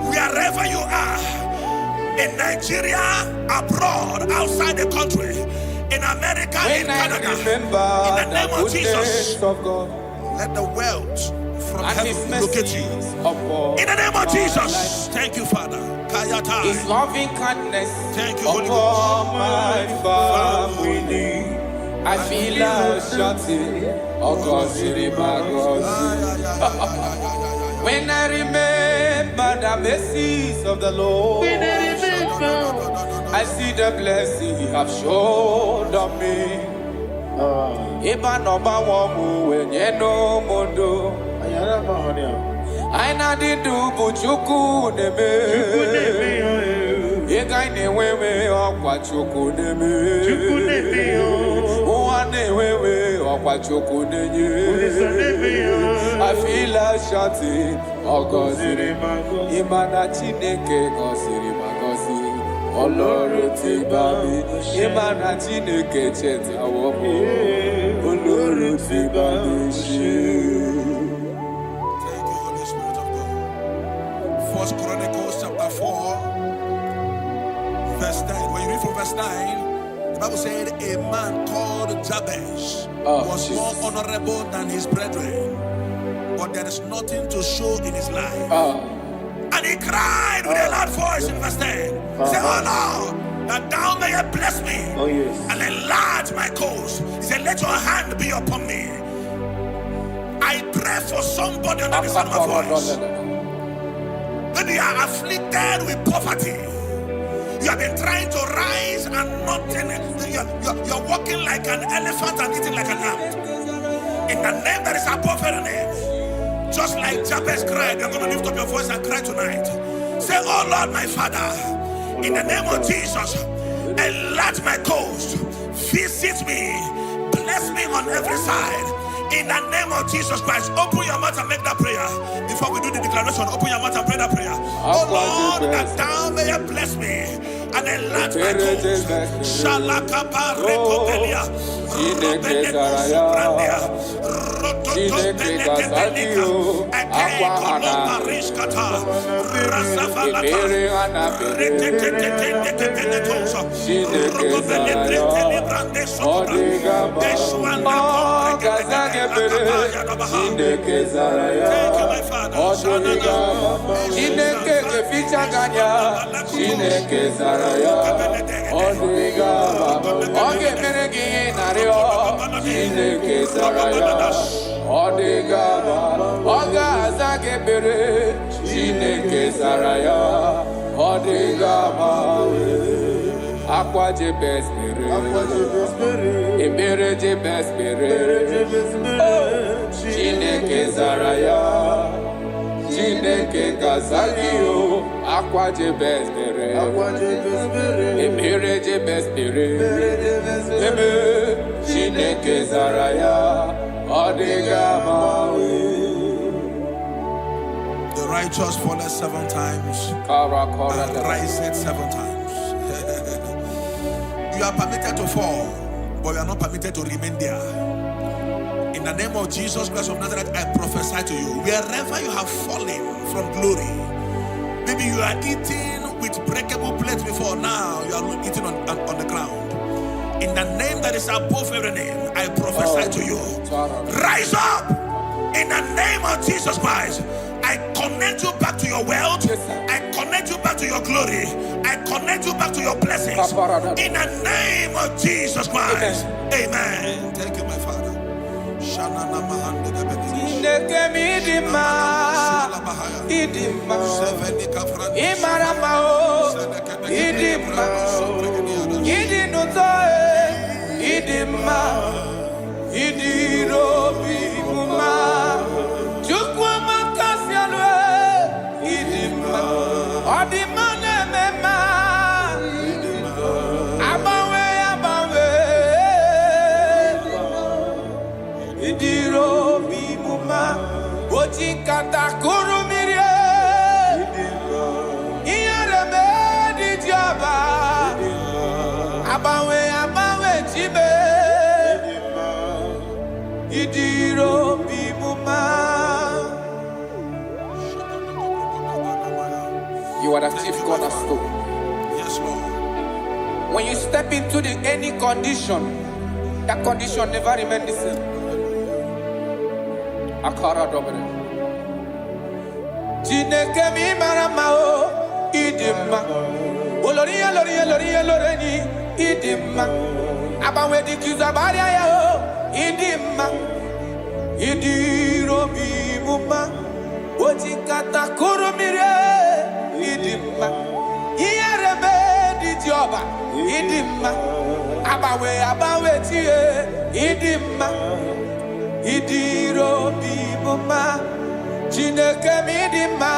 Wherever you are, in Nigeria, abroad, outside the country, in America, in Canada, in the name of Jesus, let the wealth from heaven locate you. In the name of Jesus, thank you, Father. His loving kindness, thank you, Holy Ghost. My family, I feel a shouting, when I remember the mercies of the Lord, I see the blessing He have shown on me. Eba no ba wamu wenye no mondo. Aina di du buchuku neme. Ega ine wewe okwa chuku neme. Uwane wewe okwa chuku nenye. I feel like shouting, oh Gosiri Mago. Imana Chineke Gosiri Magosi. Oloro ti babi. Imana Chineke cheta womo. Oloro ti babi shi. Thank you, Holy Spirit of God. 1 Chronicles chapter 4, verse 9. When you read from verse 9, the Bible said a man called Jabez was more honorable than his brethren, but there is nothing to show in his life. And he cried with a loud voice in verse 10. He said, oh Lord, that thou mayest bless me and enlarge my cause. He said, let your hand be upon me. I pray for somebody under the sound of my voice. When you are afflicted with poverty, you have been trying to rise and nothing. You're walking like an elephant and eating like an ant. In the name that is above every name. Just like Jabez cried, you're going to lift up your voice and cry tonight. Say, oh Lord, my Father, in the name of Jesus, enlarge my coast, visit me, bless me on every side. In the name of Jesus Christ, open your mouth and make that prayer. Before we do the declaration, open your mouth and pray that prayer. Oh Lord, that thou mayest bless me and enlarge my coast. Shalakapa rekobelia. Thank you, my Father. Aqua de best Ebere de best Chineke Zaraya Chineke Kazagio Aqua de best Ebere de best Chineke Zaraya Odigamawe. The righteous falleth 7 times and riseth 7 times. You are permitted to fall, but you are not permitted to remain there. In the name of Jesus Christ of Nazareth, I prophesy to you, wherever you have fallen from glory, maybe you are eating with breakable plates before, now you are eating on the ground. In the name that is above every name, I prophesy to you, rise up in the name of Jesus Christ. I connect you back to your wealth. I connect you back to your glory. I connect you back to your blessings. In the name of Jesus Christ. Amen. Thank you, my Father. Idiro bimuma. You are the chief cornerstone. Yes, Lord. When you step into any condition, that condition never remains the same. Akara dobre. Jineke mi maramao idima. Oloria loria loria loreni idima. Abawe di kizabaria yao idima. Idiro bimuma. Ojikata kurumire idima. Iyarebe di joba idima. Abawe tie idima. Idiro bimuma. Jineke midima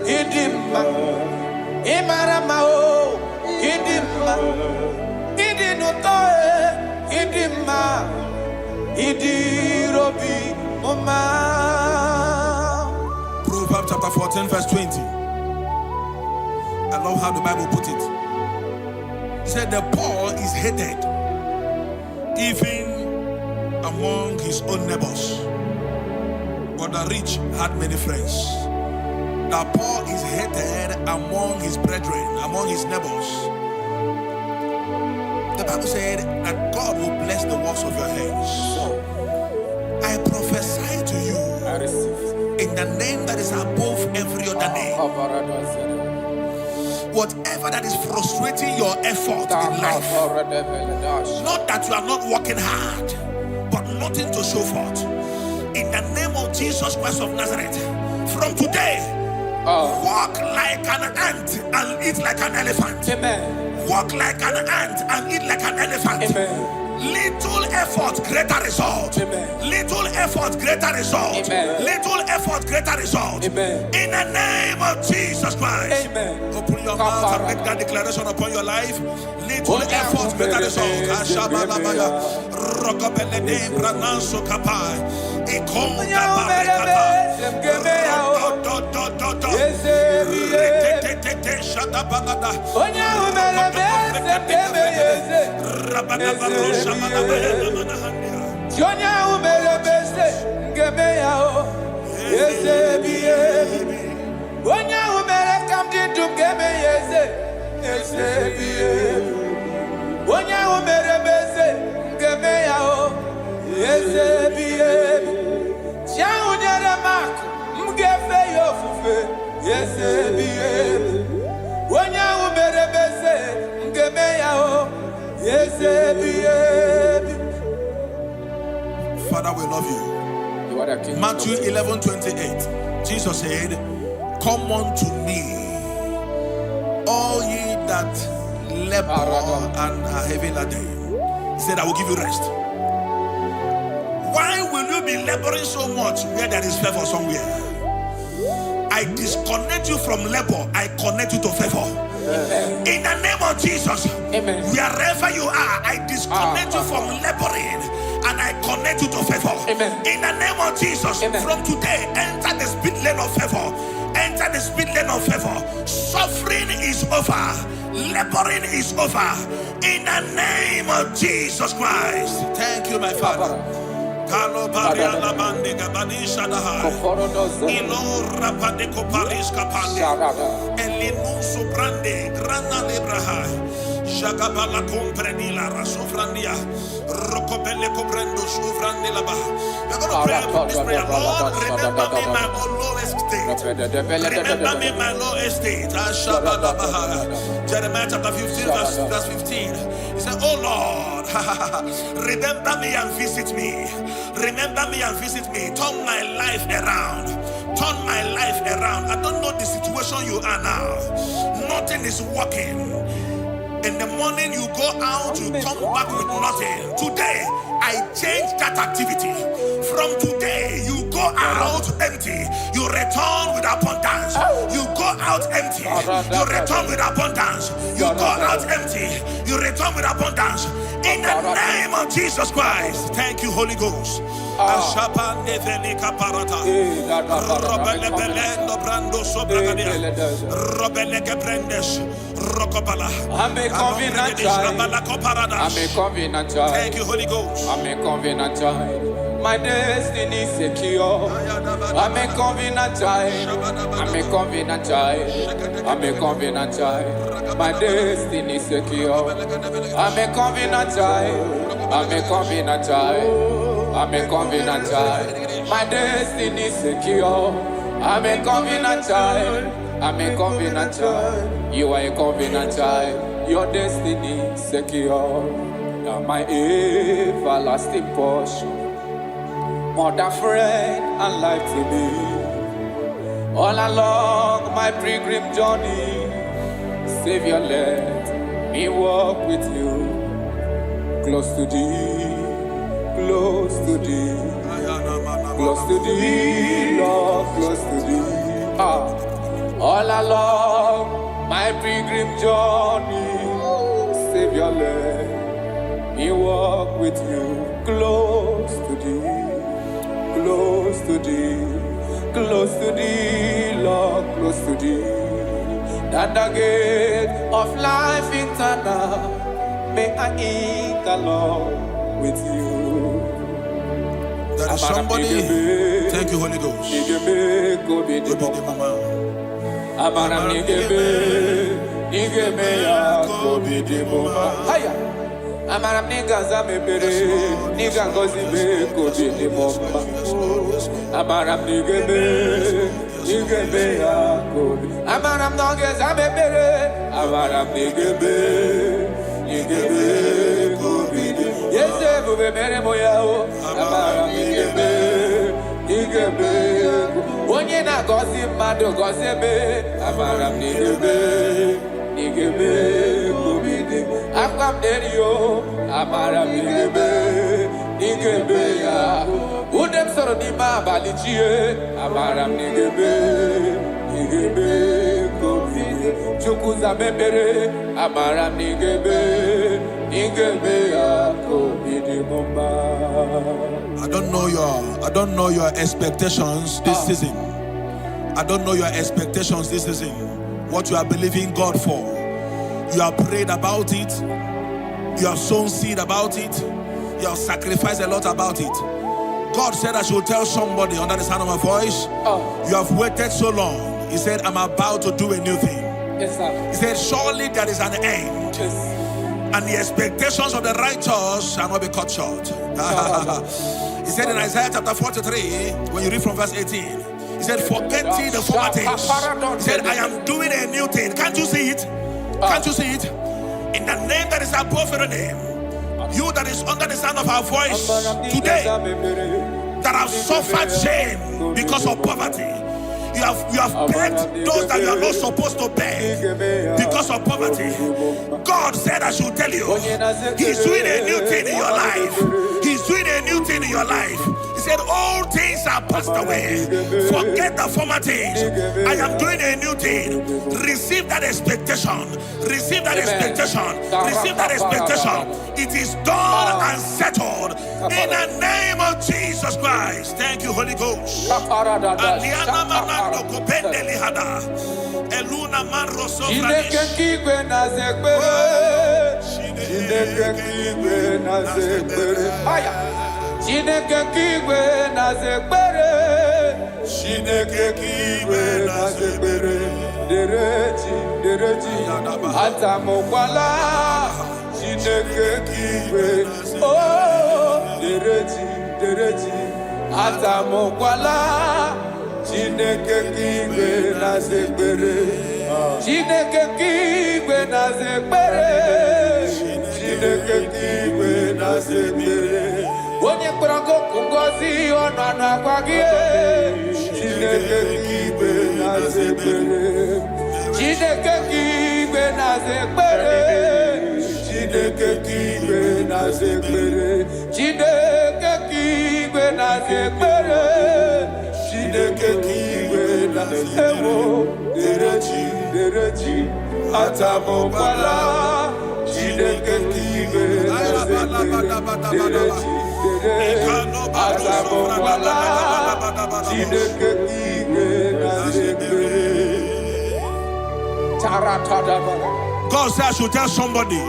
idima. Imaramao idima. Idinutoe idima. Idiro bimuma. Proverbs chapter 14 verse 20. I love how the Bible put it. It said the poor is hated even among his own neighbors, but the rich had many friends. The poor is hated among his brethren, among his neighbors. The Bible said that God will bless the works of your hands. I prophesy to you in the name that is above every other name. Whatever that is frustrating your effort in life, not that you are not working hard, but nothing to show forth. In the name of Jesus Christ of Nazareth, from today, walk like an ant and eat like an elephant. Amen. Walk like an ant and eat like an elephant. Amen. Little effort, greater result. Amen. Little effort, greater result. Amen. Little effort, greater result. Amen. In the name of Jesus Christ. Amen. Open your mouth and make that declaration upon your life. Little effort, greater result. Father, we love you. You are the King. Matthew 11:28. Jesus said, come unto me, all ye that labor and are heavy laden. He said, I will give you rest. Why will you be laboring so much where there is favor somewhere? I disconnect you from labor. I connect you to favor. Amen. In the name of Jesus. Amen. Wherever you are, I disconnect you from laboring and I connect you to favor. Amen. In the name of Jesus. Amen. From today, enter the speed lane of favor. Enter the speed lane of favor. Suffering is over. Laboring is over. In the name of Jesus Christ. Thank you, my Father. Kalo baria la bande gabani shadahai. Ilo rapade ko paris kapande. Elinu subrande grana lebrahai. Jagabala compreni la rasofrandia. Rokobele kobrendo sufrande la bah. We're going to pray this prayer. Lord, remember me my lowest state. Remember me my lowest state. Jeremiah chapter 15 verse 15. He said, oh Lord, remember me and visit me. Remember me and visit me. Turn my life around. Turn my life around. I don't know the situation you are now. Nothing is working. In the morning you go out, you come back with nothing. Today, I change that activity. From today, you go out empty. You return with abundance. You go out empty. You return with abundance. You go out empty. You return with abundance. In the name of Jesus Christ. Thank you, Holy Ghost. I I'm a covenant child. Thank you, Holy Ghost. I'm a covenant child. My destiny secure. I'm a covenant child. I'm a covenant child. I'm a covenant child. My destiny secure. I'm a covenant child. I'm a covenant child. I'm a covenant child. My destiny secure. I'm a covenant child. I'm a covenant child. You are a covenant child. Your destiny secure. Now my everlasting portion. Mother, friend, and life to me. All along my pilgrim journey, Savior, let me walk with you. Close to thee, close to thee, close to thee, Lord, close to thee. All along my pilgrim journey, Savior, let me walk with you. Close to thee. Close to thee, Lord, close to thee. That the gate of life eternal, may I enter, Lord, with you. There is somebody, thank you, Holy Ghost. Amaram nigga zame bere, nigga gozi be kobi ni momba. Amaram nigga be ya kobi. Amaram nigga zame bere, amaram nigga be kobi ni. Yese bube bere moya o, amaram nigga be. Onye na gozi mado gozi be, amaram nigga be kobi ni. I've come there, yo. Amara nigebe ya. Udem soro ni ma balichie. Amara nigebe kobi. Chukuza membere. Amara nigebe ya kobi di mumba. I don't know your expectations this season. I don't know your expectations this season. What you are believing God for. You have prayed about it. You have sown seed about it. You have sacrificed a lot about it. God said I should tell somebody under the sound of my voice, you have waited so long. He said, I'm about to do a new thing. Yes, sir. He said, surely there is an end. Yes. And the expectations of the righteous shall not be cut short. He said in Isaiah chapter 43, when you read from verse 18, he said, forget ye the former things. He said, I am doing a new thing. Can't you see it? Can't you see it? In the name that is above every name, you that is under the sound of our voice today, that have suffered shame because of poverty, you have begged those that you are not supposed to beg because of poverty. God said I should tell you, He's doing a new thing in your life. He's doing a new thing in your life. He said, all things are passed away. Forget the former things. I am doing a new thing. Receive that expectation. Receive that expectation. Receive that expectation. It is done and settled in the name of Jesus Christ. Thank you, Holy Ghost. Chineke kigwe na zekbere. Chineke kigwe na zekbere. Dereji atamokwala. Chineke kigwe. Oh, dereji atamokwala. Chineke kigwe na zekbere. Chineke kigwe na zekbere. Chineke kigwe na zekbere. Onye kpọrọ ngozi ọnụ anụ akwa gị. Chineke kigwe na-aza ekpere. Chineke kigwe na-aza ekpere. Chineke kigwe na-aza ekpere. Chineke kigwe na-aza ekpere. Chineke kigwe na-aza ekpere. Dereji atamokwala. Chineke kigwe na-aza ekpere. God says I should tell somebody, you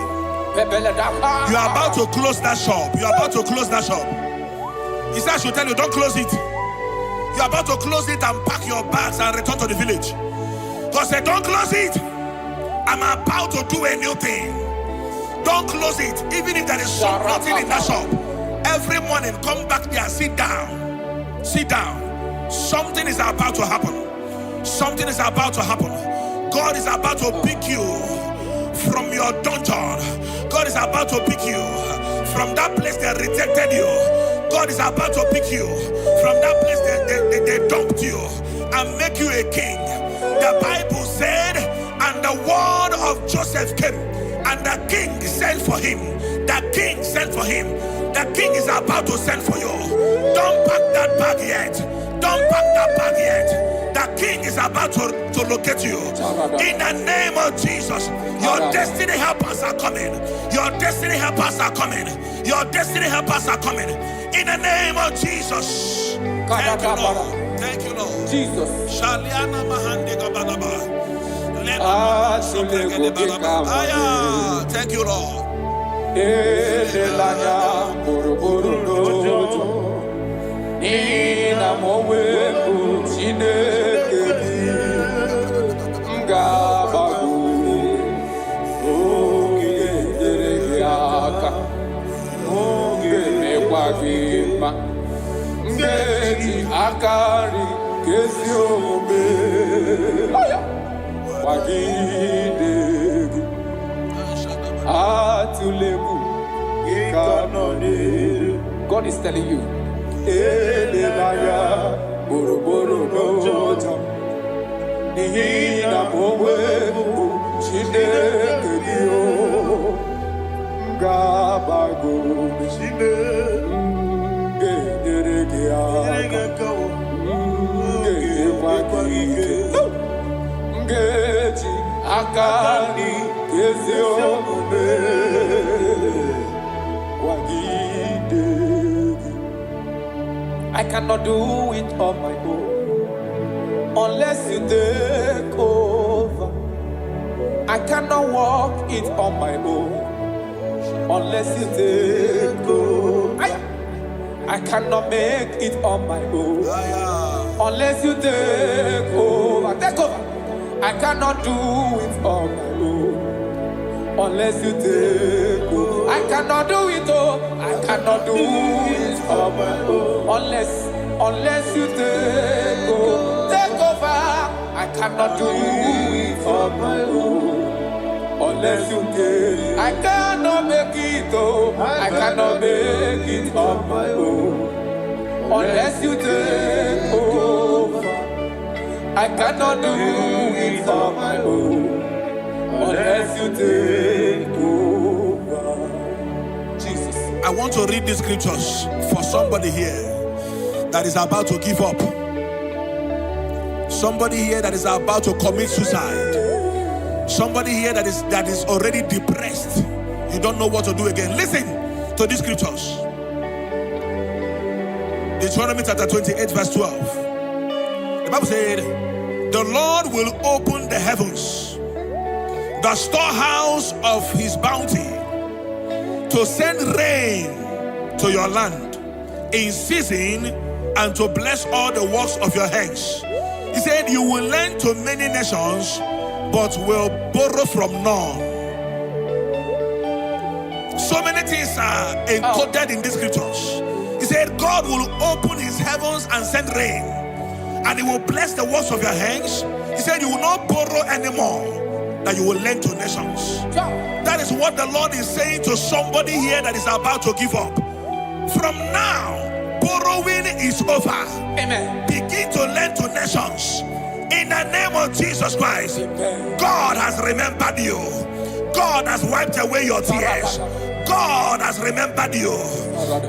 are about to close that shop. You are about to close that shop. He said I should tell you, don't close it. You're about to close it and pack your bags and return to the village. God said, don't close it. I'm about to do a new thing. Don't close it. Even if there is nothing in that shop. Every morning, come back there, sit down. Sit down. Something is about to happen. Something is about to happen. God is about to pick you from your dungeon. God is about to pick you from that place that rejected you. God is about to pick you from that place that they dumped you and make you a king. The Bible said, and the word of Joseph came, and the king sent for him. The king sent for him. The king is about to send for you. Don't pack that bag yet. Don't pack that bag yet. The king is about to locate you. In the name of Jesus, your destiny helpers are coming. Your destiny helpers are coming. Your destiny helpers are coming. In the name of Jesus. Thank you, Lord. Thank you, Lord. Jesus. Shaliana mahande gabalaba. Thank you, Lord. Nina mowe kuchineke ngabagu ogereaka ogemekwagima ngeti akari kesiobe wagidegi atuleku ikanonere. God is telling you, Elelaya, Boroboro Nota, Nihina Mowe, Shinekedio, Gabago, Shine, Generegiaka, Ngeti, Akani, Kezio, I cannot do it on my own unless you take over. I cannot walk it on my own unless you take over. I cannot make it on my own unless you take over. Take over. I cannot do it on my own unless you take over. I cannot do it, oh, I cannot do it on my own unless you take over. Take over. I cannot do it on my own unless you take. I cannot make it, oh, I cannot make it on my own unless you take over. I cannot do it on my own unless you take over. Jesus. I want to read these scriptures for somebody here that is about to give up. Somebody here that is about to commit suicide. Somebody here that is already depressed. You don't know what to do again. Listen to these scriptures. Deuteronomy chapter 28 verse 12. The Bible said, the Lord will open the heavens, the storehouse of his bounty, to send rain to your land in season and to bless all the works of your hands. He said, you will lend to many nations, but will borrow from none. So many things are encoded in these scriptures. He said, God will open his heavens and send rain, and he will bless the works of your hands. He said, you will not borrow anymore, that you will lend to nations. That is what the Lord is saying to somebody here that is about to give up. From now, borrowing is over. Amen. Begin to lend to nations. In the name of Jesus Christ. Amen. God has remembered you. God has wiped away your tears. God has remembered you.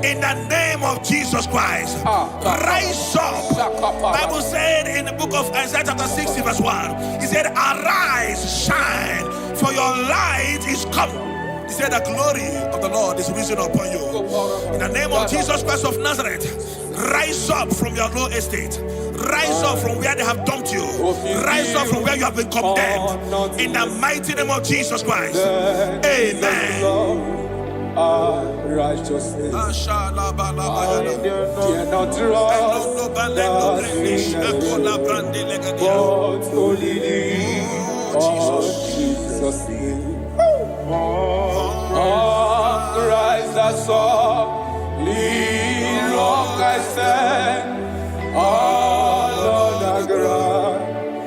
In the name of Jesus Christ. Rise up. Bible said in the book of Isaiah chapter 60 verse 1, he said, arise, shine, for your light is come. He said, the glory of the Lord is risen upon you. In the name of Jesus Christ of Nazareth, rise up from your low estate. Rise up from where they have dumped you. Rise up from where you have been condemned. In the mighty name of Jesus Christ. Amen. righteousness. I dare not trust the sinners, but only Jesus' name. Christ the solid rock I stand, all on the ground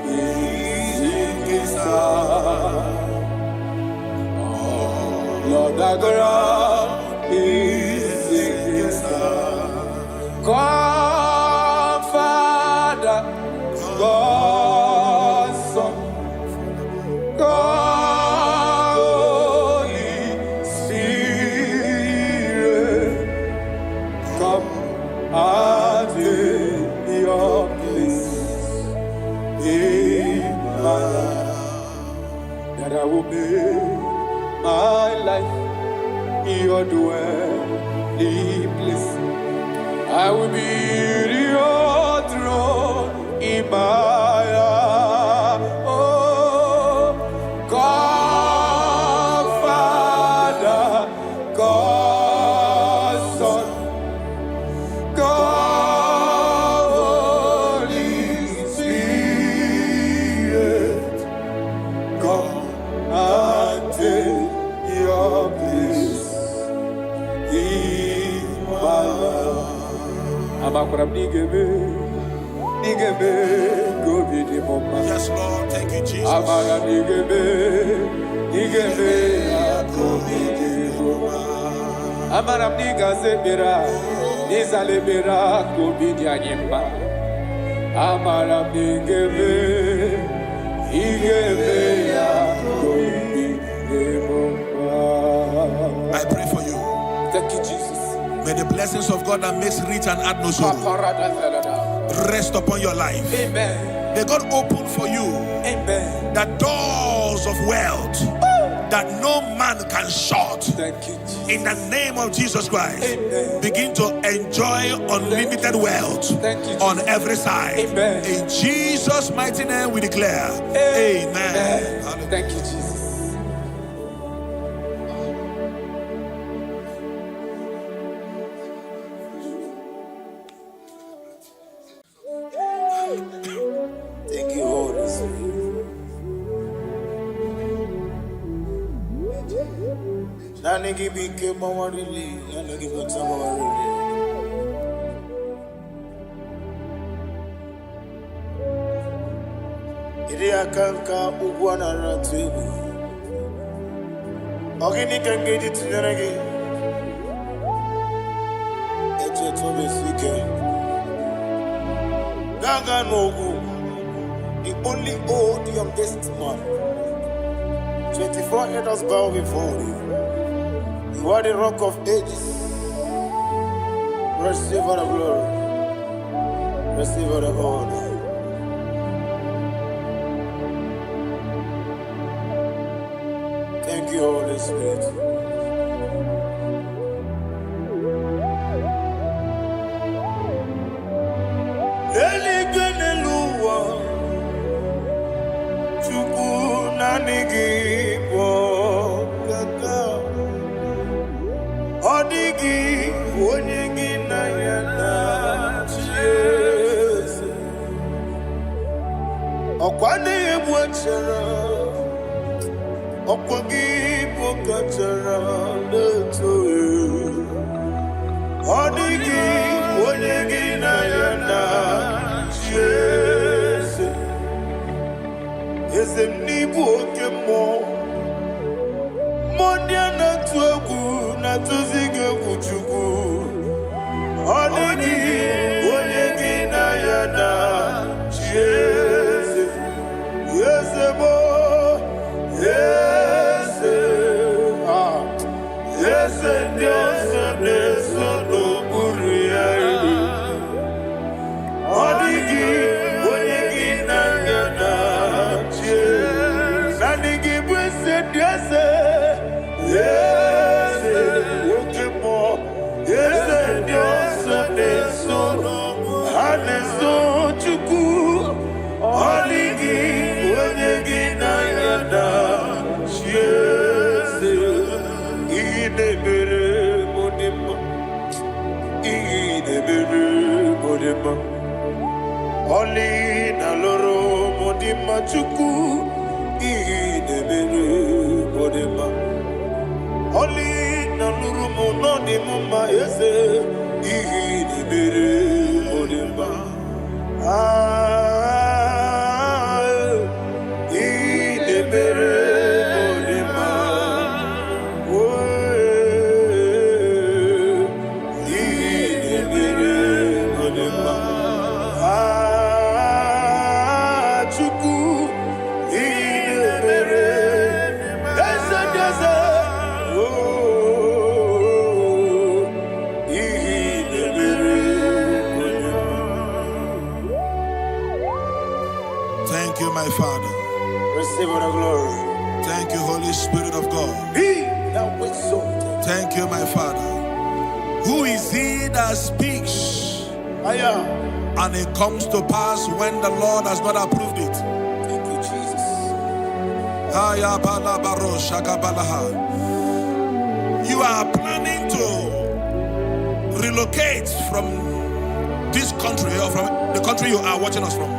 is in His hand. Lord, the ground is in His hand. God, Father, God, Son, God, Holy Spirit, come and take your place in my life, that I will make my life your dwelling place. I will be your throne in my heart. Oh, God, Father, God, Son, God, Holy Spirit, come and take your place in my life. Yes, Lord. Thank you, Jesus. I pray for you. Thank you, Jesus. May the blessings of God that makes rich and add no sorrow rest upon your life. Amen. May God open for you, amen, the doors of wealth that no man can shut. Thank you, Jesus. In the name of Jesus Christ, amen, begin to enjoy unlimited wealth. Thank you, on every side. Amen. In Jesus' mighty name we declare. Amen. Amen. Thank you, Jesus. Thank you, Holy Spirit. Nani gibi ke mawarili, nani gibi tawarili. Iri akanka ugwana ratibu. Ogini kangedi tineregi. Eche tobe sike. Gaga nogu. The only old youngest man. 24 elders bow before you. You are the rock of ages. Receive all the glory. Receive all the honor. Thank you, Holy Spirit. Odigi onyegi na yana Jesus. Okwani ebwachara. Okwagi pokachara leto. Odigi onyegi na yana Jesus. Eze mnibu okemo. Mondia na tuegu na tuzige kuchugu. Odigi onyegi na yana Jesus. Yes, bo. Yes, yes, Dios es no buria. Odigi onyegi na yana Jesus. Nandigi bwese Dios. Yes, ukemo. Yes, Dios es no. Haneso chuku. Odigi onyegi na yana Jesus. Idebere. bodema. Oli na loro modima chuku. Ihi nebere bodema. Oli na loro monodi mama ese. Ihi nebere bodema. Ihi nebere bodema. Thank you, my Father. Receive all the glory. Thank you, Holy Spirit of God. Thank you, my Father. Who is he that speaks and it comes to pass when the Lord has not approved it? Thank you, Jesus. You are planning to relocate from this country or from the country you are watching us from.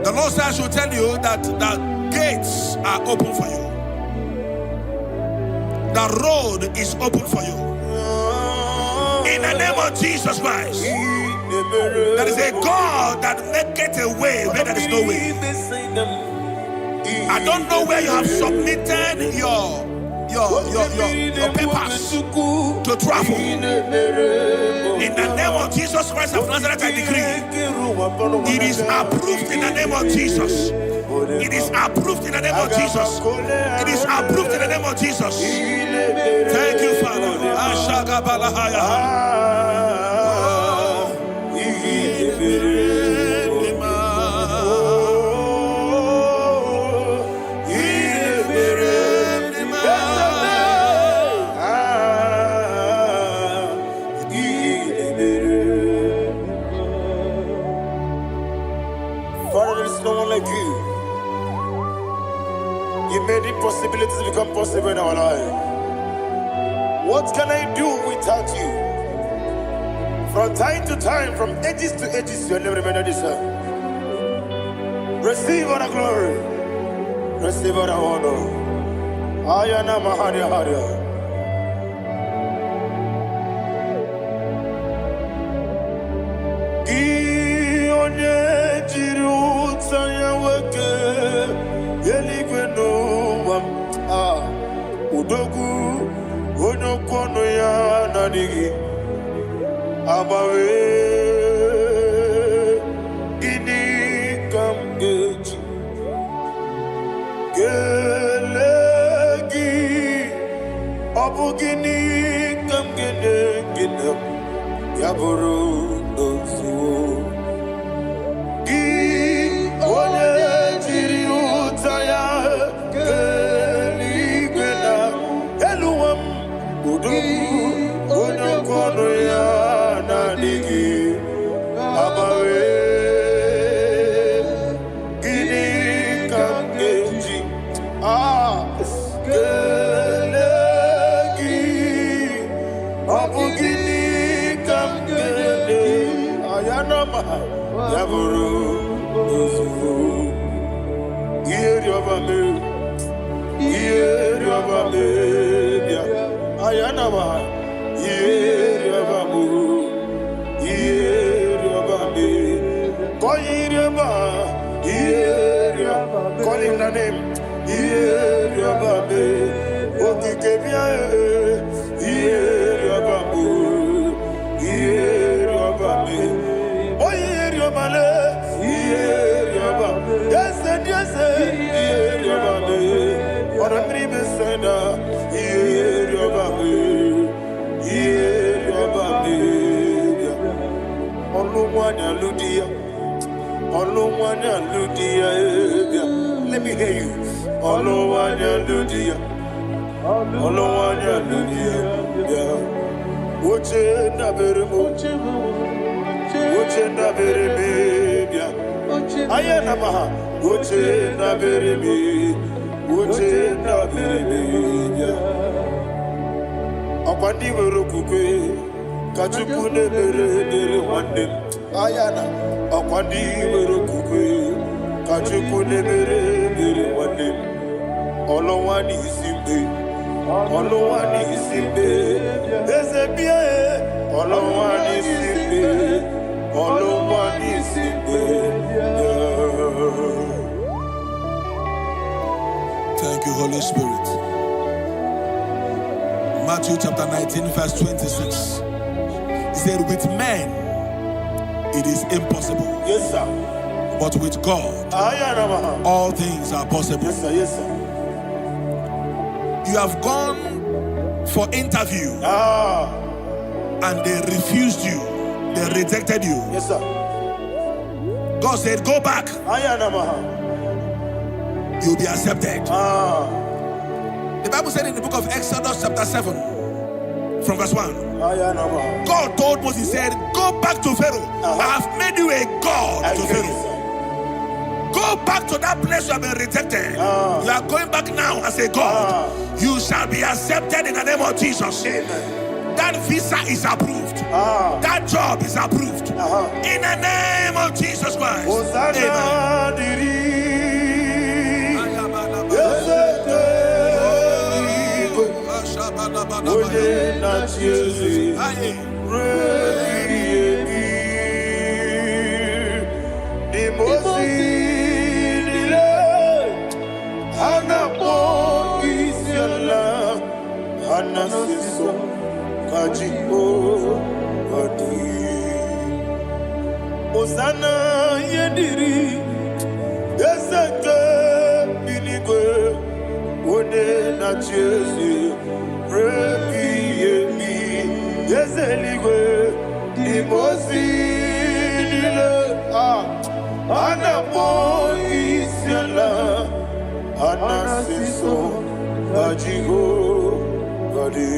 The Lord says I should tell you that the gates are open for you. The road is open for you. In the name of Jesus Christ. There is a God that maketh a way where there is no way. I don't know where you have submitted your papers to travel. In the name of Jesus Christ of Nazareth, I decree it is approved in the name of Jesus. It is approved in the name of Jesus. It is approved in the name of Jesus. Thank you, Father. Father, there is no one like you. You made impossibilities become possible in our life. What can I do without you? From time to time, from ages to ages, you never remain the same. Receive all the glory. Receive all the honor. Ayana Maharia Haria. Udogu onokono ya nadigi amawe ini kamgeji gelegi abugini kamgene gina yaburu dosu gi one jiri utaya Onokono ya nadigi abawe gini kamgeji gelegi abu gini kamgede ayanama yaburu uzufu yeri obame ayanama yeriabamu yeriabame koyiriaba yeriaba call him the name yeriabame okikebia yeriabamu yeriabame oyeriabale yeriaba yes yeriabame oramri besenda yeriabame let me hear you. Kachukune mere wande ayana akwandi mere kukwe Kachukune mere wande olowani isimbe ezebie olowani isimbe Thank you, Holy Spirit. Matthew chapter 19, verse 26. He said, with men it is impossible. Yes, sir. But with God, all things are possible. Yes, sir. Yes, sir. You have gone for interview and they refused you. They rejected you. Yes, sir. God said, go back. You'll be accepted. The Bible said in the book of Exodus chapter 7 from verse 1. God told Moses, he said, go back to Pharaoh. I have made you a God to Pharaoh. Go back to that place you have been rejected. You are going back now as a God. You shall be accepted in the name of Jesus. Amen. That visa is approved. That job is approved. In the name of Jesus Christ. Osana yediri ezeke binigwe one na Jesu rebi yemi ezeligwe imosi nile anapo isiala anasiso ajigo gadi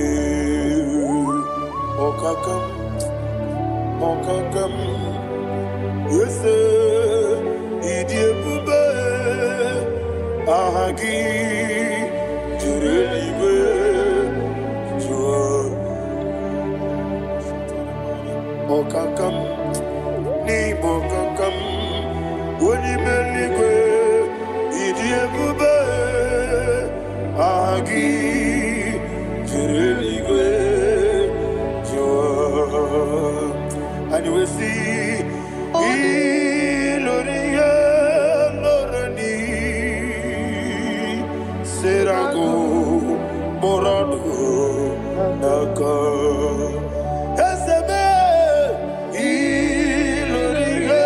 okakam yes, idiebube ahagi jurelibe jua okakam ni bokakam wonimeligwe idiebube ahagi jurelibe jua. And you will see Iloria Lorani Serago Morado Naka Esebe Iloria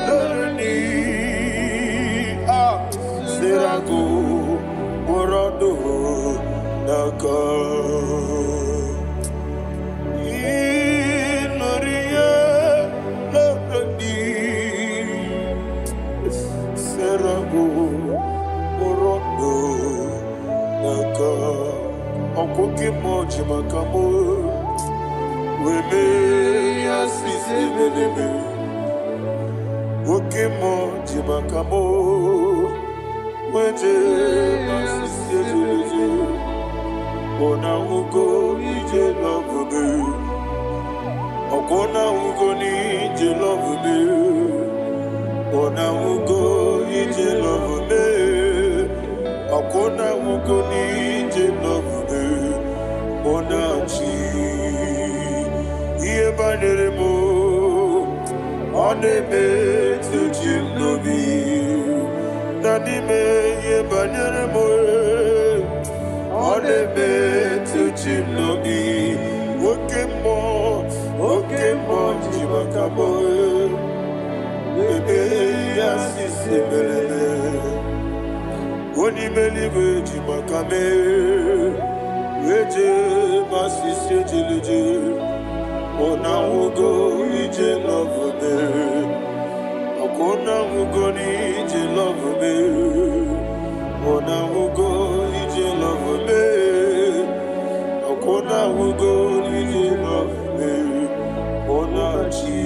Lorani Serago Morado Naka Okoke moji makamo weme asisi belebe Oke moji makamo weje asisi belebe Ona ugo ije love me Okona ugo ni ije love me Ona ugo ije love me Okona ugo ni ije love me Onachi Iye banere mo Onebe tujim nobi Nanime iye banere mo Onebe tujim nobi Oke mo jimakamo Bebe yasisi belele Onimeliwe jimakame Weje masisi jilije Ona ugo ije love me Akona ugo ni ije love me Ona ugo ije love me Akona ugo ije love me Ona chi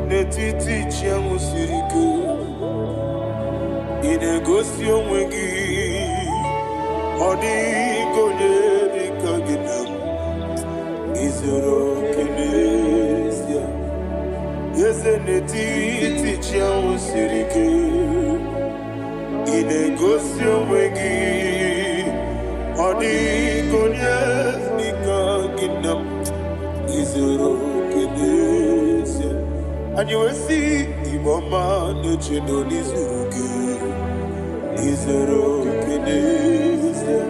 Netiti chiamu sirike Inegosi onwegi Odi konye dikagina Izuru Kinesia. Yes, and the teacher was Sirike. In a gosio wegi. Odi Gonyas Nika Ginam. Izuru Kinesia. And you will see Imama Nuchino Nizuruke. Izuru Kinesia.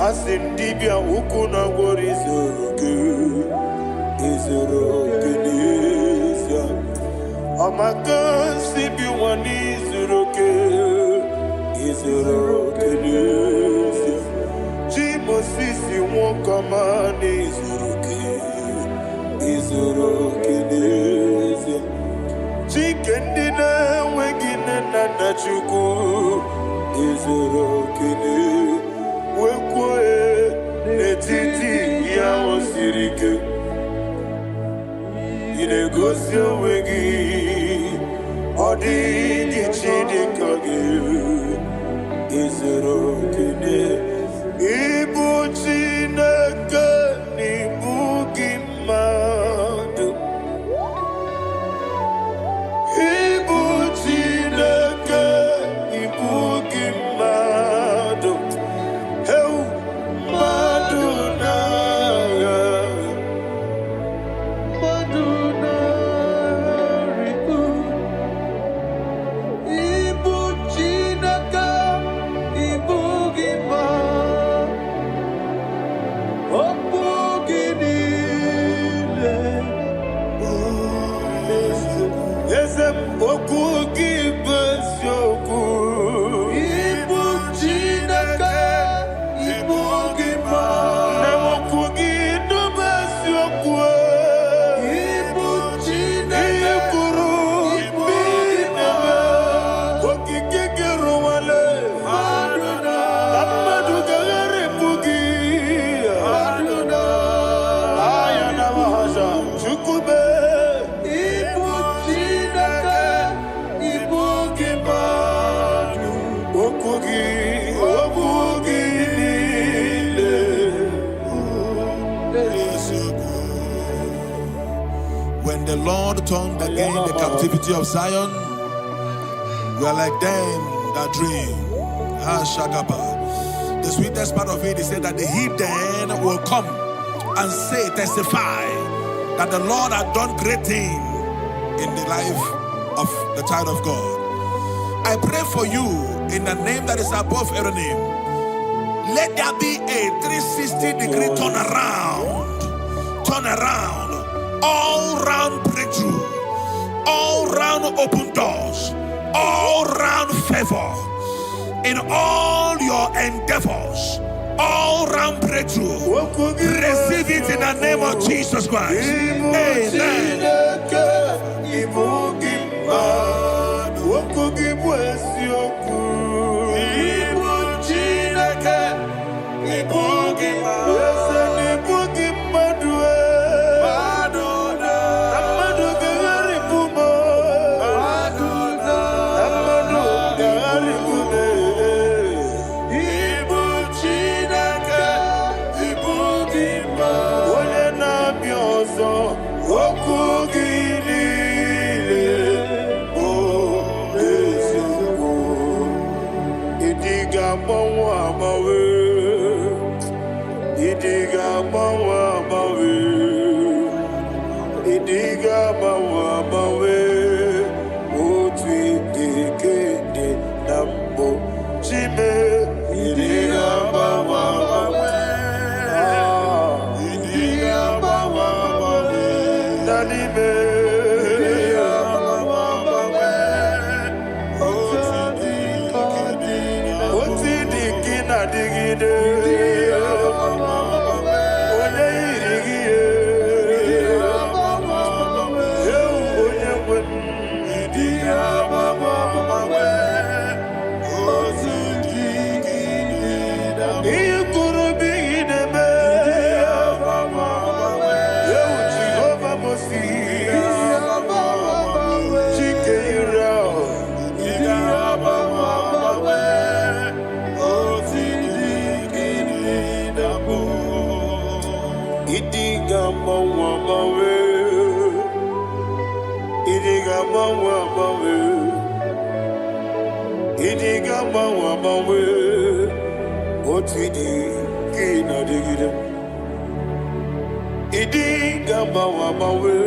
Asindibia ukuna wori Izuruke. Izuru Kinesia. Amaka Sibi Wani Izuruke. Izuru Kinesia. Jimo Sisi Wokamani Izuruke. Izuru Kinesia. Chicken dinner, waking and Nachuku. Izuru Kinesia. Wekwe, Netiti, Yao Sirike. Inegosio Wegi. Odi Gichidi Kage. Izuru Kinesia. Ibu Chinaka, Ibu Gimadu. Ibu Chinaka, Ibu Gimadu. Heu, Maduna. Maduna, Ribu. Ibu Chinaka, Ibu Gimadu. When the Lord turned again the captivity of Zion, we are like them that dream. The sweetest part of it is said that the heathen will come and say, testify, that the Lord had done great things in the life of the child of God. I pray for you in the name that is above every name. Let there be a 360-degree turn around, all round breakthrough, all round open doors, all round favor in all your endeavors, all round breakthrough. Receive it in the name of Jesus Christ. Amen. See gamba wamawe. Otidi kina digida. Idi gamba wamawe.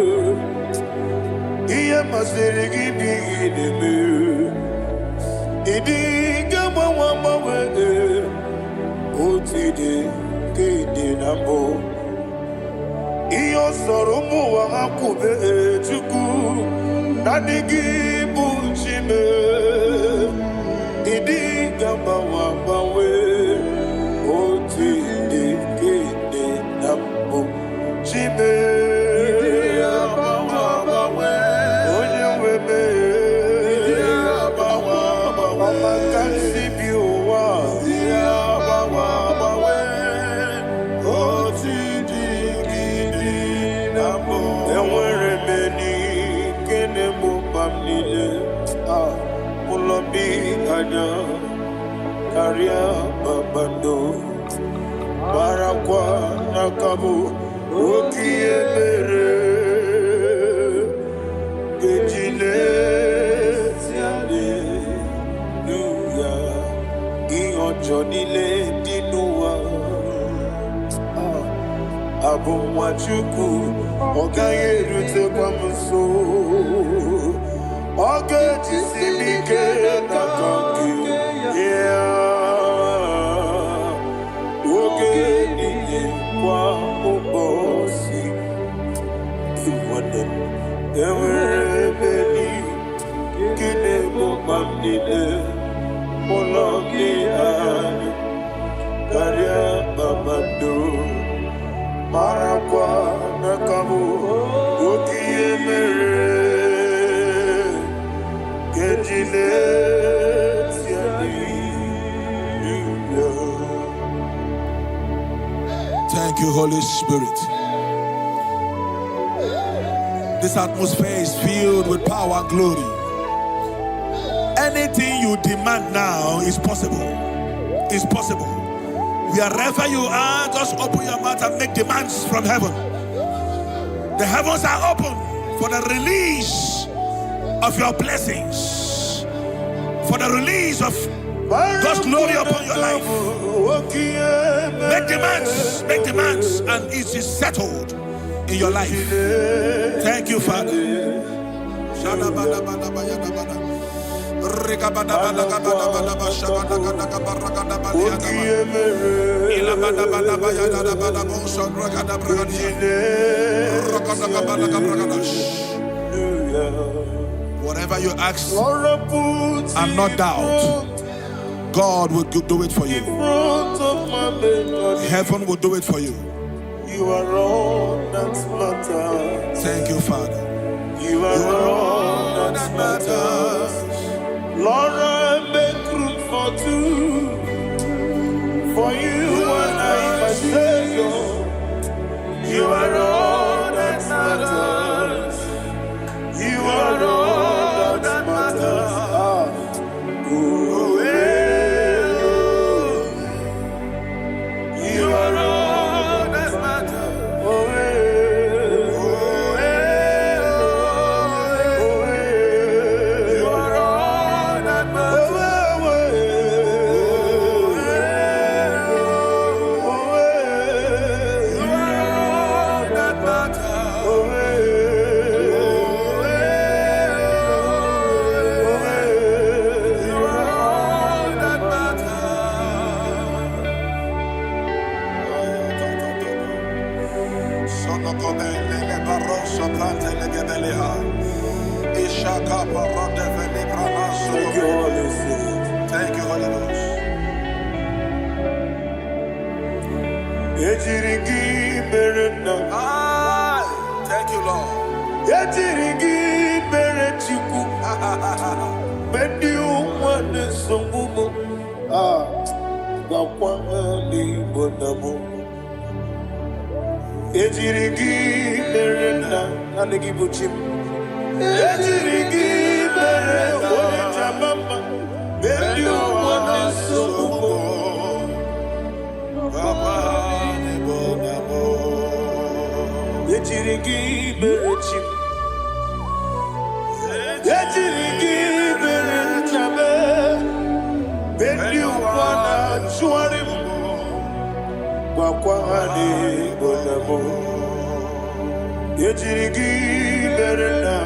Iya masere gibi ideme. Idi gamba wamawe. Otidi kina nambo. Iyo soromu wa akube chuku. Nadigi buchime. Idi gamba wamawe. Otidi kina nambo. Chime. Karia babando barakwa nakabu okiemere gejile tiale luya ionjonile dinuwa abumwachuku ogaye rute kwamuso ogeti simike nakanki Thank you, Holy Spirit. This atmosphere is filled with power and glory. Anything you demand now is possible. It's possible. Wherever you are, just open your mouth and make demands from heaven. The heavens are open for the release of your blessings, for the release of God's glory upon your life. Make demands, and it is settled in your life. Thank you, Father. Whatever you ask and not doubt, God will do it for you. Heaven will do it for you. You are all that matters. Thank you, Father. You are all that matters. Lord, I make room for two. For you and I myself. You are all that matters. You are all that matters. You are all that matters. You are all that matters. You are all that Thank you, Holy Ghost. Thank you, Lord. Akwahani bonamo Ejirigi berena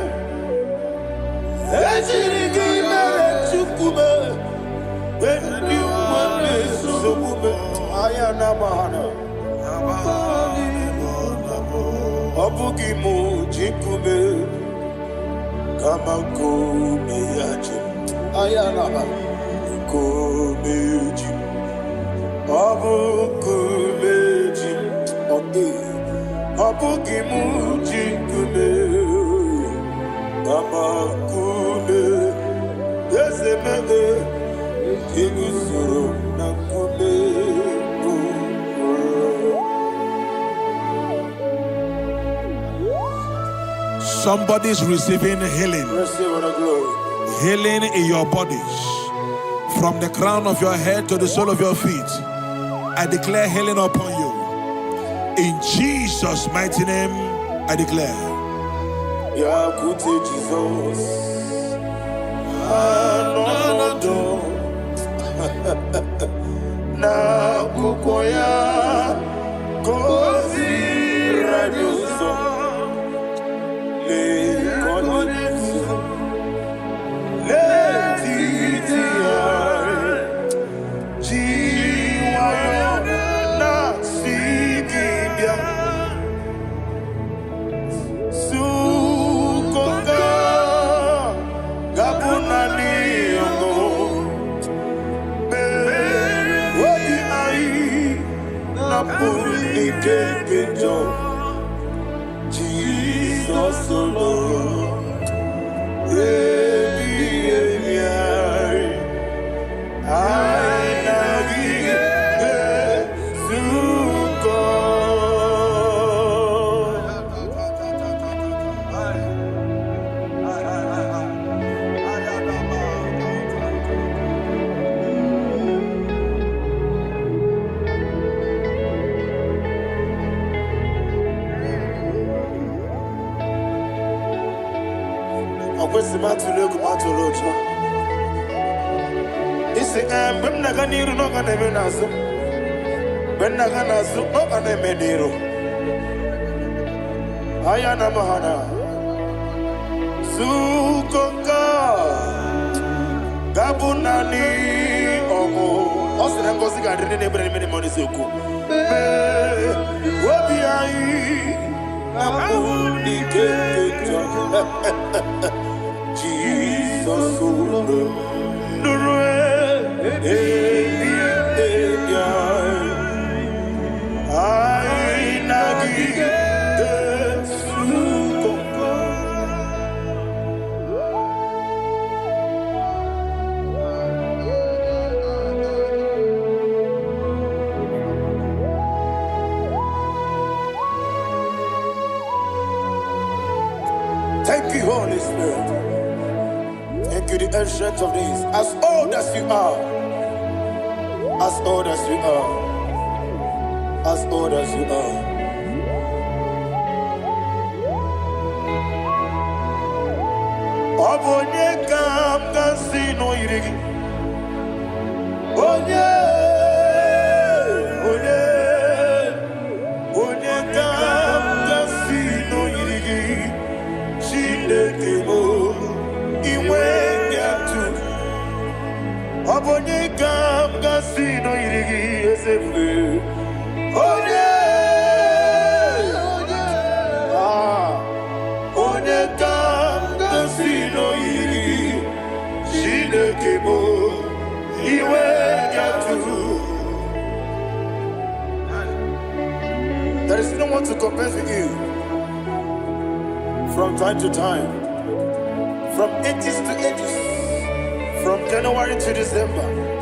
Ejirigi berechukube Beni wane sobube Ayana mahana Obugi mujikube Kama kumeyaji Ayana kumeji Abukumeji, Abukimuji kume, Amakume, Desemene, Kigusuru nakume. Somebody's receiving healing. Healing in your bodies, from the crown of your head to the sole of your feet. I declare healing upon you. In Jesus' mighty name, I declare. Yakute Jesus. No. Na kukoya kozi radioso. Le konitsu. Le titia. Jesus alone. Ayana mahana Sukonga Gabunani Omo Osina ngozi ga dine nebre mene moni seku Wobi ai Abuni kekeja Jesus ulu Nurwe Ai nagi Thank you, Holy Spirit. Thank you, the ancient of days. As old as you are. As old as you are. As old as you are. Obonye kam kasino irigi. Onye kam kasino irigi. Shindekimo iwe nyatu. Obonye kam kasino irigi esembe. Onye kam kasino irigi. Shindekimo iwe nyatu. There is no one to compare with you. From time to time, from ages to ages, from January to December,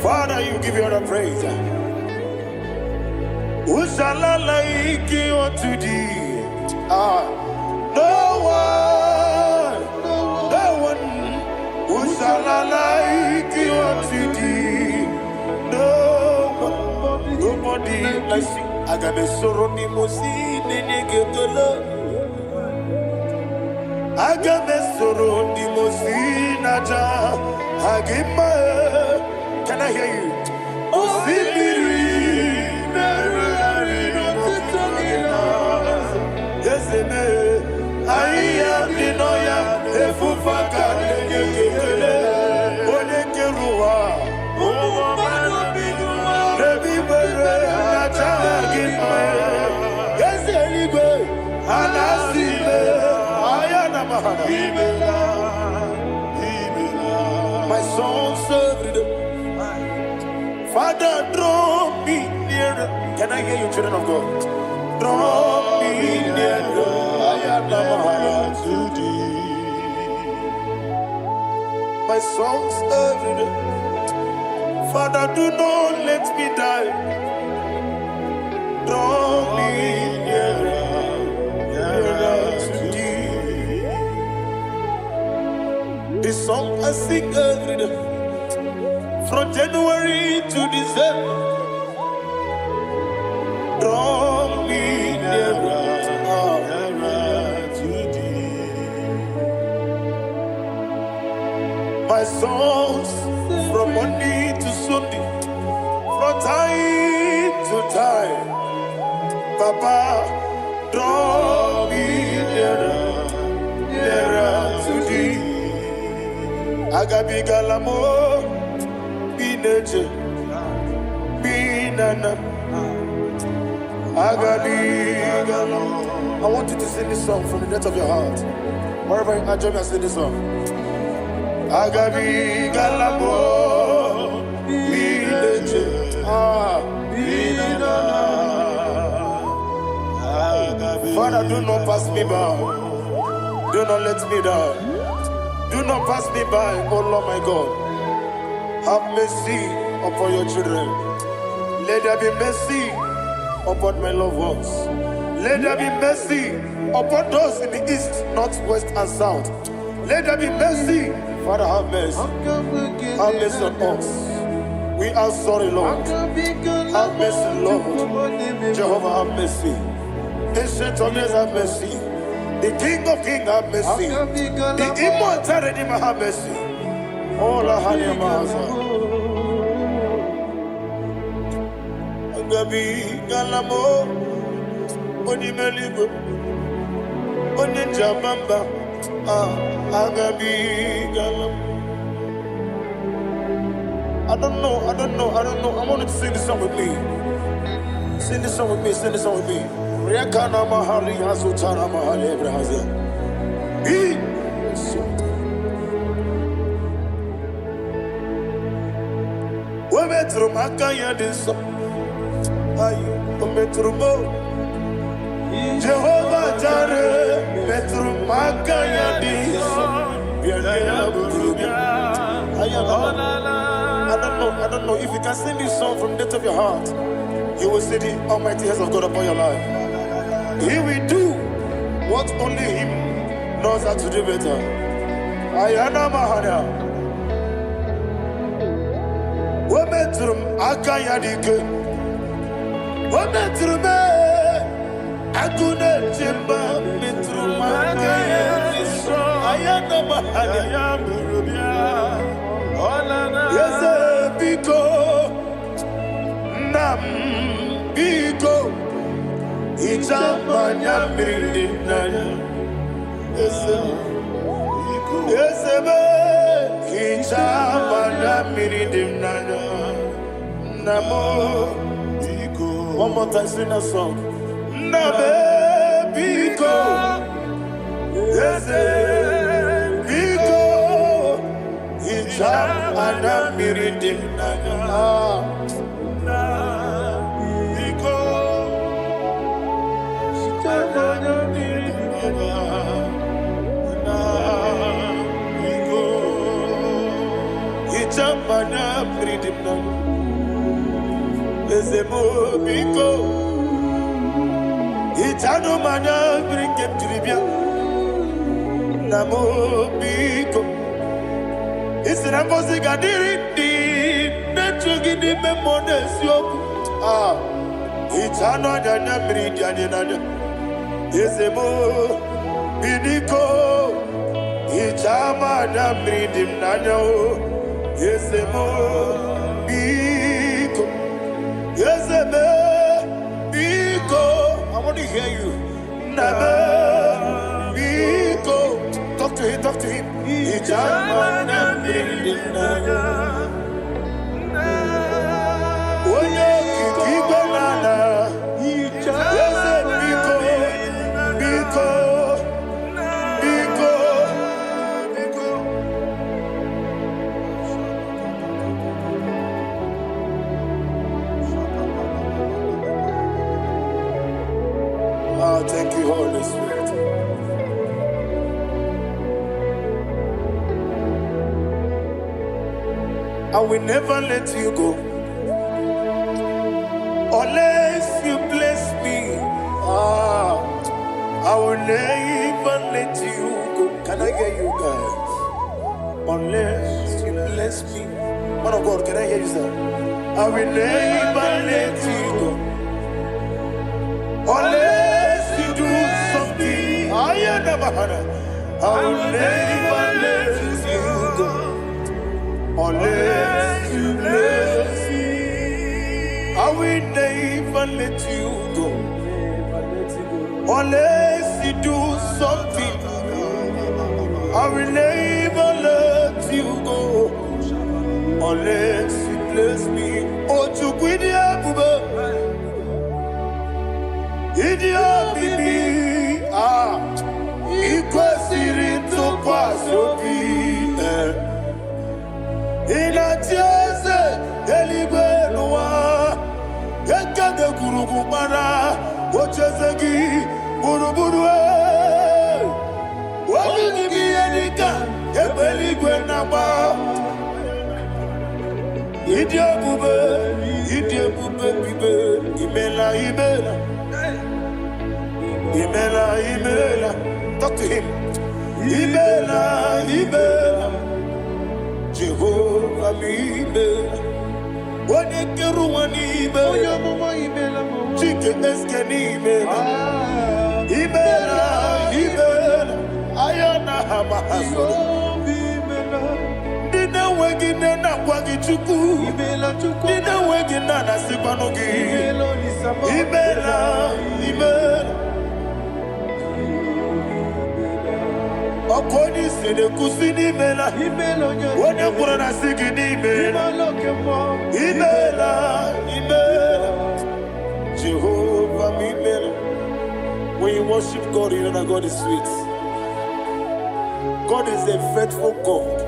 Father, you give you all the praise. Who shall I like you unto thee? No one. Who shall I like you unto thee? No one, nobody like you. I got a sorrow, Agamesoro di Mosinaja Agima. Can I hear you? Osibiri My songs every day. Father, draw me nearer. Can I hear you, children of God? Draw me nearer. I am to thee. My songs every day. Father, do not let me die. Draw me nearer, nearer to thee. This song I sing every day, from January to December. Draw me nearer, nearer to thee. My songs from Monday to Sunday, from time to time. Papa, draw me nearer, nearer to thee. Agabi galamo, be nature, be nana. Agabi galamo. I want you to sing this song from the depth of your heart. Wherever you are, join me and sing this song. Agabi galamo, be nature, be nana. Father, do not pass me by. Do not let me die. Do not pass me by, oh Lord my God. Have mercy upon your children. Let there be mercy upon my loved ones. Let there be mercy upon those in the east, north, west, and south. Let there be mercy. Father, have mercy. Have mercy on us. We are sorry, Lord. Have mercy, Lord. Jehovah, have mercy. Ancient of days, have mercy. The King of Kings, have mercy. The immortal Redeemer, have mercy. Oh, la hania maza. Agabi galamo, oni meligo, oni jabamba. Agabi galamo. I don't know. I want you to sing this song with me. Sing this song with me. Sing this song with me. Riakana mahali hasutana mahali Ebrahazia. We metro makaya diso. Ayo, we metro mo. Jehovah Jireh, metro makaya diso. I don't know if you can sing this song from the depth of your heart. You will see the almighty hands of God upon your life. He will do what only Him knows how to do better. Ayana Mahana. Wometrum Akayadike. Wometrum Agune Jimba. Metrum Akayadike. Ayana Mahana. Yes, Biko. Nam Biko. Ijamanya Mirinaya. Esebe Ijamanya Mirinaya. Namo Biko. One more time, sing a song. Nabe Biko. Ese Biko. Ijamanya Mirinaya. Mana freedom now. Ezemo biko. Itano mana bring him to the bien. Namo biko. It's an impossible diri. Netrugi di memones yoku. Itano dana bring yanina. Ezemo biko. Itama na bring him nano. Yesemo biko, yeseme biko. I want to hear you. Nabe biko. Talk to him. Talk to him. Ijamana bindina. Oye kikibanana. Yese biko, biko, biko. I will never let you go unless you bless me. I will never let you go. Can I hear you guys? Unless you bless me. Man of God, can I hear you, sir? I will never let you go unless you do something. I will never let you go unless you bless me. I will never let you go unless you do something. I will never let you go unless you bless me. Oh, to quit Idia bibi ikwesiri tukwasopi inatieze eligwe nuwa yekade kurugumara ochezegi buruburu wabini biyenika ebeligwe naba Idia bube bibe imela Imela, talk to him. Imela, Jehovah Imela. Wanekeruani Imela, Chicken Escanimela. Imela, Ayana Hamahaso. Dina wegina na wagichuku. Dina wegina na sipanogi. Imela. Okoni sede kusini mela Wone kurana sigini mela Imela Jehovah Imela. When you worship God, you know that God is sweet. God is a faithful God.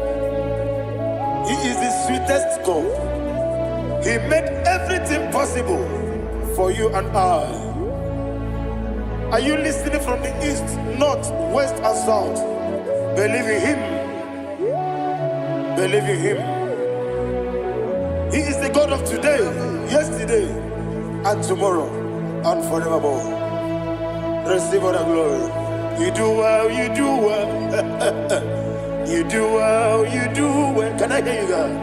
He is the sweetest God. He made everything possible for you and I. Are you listening from the east, north, west, and south? Believe in Him. Believe in Him. He is the God of today, yesterday, and tomorrow, and forevermore. Receive all the glory. You do well, you do well. You do well, you do well. Can I hear you guys?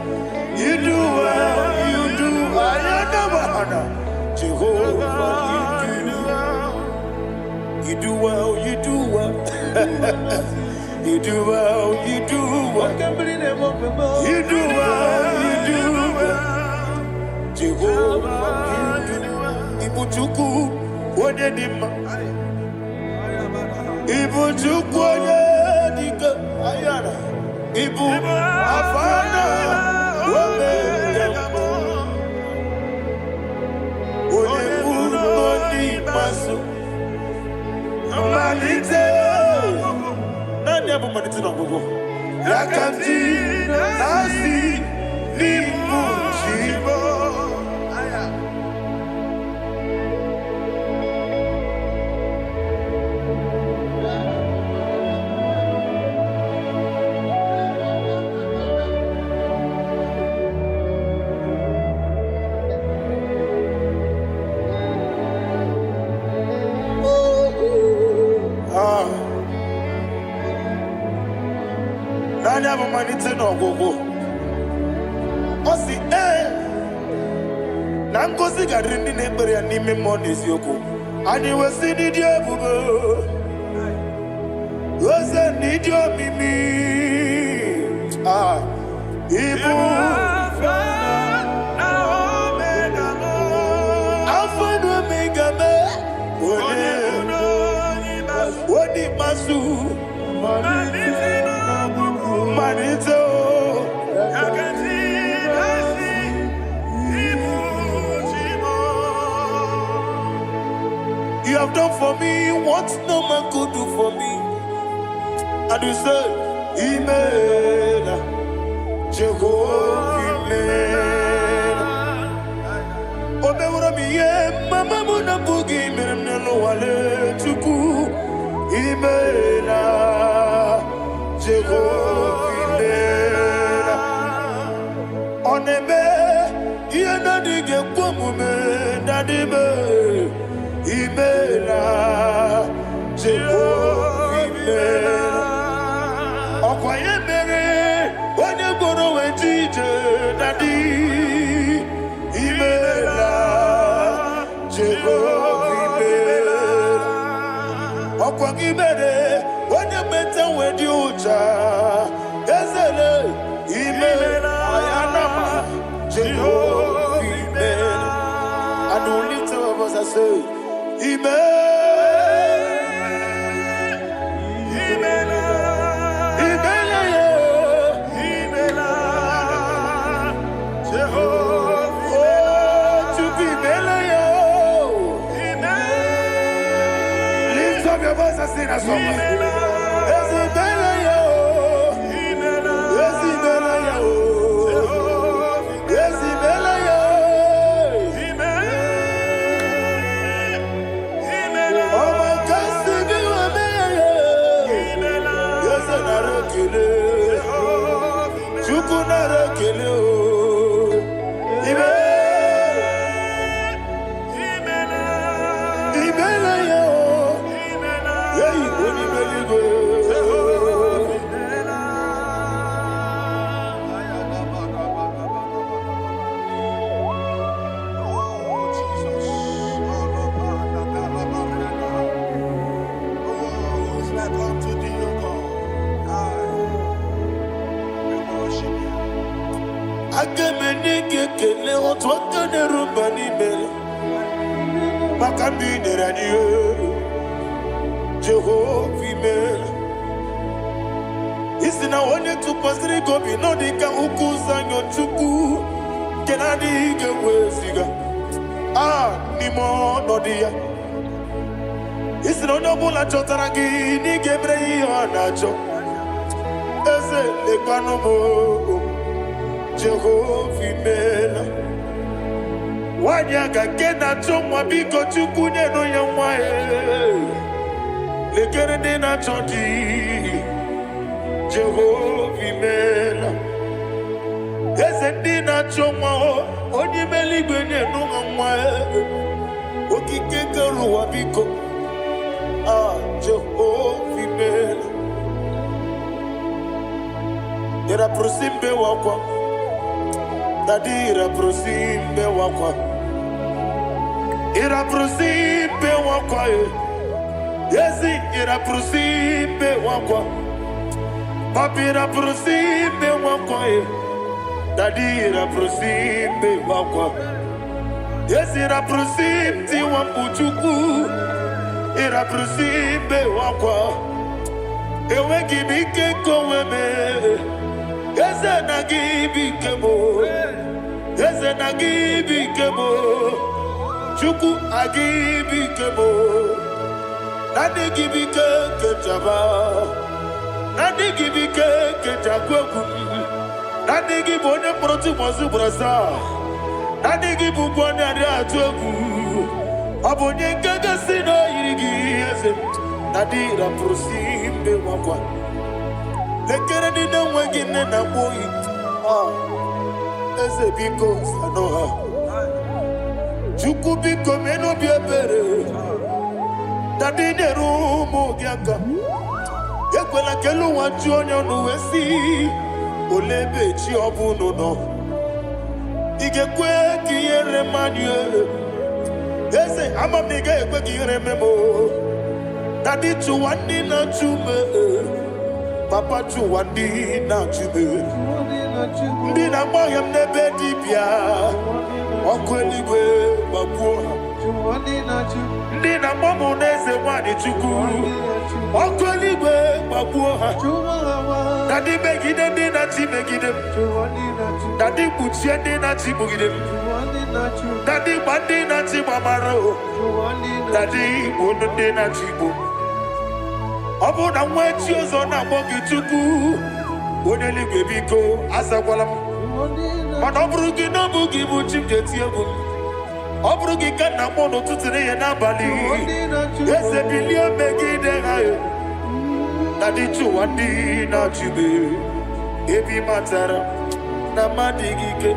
You do well, you do well. Jehovah, you do well, you do well. You do well, you do well. You do well, you do well. Jehovah, you do well. Ibuchuku, Wadedima. Ibuchuku, Wadedika. Ayana. Ibu, Afana. Wabedama. Oyebu, Noni, Masu. Amalite. Yakanti nasi limujibo. Nanya manite no gogo. Osi nangozi garini nebere ya nime monezi yoko. Ani wesi nidio bubo. Wese nidio mimi. Ibu Alpha and Omega me. Odi masu. Manito, you have done for me what no man could do for me. And you said, Imela, Jehovah Imela. Omewura miye, mama muna bugi mirnelo wale tuku. Imela, Jehovah Imela. Oneme, Yanadi Gekume, Nadibe, Imela, Jehovah, Imela. Okwayemere, when you go to a teacher, Nadi, Imela, Jehovah, Imela. Okwayemere, when you met with you, Ezele, Imela, Ayanama, Jehovah, Imela. And only two of us are saying, Imela. Sing a song. Jehovah, Isi na onye tụkwasịrị gobi n'ọdịka ukwu zanyo chukwu nke na-adịghị eweziga n'ime ọnọdụ ya. Isi na onye ọbụla chọtara gị n'ịga emere ihe ọ na-achọ. Eze lekwanụ m, Jehova imela. Nwanyị aga nke na-achọ nwa, biko chukwu nyenụ ya nwa ya. Lekere ndị na-achọ di, Jehovah imela. Eze ndị na-achọ nwa, onye imela igwe nyenụ ha nwa ya. Okike kere ụwa biko, Jehovah imela. Ira prosimbe wakwa, Daddy ira prosimbe wakwa, ira prosimbe wakwa. Yesi ira prosimbe wakwa, Papi ira prosimbe wakwa. Daddy ira prosimbe wakwa. Yesi ira prosimti wambuchuku, ira prosimbe wakwa. Ewe gibike koweme, Eze na gibike mo, Eze na gibike mo, Chuku agibike mo. Nadi gibike kejaba, Nadi gibike kejakwegu, Nadi gibone proti mozu brasa, Nadi gibubone ade atogu, Abonye kega sino irigi eze, Nadi ra prosimbe wakwa. Lekere di na wegine na boyi, Eze biko sanoha, Chuku biko meno biebere. Daddy neru mo giaka, Ekwela kelu wanchu onyo nuwesi, Olebe chi obu no. Igekwe kiyere manye, Eze ama miga ekwe kiyere memo. Daddy chuwandi na chume, Papa chuwandi na chume. Ndi na moyam nebe dibia, Okweligwe babuha. Ndi na momo neze wani chuku, Okweligwe babuha. Daddy begide ndi na chi begide, Daddy buchie ndi na chi bugide, Daddy bandi na chi mamaro, Daddy bunu ndi na chi bu. Obu na mwechi ozo na mogi chuku, Oneligwe biko asakwala. Mana oburu gi no bugi bu chimjeti ebu. Oburu gi ka na mo no tutire ye na bali. Eze bilie megide hayo. Daddy chuwandi na chibe. Ebi matara. Namadigike,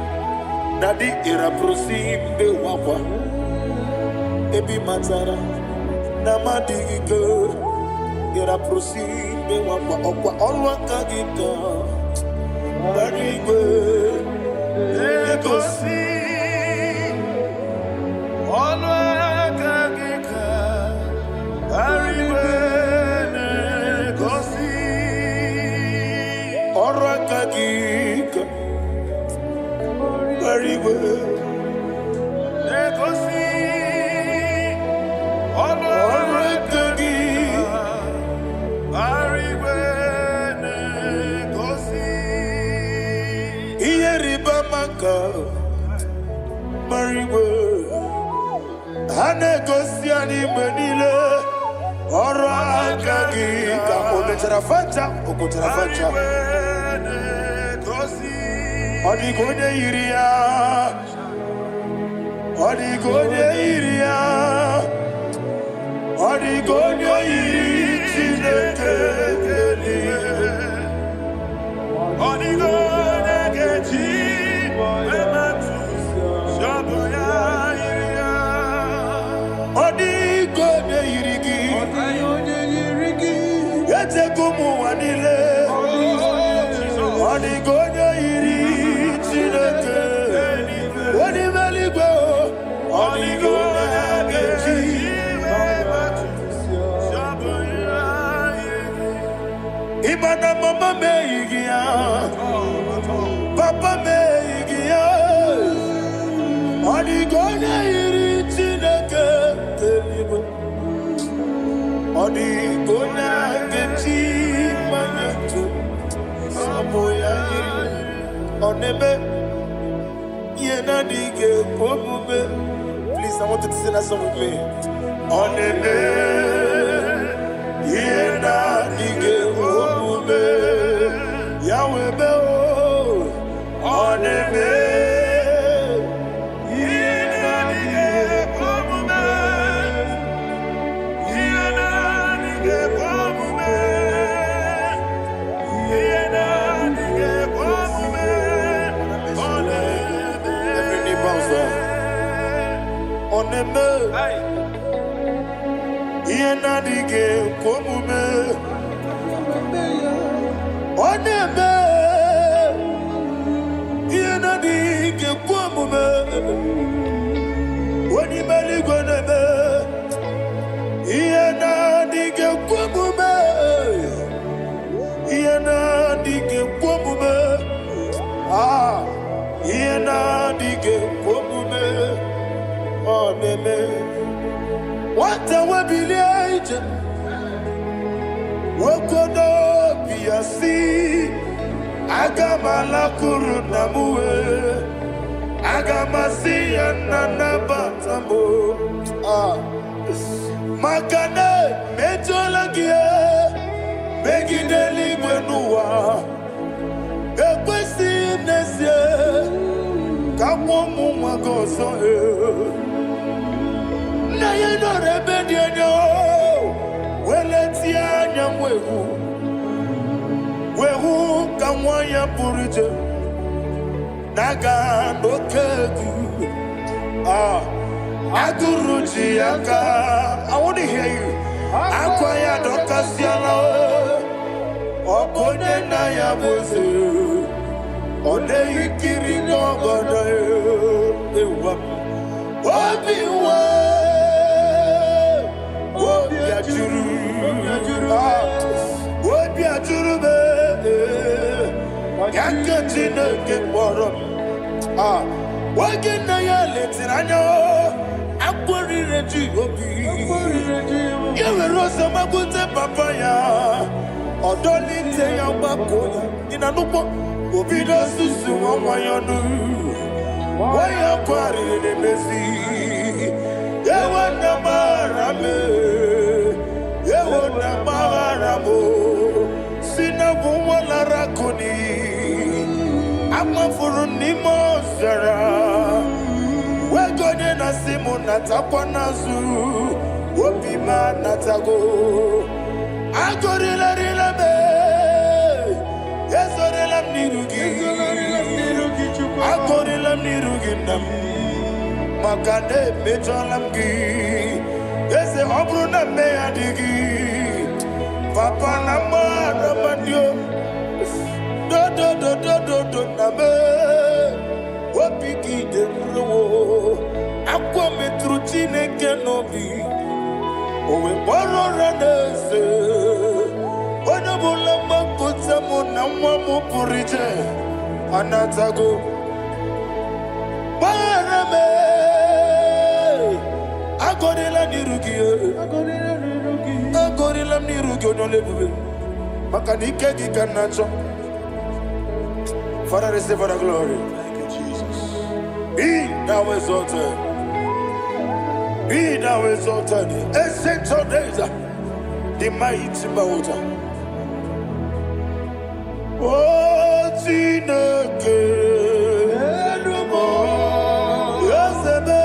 Nadi iraprosimbe wakwa, Ebi matara, Namadigike, iraprosimbe wakwa, Okwa olwakagika, Barigwe, Egosi, olwakagika, Barigwe, Egosi, olwakagika, very well. Negosi, already. Very well, negosi. Iyeriba maka, very well. Hanegosi ani menile, already. Okoterafanja. Odigode iria, Odigode iri chineke Odigode geji ematu shaboya iria Odigode irigi yete kumu wanile Odigode iri chineke Onimeligwe Odigode geji Imana mama meigia, papa meigia, Odigode iri chineke telibe, Odigode geji manyetu, saboya iri, onebe, yena dige pomube. Please, I want you to sing that song with me. Onebe, yena dige pomube, Yahweh beo, onebe, yena dige pomube, yena dige pomube, yena dige pomube, onebe. Every knee bows down. Onebe. Yena dige pomube, onebe. Yena dige pomube, onimeligwe nebe. Yena dige pomube, yena dige pomube. Ah, yena dige pomube, onebe. What a wabiliate, Wokodo Piasi, Agamala Kurunamue, Agamasi and Nanabatambo, Makane, Metolagia, Begideli Benua, Equesi Nesia, Kamomu Magoso. Na yeno rebediano, weletia nyamwehu, wehu kamwaya purije, naga nokegu, aguruji yaka. I want to hear you. Akwaya dokasiala, okone na yabuze, ode ikiri nogoda ewa, obiwa. What you be? Yakachina get water. What can I let it? I know. I'm worried that you will be. You will also put a papaya. Or don't let say I'm back in a look. Will be the sister of my own. Why are quarrying the messy? You want the marame. You want the maramo. Sinabu wala rakoni. Ama furuni mozara. We're going to Simu Natapanazu. Wopima Natago. Agorilla Rilabe. Yes, Orilla Nirugi. Makane mejalamgi. Ese obruna me adigi. Papa nama ramandio. Do name. Wapiki de bro. Aqua metrutine kenobi. Owe boro ranese. Wana bola makuta mo namwa mo purije. Anatago. Barame. Agorila nirugi. Agorila nirugi onolebube. Makanike gikanacho. Father, receive the glory. Thank you, Jesus. Be thou exalted. Be thou exalted. Ancient of days, the mighty mountain. Oh, Tineke. Yasebe.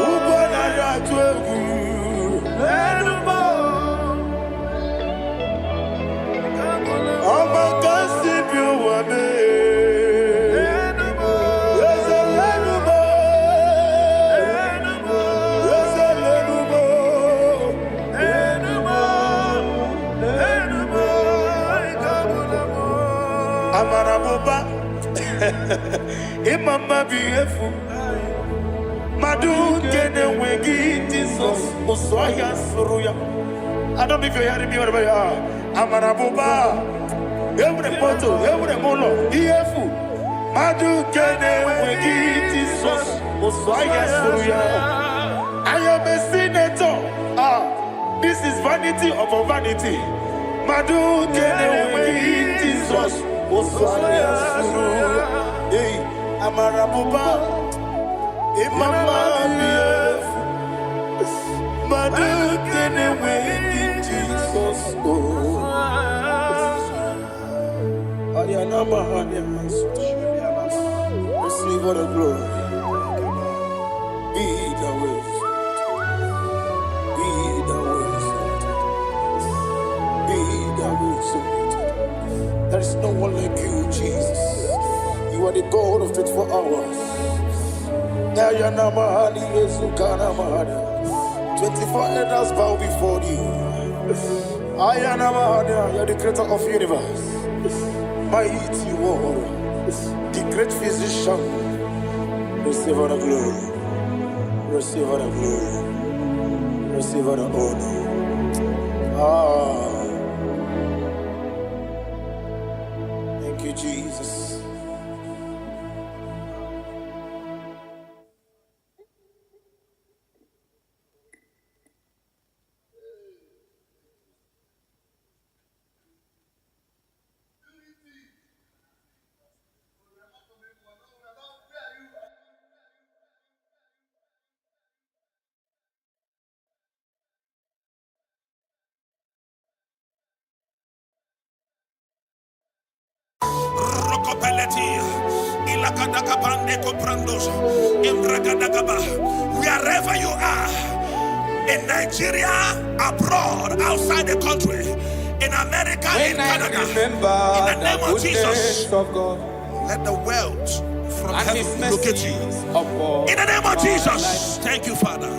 Ubanaya twegu. Amarabuba, Imama beautiful. Madu kene wengi Jesus, Usoya Suruya. I don't know if you're hearing me wherever you are. Amarabuba, every photo, every molo, beautiful. Madu kene wengi Jesus, Usoya Suruya. I am a senator. This is vanity of a vanity. Madu kene wengi Jesus. Hey, Amarabuba, Imama, Madu kene wengi Jesus. Receive all the glory. Be the way. Be the way. Be the way. There is no one like you, Jesus. You are the God of 24 hours. 24 elders bow before you. You are the creator of the universe. Mighty warrior, the great physician. Receive all the glory. Receive all the glory. Receive all the honor. Thank you, Jesus. Wherever you are, in Nigeria, abroad, outside the country, in America, in Canada, in the name of Jesus, let the wealth from heaven locate you. In the name of Jesus, thank you, Father.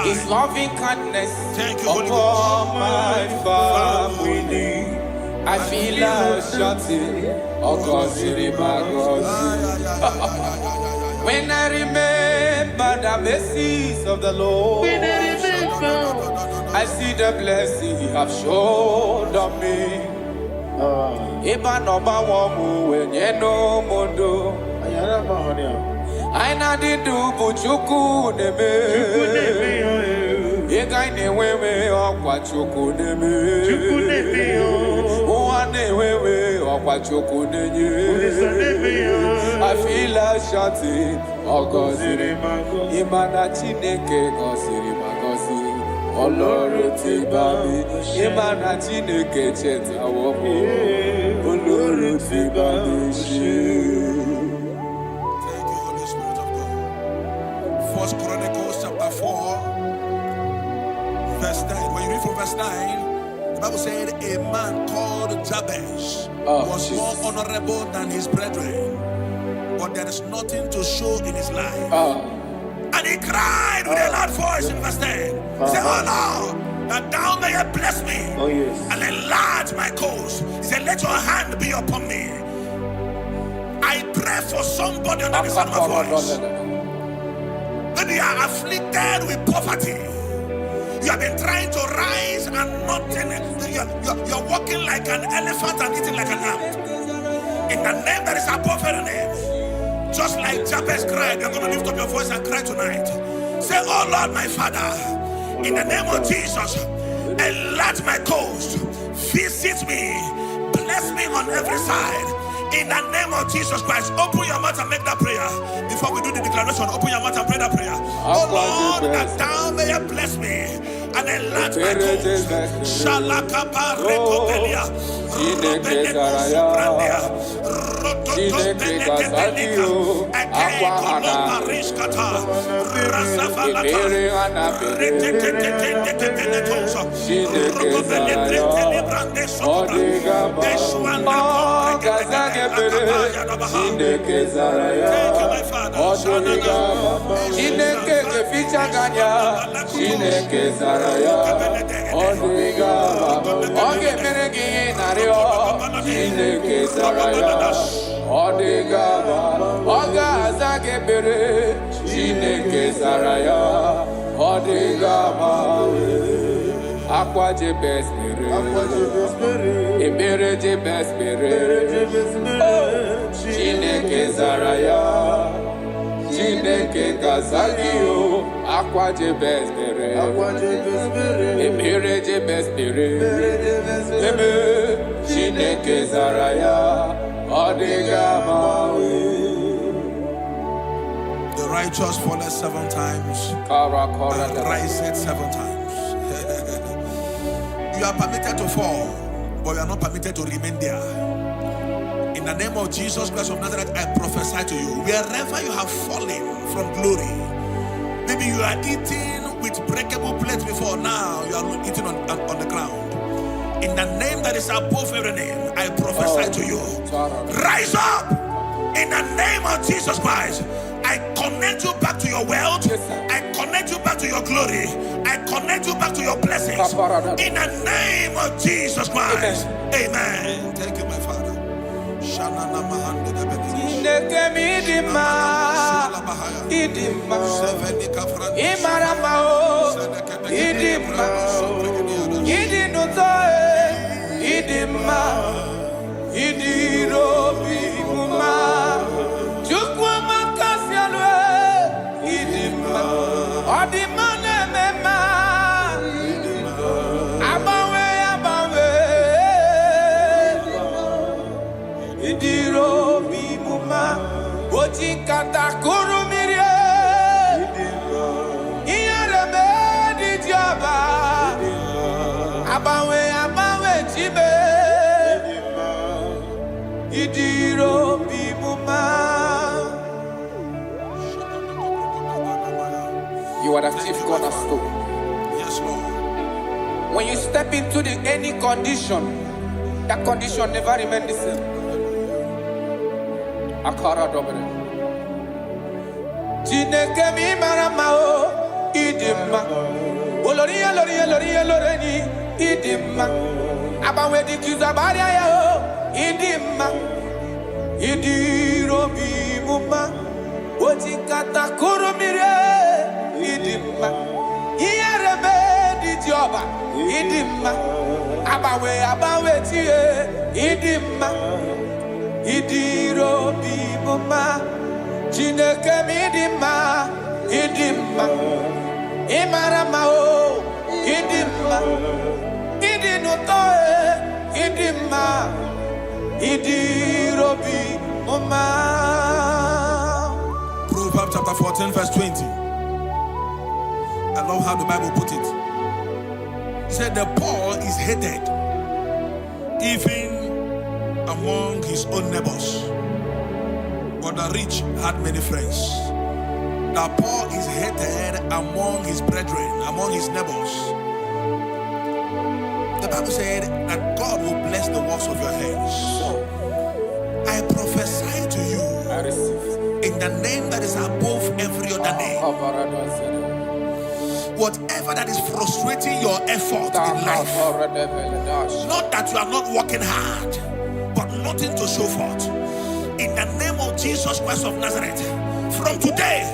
His loving kindness, thank you, Holy Ghost. My family, I feel like shouting, oh God, when I remember the mercies of the Lord, I see the blessing He has shown on me. Eba no ba wamu wenye no mondo. Aina dindu buchuku neme. Ega ine wewe okwa chuku neme. Uwane wewe okwa chuku nenye. I feel like shouting, oh God, Imana Chineke gosiri magosi. Oloro ti babi, Imana Chineke cheta womo. Oloro ti babi shi. Thank you, Holy Spirit of God. 1 Chronicles chapter 4, verse 9. When you read from verse 9, the Bible said a man called Jabez was more honorable than his brethren. but there is nothing to show in his life. And he cried with a loud voice in verse 10. He said, oh Lord, that thou mayest bless me and enlarge my cause. He said, let your hand be upon me. I pray for somebody under the sound of my voice. Maybe you are afflicted with poverty. You have been trying to rise and nothing. You're walking like an elephant and eating like an ant. In the name that is above every name. Just like Jabez cried, you're going to lift up your voice and cry tonight. Say, oh Lord, my Father, in the name of Jesus, enlarge my coast, visit me, bless me on every side. In the name of Jesus Christ, open your mouth and make that prayer. Before we do the declaration, open your mouth and pray that prayer. Oh Lord, that thou mayest bless me and enlarge my coast. Shalakaba rekobelia. Aqua de bespere, ebere de bespere, Chineke zaraya, Chineke kazagio, aqua de bespere, ebere de bespere, Chineke zaraya, odigamawe. The righteous falleth 7 times and riseth 7 times. You are permitted to fall, but you are not permitted to remain there. In the name of Jesus Christ of Nazareth, I prophesy to you, wherever you have fallen from glory, maybe you are eating with breakable plates before, now you are eating on the ground. In the name that is above every name, I prophesy to you, rise up in the name of Jesus Christ. I connect you back to your wealth. I connect you back to your glory. I connect you back to your blessings. In the name of Jesus Christ. Amen. Thank you, my Father. You are the chief cornerstone. Yes, Lord. When you step into any condition, that condition never remains the same. Akara dobre. Chineke mi maramao idima. Oloria loreni idima. Abawe di kizabaria ya idima. Idiro bi muma. Ojikata kurumire idima. Iyarebe di joba idima. Abawe tie idima. Idiro bi muma. Chineke mi idima. Idima. Imarama o idima. Idinutoe idima. Idiro bi muma. Proverbs chapter 14 verse 20. I love how the Bible put it. It said the poor is hated even among his own neighbors, but the rich had many friends. The poor is hated among his brethren, among his neighbors. The Bible said that God will bless the works of your hands. I I prophesy to you. I receive. In the name that is above every other name. Whatever that is frustrating your effort in life, not that you are not working hard, but nothing to show forth. In the name of Jesus Christ of Nazareth, from today,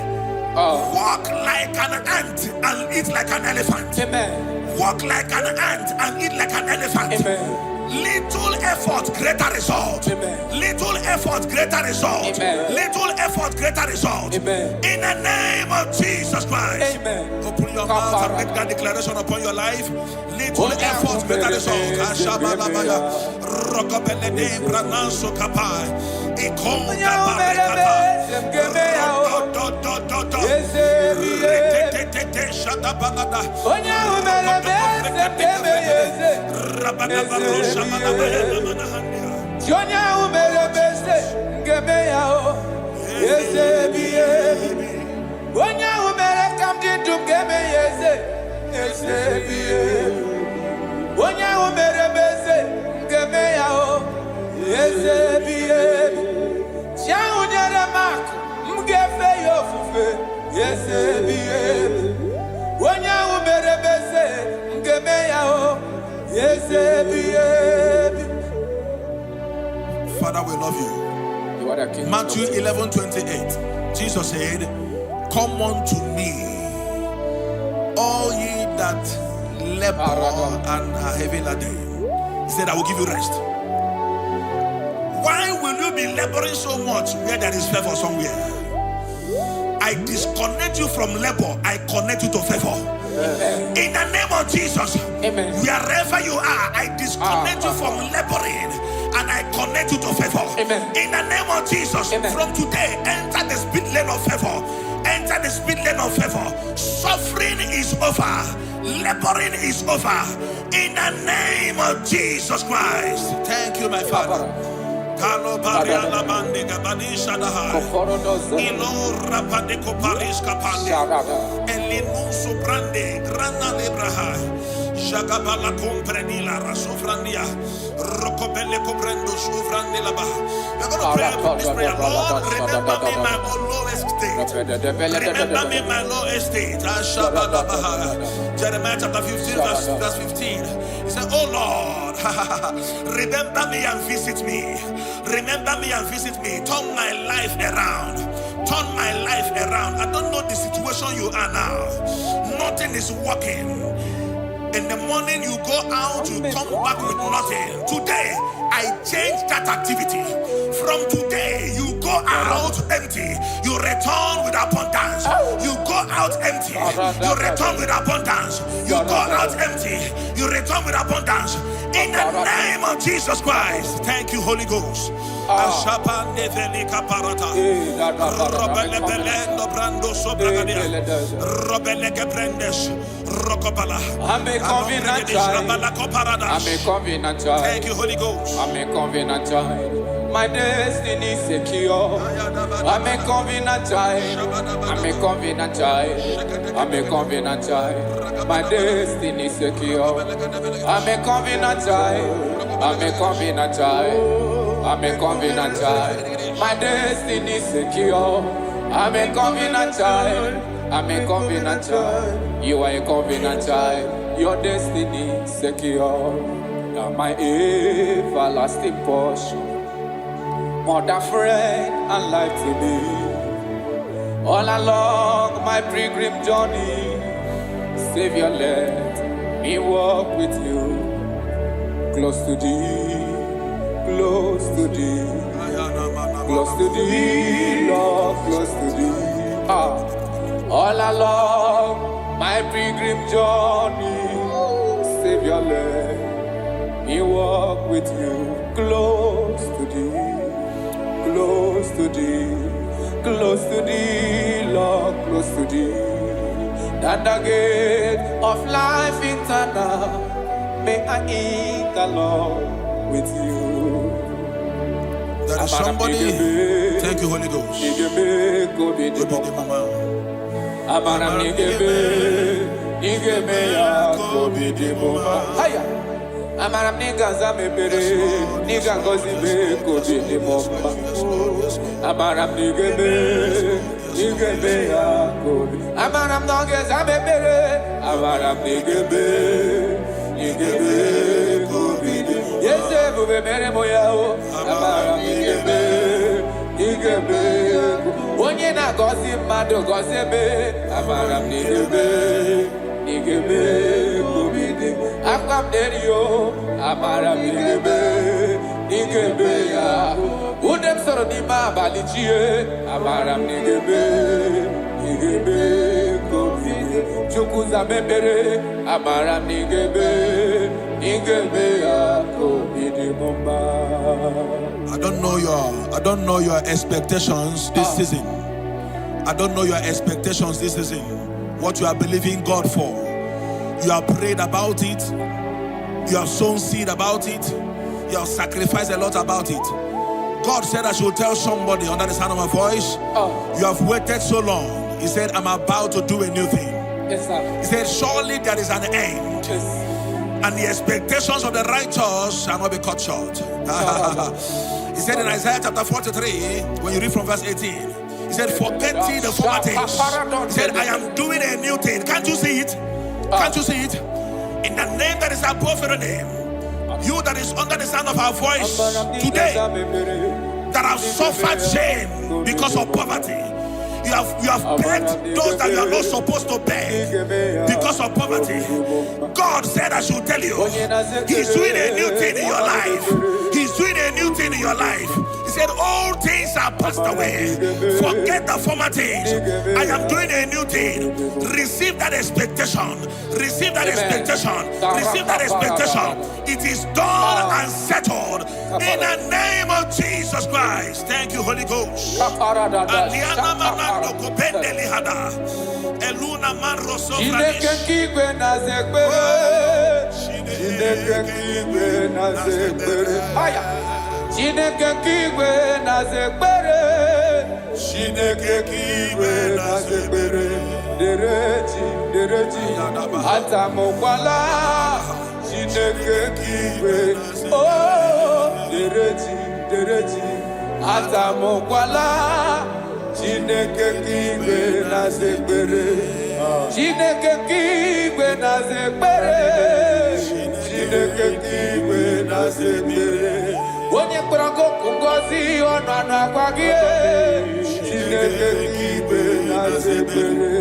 walk like an ant and eat like an elephant. Amen. Walk like an ant and eat like an elephant. Amen. Little effort, greater result. Amen. Little effort, greater result. Amen. Little effort, greater result. Amen. In the name of Jesus Christ. Amen. Open your mouth and make that declaration upon your life. Little effort, greater result. Father, we love you. Matthew 11:28. Jesus said, "Come unto me, all ye that labor and are heavy laden." He said, "I will give you rest." Why will you be laboring so much where there is favor somewhere? I disconnect you from labor. I connect you to favor. Amen. In the name of Jesus. Amen. Wherever you are, I disconnect you from laboring and I connect you to favor. Amen. In the name of Jesus. Amen. From today, enter the speed lane of favor. Enter the speed lane of favor. Suffering is over. Laboring is over. In the name of Jesus Christ. Thank you, my Father. Kalo baria la bande gabani shadahai. Ilo rapade ko paris kapande. Elinu soprande grana lebrahai. Jagabala compreni la rasofrandia. Rokobele comprendo sofrande la bah. You're going to pray this prayer. Lord, remember me my lowest state. Remember me my lowest state. Jeremiah chapter 15 verse 15. He said, "Oh Lord, remember me and visit me. Remember me and visit me. Turn my life around. Turn my life around." I don't know the situation you are now. Nothing is working. In the morning you go out, you come back with nothing. Today, I change that activity. From today, you go out empty. You return with abundance. You go out empty. You return with abundance. You go out empty. You return with abundance. In the name of Jesus Christ. Thank you, Holy Ghost. I may covenant child. Thank you, Holy Ghost. I'm a covenant child. My destiny is secure. I'm a covenant child. I'm a covenant child. I'm a covenant child. My destiny is secure. I'm a covenant child. I'm a covenant child. I'm a covenant child. My destiny is secure. I'm a covenant child. I'm a covenant child. You are a covenant child. Your destiny is secure. Now my everlasting portion, more than friend and life to me. All along my pilgrim journey, Savior, let me walk with you. Close to thee, close to thee, close to thee, Lord, close to thee. All along my pilgrim journey, Savior, let me walk with you. Close to thee, close to thee, close to thee, Lord, close to thee. That the gate of life eternal, may I eat along with you. There is somebody. Thank you, Holy Ghost. Amaram nigga zame bere, nigga gozi be kobe ni momba. Amaram nigga be ya kobe. Amaram nigga zame bere, amaram nigga be kobe. Yes, bube bere moya o. Amaram nigga be. Onye na gozi mado gozi be. Amaram nigga be kobe. Akam derio, amara nigebe ya. Udem soro di ma balichie, amara nigebe kobe. Chukuza mebere, amara nigebe ya kobe di momba. I don't know your expectations this season. I don't know your expectations this season. What you are believing God for. You have prayed about it. You have sown seed about it. You have sacrificed a lot about it. God said I should tell somebody under the sound of my voice. You have waited so long. He said, I'm about to do a new thing. Yes, sir. He said, surely there is an end. Yes. And the expectations of the righteous shall not be cut short. He said in Isaiah chapter 43, when you read from verse 18, he said, forget ye the former things. He said, I am doing a new thing. Can't you see it? Can't you see it? In the name that is above every name, you that is under the sound of our voice today, that have suffered shame because of poverty, you have begged those that you are not supposed to beg because of poverty. God said I should tell you, He's doing a new thing in your life. He's doing a new thing in your life. He said, all things are passed away. Forget the former things. I am doing a new thing. Receive that expectation. Receive that expectation. Receive that expectation. It is done and settled in the name of Jesus Christ. Thank you, Holy Ghost. Chineke kigwe na zekbere, Chineke kigwe na zekbere, dereji, atamokwala, Chineke kigwe, oh, dereji, atamokwala, Chineke kigwe na zekbere, Chineke kigwe na zekbere, Chineke kigwe na zekbere. Onye kroko kungozi ono na kwagie Chineke kigwe na zekbere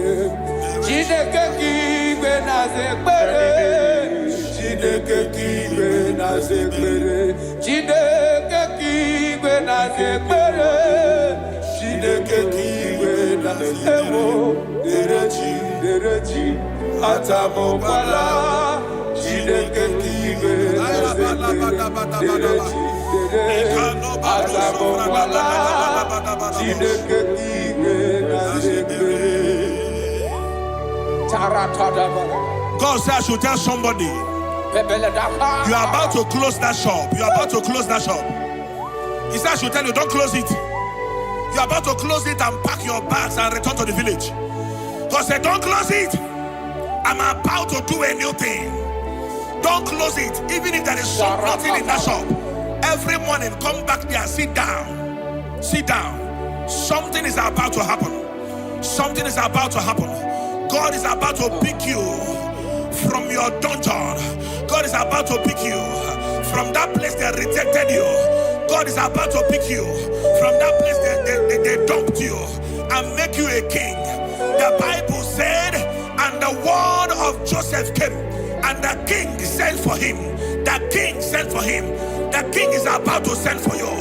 Chineke kigwe na zekbere Chineke kigwe na zekbere Chineke kigwe na zekbere Chineke kigwe na zekbere Dereji atamo kwala Chineke kigwe na zekbere God said I should tell somebody, you are about to close that shop. You are about to close that shop. He said I should tell you, don't close it. You are about to close it and pack your bags and return to the village. God said, don't close it. I'm about to do a new thing. Don't close it, even if there is nothing in that shop. Every morning, come back there, sit down. Sit down. Something is about to happen. Something is about to happen. God is about to pick you from your dungeon. God is about to pick you from that place that rejected you. God is about to pick you from that place that they dumped you and make you a king. The Bible said, and the word of Joseph came, and the king sent for him. The king sent for him. The king is about to send for you.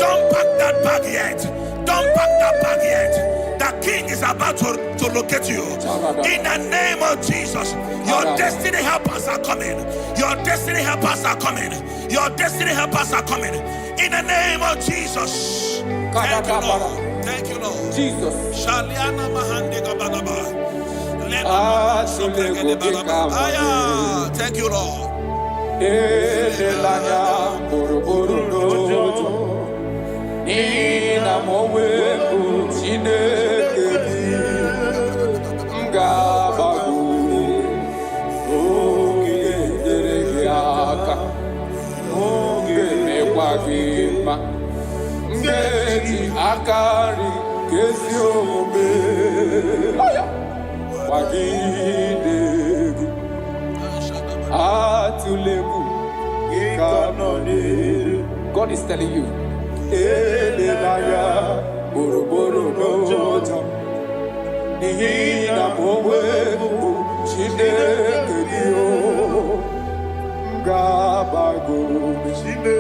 Don't pack that bag yet. Don't pack that bag yet. The king is about to locate you. In the name of Jesus, your destiny helpers are coming. Your destiny helpers are coming. Your destiny helpers are coming. In the name of Jesus. Thank you, Lord. Thank you, Lord. Jesus. Thank you, Lord. Elelanya borobororo Nina moweku Chineke Ngabagu Oge dereke aka Wagima Ngeti Akari Kesiome Wagide Atulegu God is telling you Elelaya Boroboro Noja Nihina Mowe Shinekedio Gabago Shine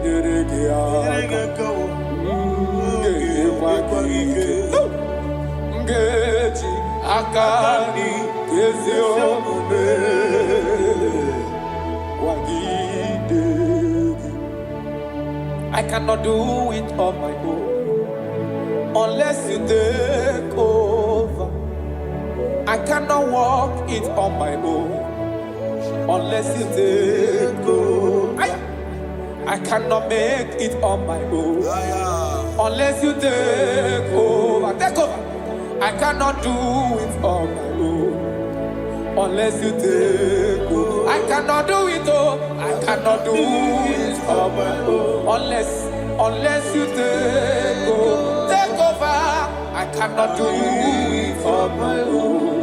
Geregeaga Ngeti Akani Kezione Wagide. I cannot do it on my own unless you take over. I cannot walk it on my own unless you take over. I cannot make it on my own unless you take over. Take over. I cannot do it on my own unless you take over. I cannot do it, oh. I cannot do it on my own unless you take over. Take over. I cannot do it on my own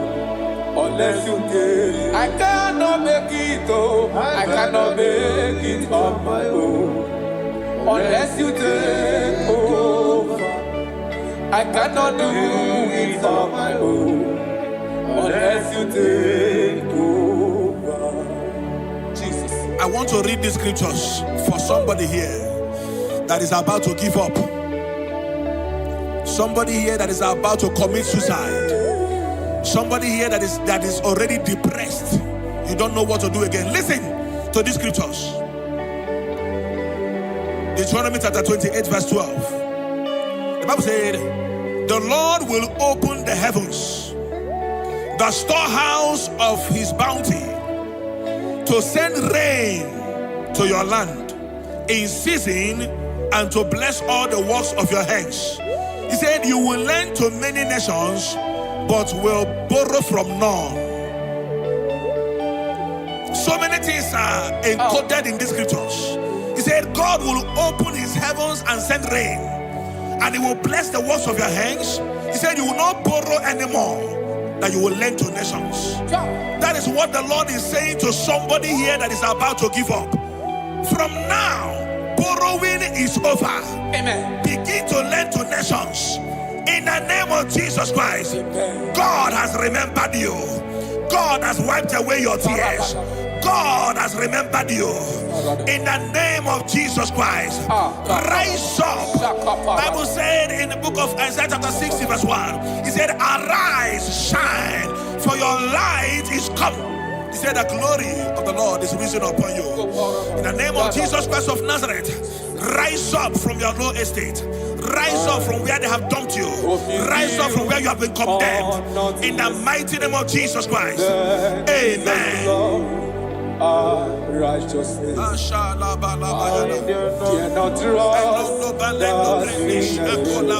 unless you take. I cannot make it, oh. I cannot make it on my own unless you take over. I cannot do it on my own unless you take over. Jesus. I want to read these scriptures for somebody here that is about to give up. Somebody here that is about to commit suicide. Somebody here that is already depressed. You don't know what to do again. Listen to these scriptures. Deuteronomy chapter 28 verse 12. The Bible said, the Lord will open the heavens, the storehouse of his bounty, to send rain to your land in season and to bless all the works of your hands. He said, you will lend to many nations, but will borrow from none. So many things are encoded in these scriptures. He said, God will open his heavens and send rain, and he will bless the works of your hands. He said, you will not borrow anymore, that you will lend to nations. That is what the Lord is saying to somebody here that is about to give up. From now, borrowing is over. Amen. Begin to lend to nations. In the name of Jesus Christ. Amen. God has remembered you. God has wiped away your tears. God has remembered you. In the name of Jesus Christ. Rise up. Bible said in the book of Isaiah chapter 60 verse 1, he said, arise, shine, for your light is come. He said, the glory of the Lord is risen upon you. In the name of Jesus Christ of Nazareth, rise up from your low estate. Rise up from where they have dumped you. Rise up from where you have been condemned. In the mighty name of Jesus Christ. Amen. Righteousness. I dare not trust the sinners, but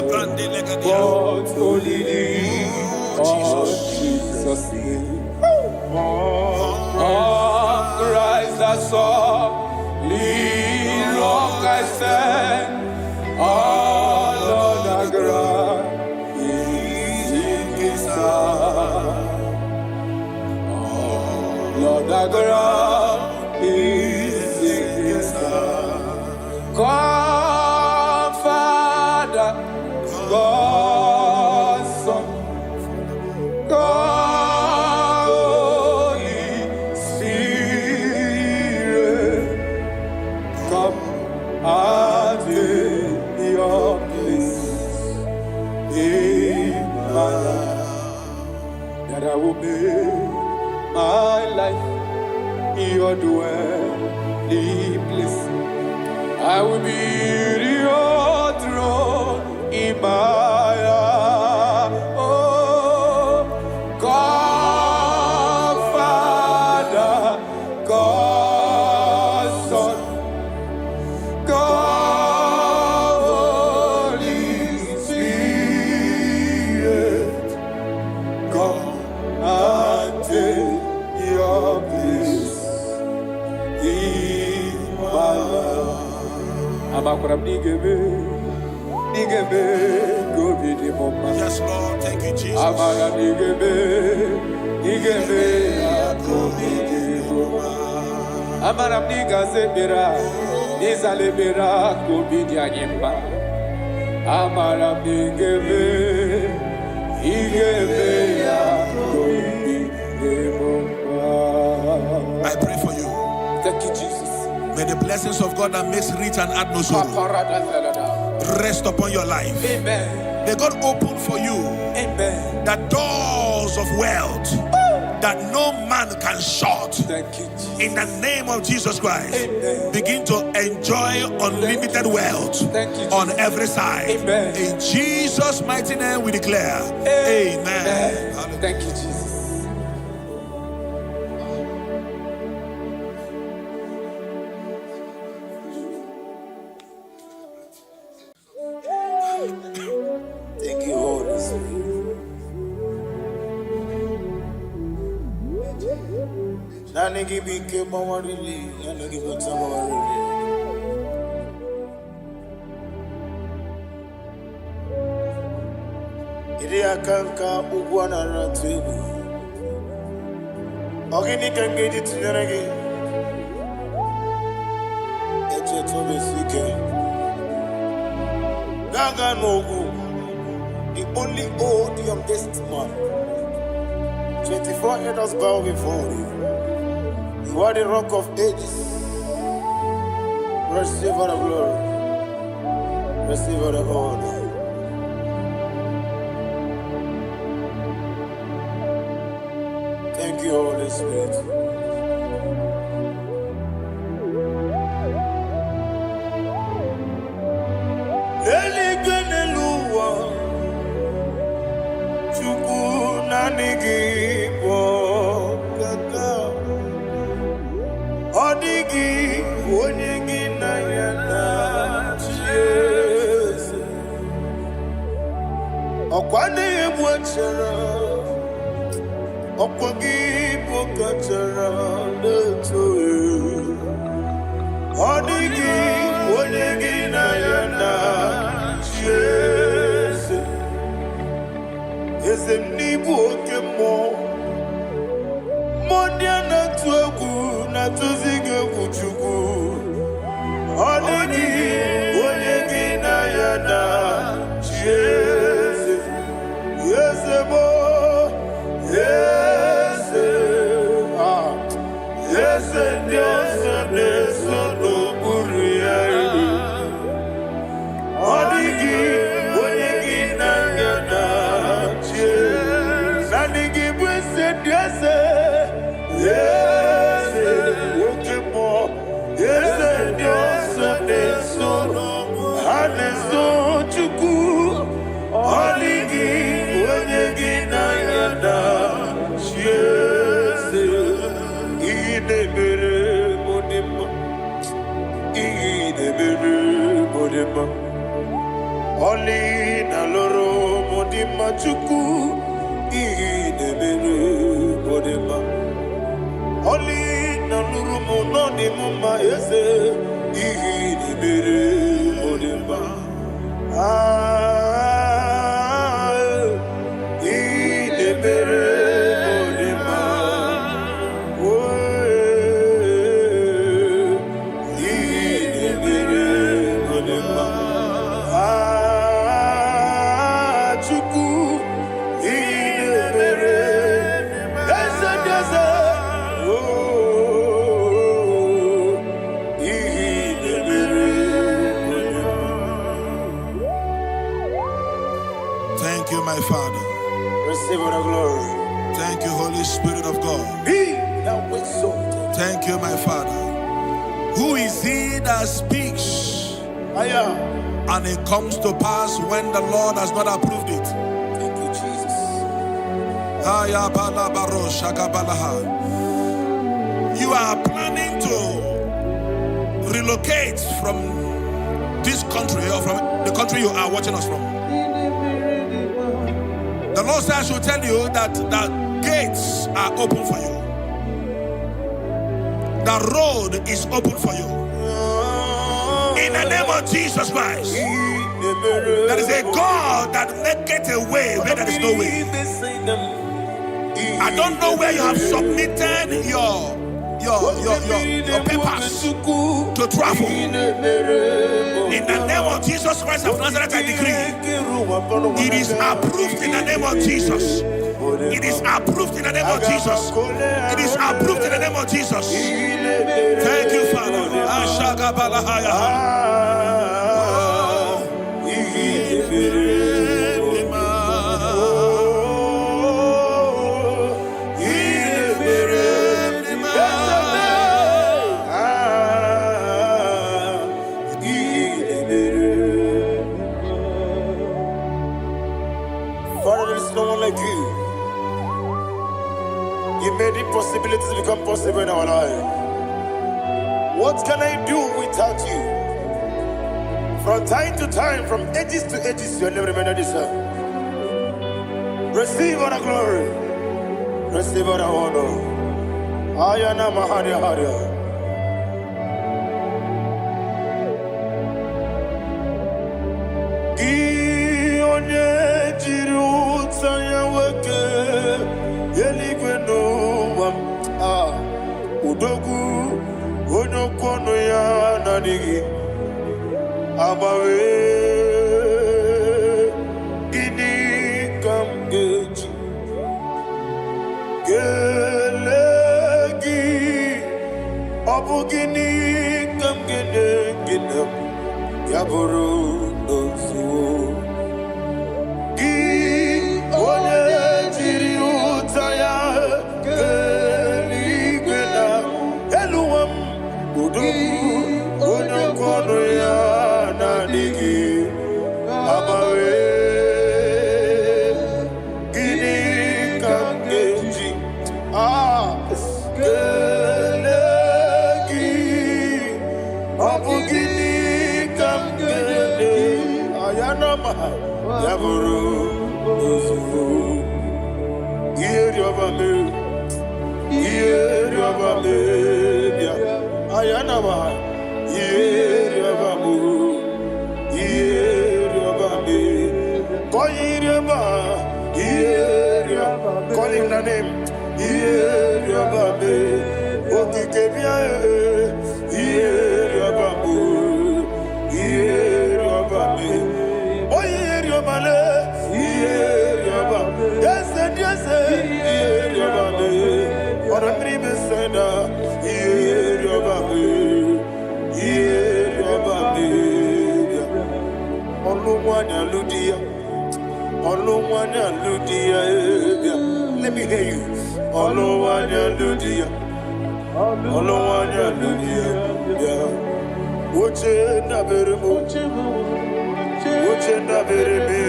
only Jesus' name. On Christ I saw, lean long I stand, all on the ground is in his hand. Lord, the ground is in his hand. God, Father, God, Son, God, Holy Spirit, come and take your place in my life, that I will make my life your dwelling place. I will be your throne in my heart. Oh, God, Father, God, Son, God, Holy Spirit, come and take your place in my life. Yes, Lord. Thank you, Jesus. I pray for you. Thank you, Jesus. May the blessings of God that makes rich and add no sorrow rest upon your life. Amen. May God open for you, amen, the doors of wealth that no man can shut. Thank you, Jesus. In the name of Jesus Christ, amen, begin to enjoy unlimited wealth on every side. Amen. In Jesus' mighty name we declare, amen. Amen. Thank you, Jesus. Thank you, Holy Spirit. Nani gibi ke mawarili, nani gibi tawarili. Iri akanka ugwana ratibu. Ogini kangeji tinyaragi. Eche tobe sike. Gaga nogu. The only odium this month. 24 elders bow before you. You are the rock of ages. Receive all the glory. Receive all the honor. Thank you, Holy Spirit. Odigi onyegi na yana Jesus. Okwani ebwachara. Okwagi bokachara leto. Odigi onyegi na yana Jesus. Ezemni bokemo. Mondiana tuagu na tuzige kuchugu. Odigi onyegi na yana Jesus. Yesemo, yese, yese Dios neso no buriai. Odigi onyegi na yana Jesus. Nanigi bwese Diose. Yes, ukimo, yes, Dios neso, haneso chuku, oligi, onyegi na yana, yes, idebere modima, oli na loro modima chuku, idebere modima. Oli na nurumo no ni muma ese ihi ni bere odemba ihi ni bere odemba ihi ni bere odemba chuku ihi ni bere ese desa. Thank you, my Father. Receive the glory. Thank you, Holy Spirit of God. Be thou exalted. Thank you, my Father. Who is he that speaks and it comes to pass when the Lord has not approved it? Thank you, Jesus. You are planning to relocate from this country or from the country you are watching us from. The Lord says I should tell you that the gates are open for you. The road is open for you. In the name name of Jesus Christ. There is a God that maketh a way where there is no way. I don't know where you have submitted your papers to travel. In the name of Jesus Christ of Nazareth, I decree it is approved in the name of Jesus. It is approved in the name of Jesus. It is approved in the name of Jesus. Thank you, Father. Father, there is no one like you. You made impossibilities become possible in our life. What can I do without you? From time to time, from ages to ages, you have never remained the same. Receive all the glory. Receive all the honor. Ayana Mahari Haria. Udogu onokono ya nadigi abawe ini kamgeji gelegi abugini kamgene gina yaburu nozu gi one jiri utaya Yaburu Ozufu Yeriobame Yeriobame Ayanama Yeriobamu Yeriobame Koyiriaba Yerioba calling the name Yeriobame Okikebia Yeriobamu Yeriobame Let me hear you. Uchenda berebe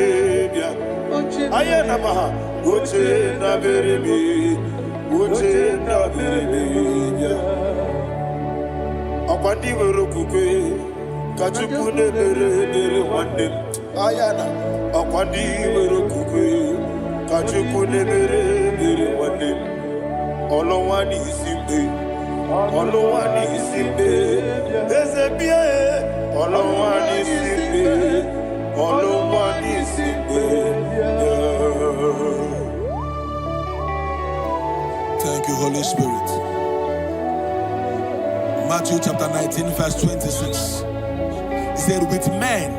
ayana maha uchenda berebe akwandi werokukwe kachukune berebe wande ayana akwandi werokukwe kachukune berebe wande olowani isimbe ezebie olowani isimbe Thank you, Holy Spirit. Matthew chapter 19, verse 26. He said, with men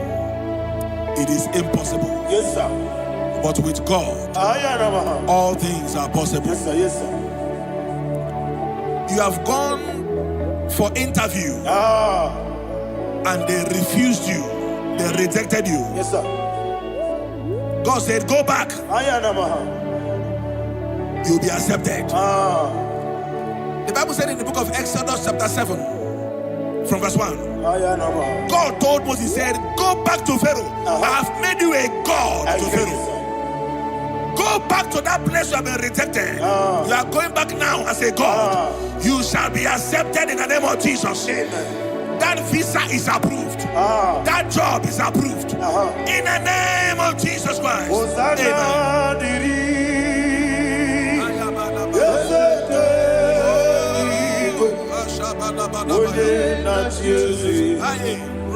it is impossible. Yes, sir. But with God, all things are possible. Yes, sir. Yes, sir. You have gone for interview and they refused you. They rejected you. Yes, sir. God said, go back. You'll be accepted. The Bible said in the book of Exodus chapter 7 from verse 1. God told Moses, he said, go back to Pharaoh. I have made you a God to Pharaoh. Go back to that place you have been rejected. You are going back now as a God. You shall be accepted in the name of Jesus. Amen. That visa is approved. That job is approved. In the name of Jesus Christ. Amen.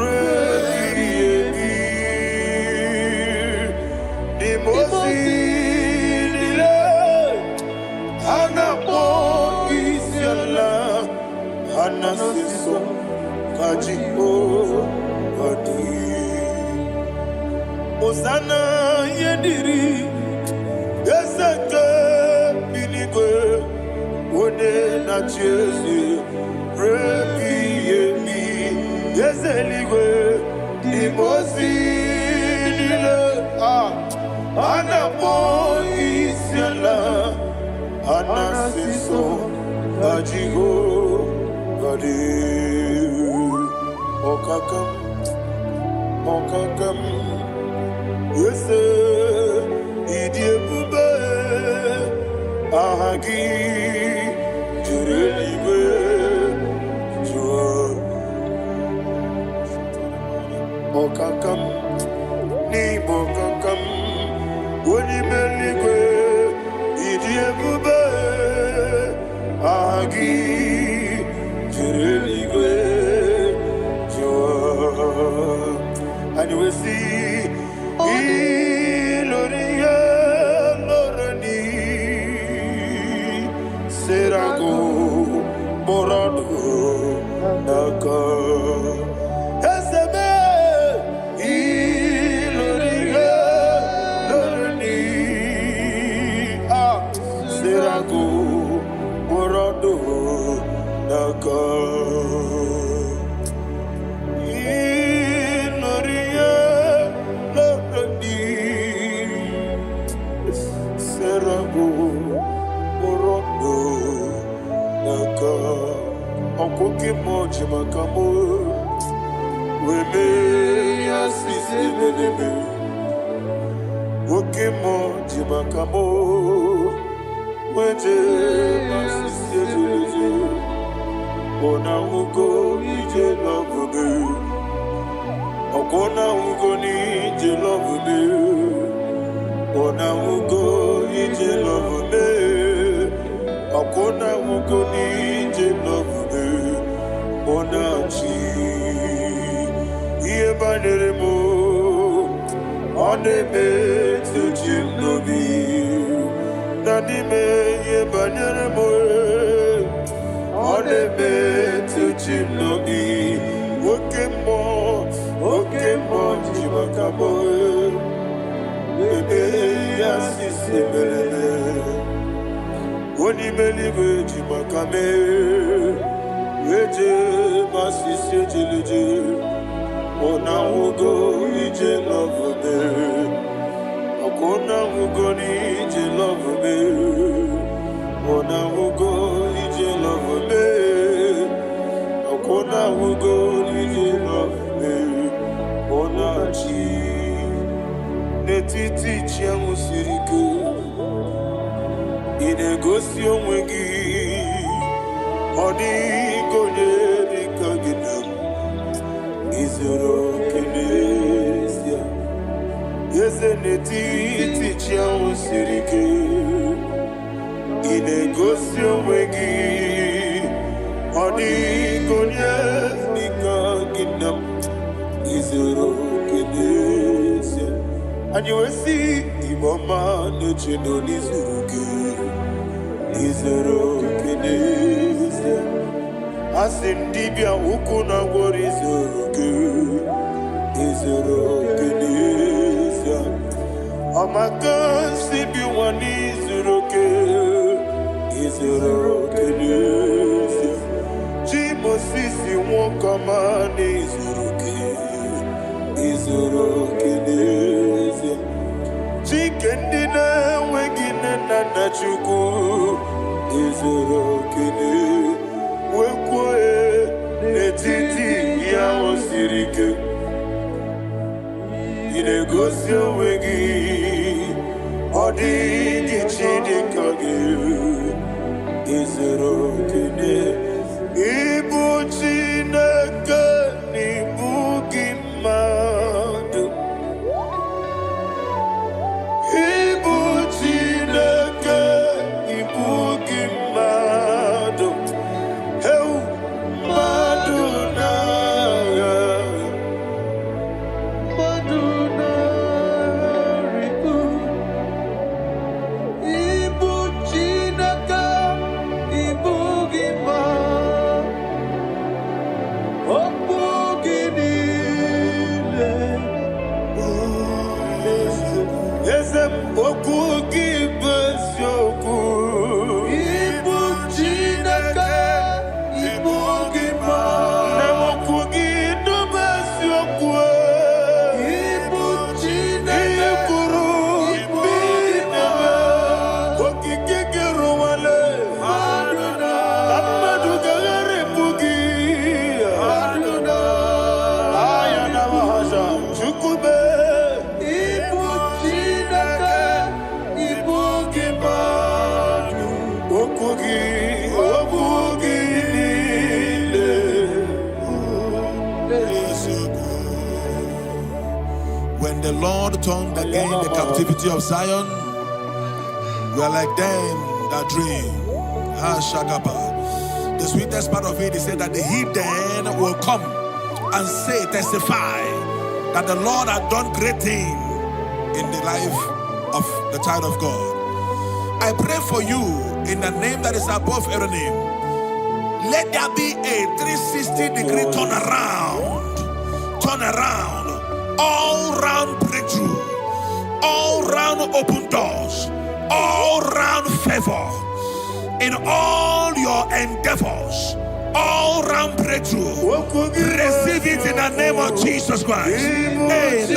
Anasiso kajibo adi Osana yediri Yeseke binigwe One na chezi Rebi yemi Yeseligwe Dimosi nile Anapo isiala Anasiso kajibo Okakam, okakam, yese, idiebube, ahagi, jurelibe, jua. Okakam, ni bokakam, wenimeligwe, idiebube, ahagi. And you will see Iloria Lorani Serago Morado Naka Esebe Iloria Lorani Serago Morado Naka Okoke moji makamo Weme yasisi meneme Oke moji makamo Weje masisi jeje Ona ugo ije love me Okona ugo ni ije love me Ona ugo ije love me Okona ugo ni ije love me Onachi Iye banere mo Onebe tujim nobi Nanime iye banere mo Onebe tujim nobi Oke mo jimakamo Bebe yasisi melele Onimeliwe jimakame Weje masisi jilije Ona ugo ije love me Akona ugo ni ije love me Ona ugo ije love me Akona ugo ije love me Ona chi Netiti chiamu siriku Inegosi onwegi Odigonye dikaginam Izoro kenesia Yese netiti chiamu sirike Inegosi onwegi Odigonye dikaginam Izoro kenesia And you will see Iboma nechino nizuruke Izoro kenesia Asindibia ukuna gwori Izoro kenesia Amakansi biwani Izoro kenesia Jimosisi wokamani Izoro kenesia Chikendina wegine nana chuku Izoro kenesia Wekwe netiti ya osirike Inegosi wegi Odi gichidi kage Izoro kene Ibu chineke Ibu gimadu Ibu chineke Ibu gimadu When the Lord turned again the captivity of Zion, we are like them that dream. The sweetest part of it is said that the heathen will come and say, testify, that the Lord had done great things in the life of the child of God. I pray for you in the name that is above every name. Let there be a 360-degree turn around, all round breakthrough, all round open doors, all round favor in all your endeavors, all round breakthrough. Receive it in the name of Jesus Christ. Amen.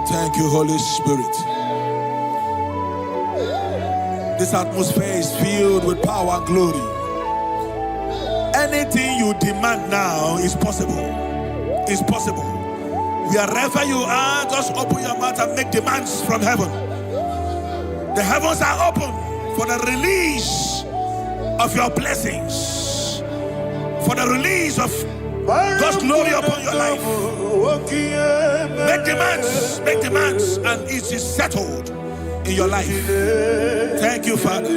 Thank you, Holy Spirit. This atmosphere is filled with power and glory. Anything you demand now is possible. It's possible. Wherever you are, just open your mouth and make demands from heaven. The heavens are open for the release of your blessings, for the release of God's glory upon your life. Make demands, and it is settled in your life. Thank you, Father.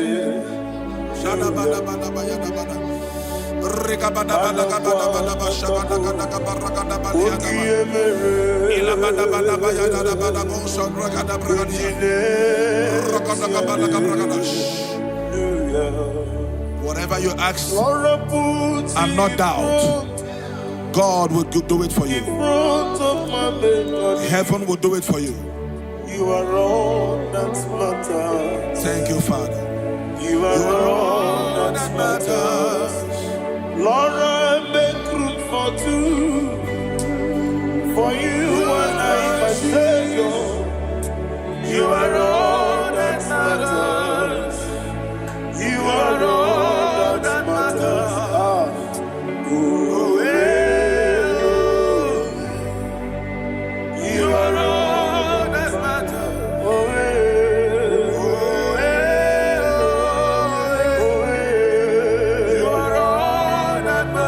Whatever you ask and not doubt, God will do it for you. Heaven will do it for you. You are all that matters. Thank you, Father. You are all that matters. Lord, I make room for two. For you and I, my Savior. You are all that matters. You are all that matters. You are all that matters. You are all that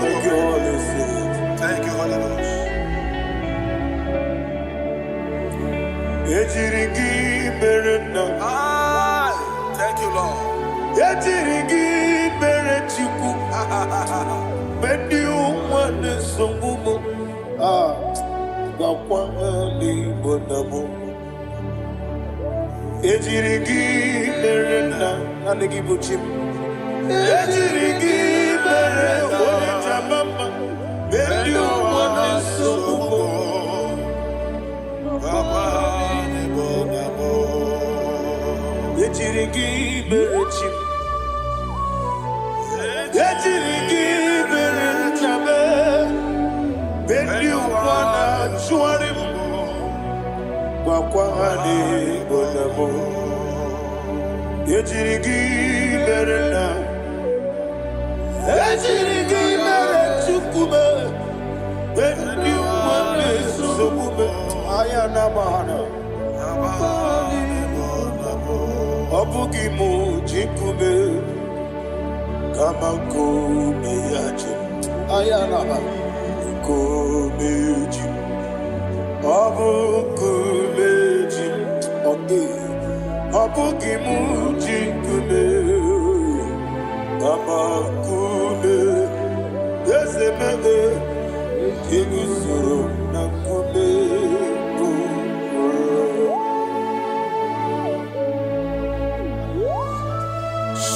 Thank you, Holy Ghost. Thank you, Lord.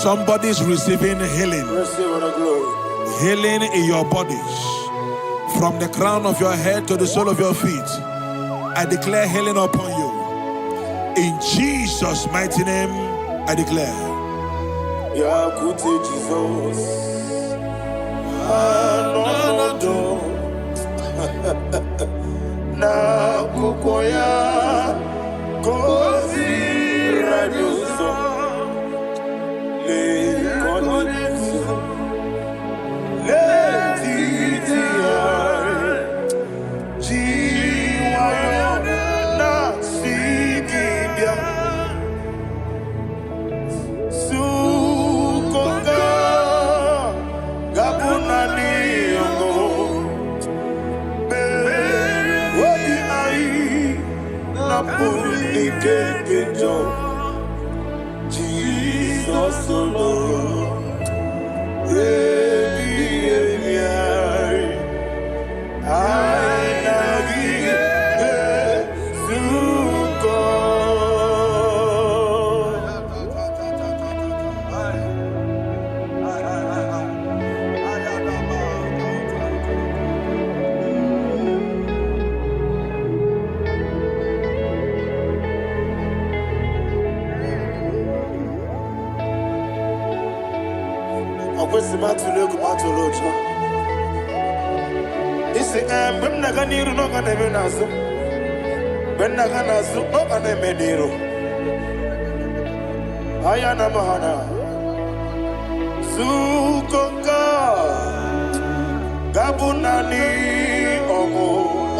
Somebody's receiving healing. Healing in your bodies. From the crown of your head to the sole of your feet. I declare healing upon you. In Jesus' mighty name, I declare. Jesus. Na kukoya kozi radioso le koneku le titiare jiwayo na sikibia sukoka gabunani yongo Jesus alone. Okwesi matulegu matulocha. Isi when naganiru no ganebe nasu. When naganasu no ganebe niru. Ayana mahana. Sukonga. Gabunani omo.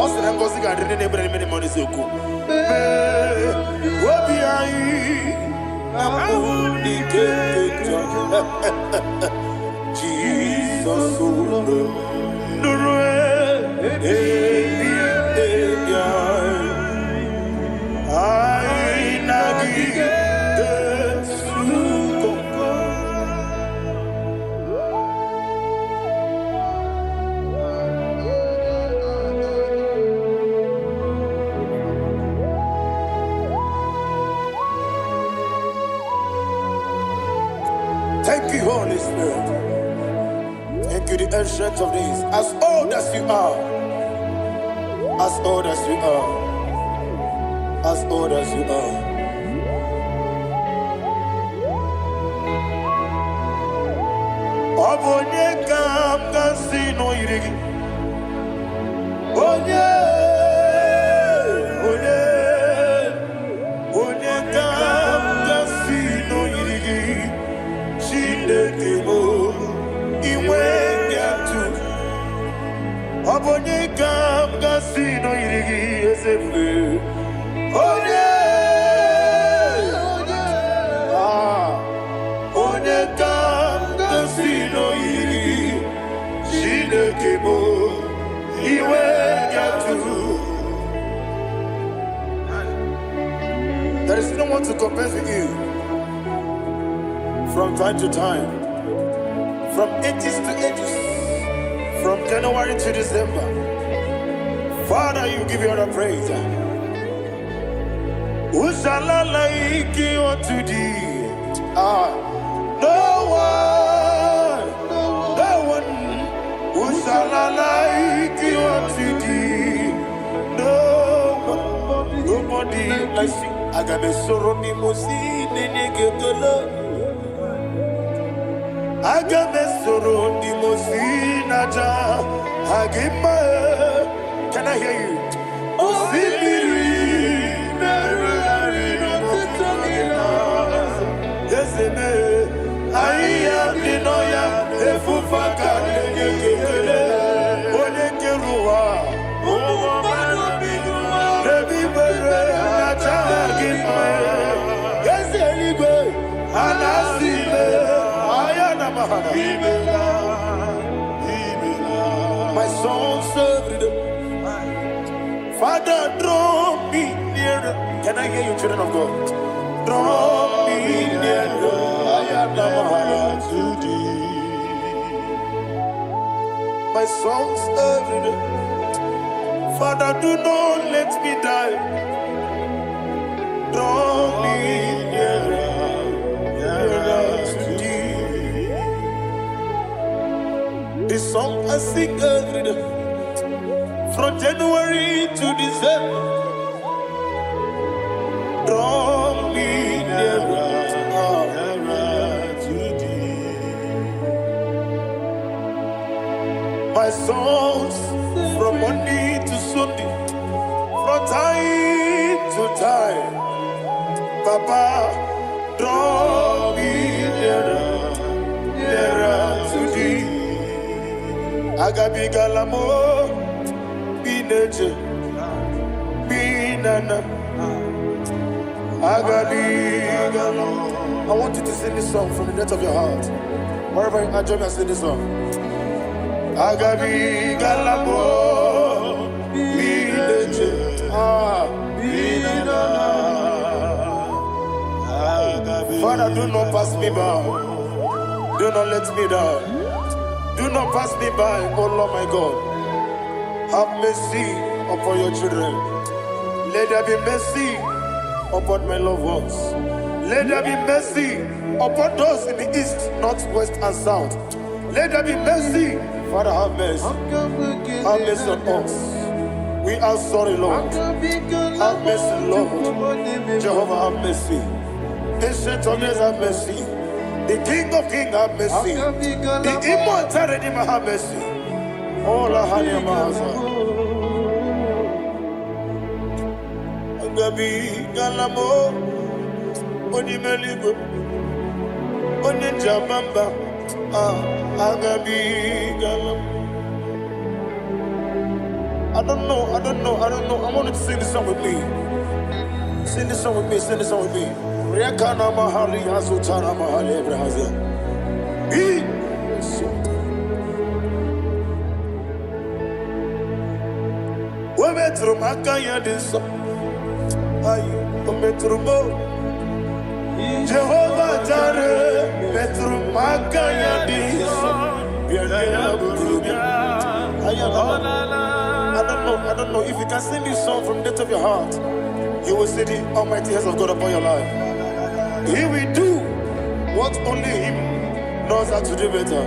Osina ngozi gadrini nebre meni moni suku. Wobi ai. Namuni keja. Jesus Thank you, Holy Spirit. Thank you, the ancient of days. As old as you are. As old as you are. As old as you are. Obonye kam kasino irigi. Onye. Onye. Onye kam kasino irigi. Shindekimo. Obonye kam kasino irigi esefe. Onye, onye kam kasino irigi shinekemo iwe yatu. There is no one to compare with you. From time to time, from ages to ages. From January to December, Father, you give your praise. Who shall I like you unto thee? No one, no one. Who shall I like you unto thee? No one, nobody like you. I got a sorrow, Mimosi, Nenegetola. Agamesoro di Mosinaja Agima. Can I hear you? Osibiri Yesene Aya Dinoya Efufaka Nekele Onekerua Rebi Bere Naja Agima Yeseligwe Anasile My soul served. Father, draw me nearer. Can I hear you, children of God? Draw me nearer. I am to thee. My soul served. Father, do not let me die. Draw me nearer. This song I sing every day, from January to December. Draw me nearer to thee. My songs from Monday to Sunday, from time to time. Papa, draw me nearer to thee. Agabi galamo, bineje, binana. Agabi galamo. I want you to sing this song from the depth of your heart. Wherever you are, join me and sing this song. Agabi galamo, bineje, binana. Father, do not pass me by. Do not let me die. Do not pass me by, oh Lord my God. Have mercy upon your children. Let there be mercy upon my loved ones. Let there be mercy upon those in the east, north, west, and south. Let there be mercy. Father, have mercy. Have mercy on us. We are sorry, Lord. Have mercy, Lord. Jehovah, have mercy. Ancient of days, have mercy. The King of Kings have mercy. The immortal Redeemer have mercy. Oh, la hania maza. Agabi galamo. Oni meligo. Oni jabamba. Agabi galamo. I don't know. I want you to sing this song with me. Sing this song with me. Rekana mahali azutana mahali braza. We metro makaya diso. Ayo, we metro mo. Jehovah Jireh, metro makaya diso. I don't know if you can sing this song from the depth of your heart. You will see the almighty hands of God upon your life. He will do what only Him knows how to do better.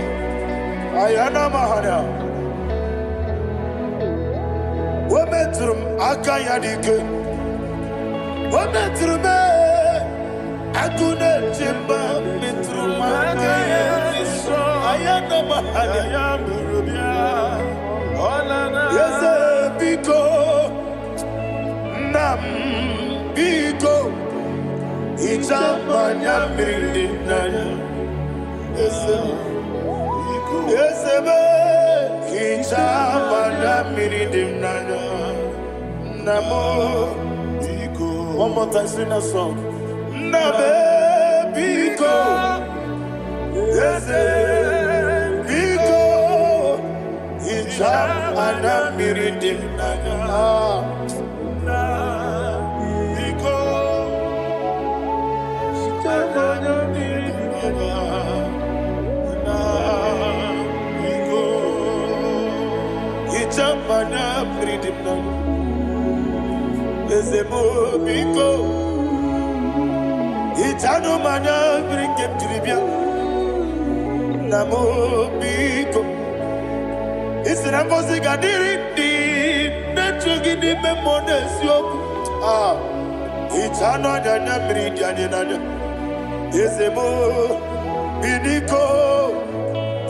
Ayana Mahana. Wometrum Akayadike. Wometrum Akune Jimba Metrum Akayadike. Ayana Mahana. Yes, Biko. Nam Biko. Ijamanya Mirinaya. Yes, Ijamanya Mirinaya. Namo Biko. One more time, sing that song. Nabe Biko. Yes, Biko. Ijamanya Mirinaya. Mana freedom now. Ezemo biko. Itano mana bring him to the bien. Namo biko. It's an amazing gadiri. Netrugi di memones yo. Itano dana meridian. Ezemo biko.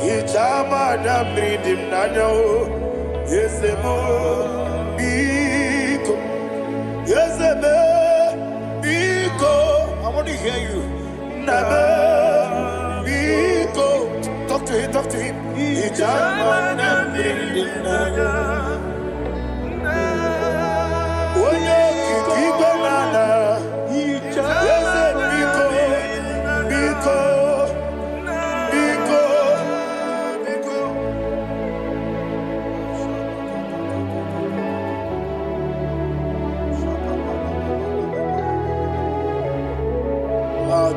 Itama na meridim nano. Yes, Biko. Yes, Biko. I want to hear you. Nabe Biko. Talk to him.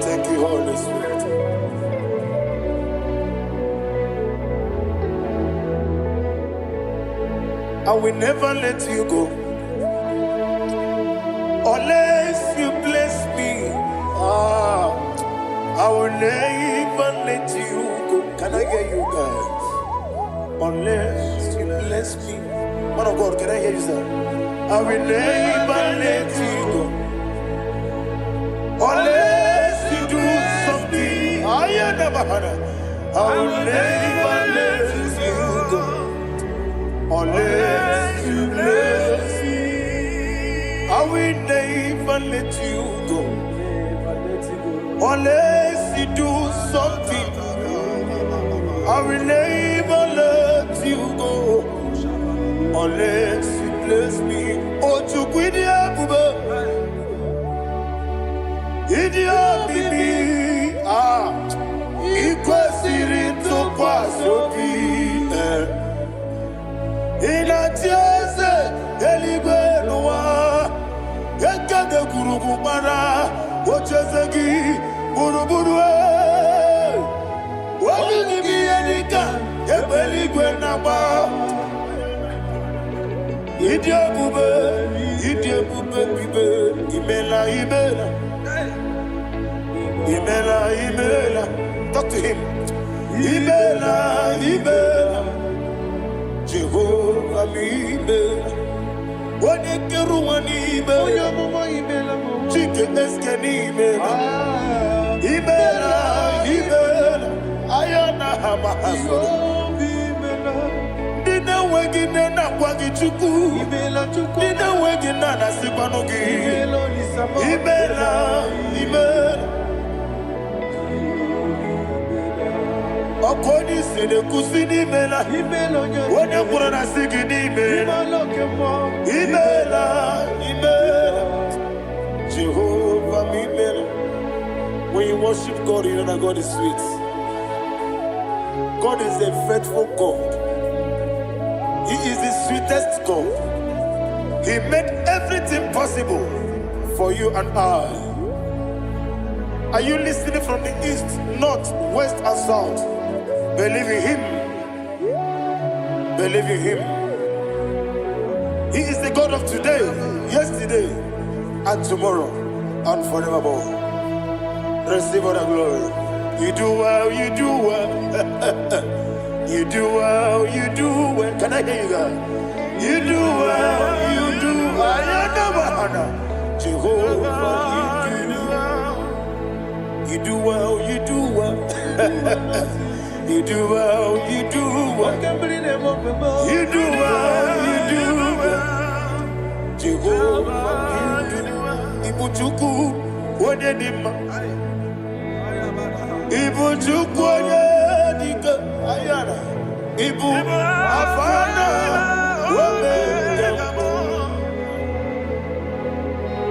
Thank you, Holy Spirit. I will never let you go unless you bless me. I will never let you go. Can I hear you guys? Unless you bless me. Man of God, can I hear you, sir? I will never let you go unless you do something. I will never let you go unless you bless me. I will never let you go unless you do something. I will never let you go unless you bless me. Oh, to quit Idia bibi ikwesirito kwasopi inatieze eligwenuwa ekade kurugubara ochezegi buruburu wabinibi enika ebeligwenaba Idia bube bibe imela Imela, talk to him. Imela, Jehovah Imela. Wanekeru Imela, Chike Eskeni Imela. Imela. Okoni sede kusini mela Wone kurana sigini mela Imela Jehovah mimela. When you worship God, you know that God is sweet. God is a faithful God. He is the sweetest God. He made everything possible for you and I. Are you listening from the east, north, west, and south? Believe in Him. Believe in Him. He is the God of today, yesterday, and tomorrow, and forevermore. Receive all the glory. You do well, you do well. You do well, you do well. Can I hear you guys? You do well, you do well. Jehovah, you do well, you do well. You do well, you do well. You do well, you do well. Jehovah, you do well. Ibuchuku, Wodedima. Ibuchuku, Wodedika. Ayana. Ibu, Afana. Wodedima.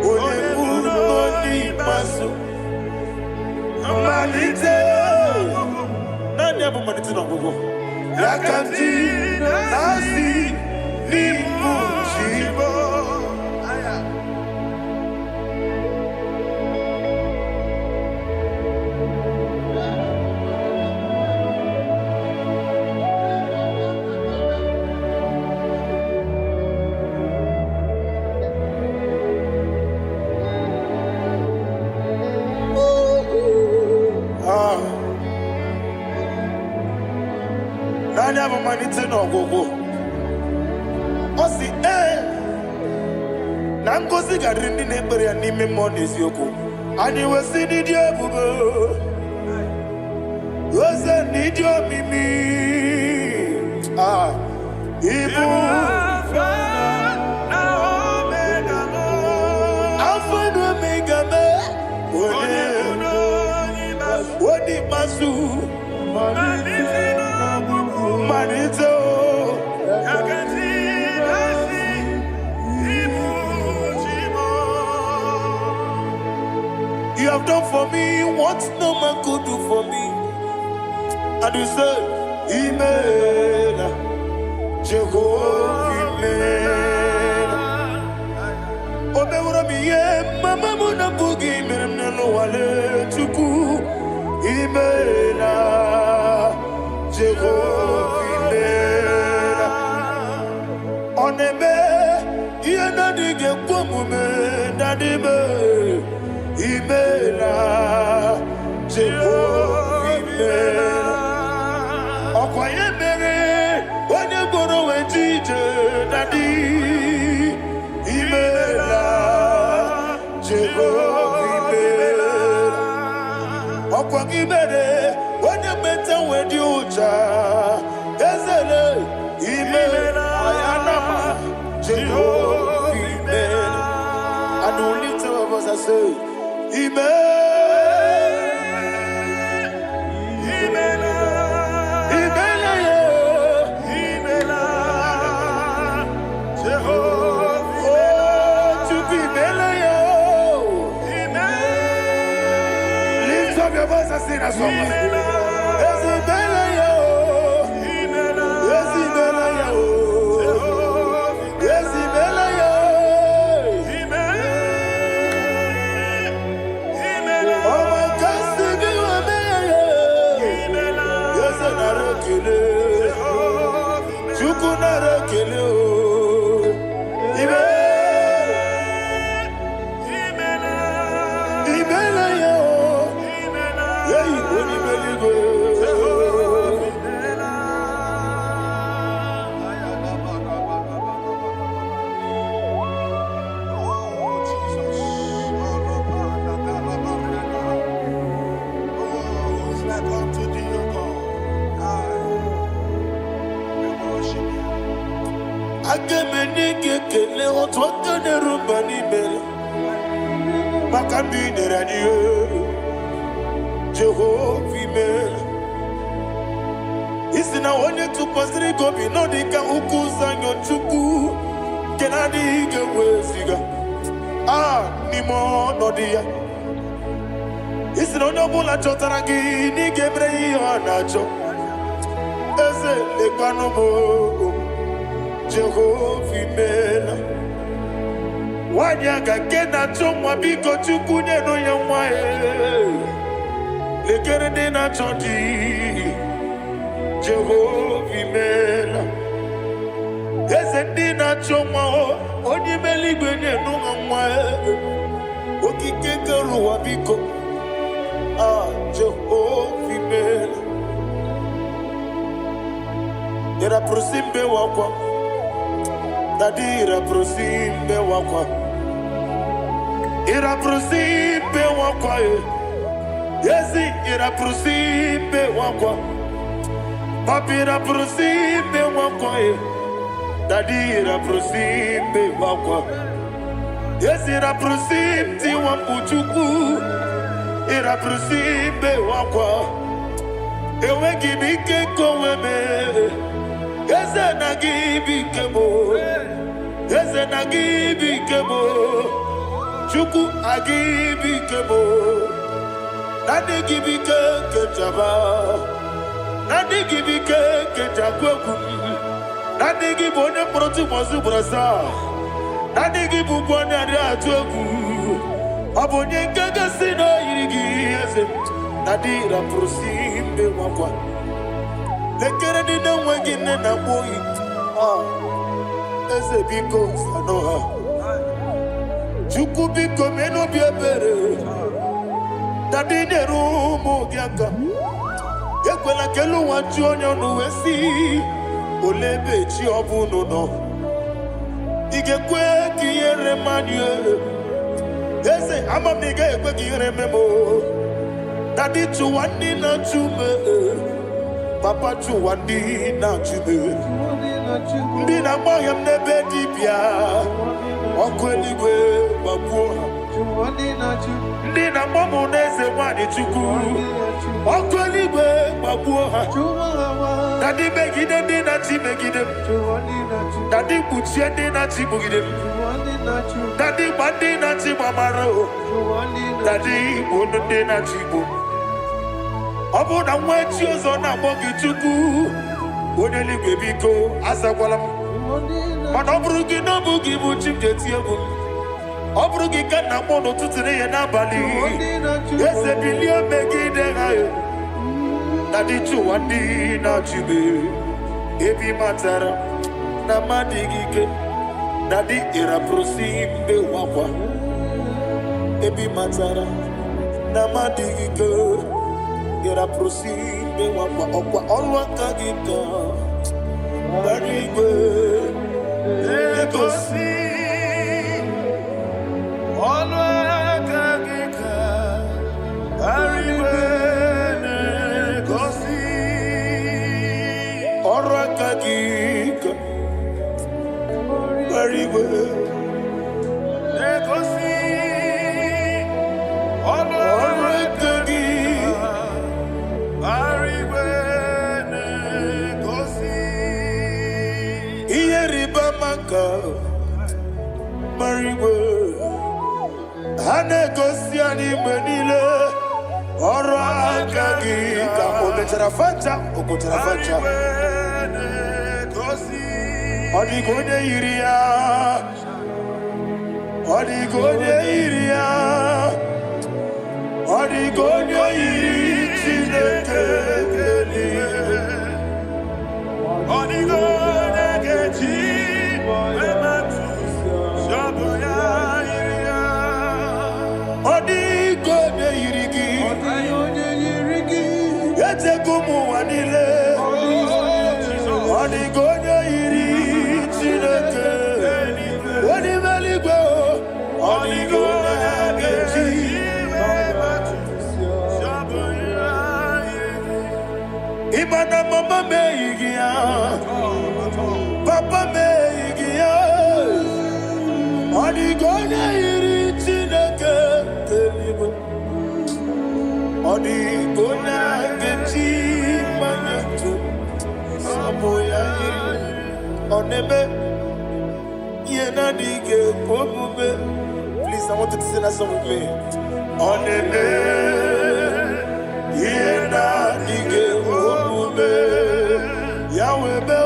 Wodedima, Masu. Manite. Nani abu manite na gogo. Yakanti nasi nimu shibo. Nani abu manite na gogo. Osi Nangozi garindi nebere ya nime monezi yoko. Ani wesi nidio bubo. Wese nidio mimi. Ibu. Alpha and Omega me. Wodi masu. Manito. You have done for me what no man could do for me. And you say, Imela, Jehovah, Imela. Omeura miye, mama muna bugi, meneno wale tuku. Imela, Jehovah, Imela. Oneme, yena dige kwamume, nadime. Imela, Jehovah, Imela. Okwaye mere, wanye goro wejije, nadi. Imela, Jehovah, Imela. Okwaye mere, wanye meta wedi uja, ezele. Imela, ayanama, Jehovah, Imela. And the little of us I say, lift up your voice and sing a song. Akemenike kele otwaka ne rumba ni mele. Makambi ne radio. Jehovah mele. Isina onye tupasiri gobi no dika ukuza nyochuku. Kenadi gewesiga. Nimo no dia. Isina onye bula chotaragi ni gebrei anacho. Eze lekwano mo. Jehovah mela Wanyaga kena chomwa biko chukunye no yamwa Lekere dena chondi Jehovah mela Eze dina chomwa Onye meligwe nye no yamwa Okike ruwa biko Jehovah mela Yera prosimbe wakwa Dadira prosimbe wakwa Ira prosimbe wakwa Yesi ira prosimbe wakwa Papira prosimbe wakwa Dadira prosimbe wakwa Yesi ira prosimti wampuchuku Ira prosimbe wakwa Ewe gibike koweme Eze na gibi kemo, Eze na gibi kemo, Chuku agibi kemo, Nadi gibi kechaba, Nadi gibi kechakweku, Nadi gibone proti mozu brasa, Nadi gibu bone atuegu, Abonye gaga sino irigi eze, Nadi ra prosimbe wakwa. Lekere di na wengine na boy. Eze biko sanoha. Chuku biko meno biebere. Dadi ne rumo giaka. Yekwela kelu wachi onyo nuwesi. Olebe chi obuno no. Igekwe kiyere manye. Eze ama miga ekwe kiyere memo. Dadi chuwani na chume. Papa chuwandi na chube Ndi na moyam nebe dibia Okweligwe babuha Ndi na momo neze wani chuku Okweligwe babuha Dadi begide ndi na chi begide Dadi buchie ndi na chi bugide Dadi bandi na chi mamaro Dadi bunu ndi na chi bu Obu na mwechi ozo na mogi chuku Oneli bebiko asakwala Mana obrugi no bugi buchim jeti ebu Obrugi kana mono tutire ye na bali Ese bilio megide hayo Nadi chuwandi na chibe Ebi matara na madigike Nadi ira prosimbe wakwa Ebi matara na madigike Yera prosimbe wakwa okwa olwa kagika Barigwe Legosi Olwa kagika Barigwe Legosi Olwa kagika Barigwe Legosi Olwa kagika Mariwe Hane gosiani menile Ora kagi Ka ometarafata Okotarafata Odigone iria Odigone iria Odigone iri Chineke Odigone kechi Odigone yirigi Yete gumu wanile Odigone yiri Chineke Odimeligwe Odigone kechi Imana mama meigia Papa meigia Odi gona gechi manyato saboya onebe yena dige komube. Please, I want you to sing that song with me. Onebe yena dige komube Yahweh be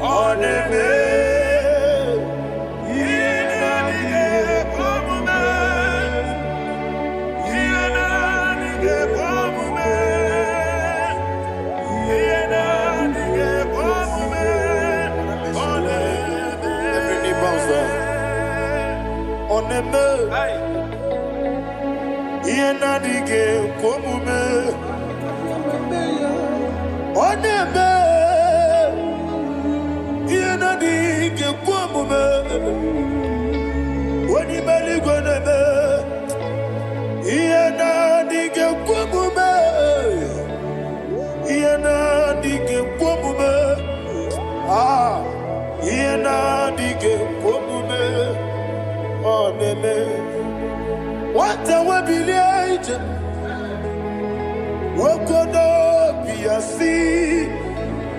onebe yena dige komube yena dige komube yena dige komube onebe. Every knee bows down. Onebe yena dige komube onebe yena dige komube onibali gonebe yena dige komube yena dige komube yena dige komube onebe. What a webby Wokodo biasi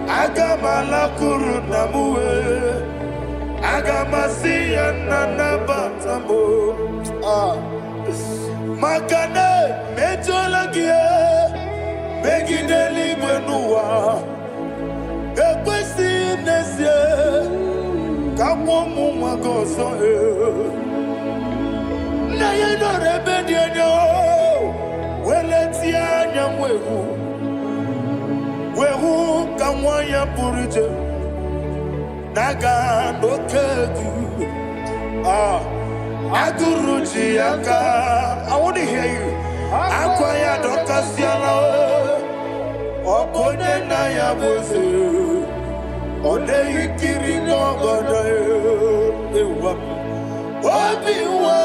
Agamala kurunamue Agamasi anana batambo Makane mejolagie Begideli gwenua Ekwesi nesie Kamwomu magoso na yeno rebedienyo weletia nyamwehu wehu kamwanya purije naga nokegu aguruji aka. I want to hear you. Akwaya dokasiala okone na ya boze ode ikiri ngogodo ewa obiwa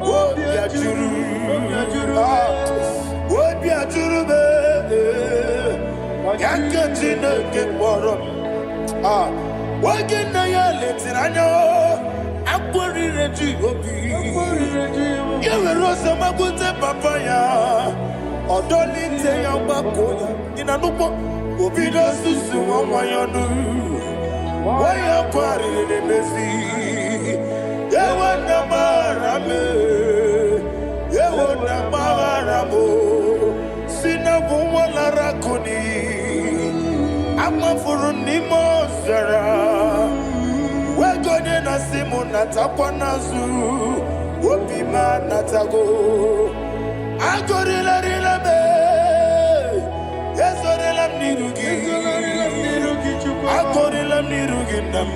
Obi ajuru be yakachine ke borom wagena ya letiranya akwori reji obi yewe rosa magunte papaya odoli te ya gbakoya inanupo obi do susu wanyanu waya kwari ne mesi yewe na marame Yehona mawaramo sina bumwala rakoni amafuru ni mozara wegone na simu natakwa nazu wopima natago agorila rila me yezorila mnirugi agorila mnirugi nam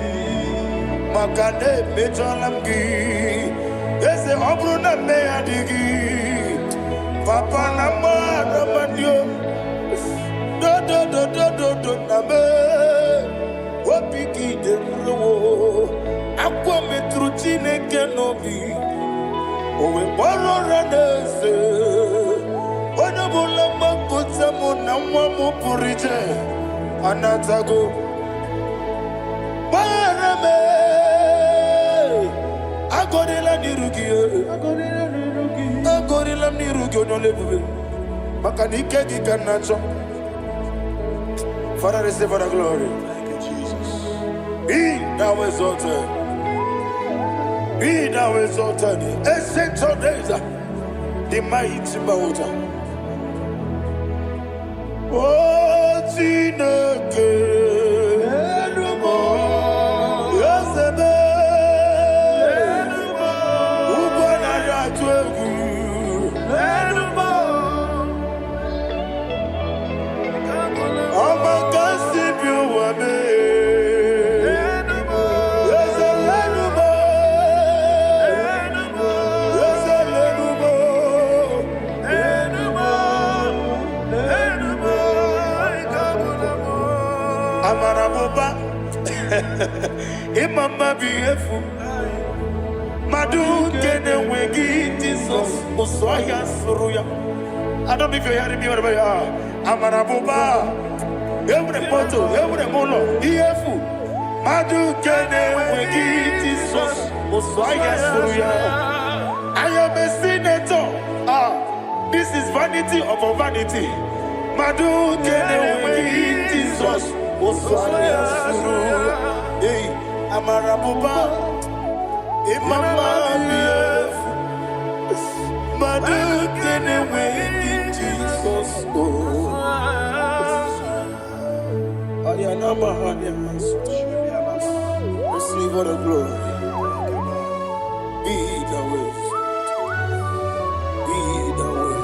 makane mejolamgi Ese obru na me adigi Papa na ma mandio Do na me Wapiki de mro Akwa metruchine kenobi Owe boro ranese Wana bula makota muna mwamu purije Anatago Barame Agorila nirugi onolebube Makanike gikanacho. Father, receive the glory. Thank you, Jesus. Be thou exalted. Be thou exalted. Ancient of days, the mighty mountain. Oh, Tineke. Imama biefu Madu kene wegi Jesus Uswaya suruya. I don't know if you're hearing me wherever you are. Amarabuba Every poto, every molo Biefu Madu kene wegi Jesus Uswaya suruya. I am a senator vanity of vanity. Madu kene Jesus. Oswaya suru. Hey, amarabuba. Imama bief. Madu kene Jesus. Ayana mahanya. Receive all the glory. Be the way. Be the way.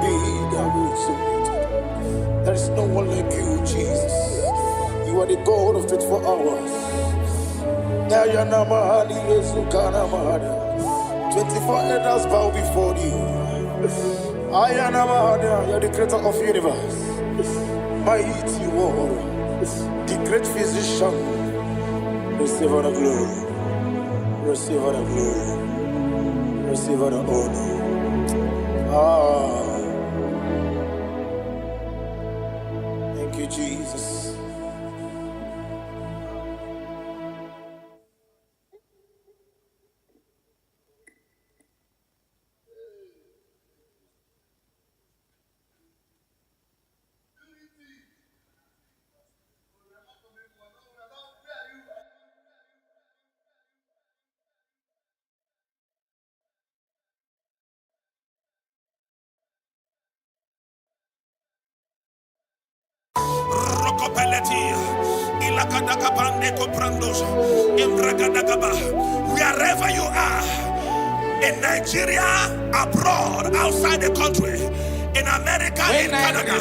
Be the way. There is no one like you, Jesus. You are the God of 24 hours. 24 elders bow before you. You are the creator of the universe. Mighty warrior, the great physician. Receive all the glory. Receive all the glory. Receive all the honor. Thank you, Jesus. Wherever you are, in Nigeria, abroad, outside the country, in America, in Canada, in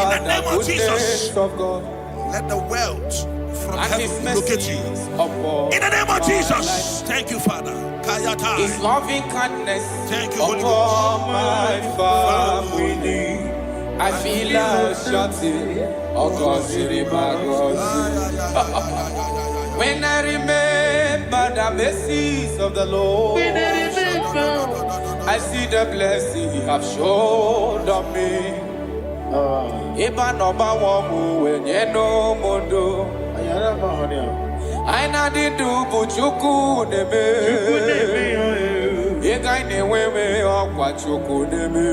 the name of Jesus, let the wealth from heaven locate you. In the name of Jesus, thank you, Father. His loving kindness, thank you, Holy Ghost. My family, I feel like shouting, when I remember the mercies of the Lord, I see the blessing He have shown on me. Eba no ba wamu wenye no mondo. Aina di du buchuku neme. Ega ine wewe okwa chuku neme.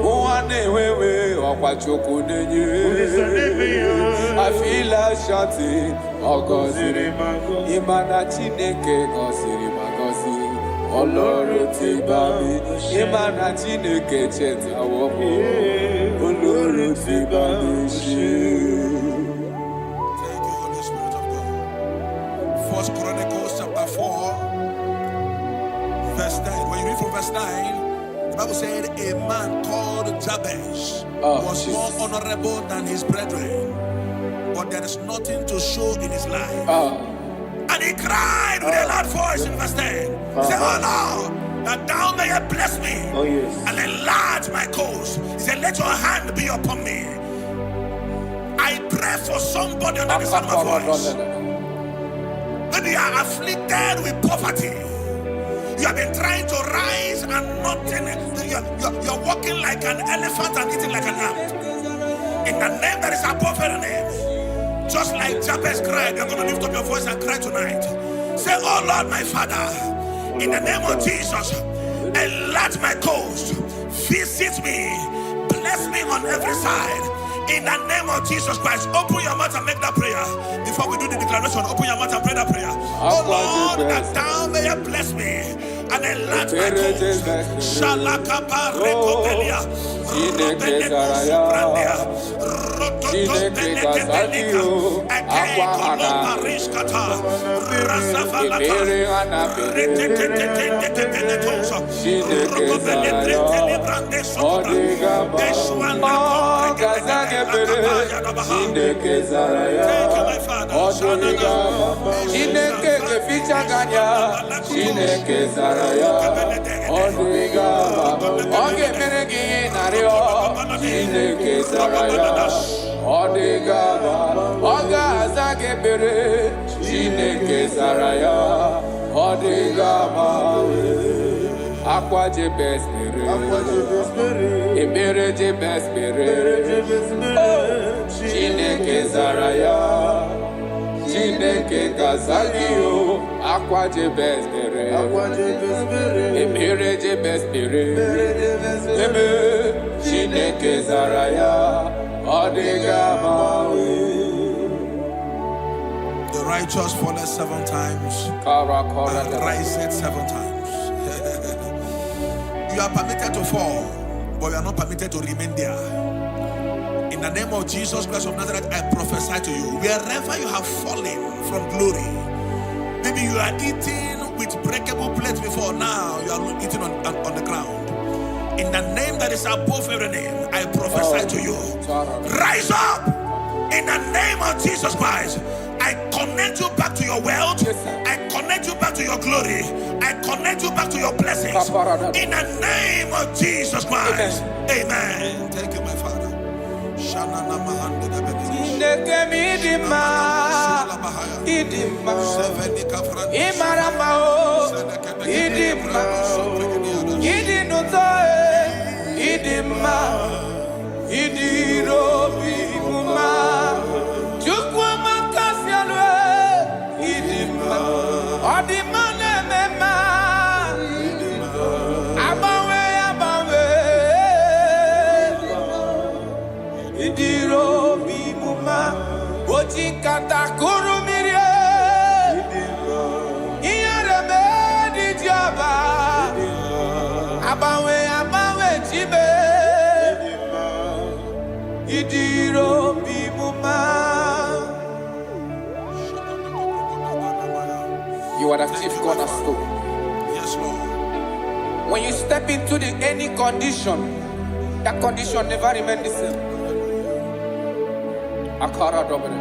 Uwane wewe okwa chuku nenye. I feel like shouting, oh God, Imana Chineke gosiri magosi, Oloro ti bami, Imana Chineke cheta womo, Oloro ti bami shi. Thank you, Holy Spirit of God. 1 Chronicles chapter 4, verse 9. When you read from verse 9, the Bible said a man called Jabez was more honorable than his brethren, but there is nothing to show in his life. And he cried with a loud voice in verse 10. He said, oh Lord, that thou mayest bless me and enlarge my cause. He said, let your hand be upon me. I pray for somebody under the sound of my voice. Maybe you are afflicted with poverty. You have been trying to rise and nothing. You're walking like an elephant and eating like an ant. In the name that is above every name. Just like Jabez cried, you're going to lift up your voice and cry tonight. Say, oh Lord, my Father, in the name of Jesus, enlarge my coast, visit me, bless me on every side. In the name of Jesus Christ, open your mouth and make that prayer. Before we do the declaration, open your mouth and pray that prayer. Oh Lord, that thou mayest bless me and enlarge my coast. Shalakapa rekopelia. Aqua de bespere, ebere de bespere, Chineke Zaraya, Chineke Kazagio, Aqua de bespere, The righteous falleth 7 times and riseth 7 times. You are permitted to fall, but you are not permitted to remain there. In the name of Jesus Christ of Nazareth, I prophesy to you, wherever you have fallen from glory, maybe you are eating with breakable plates before, now you are eating on the ground. In the name that is above every name, I prophesy to you, rise up in the name of Jesus Christ. I connect you back to your wealth. I connect you back to your glory. I connect you back to your blessings. In the name of Jesus Christ. Amen. Thank you, my Father. You are the chief cornerstone. Yes, Lord. When you step into any condition, that condition never remains the same. Akara dobre.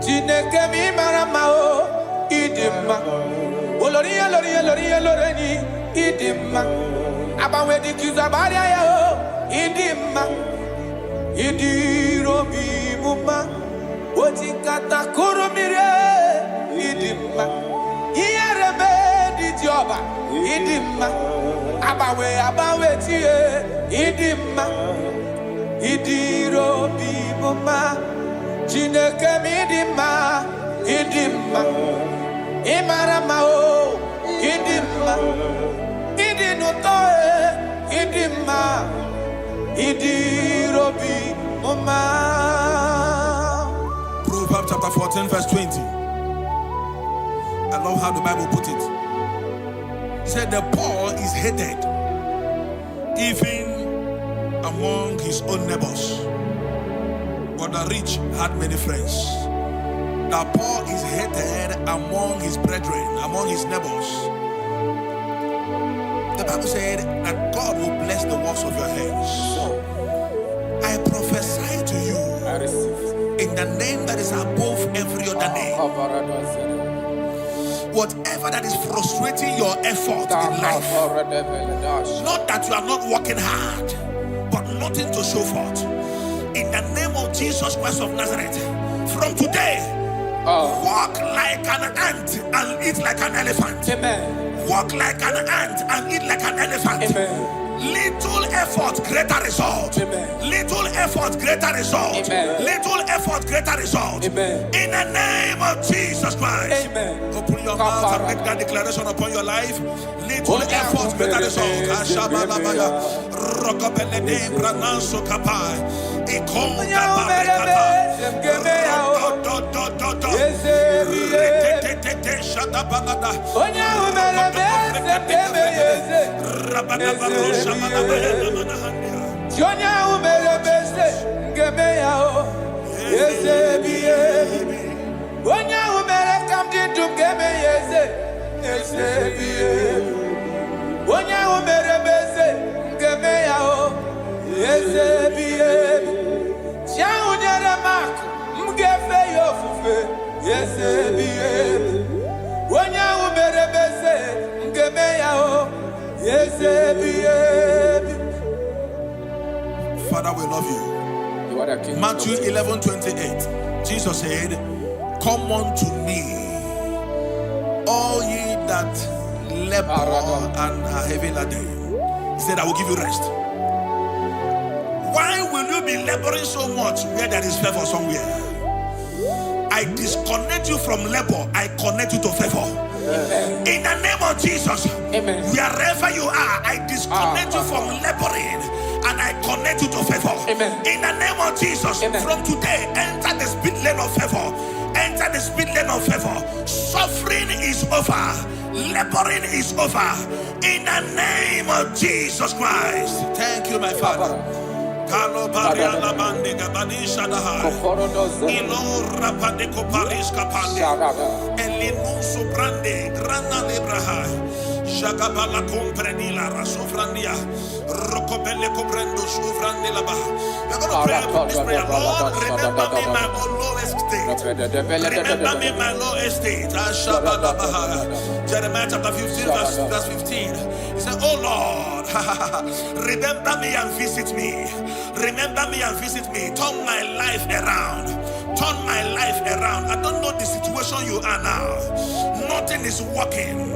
Jineke mi maramao idima. Oloria loreni idima. Abawe di kizabaria yo idima. Idiro bi muma. Oti kata kurumire idima. Iyarebe di joba idima. Abawe tie idima. Idiro bi muma. Jineke mi idima. Idima. Imarama o idima. Idinotoe idima. Idiro bi muma. Proverbs chapter 14 verse 20. I love how the Bible put it. It said the poor is hated even among his own neighbors, but the rich had many friends. The poor is hated among his brethren, among his neighbors. The Bible said that God will bless the works of your hands. I prophesy to you, I receive in the name that is above every other name, whatever that is frustrating your effort in life, not that you are not working hard, but nothing to show forth, in the name of Jesus Christ of Nazareth, from today, walk like an ant and eat like an elephant. Amen. Walk like an ant and eat like an elephant. Amen. Little effort, greater result. Amen. Little effort, greater result. Amen. Little effort, greater result. Amen. In the name of Jesus Christ. Amen. Open your mouth and make that declaration upon your life. Little effort, greater result. Ashabalabaya. Rokopelede brananso kapai. Ikonda barikata. Retetete shatabalada. Jonya umere bese ngemeya o yesebiye. Onya umere kamdi ngemeya yesebiye. Onya umere bese ngemeya o yesebiye. Chaunyere mak mgefe yofufe yesebiye. Onya umere bese ngemeya o yesebiye. Father, we love you. You are the King. Matthew 11:28. Jesus said, come unto me, all ye that labor and are heavy laden. He said, I will give you rest. Why will you be laboring so much where there is favor somewhere? I disconnect you from labor. I connect you to favor. In the name of Jesus, wherever you are, I disconnect you from laboring and I connect you to favor. In the name of Jesus, from today, enter the speed lane of favor. Enter the speed lane of favor. Suffering is over. Laboring is over. In the name of Jesus Christ. Thank you, my Father. Kalo Bariala Bandiga Banisha Daha Ilo Rapadeko Pariska Pande Elinu Sobrande Grana Lebraha Jagabala Comprenila Rasofrandia Rocobele Cobrendo Sofrandela Baha. You're going to pray this prayer. Lord, remember me my lowest state. Remember me my lowest state. Jeremiah chapter 15 verse 15. He said, oh Lord, remember me and visit me. Remember me and visit me. Turn my life around. Turn my life around. I don't know the situation you are now. Nothing is working.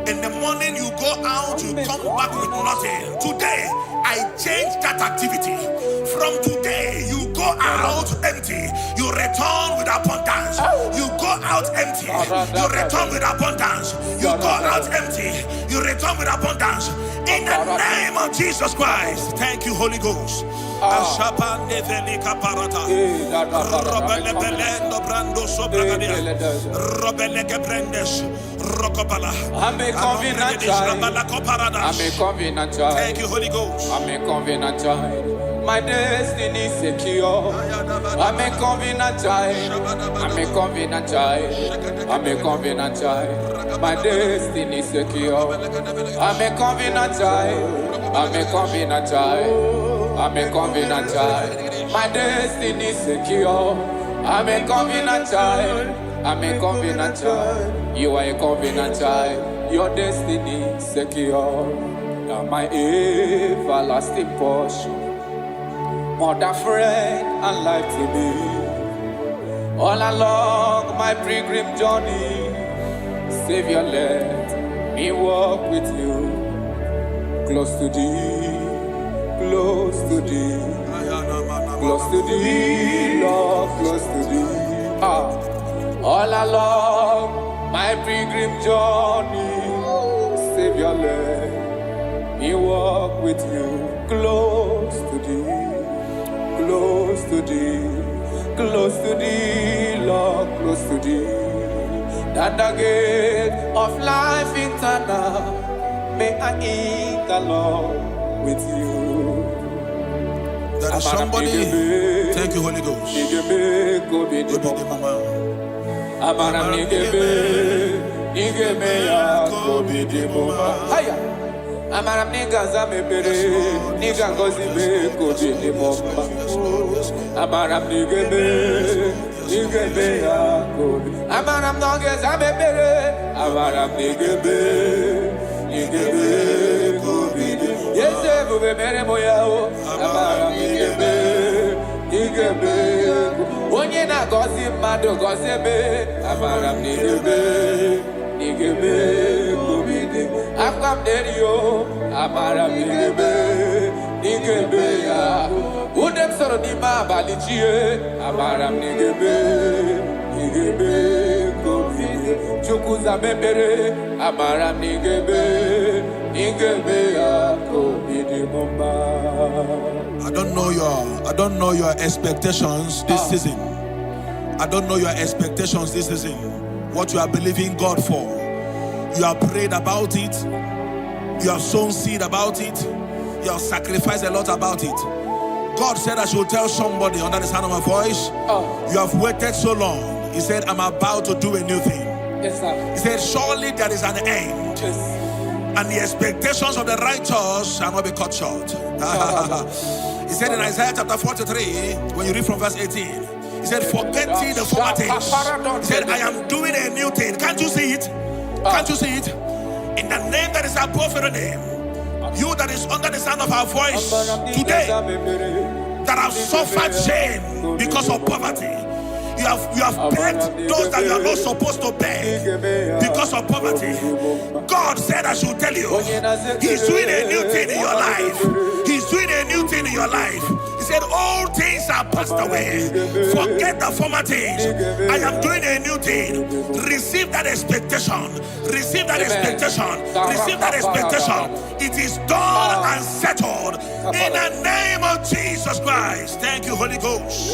In the morning you go out, you come back with nothing. Today, I change that activity. From today, you go out empty. You return with abundance. You go out empty. You return with abundance. You go out empty. You return with abundance. In the name of Jesus Christ. Thank you, Holy Ghost. I'm a covenant child. Thank you, Holy Ghost. I'm a covenant child. My destiny is secure. I'm a covenant child. I'm a covenant child. I'm a covenant child. My destiny is secure. I'm a covenant child. I'm a covenant child. I'm a covenant child. My destiny is secure. I'm a covenant child. I'm a covenant child. You are a covenant child. Your destiny is secure. Now my everlasting portion. More than friend and life to me. All along my pilgrim journey, Savior, let me walk with you. Close to thee, close to thee, close to thee, Lord, close to thee. All along my pilgrim journey, Savior, let me walk with you. Close to thee. Close to thee, close to thee, Lord, close to thee. That the gate of life eternal, may I enter, Lord, with you. There is somebody. Thank you, Holy Ghost. Amaram nigga zamebere, nigga gozi be koji ni moma. Amaram nigga be ya kobi. Amaram nigga zamebere, amaram nigga be kobi. Yese bube mere moya o, amaram nigga be. Onye na gozi mado gozi be, amaram nigga be kobi. Akam derio, amara nigebe ya. Udem soro ni ma balichie, amara nigebe kobi. Chukuza bebere, amara nigebe ya kobi di mumba. I don't know your expectations this season. I don't know your expectations this season. What you are believing God for. You have prayed about it. You have sown seed about it. You have sacrificed a lot about it. God said I should tell somebody under the sound of my voice, you have waited so long. He said, I'm about to do a new thing. Yes, sir. He said, surely there is an end. Yes. And the expectations of the righteous shall not be cut short. He said in Isaiah chapter 43, when you read from verse 18, he said, forget ye the former things. He said, I am doing a new thing. Can't you see it? Can't you see it? In the name that is above every name, you that is under the sound of our voice today, that have suffered shame because of poverty, you have begged those that you are not supposed to beg because of poverty. God said I should tell you, He's doing a new thing in your life. He's He's doing a new thing in your life. He said, all things are passed away. Forget the former things. I am doing a new thing. Receive that expectation. Receive that expectation. Receive that expectation. It is done and settled in the name of Jesus Christ. Thank you, Holy Ghost.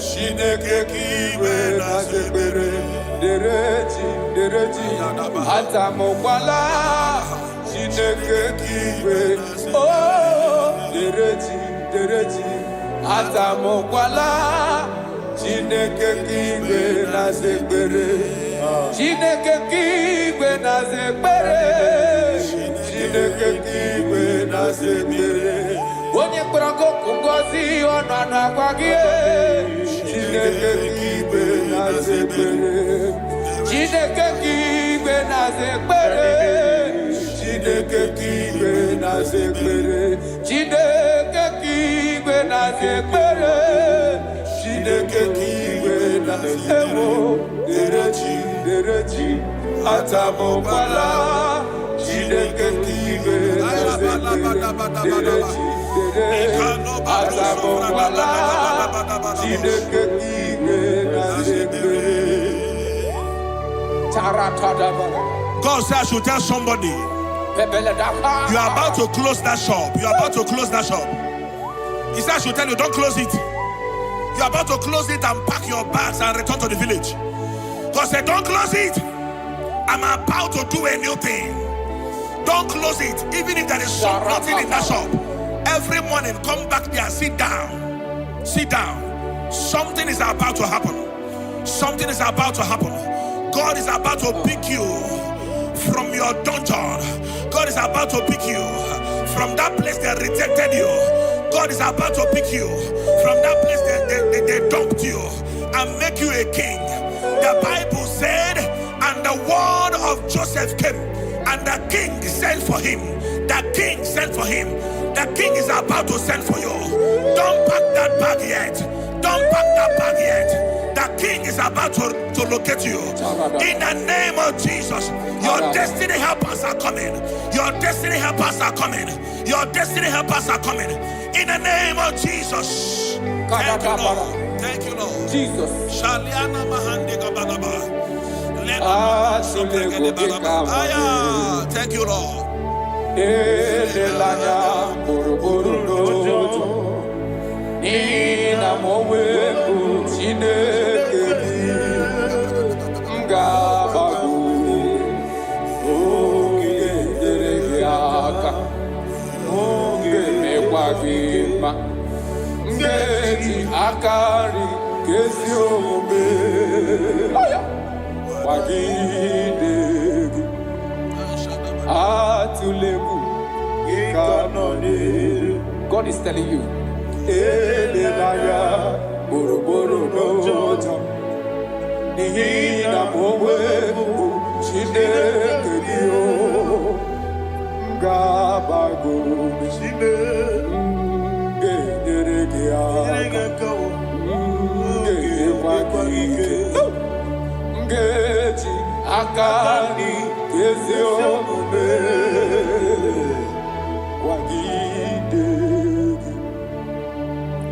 Chineke kigwe na zekbere dereji atamokwala Chineke kigwe dereji atamokwala Chineke kigwe na zekbere Chineke kigwe na zekbere Chineke kigwe na zekbere Onye kwarago kungozi ona na kwagie Chineke kigwe na zekbere Chineke kigwe na zekbere Chineke kigwe na zekbere Chineke kigwe na zekbere Chineke kigwe na zekbere dereji atamokwala Chineke kigwe na zekbere God says I should tell somebody, you are about to close that shop. You are about to close that shop. He said I should tell you, don't close it. You are about to close it and pack your bags and return to the village. God said, don't close it. I'm about to do a new thing. Don't close it, even if there is nothing in that shop. Every morning, come back there, sit down. Sit down. Something is about to happen. Something is about to happen. God is about to pick you from your dungeon. God is about to pick you from that place that rejected you. God is about to pick you from that place that they dumped you and make you a king. The Bible said, and the word of Joseph came, and the king sent for him. The king sent for him. The king is about to send for you. Don't pack that bag yet. Don't pack that bag yet. The king is about to locate you. In the name of Jesus, your destiny helpers are coming. Your destiny helpers are coming. Your destiny helpers are coming. In the name of Jesus. Thank you, Lord. Thank you, Lord. Jesus. Thank you, Lord. Elelanya borobororo Nina moweku Chineke Ngabagu Oge deregiaka Oge mekwagima Ngeti akari kesi ome Wagidegi God is telling you,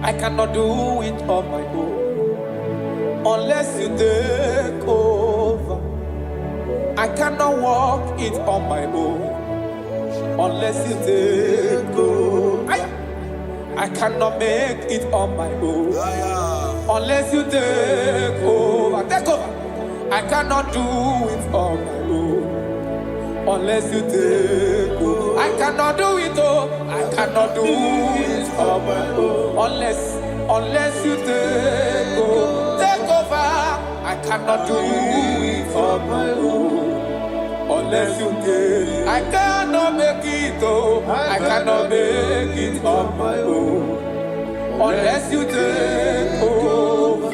I cannot do it on my own unless you take over. I cannot walk it on my own unless you take over. I cannot make it on my own unless you take over. Take over. I cannot do it on my own unless you take over. I cannot do it, oh, I cannot do it on my own unless you take over. Take over. I cannot do it on my own unless you take. I cannot make it, oh, I cannot make it on my own unless you take over.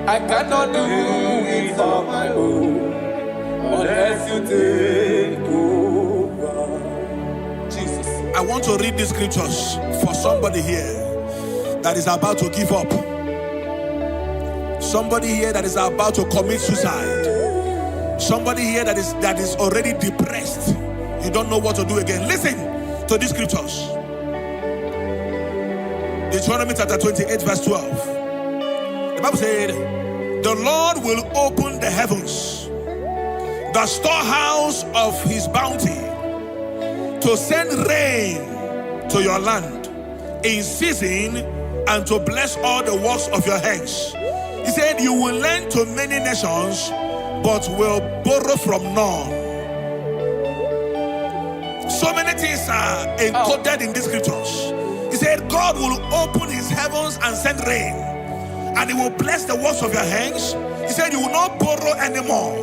I cannot do it on my own unless you take over. Jesus. I want to read these scriptures for somebody here that is about to give up. Somebody here that is about to commit suicide. Somebody here that is already depressed. You don't know what to do again. Listen to these scriptures. Deuteronomy chapter 28 verse 12. The Bible said, the Lord will open the heavens, the storehouse of his bounty, to send rain to your land in season and to bless all the works of your hands. He said, you will lend to many nations, but will borrow from none. So many things are encoded in these scriptures. He said, God will open his heavens and send rain, and he will bless the works of your hands. He said, you will not borrow anymore,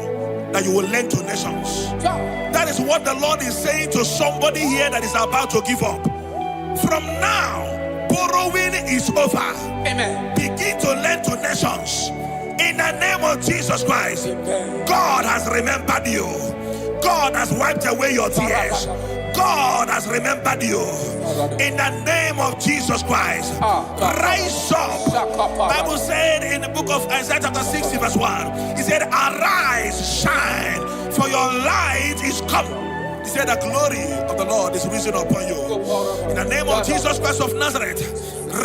that you will lend to nations. That is what the Lord is saying to somebody here that is about to give up. From now, borrowing is over. Amen. Begin to lend to nations. In the name of Jesus Christ. Amen. God has remembered you. God has wiped away your tears. God has remembered you. In the name of Jesus Christ. Rise up. Bible said in the book of Isaiah chapter 60 verse 1, he said, arise, shine, for your light is come. He said, the glory of the Lord is risen upon you. In the name of Jesus Christ of Nazareth,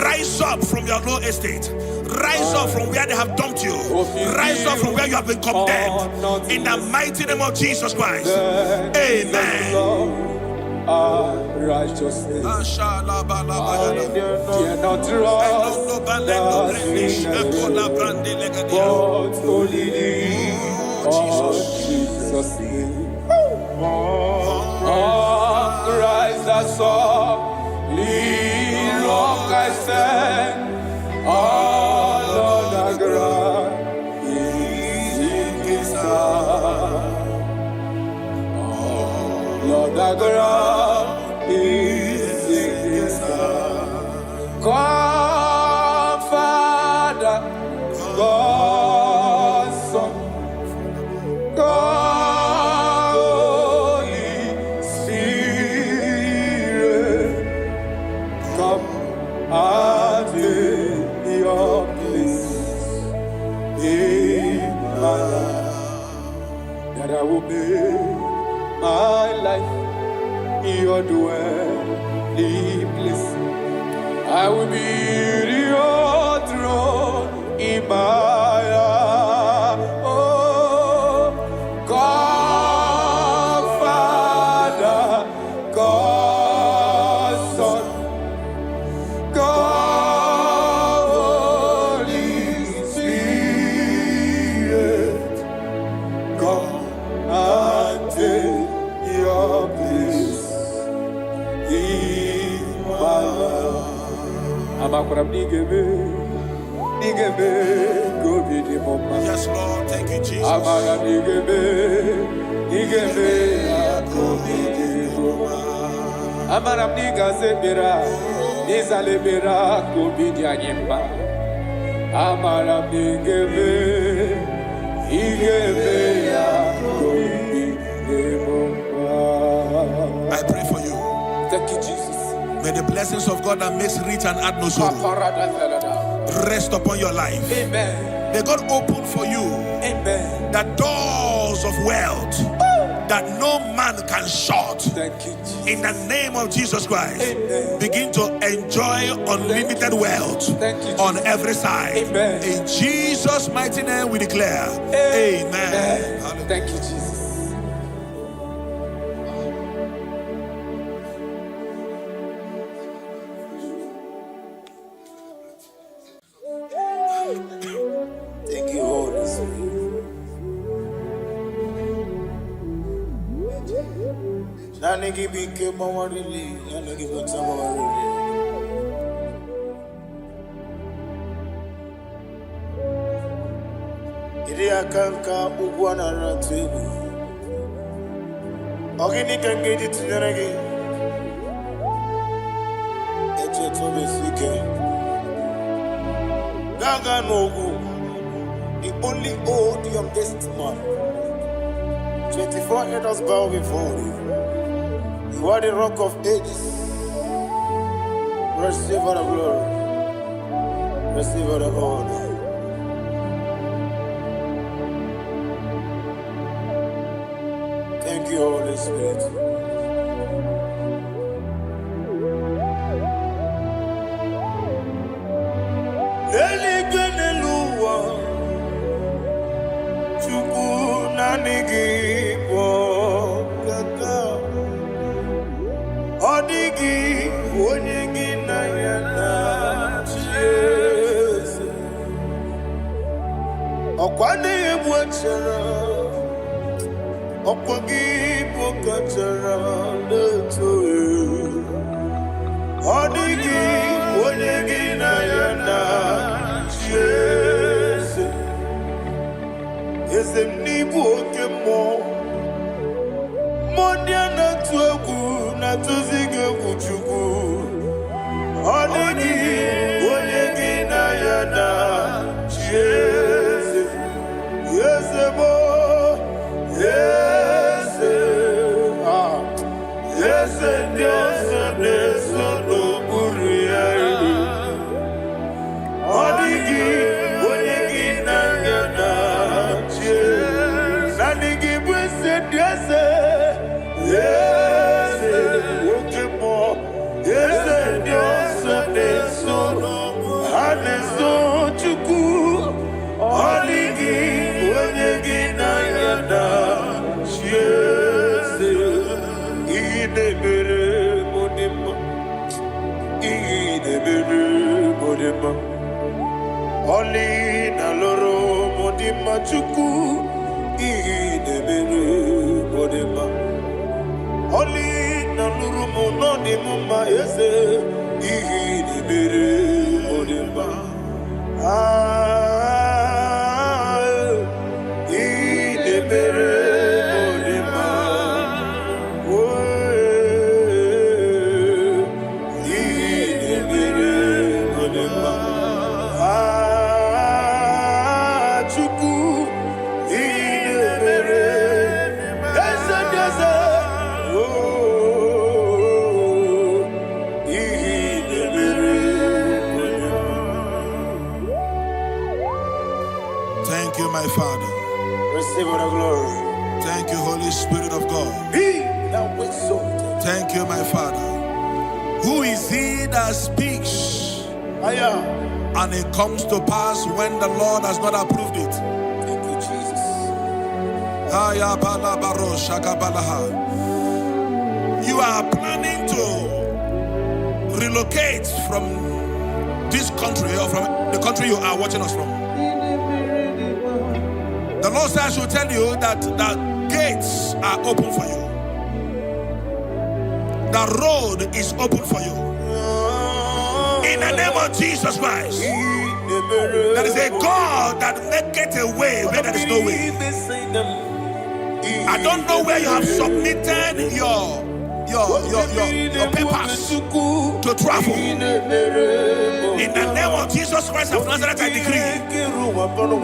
rise up from your low estate. Rise up from where they have dumped you. Rise up from where you have been condemned. In the mighty name of Jesus Christ. Amen. Righteousness. I dare not trust the things but only Jesus' name. Christ the Son, long I stand, all on the ground is in his hand. Lord, the ground is in his hand. God, Father, God, Son, God, Holy Spirit, come and take your place in my life, that I will make my life your dwelling place. I will be your throne in my heart. Oh, God, Father, God, Son, God, Holy Spirit, come and take your place in my life. Yes, Lord. Thank you, Jesus. I pray for you. Thank you, Jesus. May the blessings of God that makes rich and add no sorrow rest upon your life. Amen. May God open for you, amen, the doors of wealth that no man can shut. Thank you, Jesus. In the name of Jesus Christ. Amen. Begin to enjoy unlimited wealth on every side. Amen. In Jesus' mighty name we declare. Amen. Amen. Thank you, Jesus. Thank you, Holy Spirit. Nanigi bike mawarili, nanigi bata mawarili. Iri akanka ubwana rantebu. Ogini kangedi tineregi. Eche tobe sike. Gaga nogu. The only old youngest man. 24 elders bow before you. You are the rock of ages. Receive all the glory. Receive all the honor. Thank you, Holy Spirit. Oli na loro modima chuku idebere modima. Oli na loro monodima ese idebere modima. Idebere modima. Idebere modima. Thank you, my Father. Receive all the glory. Thank you, Holy Spirit of God. Be thou exalted. Thank you, my Father. Who is he that speaks and it comes to pass when the Lord has not approved it? Thank you, Jesus. You are planning to relocate from this country or from the country you are watching us from. The Lord says I should tell you that the gates are open for you. The road is open for you. In the name of Jesus Christ. There is a God that maketh a way where there is no way. I don't know where you have submitted your papers to travel. In the name of Jesus Christ of Nazareth, I decree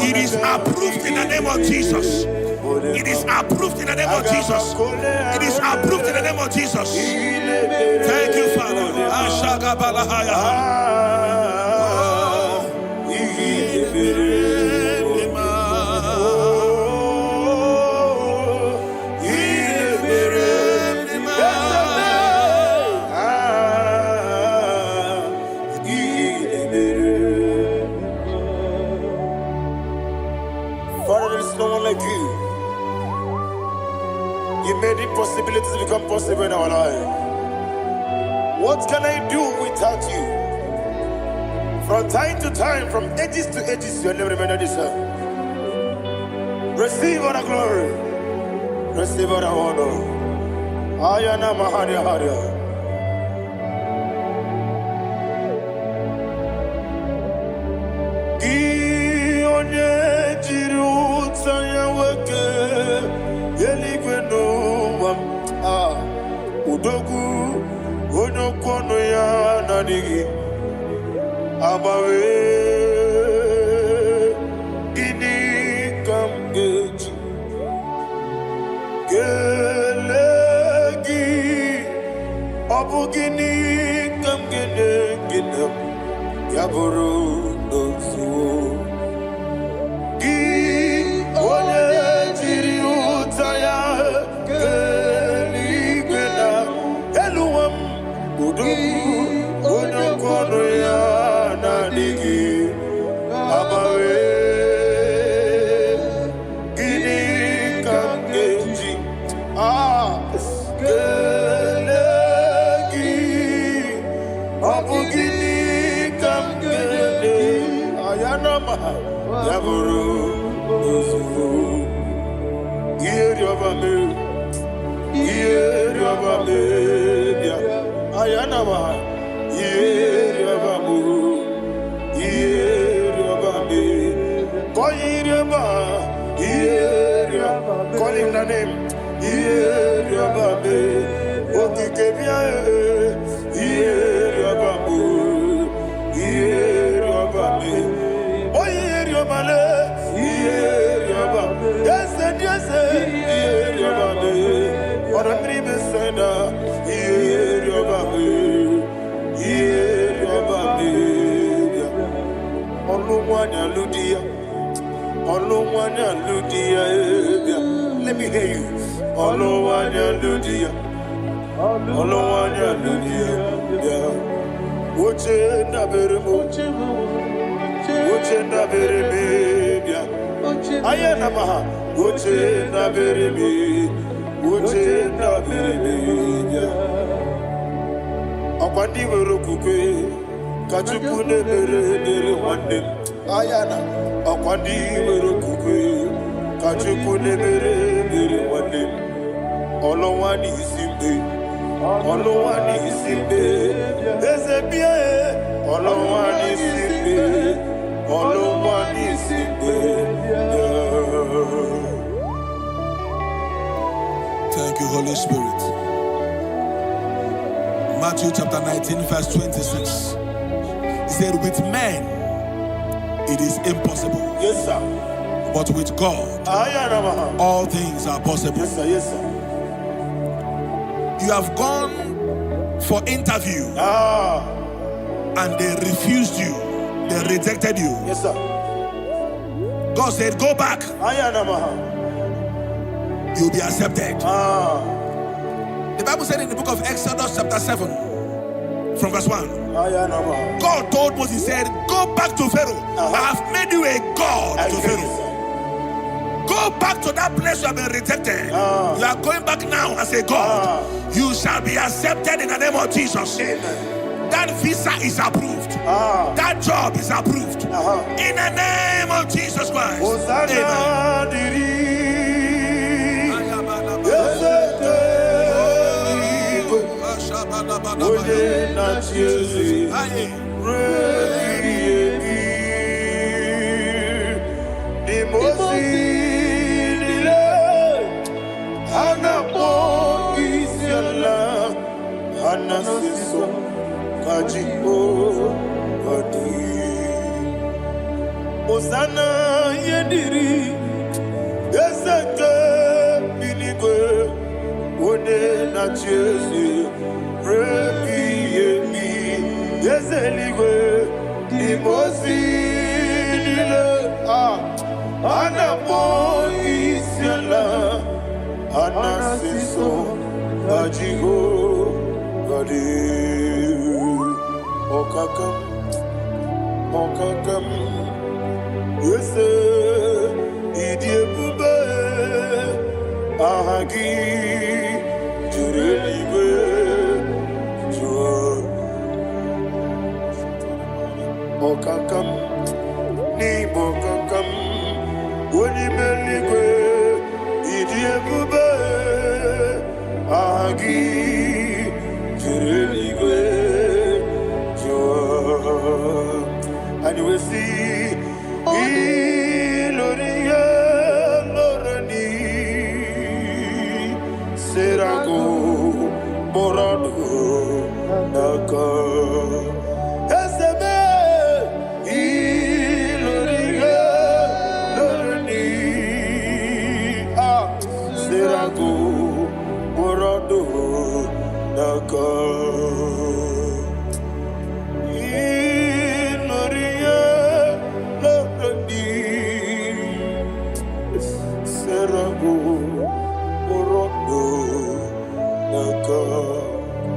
it is approved in the name of Jesus. It is approved in the name of Jesus. It is approved in the name of Jesus. Thank you, Father. You made impossibilities become possible in our life. What can I do without you? From time to time, from ages to ages, you never remain the same. Receive all the glory. Receive all the honor. Ayana Maharia Haria. Udogu onokono ya nadigi abawe ini kamgeji gelegi abugini kamgene Yaburu Dosu Gi One Tiri Utaya Geli Gwena Eluam Udu Udu Kono Ya Nadigi Abawe Gini Kamgeji Gelegi Abugini Kamgele Ayanama Yaburu Uzufu Yeriobame Yeriobame Ayanama Yeriobame Yeriobame Koyiriaba Yeriobame Call him the name Yeriobame Okikebia Yeriobame Yeriobame Oyeriobale Yeriobame Yes Yeriobame Ora tribe senda Yeriobame Yeriobame Oluwanya Ludia Oluwanya Ludia Let me hear you Oluwanya Ludia Oluwanya Ludia Uche na beremo Uche na bereme Ayana maha Uche na bereme Uche na bereme Akwandi werokukwe Kachuku ne bere wande Ayana Akwandi werokukwe Kachuku ne bere wande Olowani isimbe Olowani isimbe Ezebie Olowani isimbe Olowani isimbe Thank you, Holy Spirit. Matthew chapter 19, verse 26. He said, with men it is impossible. Yes, sir. But with God, all things are possible. Yes, sir. Yes, sir. You have gone for interview and they refused you. They rejected you. Yes, sir. God said, go back. You'll be accepted. The Bible said in the book of Exodus chapter 7 from verse 1. God told Moses, he said, go back to Pharaoh. I have made you a God to Pharaoh. Go back to that place you have been rejected. You are going back now as a God. You shall be accepted in the name of Jesus. That visa is approved. That job is approved. In the name of Jesus Christ. Osana yediri Yeseke binigwe One na Jesu Rebi yemi Yeseligwe Nimosi nile Anapo isiala Anasiso Ajigo Gadi Okakam Okakam Yes, idie bube ahagi jurelibe jua okakam ni bokakam woni meligwe idie bube ahagi jurelibe jua and you will see Iloria Lorani Serago Morado Naka Esebe Iloria Lorani Serago Morado Naka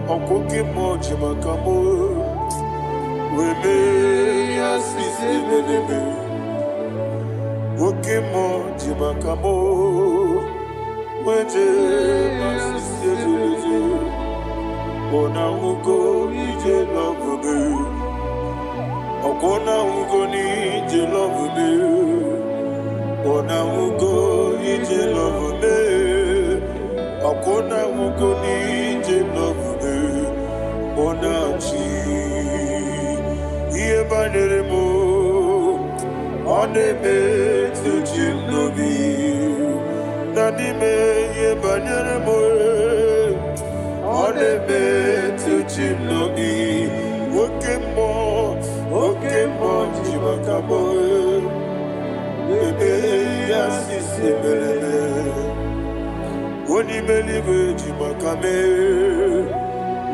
Okoke moji makamo Weme yasisi belebe Oke moji makamo Weje masisi belebe Ona ugo ije love me Okona ugo ni ije love me Ona ugo ije love me Okona ugo ni ije love me Ona chi Iye banere mo One me to jim no bi Nani me iye banere mo One me to jim no bi Oke mo jimakabo Bebe yasisi belebe Oni believe jimakame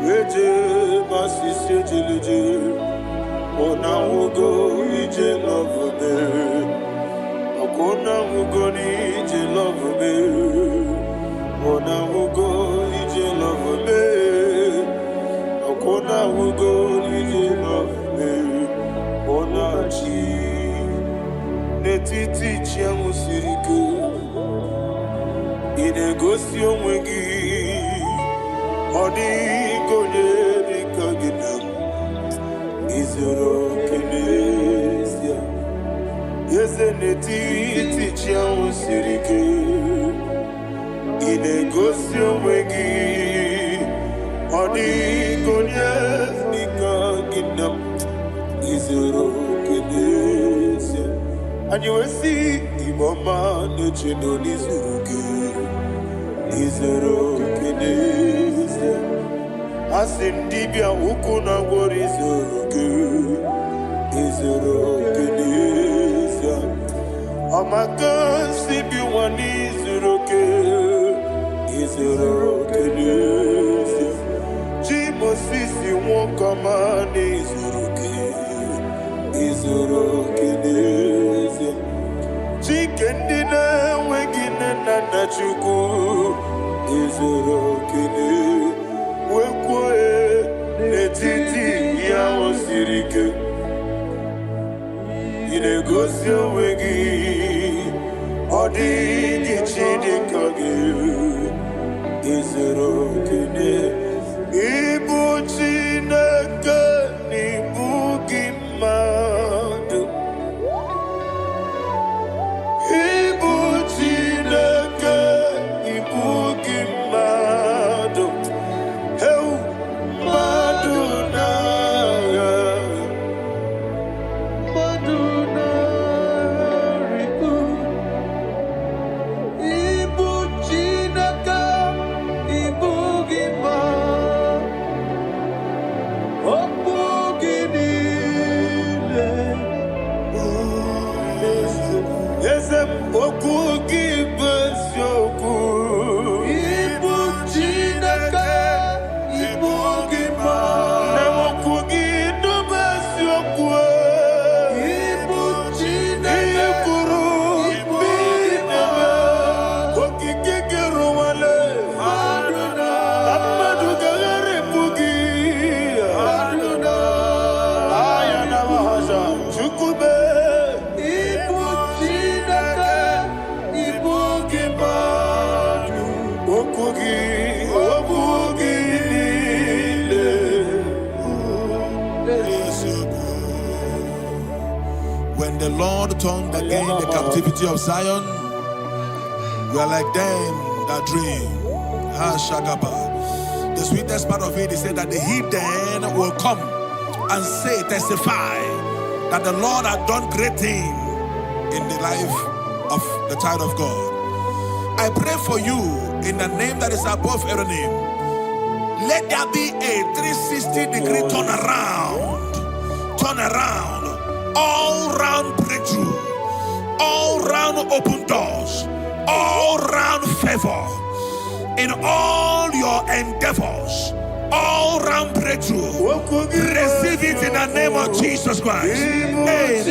Weje masisi jilije Ona ugo ije love me Okona ugo ni ije love me Ona ugo ije love me Okona ugo ije love me Ona chi Netiti chiamu sirike Inegosi onwegi Odi gonye dikaginam Izoro kenesia Yeze netiti chiamu sirike Inegosi onwegi Odi gonye dikaginam Izoro kenesia And you will see Imama Nechino Nizuruke Izuruke Nese Asindibia Ukuna Warizuruke Izuruke Nese Amaka Sibi Wanizuruke Izuruke Nese Jimo Sisi Wokama Nizuruke Izuruke Nese Chicken dinner, waking and Nachuku Izuro Kine, Wekwe, Netiti, Yao Sirike, Inegosio Wegi, Odi Gichidi Kage, Izuro Kine, Ibu Chinaka, Ibu Gimadu. When the Lord turned again the captivity of Zion, we are like them that dream. The sweetest part of it is said that the heathen will come and say, testify that the Lord had done great things in the life of the child of God. I pray for you in the name that is above every name. Let there be a 360-degree turn around, all round breakthrough, all round open doors, all round favor in all your endeavors, all round breakthrough. Receive it in the name of Jesus Christ. Amen.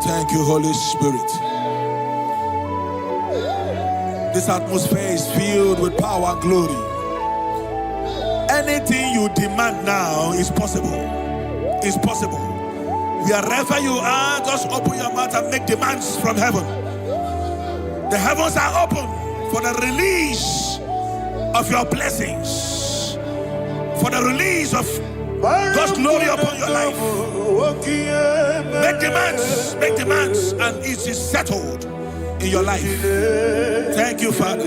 Thank you, Holy Spirit. This atmosphere is filled with power and glory. Anything you demand now is possible. It's possible. Wherever you are, just open your mouth and make demands from heaven. The heavens are open for the release of your blessings, for the release of God's glory upon your life. Make demands, and it is settled in your life. Thank you, Father.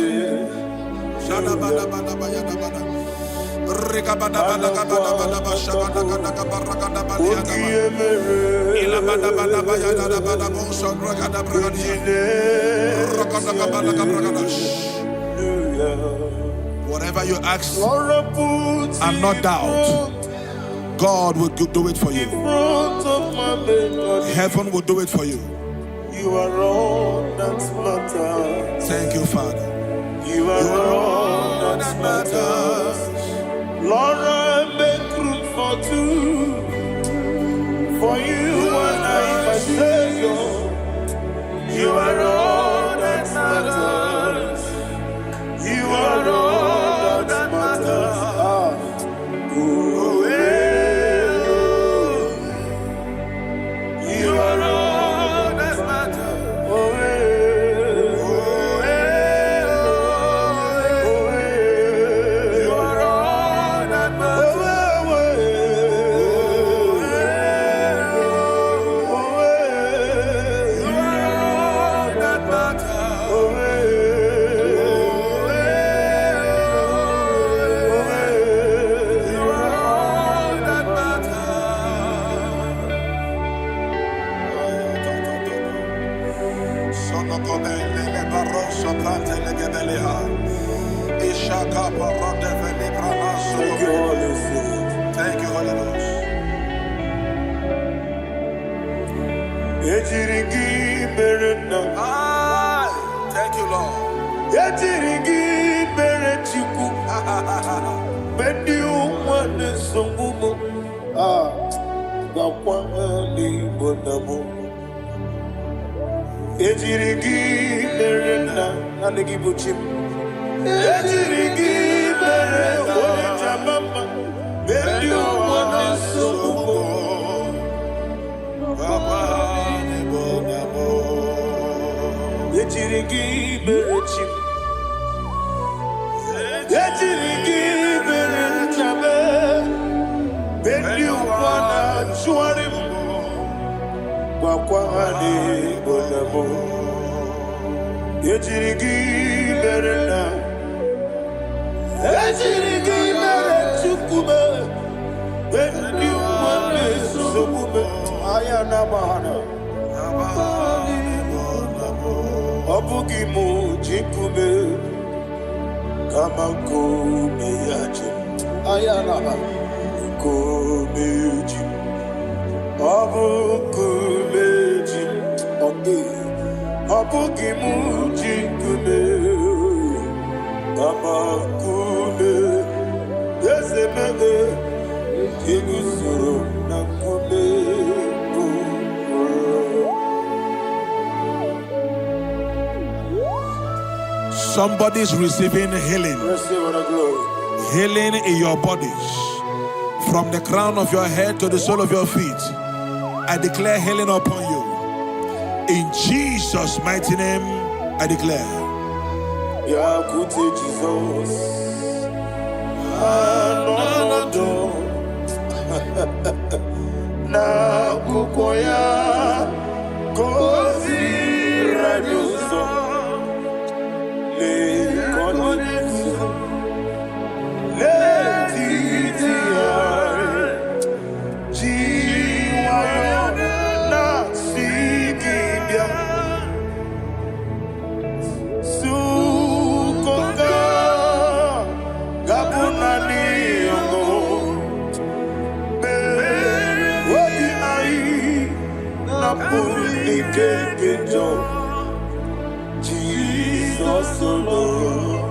Whatever you ask and not doubt, God will do it for you. Heaven will do it for you. You are all that matters. Thank you, Father. You are all that matters. Lord, I make room for two. For you and I, my Savior. You are all that matters. You are all that matters. You are all that matters. You are all that matters. Thank you, Holy Ghost. Thank you, Lord. Somebody's receiving healing. Healing in your bodies. From the crown of your head to the sole of your feet. I declare healing upon you. In Jesus' mighty name, I declare. Jesus. Na kukoya kozi radioso le konexo le titiare jiwayo na sikibia sukoka gabunani yongo Jesus alone.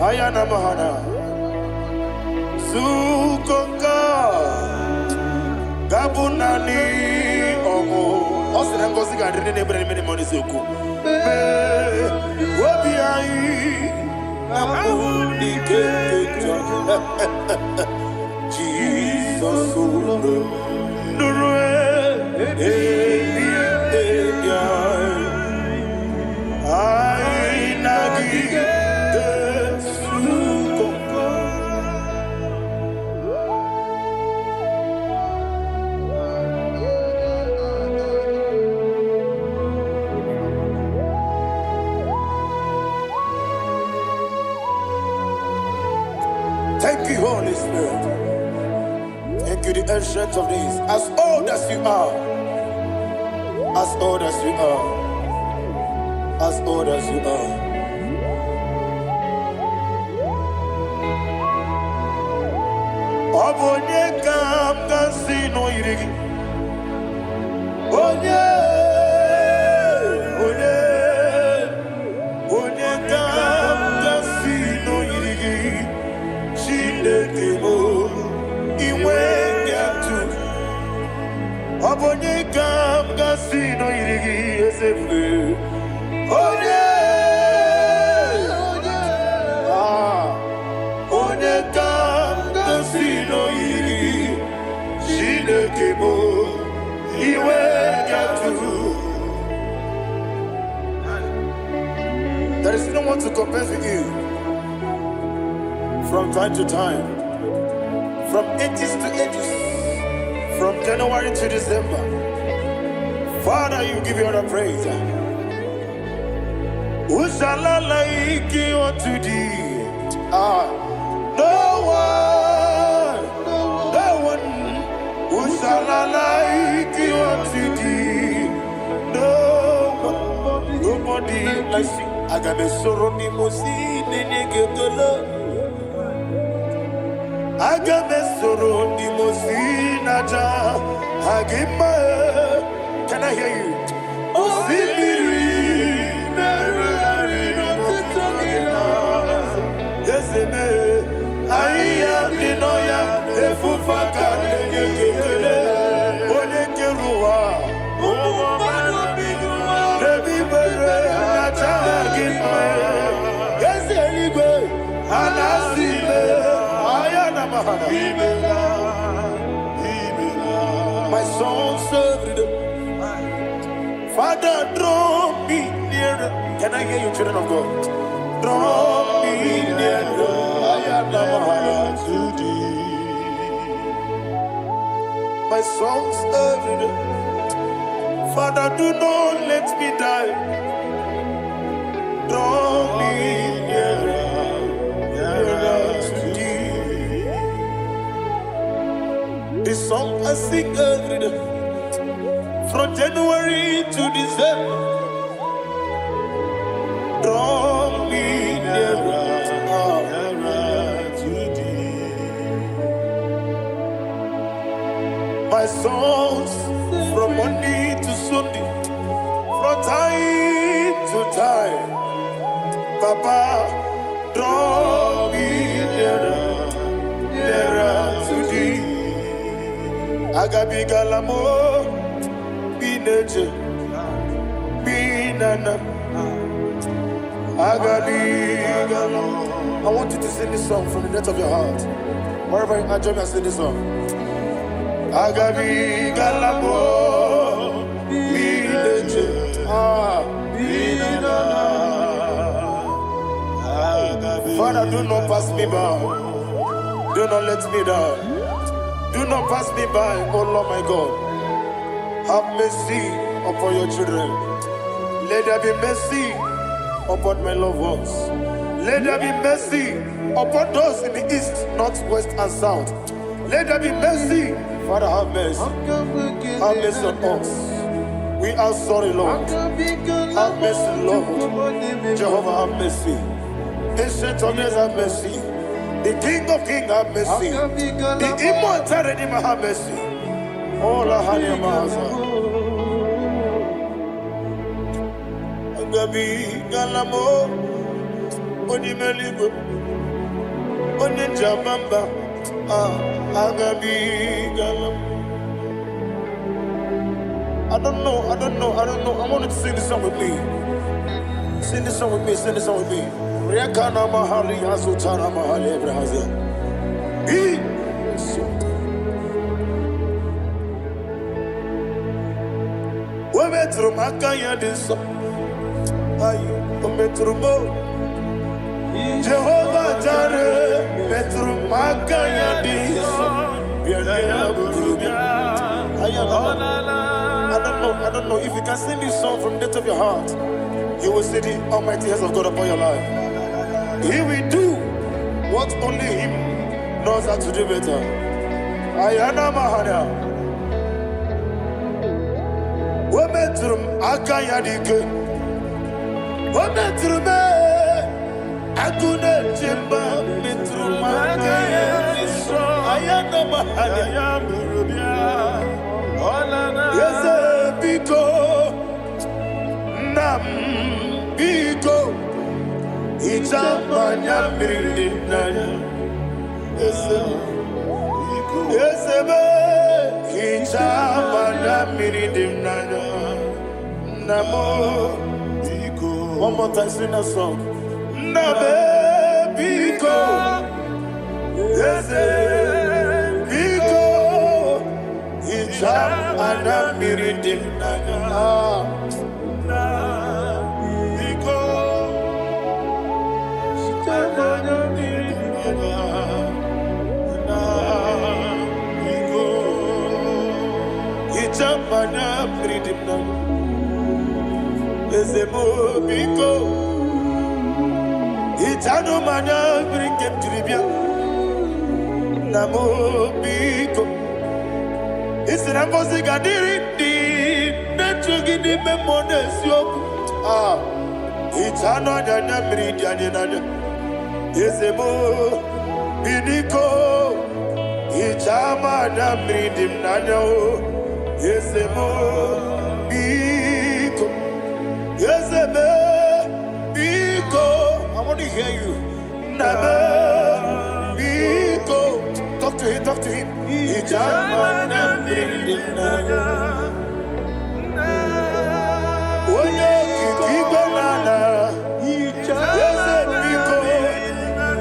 Ayana mahana sukoka gabunani omo osina ngozi ga dene ne bre meni moni soku obi ai amuni kejo Jesus nurwe ai nagi Thank you, Holy Spirit. Thank you, the ancient of days. As old as you are, as old as you are, as old as you are. Obonye kam kasino irigi. Onye kam kasino irigi. Shindekimo iwe nyatu. Obonye kam kasino irigi esefu. Onye There's no one to compare with you. From time to time, from ages to ages, from January to December, Father, you give you all the praise. Who shall I like you unto thee? No one. Who shall I like you unto thee? Nobody like you. I got a sorrow ni mosi nene getolo. I got a sorrow ni mosi naja. Hagima, can I hear you? Oh, yes, I am the noya, a fufaka, my soul served. Father, draw me nearer. Can I hear you, children of God? Draw me nearer. I am to thee. My soul served. Father, do not let me die. Draw me nearer to thee. This song I sing every day, from January to December. Draw me nearer to thee. My songs from Monday to Sunday, from time to time. Papa, draw me nearer to thee. Agabi galamo, bineje, binana. Agabi galamo. I want you to sing this song from the depth of your heart. Wherever you are, join me and sing this song. Agabi galamo, bineje, binana. Father, do not pass me by. Do not let me down. Do not pass me by, oh Lord my God. Have mercy upon your children. Let there be mercy upon my loved ones. Let there be mercy upon those in the east, north, west, and south. Let there be mercy. Father, have mercy. Have mercy on us. We are sorry, Lord. Have mercy, Lord. Jehovah, have mercy. Ancient of days, have mercy. The King of Kings, have mercy. The immortal Redeemer, have mercy. Oh, la hania maza. Agabi galamo, oni meligo, oni jabamba. Agabi galamo. I don't know. I want you to sing this song with me. Sing this song with me. Rekana mahali azutana mahali Ebrahazia. Wemetru makaya diso. Ayo, wemetru mo. Jehovah Jireh, metru makaya diso. I don't know if you can sing this song from the depth of your heart. You will see the almighty hands of God upon your life. He will do what only Him knows how to do better. Ayana Mahana. Wometrum Akayadike. Wometrum Akune Jimba Metrum Akayadike. Ayana Mahana. Yes, Biko Nam Biko. Ichamanya mirinaya, esebe. Ichamanya mirinaya, namo. One more time, sing that song. Nabe biko, ese biko. Ichamanya mirinaya. Ezemo biko. Itano mana bring him to the bia. Namo biko. Isrambo sigadiri di. Netugi di memones yoku. Itano dana bring yanina. Ezemo biko. Itama da bring him nano. Ezemo biko. Ezemo biko. I want to hear you. Nabe biko. Talk to him, talk to him. Itama da bring him nano. Oye kiko nana. Ezemo biko.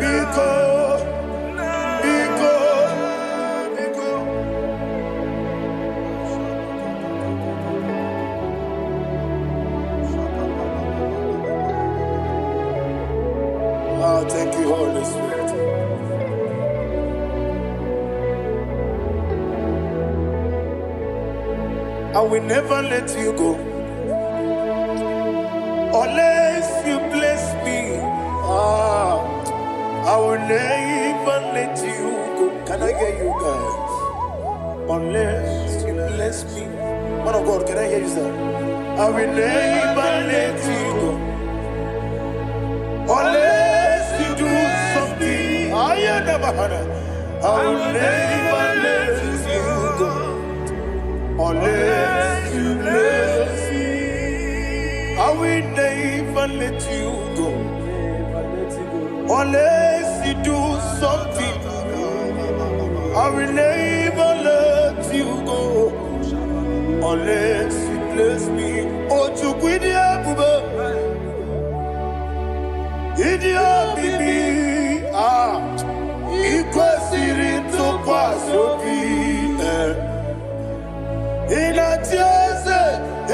Biko. Thank you, Holy Spirit. I will never let you go unless you bless me. I will never let you go. Can I hear you guys? Unless you bless me. Man of God, can I hear you, sir? I will never let you go unless you do something. I will never let you go unless you bless me. I will never let you go unless you do something. I will never let you go unless you bless me. Oh, to quit the Idiot bibi ikwesirito kwasopi inatieze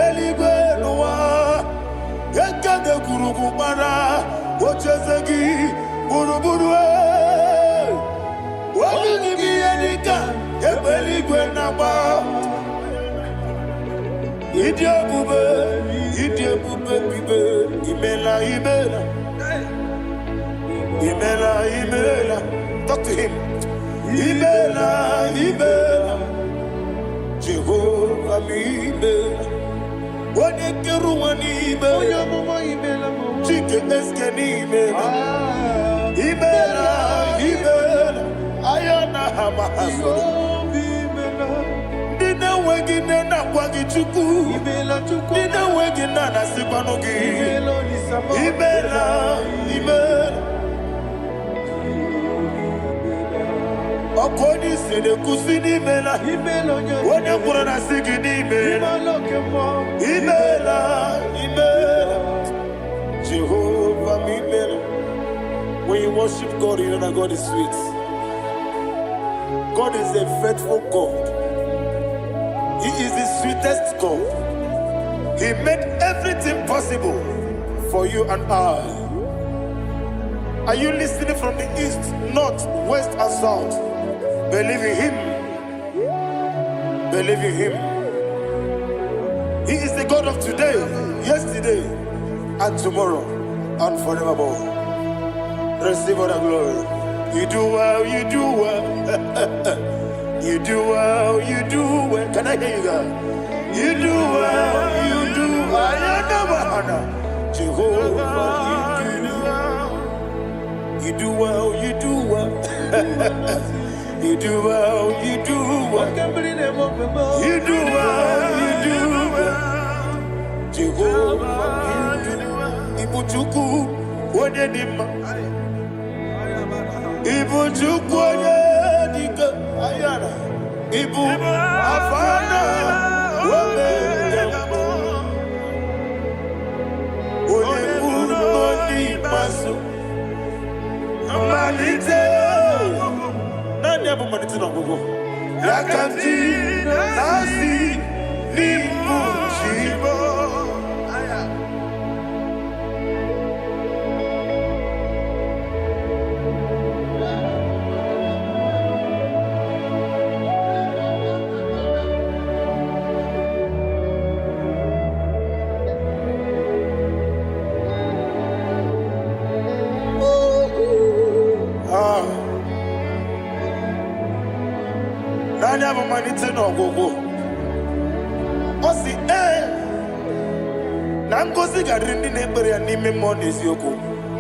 eligwe nuwa ekade kurukubara ochezegi buruburu wabinigi yenika ebeligwe naba idiot bube bibe imela Imela, talk to him. Imela, Jehovah Imela. What a Keruani Imela, Chicken Escani Imela, Ayana Hamahaso. Dina Wagina Wagichuku, Dina Wagina Sipanogi, Imela. According to the Kusini Mela, when you put on a Sigini Mela, Jehovah Mela. When you worship God, you know that God is sweet. God is a faithful God. He is the sweetest God. He made everything possible for you and I. Are you listening from the east, north, west, and south? Believe in him. Believe in him. He is the God of today, yesterday, and tomorrow, and forevermore. Receive all the glory. You do well, you do well. You do well, you do well. Can I hear you guys? You do well, you do well. Jehovah, you do well, you do well. You do well, you do well. You do well, you do well. Jehovah, you do well. Ibuchuku, Wadedima. Ibuchuku, Wadedika. Ayana. Ibu, Afana. Wabedemo. Oyebu, Moni, Masu. Malite. Yakanti nasi ni mujibo. malite n'ọgwụgwụ ọ sị na ngozi ga-adịrị ndị na-ekpere ya n'ime mmụọ na eziokwu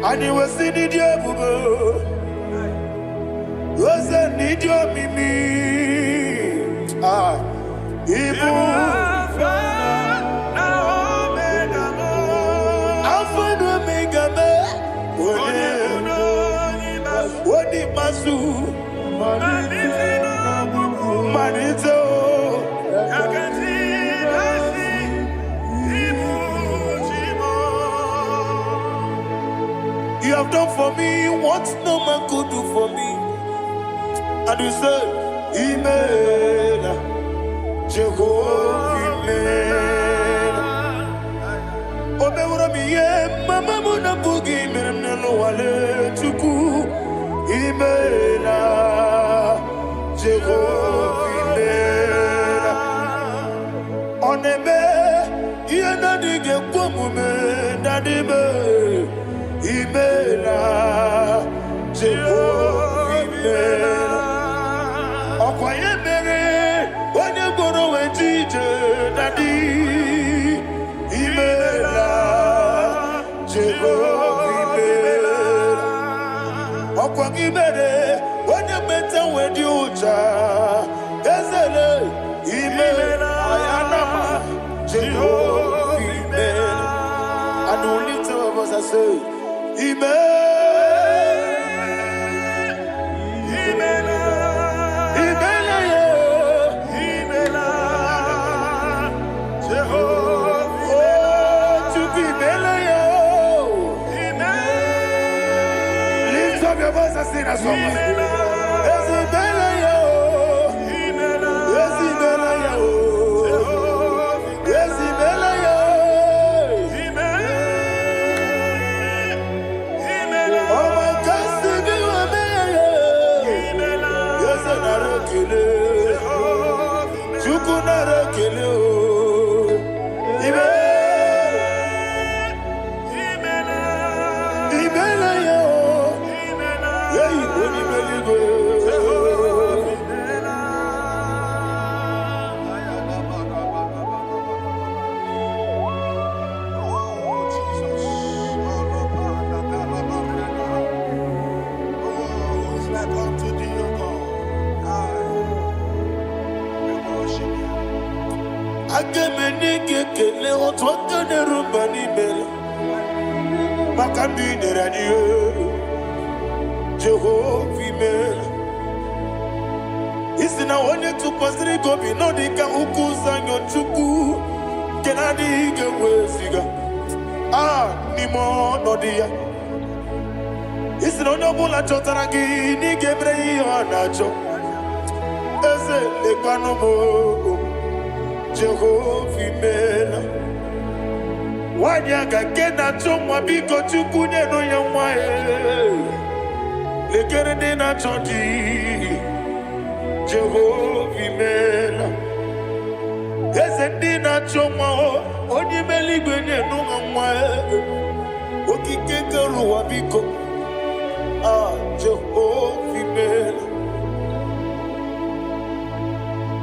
anyị wesị n'ịdị ebube eze n'ịdị omimi ibu Alpha and Omega me Wodi masu Manito You have done for me what no man could do for me. And you said, Amen, Jehovah, Amen. Omeura mi mama muna bugi meremnelo wale chuku. Amen, Jehovah, Amen. Oneme, yena dige kumume nadibe. Imela, Jehovah, Imela. Okwaye mere, onye goro wejije nadi. Imela, Jehovah, Imela. Okwaye mere, onye meta wedi ucha. Ezele, Imela, Ayanama, Jehovah, Imela. And we lift up us and say, Lift up your voice and sing that song. Jehovah, isina onye tụkwasịrị gị obi n'ọdịka ukwu ụzọ Chukwu nke na-adịghị ga-eweziga n'ime ọnọdụ ya. Isina onye ọbụla chọtara gị n'ịga emere ihe ọ na-achọ. Eze lekwanụ m Jehovah imela. Nwanyị aka nke na-achọ nwa biko Chukwu nyenụ ya nwa ya. Lekere ndị na-achọ di Jehovah imela. Eze ndị na-achọ nwa onye meligwe nyenụ ha nwa ya. Okike kere ụwa biko Jehovah imela.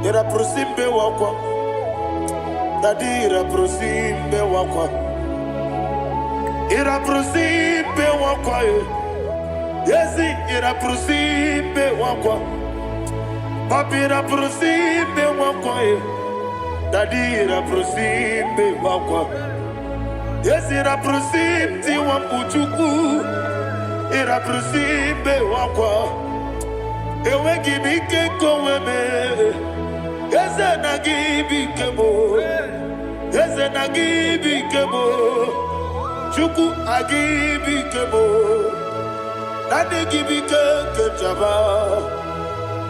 Ira prosimbe wakwa Dadira prosimbe wakwa Ira prosimbe wakwa Yesi ira prosimbe wakwa Papira prosimbe wakwa Dadira prosimbe wakwa Yesi ira prosimti wambuchuku Ira prosimbe wakwa Ewe gibike koweme Eze na gibi kebo, Eze na gibi kebo, Chukwu agibi kebo, Nadi gibi ke jaba,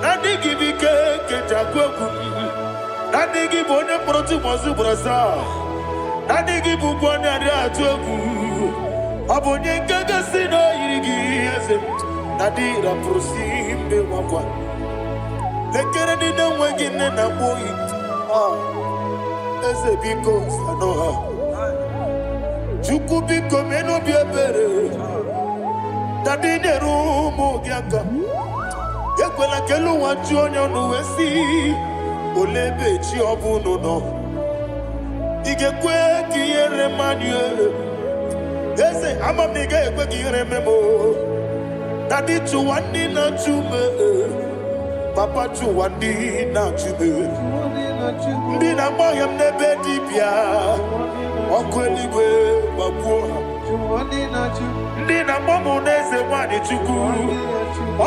Nadi gibi ke jagweku, Nadi gibi one proti mozu brasa, Nadi gibi bwane atuegu, Abonye gaga sino irigi Eze, Nadi ra prosimbe wakwa. Lekere di na wengine na boy. Eze biko sanoha. Chukwu biko meno biebere. Dadi nerumu giaka. Yekwela kelu wachu onyo nuwesi. olebe chi obuno no igekwe kiyere manu eze amamiga ekwe kiyere memo dadi chuwandi na chume papa chuwandi na chume ndi na moyam nebe dibia okweligwe babuo ndi na momo neze mwani chuku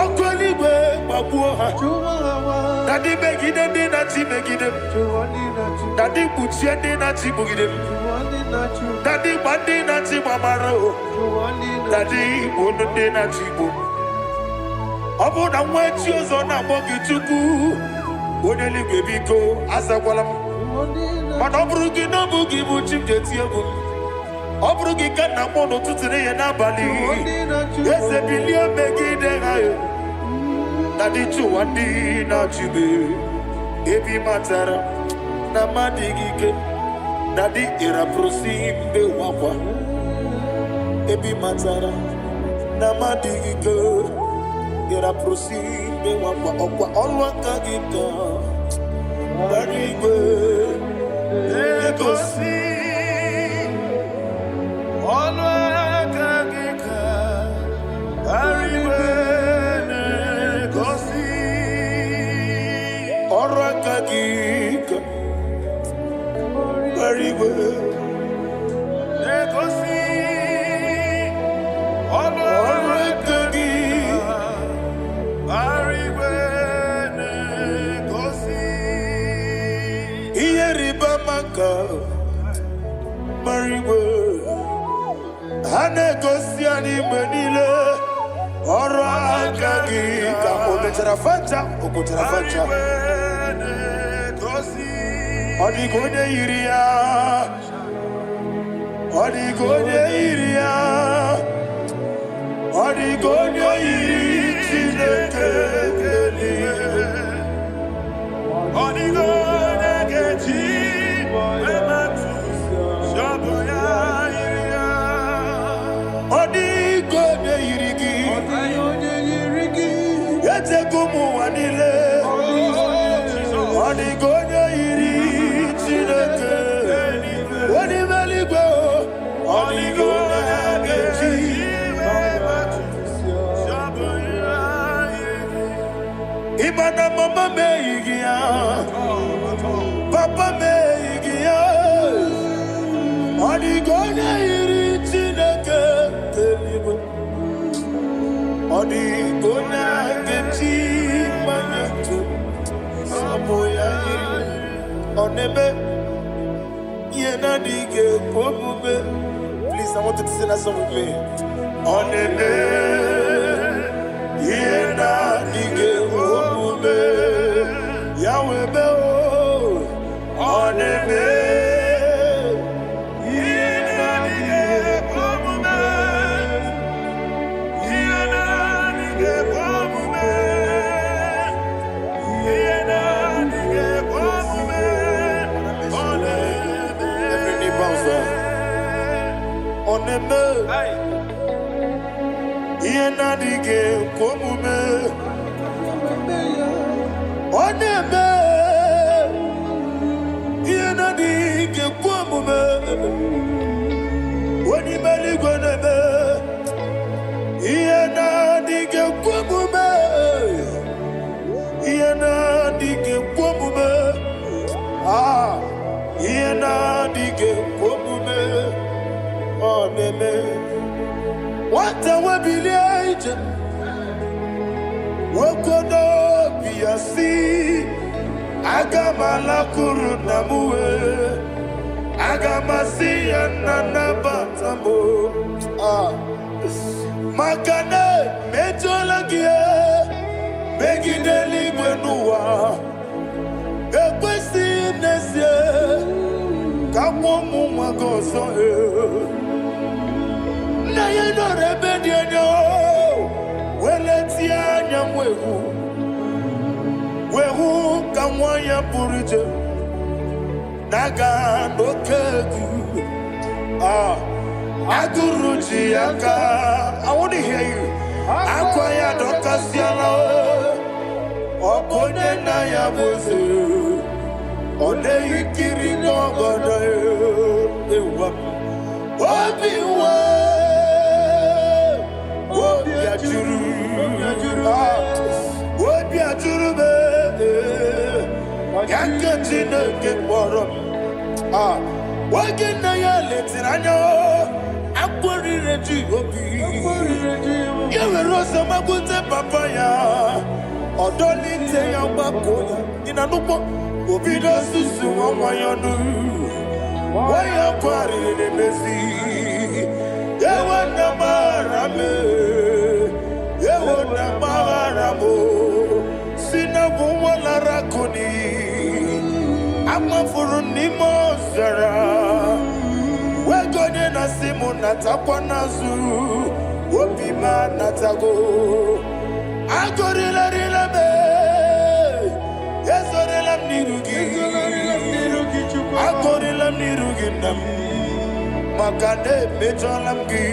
okweligwe babuo ha dadi megide ndi na chi megide dadi kuchie ndi na chi bugide dadi bandi na chi mamaro dadi bunu ndi na chi bu obu na mwechi ozo na mogi chuku oneligwe biko azakwala mana oburu gi no bugi bu chimjeti egwu oburu gi kana mono tutire ye na bali ese bilia megide hayo dadi chuwandi na chibe ebi matara na madigike dadi era prosimbe wakwa ebi matara na madigike era prosimbe wakwa okwa olwa kagika barigwe egosi olwa kagika barigwe egosi olwa kagika barigwe egosi olwa kagika barigwe egosi iyeriba maka barigwe hanegosi animenile olwa kagika ometera fanta Odigone iria Odigone iri Chineke Odigone geji Ematu Shoboya iria Odigone irigi Yete kumu wanile Odigone iri Chineke Onimeligwe Odigone geji Imana mama meigia Papa meigia Odigone iri Chineke Odigone geji Manyetu Samoya iri Onebe Yena dige Pomube. Please, I want you to sing that song with me. Onebe Yena dige Pomube. Yahweh Beo Onebe Yena dige Pomube. Yena dige Pomube. Yena dige Pomube. Every knee bows down. Onebe Yena dige Pomube. Onebe Yena dige Pomube. Onimeligwe nebe Yena dige Pomube. Yena dige Pomube. Ah Yena dige Pomube. Onebe Wata wabiliaje Wokodo biasi Agamala kurunamuwe Agamasi yananabatamo Makane mejolagie Begideli gwenuwa Ekwesi nesie Kamwomu magoso Na yeno rebedienyo Weletia nyamwehu Wehu kamwanya purije Naga nokegu Aguruji yaka I want to hear you Akwaya dokasiala Okonye na ya bozu Ole ikiri ngogodo ewa. Obiwa. Obiajuru. Obiajuru be. Yakachine kekworom. Wagena ya letiranya. Akwori reji obi. Yewe rosa magute papaya. Odoli te ya bakoya. Ina nupo. Obi do susu wanyonu. Waya kwari ne mezi. Yewe na marame. Yewe na maramo. Sina buwala rakoni. Ama furu ni mozara. Wegode na simu natakwa nazu. Wopima natago. Agorila rila me. Yezorila nirugi. Agorila nirugi nam. Makande mejolamgi.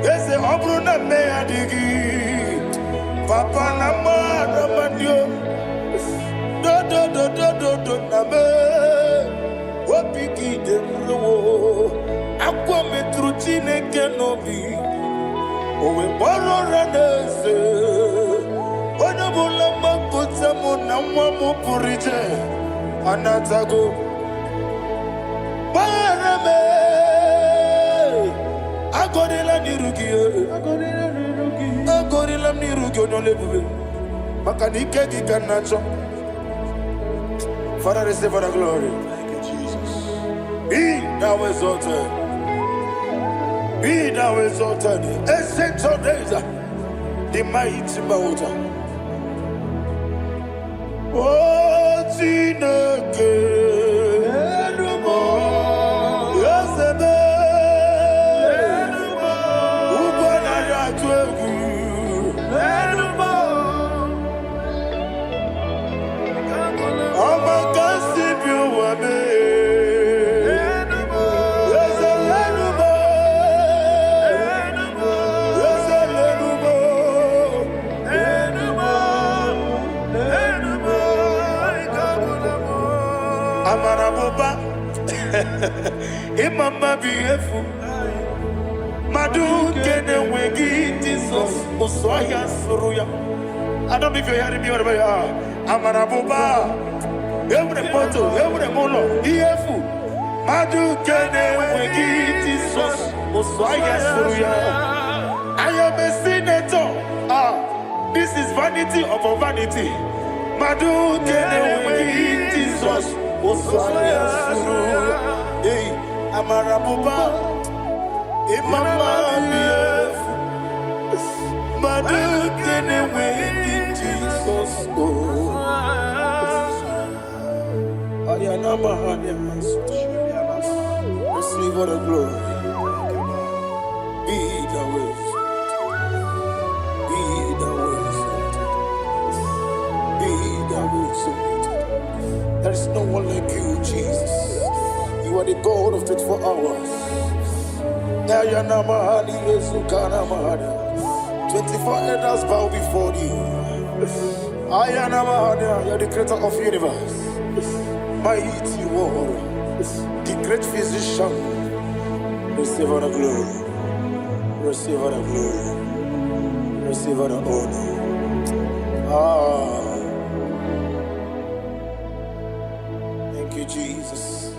Yeze obruna me adigi. Papa nama namandio. Do name. Wapiki de mlo. Akwa metruchine kenobi. Owe boro ranese. Ona bula makuta muna mwamu purije. Anatago. Barame. Agorila nirugi. Agorila nirugi onolebube. Makanike gikanacho. Father, receive the glory. Thank you, Jesus. Be thou exalted. Be thou exalted. Ancient of days, the mighty mountain. Oh, Tineke. Yosebe. Ubana yatwegu. Imama biefu Madu kene wegi Jesus Uswaya suruya. I don't know if you're hearing me wherever you are. Amarabuba Every photo, every mono Iefu Madu kene wegi Jesus Uswaya suruya. I am a senator. This is vanity of vanity. Madu kene wegi Jesus Uswaya suruya. Hey, Amarabuba, Imama biefu, Madu kene wegi Jesus. Ayana mahanya, receive all the glory. Be the way, be the way, be the way. There is no one like you, Jesus. You are the God of 24 hours. 24 elders bow before you. You are the creator of the universe. Mighty warrior, the great physician. Receive all the glory. Receive all the glory. Receive all the honor. Thank you, Jesus.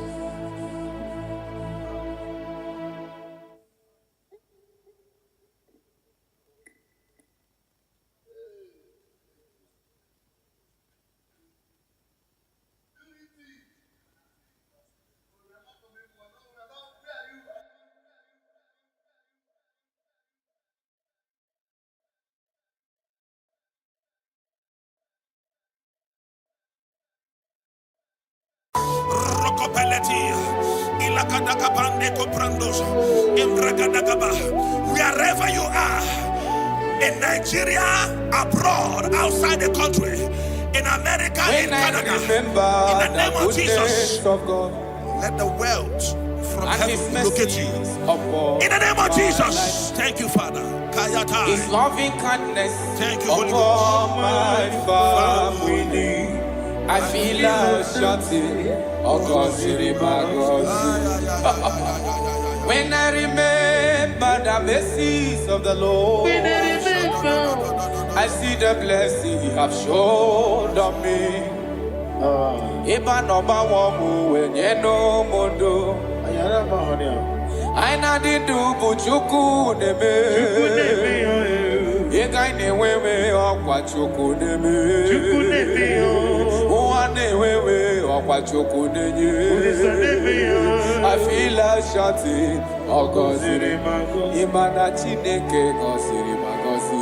Wherever you are, in Nigeria, abroad, outside the country, in America, in Canada, in the name of Jesus, let the wealth from heaven locate you. In the name of Jesus, thank you, Father. His loving kindness thank you, Holy Ghost. My family. I feel like shouting, oh God, when I remember the mercies of the Lord, I see the blessing He have shown on me. Eba no ba wamu wenye no modo. Aina di du buchuku neme. Ega ine wewe okwa chuku neme. Uwane wewe okwa chuku nenye. I feel like shouting, oh God, Imana Chineke gosiri magosi.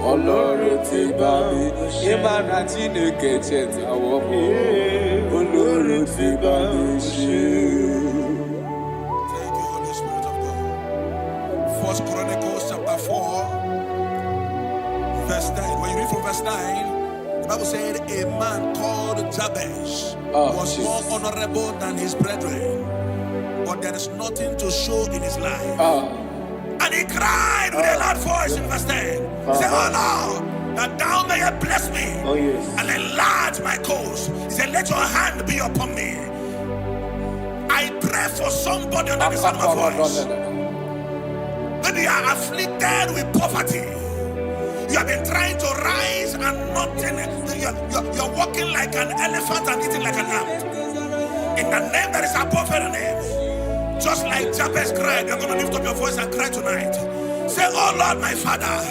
Oloro ti ba mi, Imana Chineke cheta wopo. Oloro ti ba mi shi. Thank you, Holy Spirit of God. 1 Chronicles chapter 4, verse 9. When you read from verse 9, the Bible said a man called Jabez was more honorable than his brethren, but there is nothing to show in his life. And he cried with a loud voice in verse 10. He said, oh Lord, that thou mayest bless me and enlarge my cause. He said, let your hand be upon me. I pray for somebody under the sound of my voice. Maybe you are afflicted with poverty. You have been trying to rise and nothing. You're walking like an elephant and eating like an ant. In the name that is above every name. Just like Jabez cried, you're going to lift up your voice and cry tonight. Say, oh Lord, my Father,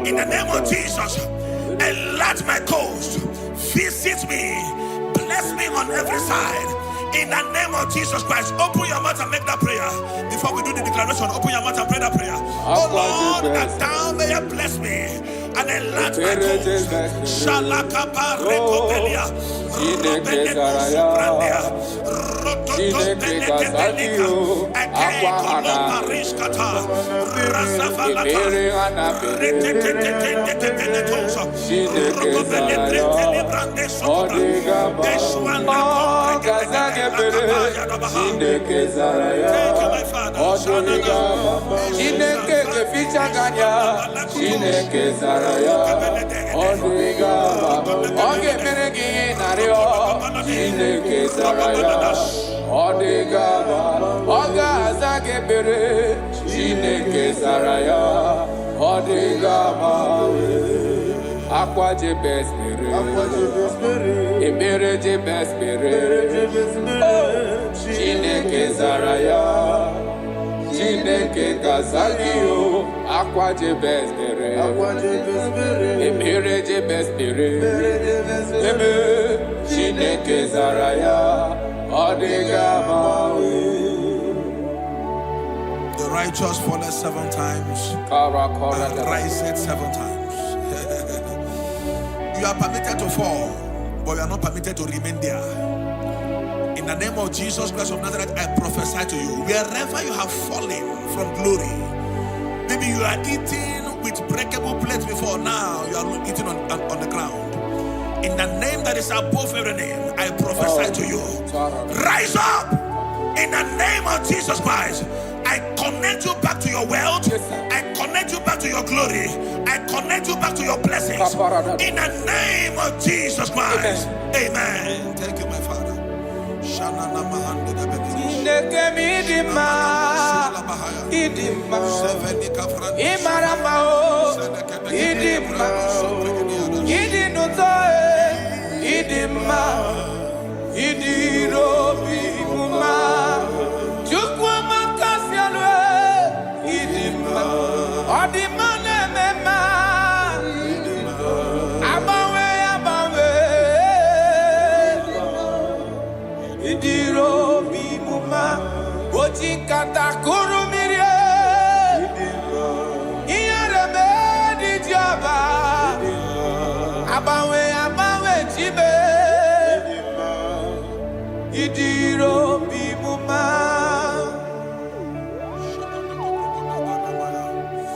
in the name of Jesus, enlarge my coast, visit me, bless me on every side. In the name of Jesus Christ, open your mouth and make that prayer. Before we do the declaration, open your mouth and pray that prayer. Oh Lord, that thou mayest bless me and enlarge my coast. Shalakapa rekopelia. Thank you, my Father. Aqua de bespere, ebere de bespere, Chineke zaraya, Chineke kazagio, aqua de bespere, ebere de bespere, Chineke zaraya, odigamawe. The righteous falleth 7 times, and riseth 7 times. You are permitted to fall, but you are not permitted to remain there. In the name of Jesus Christ of Nazareth, I prophesy to you, wherever you have fallen from glory, maybe you are eating with breakable plates before, now you are eating on the ground. In the name that is above every name, I prophesy to you, rise up in the name of Jesus Christ. I connect you back to your wealth. I connect you back to your glory. I connect you back to your blessings. In the name of Jesus Christ. Amen. Thank you, my Father.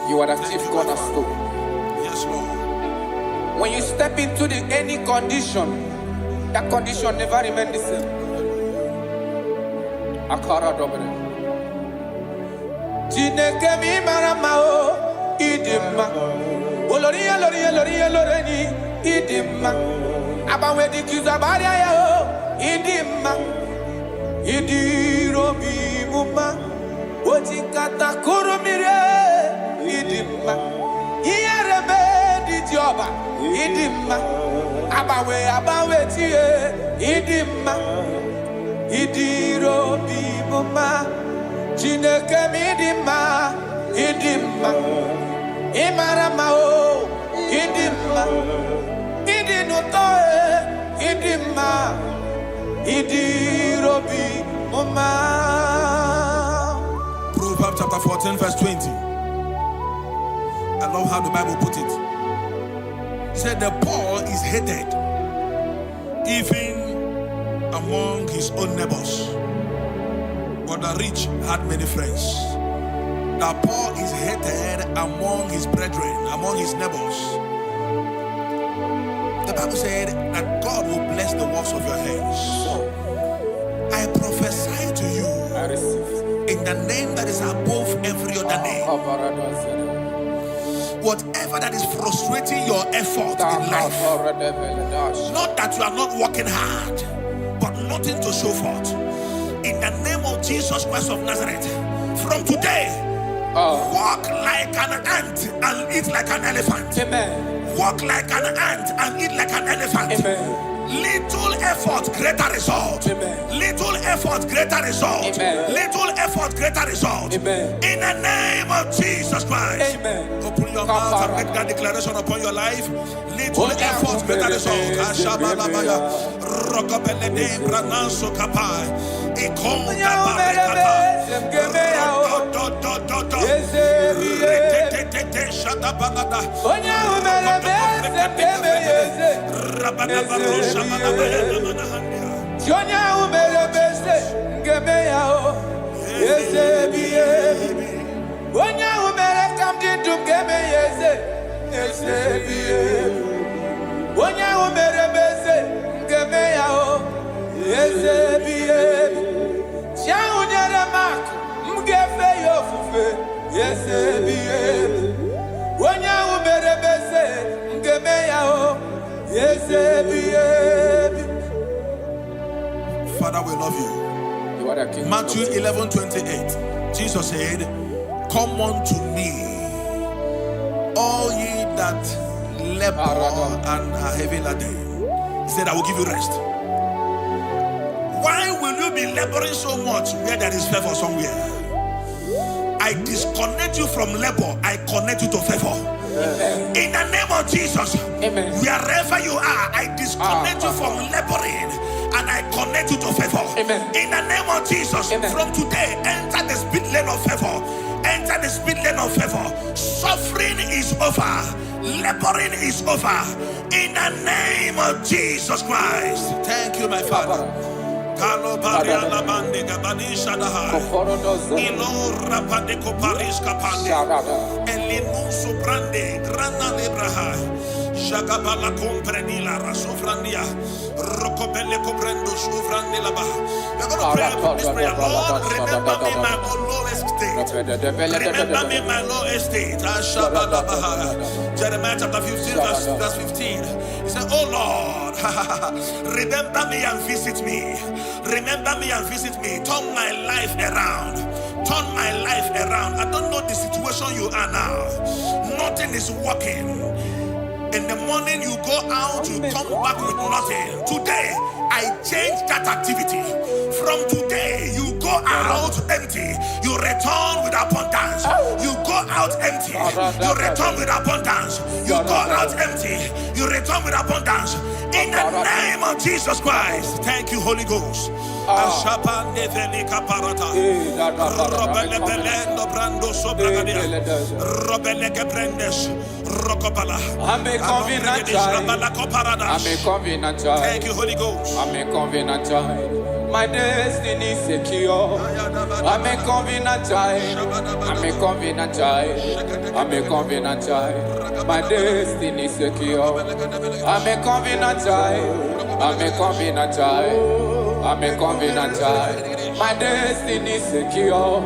You are the chief cornerstone. Yes, Lord. When you step into any condition, that condition never remains the same. Akara dobre. Chineke mi maramao idima. Oloria loria loria loreni idima. Abawe di kizabaria yo. Idima. Idirobi muma. Oti kata kurumire. Idima. Iyarebe di joba. Idima. Abawe tie. Idima. Idirobi muma. Jineke midima. Idima. Imarama o. Idima. Idinutoe. Idima. Idirobi muma. Proverbs chapter 14 verse 20. I love how the Bible put it. It said the poor is hated even among his own neighbors, but the rich had many friends. The poor is hated among his brethren, among his neighbors. The Bible said that God will bless the works of your hands. I prophesy to you, I receive in the name that is above every other name, whatever that is frustrating your effort in life, not that you are not working hard, but nothing to show forth, in the name of Jesus Christ of Nazareth, from today, walk like an ant and eat like an elephant. Amen. Walk like an ant and eat like an elephant. Amen. Little effort, greater result. Amen. Little effort, greater result. Amen. Little effort, greater result. Amen. In the name of Jesus Christ. Amen. Open your mouth and make that declaration upon your life. Little effort, greater result. Ashabalabaya. Rokobelede brananso kapai. Ikonda barekata. Shadabalada. Jonya umele bese ngemeya o yesebiye Wonya umele kamdi ngemeya yesebiye Wonya umele bese ngemeya o yesebiye Tia unyere mak mgefe yofufe yesebiye Wonya umele bese ngemeya o yesebiye. Father, we love you. You are the King. Matthew 11:28. Jesus said, come unto me, all ye that labor and are heavy laden. He said, I will give you rest. Why will you be laboring so much where there is favor somewhere? I disconnect you from labor. I connect you to favor. Amen. In the name of Jesus. Amen. Wherever you are, I disconnect you from laboring and I connect you to favor. Amen. In the name of Jesus. Amen. From today, enter the speed lane of favor. Enter the speed lane of favor. Suffering is over. Laboring is over. In the name of Jesus Christ. Thank you, my Father. Kalo Bariala Bande Gabani Shadahai. Ilo Rapandeko Paris Kapande. Elinu Subrande Grana Lebrahai. Jagabala Comprenila Rasofrandia. Rocobele Coprendo Sufrandila Bah. You're going to pray this prayer. Lord, remember me my lowest state. Remember me my lowest state. Jeremiah chapter 15 verse 15. He said, oh Lord, remember me and visit me. Remember me and visit me. Turn my life around. Turn my life around. I don't know the situation you are now. Nothing is working. In the morning you go out, you come back with nothing. Today, I change that activity. From today, you go out empty. You return with abundance. You go out empty. You return with abundance. You go out empty. You return with abundance. In the name of Jesus Christ. Thank you, Holy Ghost. Thank you, Holy Ghost. I'm a covenant child. My destiny is secure. I'm a covenant child. I'm a covenant child. I'm a covenant child. My destiny is secure. I'm a covenant child. I'm a covenant child. I'm a covenant child. My destiny is secure.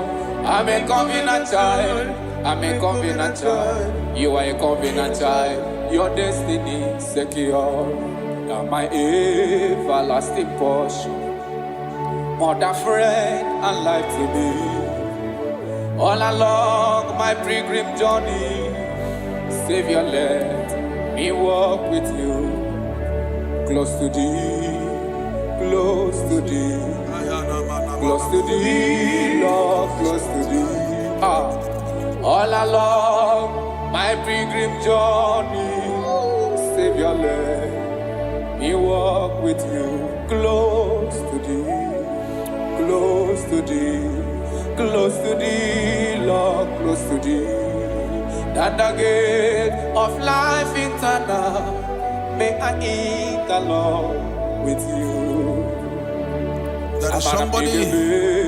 I'm a covenant child. I'm a covenant child. You are a covenant child. Your destiny is secure. Now my everlasting portion, more than friend and life to me. All along my pilgrim journey, Savior, let me walk with you. Close to thee, close to thee, close to thee, Lord, close to thee. All along my pilgrim journey, Savior, let me walk with you. Close to thee, close to thee, close to thee, Lord, close to thee. That the gate of life eternal, may I eat along with you. There is somebody.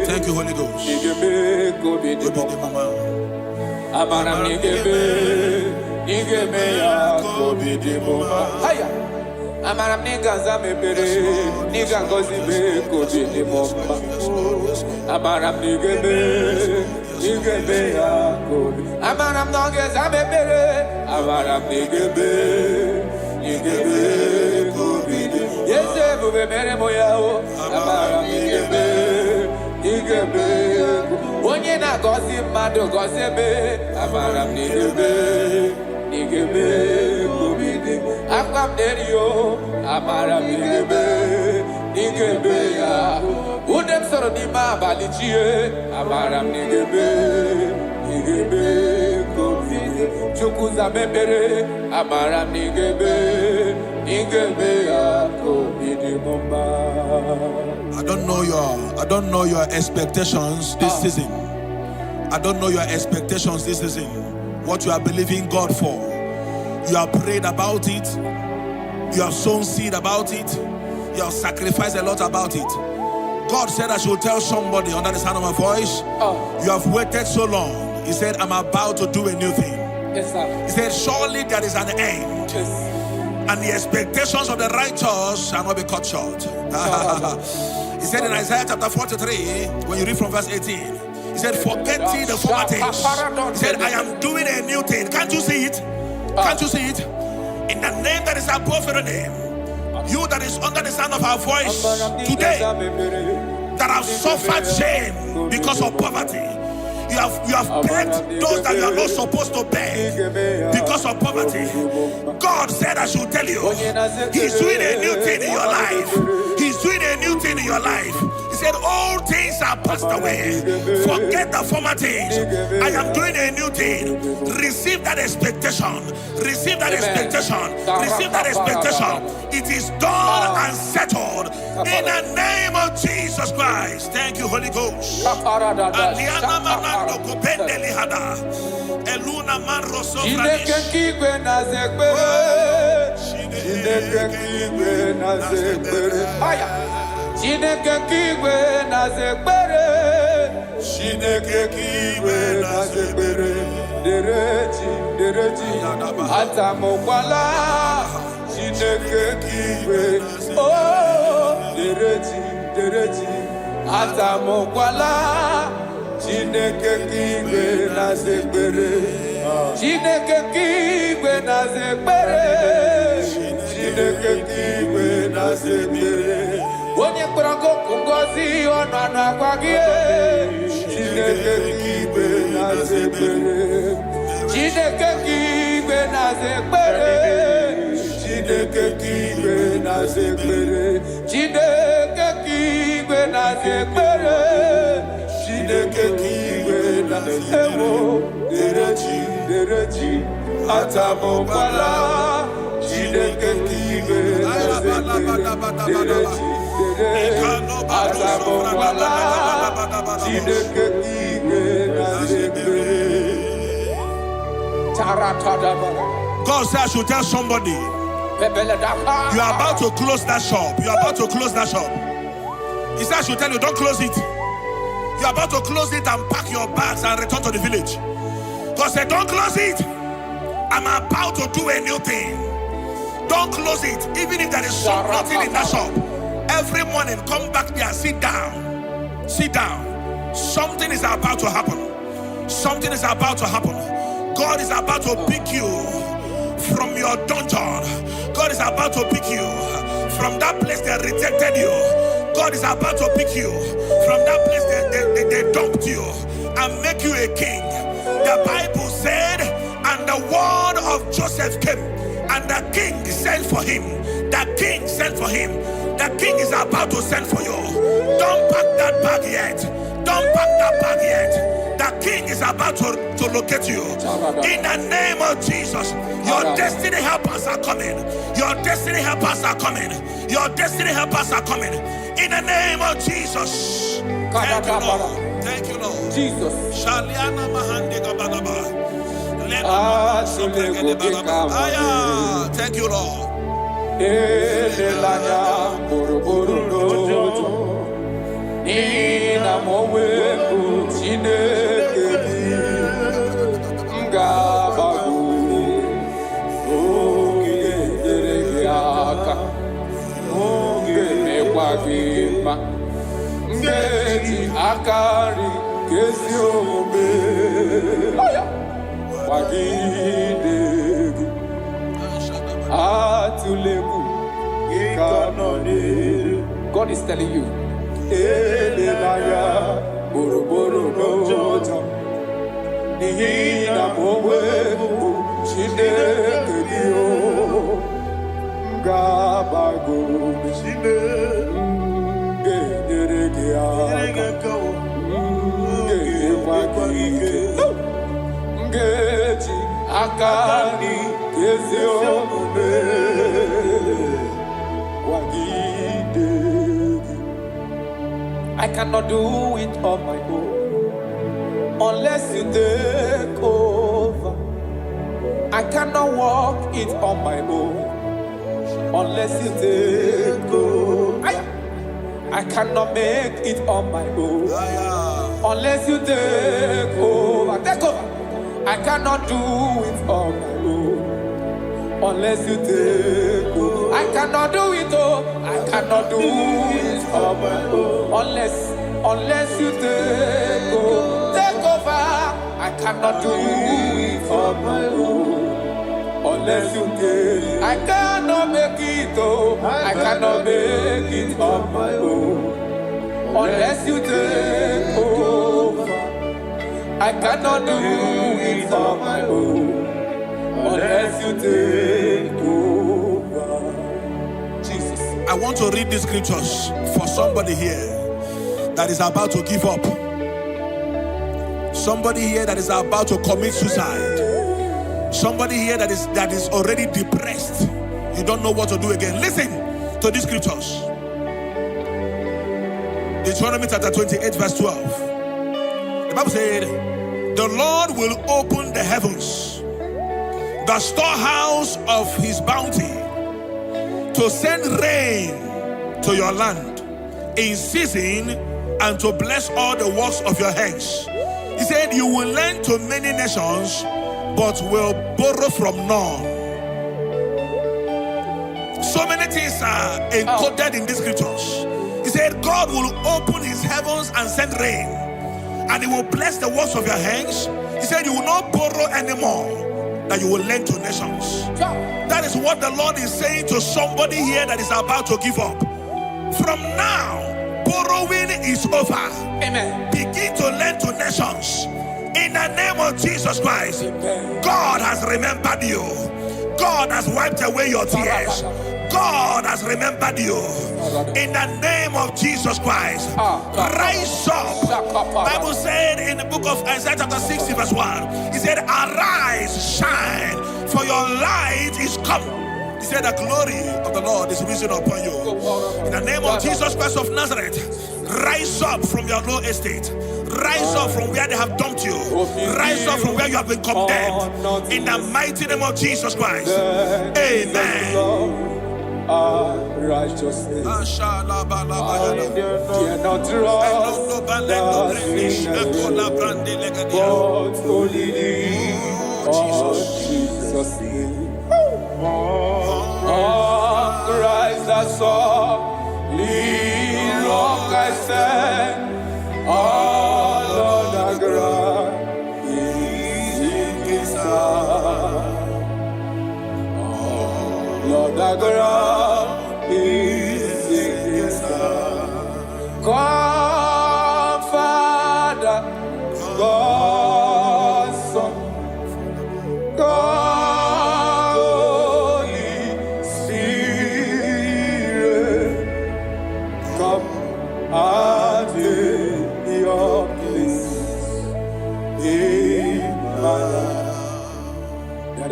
Thank you, Holy Ghost. Amaram nigga zamebere, nigga gozi be kobi ni bomba. Amaram nigga be ya kobi. Amaram nigga zamebere, amaram nigga be kobi ni. Yese bube mere moya o, amaram nigga be. Onye na gozi mado gozi be, amaram nigga be kobi ni. Akam derio, amaram nigga be ya. Udem soro ni ma balichie, amaram nigga be kobi ni. Chukuza bebere, amaram nigga be ya kobi ni bomba. I don't know your expectations this season. I don't know your expectations this season. What you are believing God for. You have prayed about it. You have sown seed about it. You have sacrificed a lot about it. God said I should tell somebody under the sound of my voice, you have waited so long. He said, I'm about to do a new thing. Yes, sir. He said, surely there is an end. Yes. And the expectations of the righteous shall not be cut short. He said in Isaiah chapter 43, when you read from verse 18, he said, forget ye the former things. He said, I am doing a new thing. Can't you see it? Can't you see it? In the name that is above every name, you that is under the sound of our voice today, that have suffered shame because of poverty, you have begged those that you are not supposed to beg because of poverty. God said I should tell you, He's doing a new thing in your life. He's doing a new thing in your life. He said, all things are passed away. Forget the former things. I am doing a new thing. Receive that expectation. Receive that expectation. Receive that expectation. It is done and settled in the name of Jesus Christ. Thank you, Holy Ghost. Chineke kigwe na zekbere, Chineke kigwe na zekbere, dereji, atamokwala, Chineke kigwe, oh, dereji, atamokwala, Chineke kigwe na zekbere, Chineke kigwe na zekbere, Chineke kigwe na zekbere. Onye kpọrọ ngozi ọnụ anụ akwa gị, Chineke kigwe na-aza ekpere, Chineke kigwe na-aza ekpere, Chineke kigwe na-aza ekpere, Chineke kigwe na-aza ekpere, Chineke kigwe na-aza ekpere, dereji, atamokwala, Chineke kigwe na-aza ekpere, dereji. God says I should tell somebody, you are about to close that shop. You are about to close that shop. He said I should tell you, don't close it. You are about to close it and pack your bags and return to the village. God said, don't close it. I'm about to do a new thing. Don't close it, even if there is nothing in that shop. Every morning, come back there, sit down. Sit down. Something is about to happen. Something is about to happen. God is about to pick you from your dungeon. God is about to pick you From that place they rejected you, God is about to pick you. From that place they dumped you and make you a king. The Bible said, and the word of Joseph came, and the king sent for him. The king sent for him. The king is about to send for you. Don't pack that bag yet. Don't pack that bag yet. The king is about to locate you. In the name of Jesus, your destiny helpers are coming. Your destiny helpers are coming. Your destiny helpers are coming. In the name of Jesus. Thank you, Lord. Thank you, Lord. Jesus. Shaliana Mahande Gabalaba. Thank you, Lord. Nina mowe kuchinekeli ngabagu ogeregiaka ogemekwagima ngeti akari kesiobe wagidegi atuleku ikanoni. God is telling you, Elelaya, Boroboro Roja, Nihina Mowe, Chinekedio, Gabago, Chine, Geregiaka, Geji, Akani, Kezio, I cannot do it on my own unless you take over. I cannot walk it on my own unless you take over. I cannot make it on my own unless you take over. Take over. I cannot do it on my own unless you take over. I cannot do it, oh, I cannot do it on my own unless you take over. Take over. I cannot do it on my own unless you take. I cannot make it, oh, I cannot make it on my own unless you take over. I cannot do it on my own unless you take over. Jesus. I want to read these scriptures for somebody here that is about to give up. Somebody here that is about to commit suicide. Somebody here that is already depressed. You don't know what to do again. Listen to these scriptures. Deuteronomy chapter 28 verse 12. The Bible said, the Lord will open the heavens, the storehouse of his bounty, to send rain to your land in season and to bless all the works of your hands. He said, you will lend to many nations, but will borrow from none. So many things are encoded in these scriptures. He said, God will open his heavens and send rain, and he will bless the works of your hands. He said, you will not borrow anymore, that you will lend to nations. That is what the Lord is saying to somebody here that is about to give up. From now, borrowing is over. Amen. Begin to lend to nations. In the name of Jesus Christ. Amen. God has remembered you. God has wiped away your tears. God has remembered you. In the name of Jesus Christ. Rise up. Bible said in the book of Isaiah chapter 60 verse 1, he said, arise, shine, for your light is come. He said, the glory of the Lord is risen upon you. In the name of Jesus Christ of Nazareth, rise up from your low estate. Rise up from where they have dumped you. Rise up from where you have been condemned. In the mighty name of Jesus Christ. Amen. Righteousness. I dare not trust the sinners, but only thee, oh Jesus' name. Oh, Christ the Son, lean long I stand, oh Lord the ground is in his hand. Lord the ground is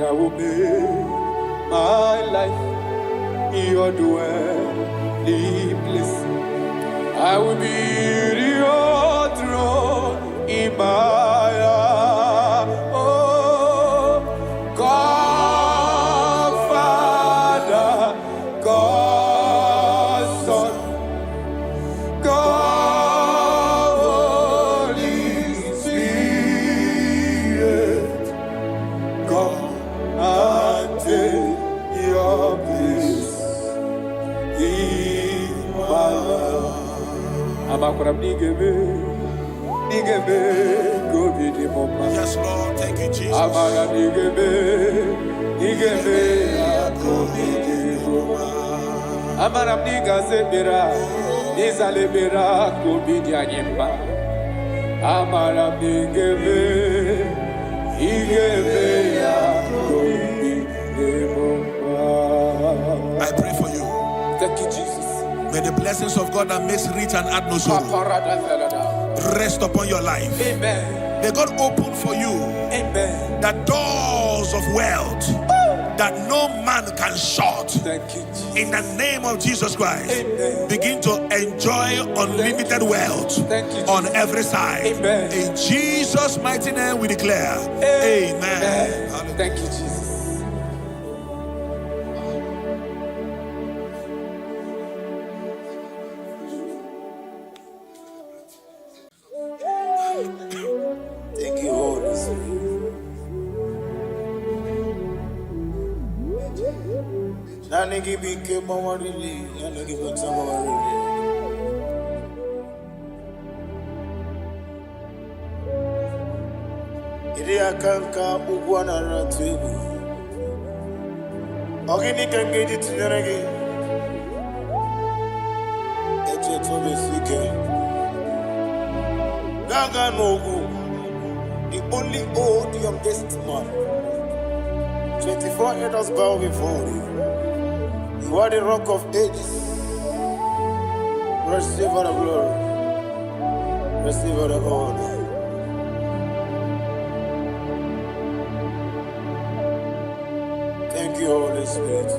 I will make my life your dwelling place. I will be your throne in my heart. Oh, God, Father, God, Son, God, Holy Spirit, come and take your place in my life. Yes, Lord. Thank you, Jesus. I pray for you. Thank you, Jesus. May the blessings of God that makes rich and add no sorrow rest upon your life. Amen. May God open for you, amen, the doors of wealth that no man can shut. Thank you, Jesus. In the name of Jesus Christ, amen, begin to enjoy unlimited wealth on every side. Amen. In Jesus' mighty name we declare, amen. Amen. Thank you, Jesus. Thank you, Holy Spirit. Nanigi became our relief. Nanigi became our relief. Iria kanka ugwana ratibu. Ogini kangeji tinaregi. Eche tobe sike. Gaga nogu. The only old youngest man. 24 elders bow before you. You are the rock of ages. Receive all the glory. Receive all the honor. Thank you, Holy Spirit.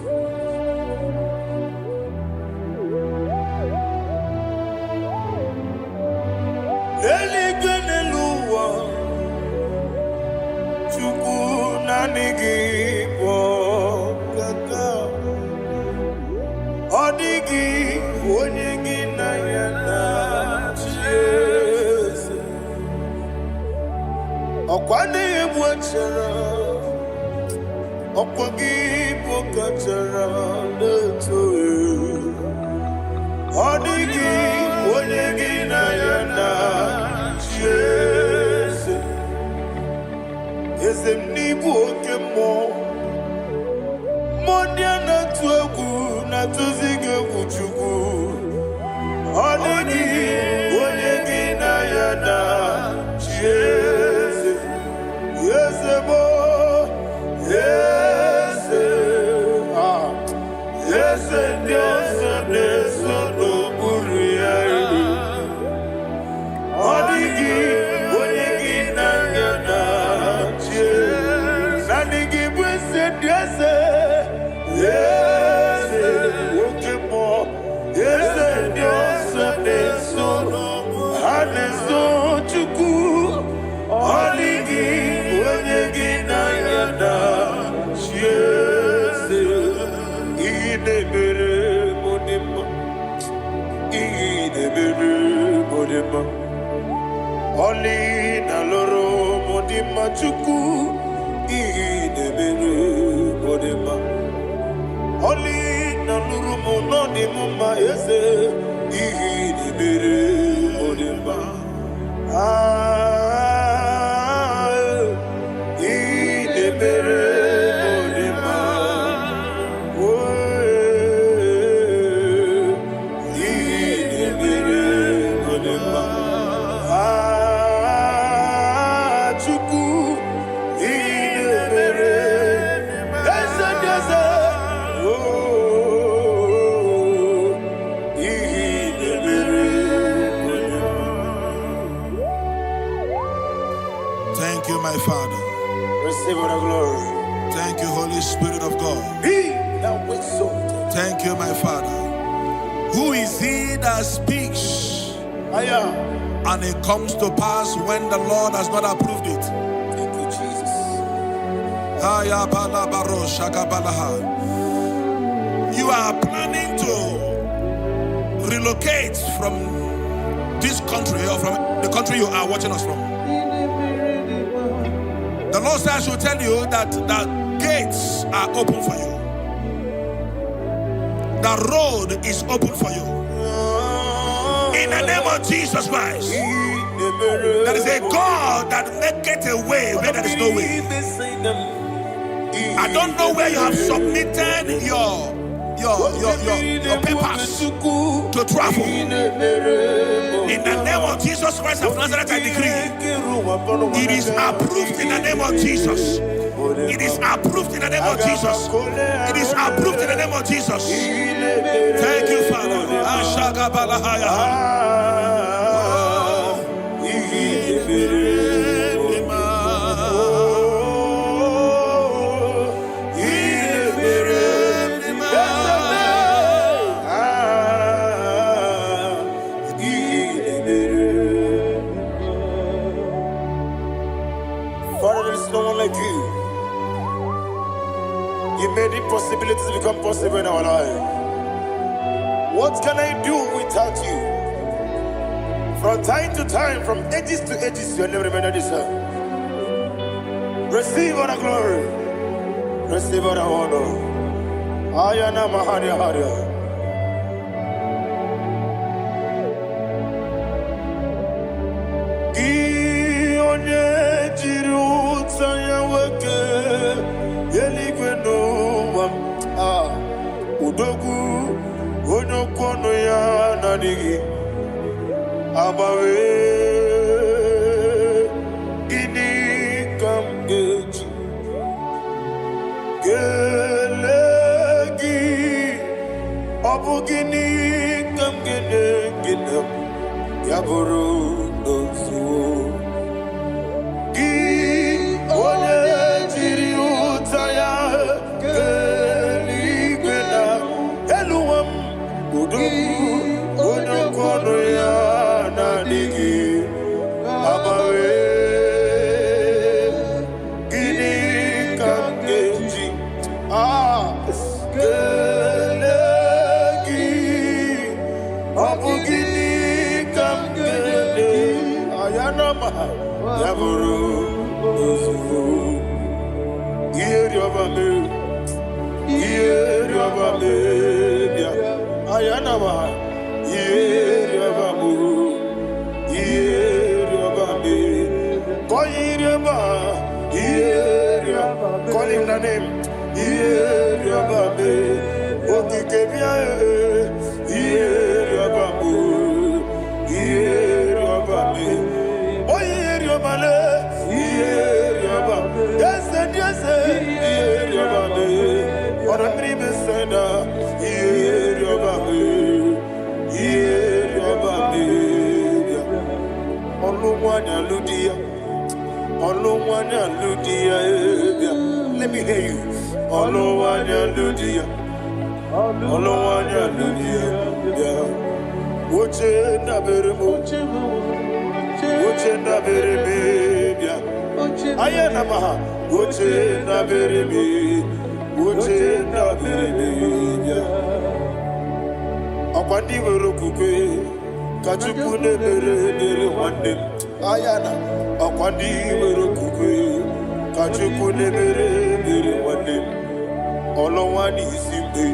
Oli na loro modima chuku idebere modima. Oli na luru monodi muma ese idebere modima. Idebere modima. Idebere modima. Thank you, my Father. Receive all the glory. Thank you, Holy Spirit of God. Be thou exalted. Thank you, my Father. Who is he that speaks and it comes to pass when the Lord has not approved it? Thank you, Jesus. You are planning to relocate from this country or from the country you are watching us from. The Lord says I should tell you that the gates are open for you. The road is open for you. In the name of Jesus Christ. There is a God that maketh a way where there is no way. I don't know where you have submitted your papers to travel. In the name of Jesus Christ of Nazareth, I decree it is approved in the name of Jesus. It is approved in the name of Jesus. It is approved in the name of Jesus. Thank you, Father. Father, there is no one like you. You made impossibilities become possible in our life. What can I do without you? From time to time, from ages to ages, you never remain the same. Receive all the glory. Receive all the honor. Ayana Maharia Haria. Udogu onokono ya nadigi abawe gini kamgeji gelegi abu gini kamgene ginam yaburu nozuo gi ole jiri utaya onokono ya nadigi abawe gini kamgeji gelegi abu gini kamgene ayanama yaburu ozufu yeri obame ayanama yeriabamu yeriabame koyiriaba yeriaba call him the name yeriabame okikebia yeriabamu yeriabame oyeriabale yeriaba yes yeriabame oramri besenda yeriabame let me hear you. Akwandi werokukwe kachukune mere wande ayana akwandi werokukwe kachukune mere wande olowani isimbe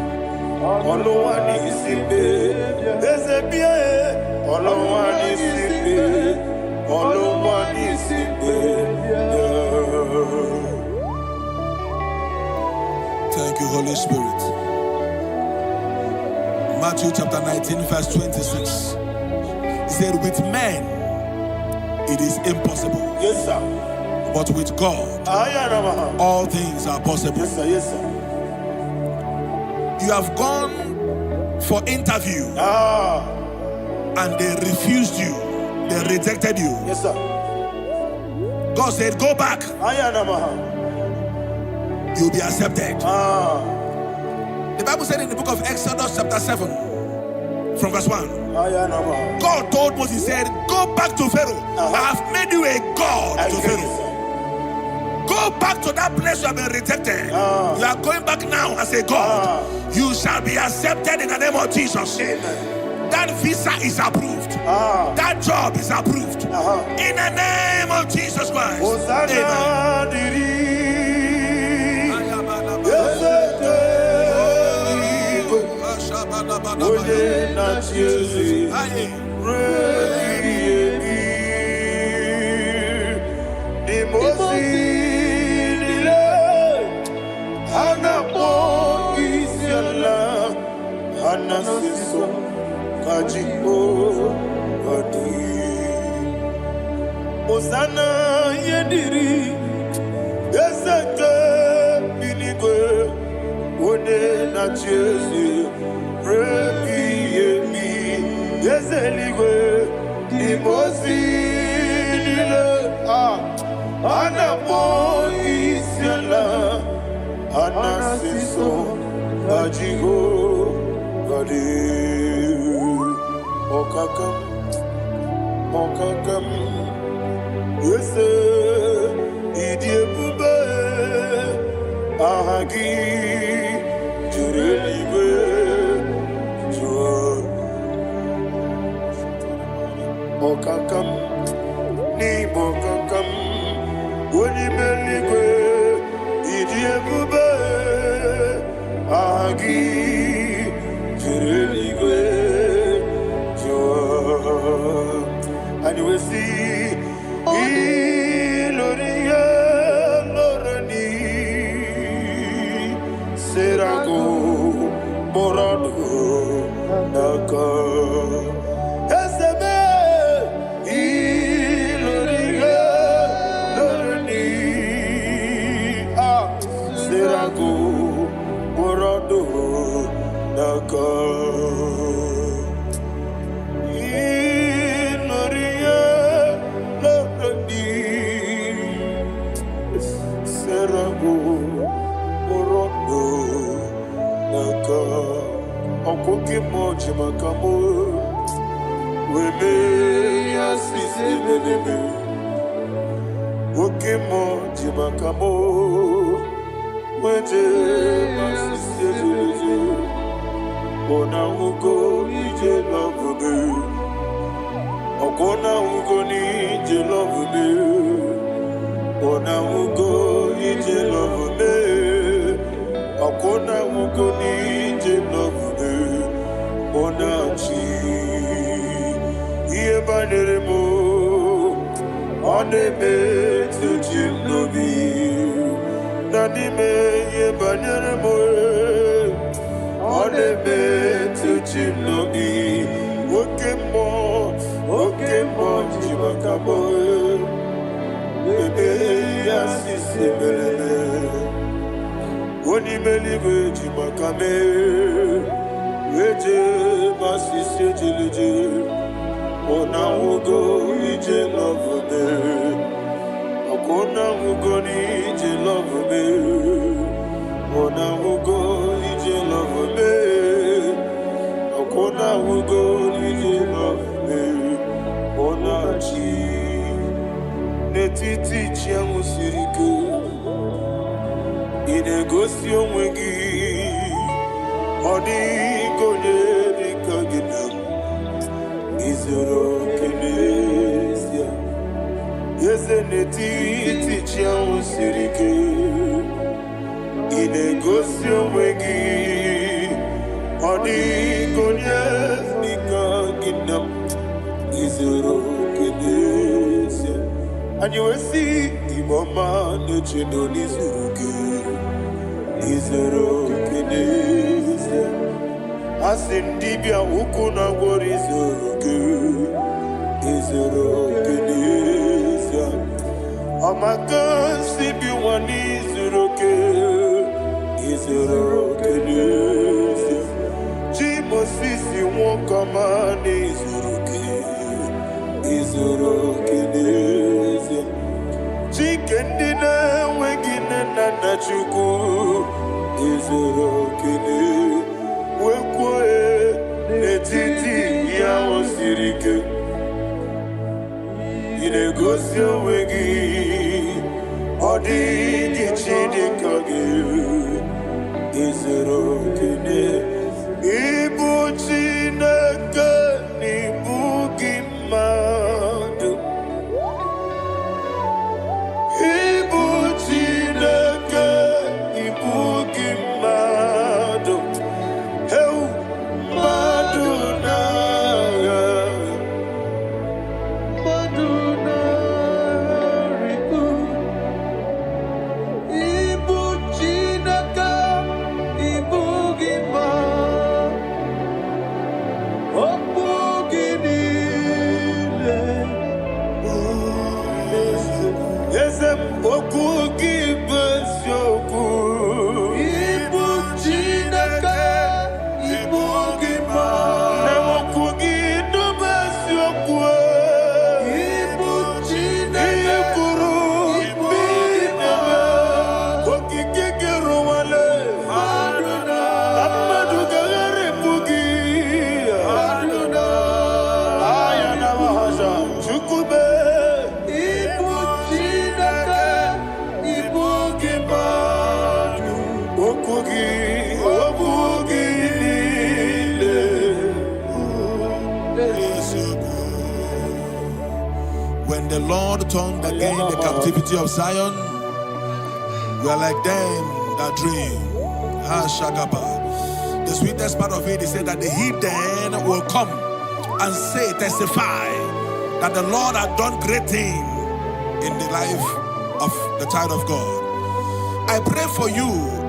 ezebie olowani isimbe. Thank you, Holy Spirit. Matthew chapter 19 verse 26. He said, with men it is impossible. Yes, sir. But with God, all things are possible. Yes, sir. Yes, sir. You have gone for interview and they refused you. They rejected you. Yes, sir. God said, go back. you'll be accepted. The Bible said in the book of Exodus chapter 7 from verse 1, God told Moses, he said, go back to Pharaoh. I have made you a God to Pharaoh. Go back to that place you have been rejected. You are going back now as a God. You shall be accepted in the name of Jesus. That visa is approved. That job is approved. In the name of Jesus Christ. Osana yediri Yeseke binigwe One na Jesu Rebi yemi Yeseligwe Nimosi nile Anapo isyala Anasiso Ajigo Gadi Okakam Yese Idiebube Ahagi Jurelibe Jua Okakam Ni Bokakam Wonimeligwe Idiebube Ahagi Jurelibe and you will see Iloria Lorani Serago Borado Naka Esebe Iloria Lorani Serago Borado Naka Okoke moji makamo Weme yasisi meneme Oke moji makamo Wete masisi jeje Ona ugo ije love me Okona ugo ni ije love me Ona ugo ije love me Okona ugo ni ije love me Onachi Iye banere mo Oneme tujim nobi Nanime iye banere mo Oneme tujim nobi Okemo jimakamo Bebe yasisi melele Onimeliwe jimakame Eje masisi jilije Ona ugo ije love me Okona ugo ni ije love me Ona ugo ije love me Okona ugo ije love me Ona chi Netiti chiamu sirike Inegosi onwegi Odi konye dikaginam Izoro kenesia Yeze netiti chiamu sirike Inegosi onwegi Odi konye dikaginam Izoro kenesia And you will see Imama nechino nizuruke Izoro kenesia Asindibia ukuna gori Izoro kenesia Amakan sibi wani Izoro kenesia Jimo sisi wokama Izoro kenesia Chikendina wegina nana Nachuku Izorokini Wekwe Netiti Yawosirike Inegosio Wegi Odi Dichidikagi Izorokini Ibu Chineke Ibu Gimadu Ibu Chineke Ibu Gimadu Heu Maduna Maduna Riku Ibu Chineke Ibu Gimadu Ezem okugi besyoku Ibu Chineke Ibu Gima Na okugi do besyoku Ibu Chineke Ikuru Ibu Gima Okike keruwale Aduna Amadu gagare bugi Aduna Ayana wahasha Chukube When the Lord turned again the captivity of Zion, we are like them that dream. The sweetest part of it is said that the heathen will come and say, testify that the Lord had done great things in the life of the child of God. I pray for you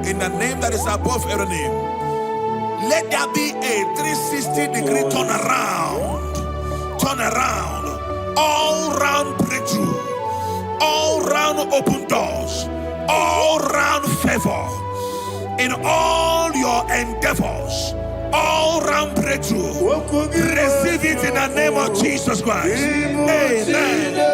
in the name that is above every name. Let there be a 360-degree turn around, all round breakthrough, all round open doors, all round favor in all your endeavors, all round breakthrough. Receive it in the name of Jesus Christ. Amen.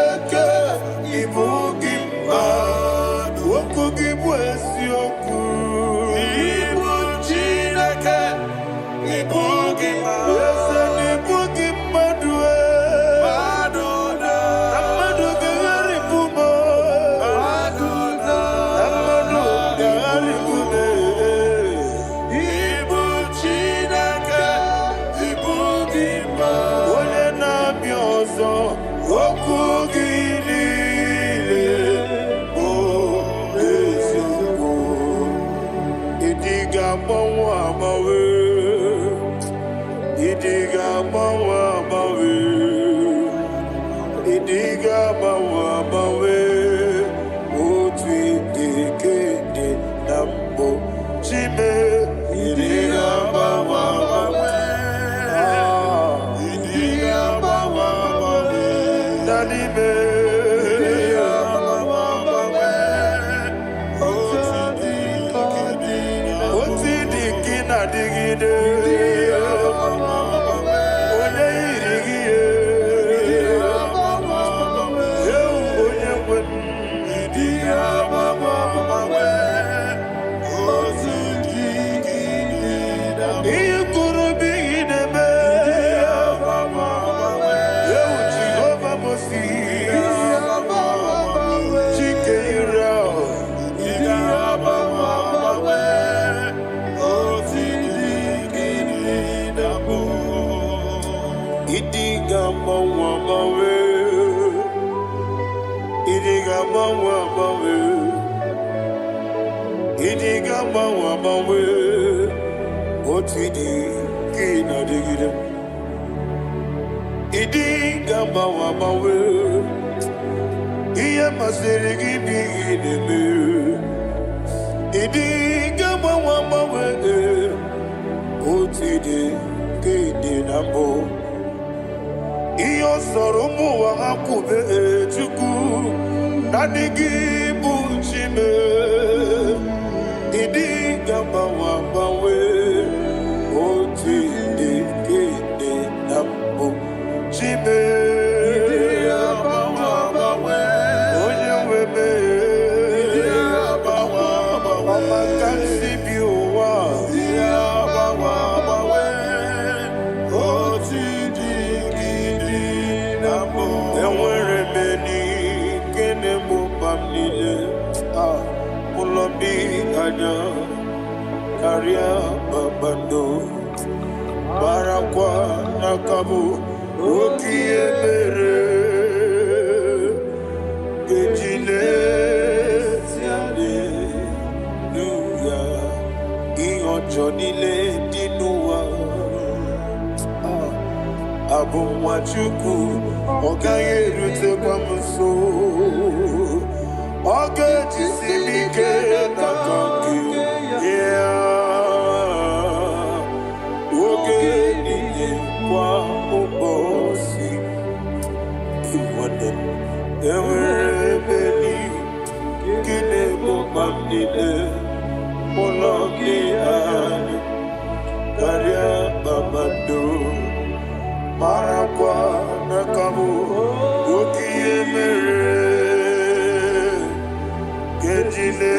kanya karya babando barakwa nakabu okiemere gejile tiale nuya ionjonile dinuwa abumwachuku ogaye rute kwa mso oge jisimike nakaki oge nile kwa ubosi iwaden ewerebeli kine mubamnile mologi ani karya babando marakwa nakabu okiemere gejile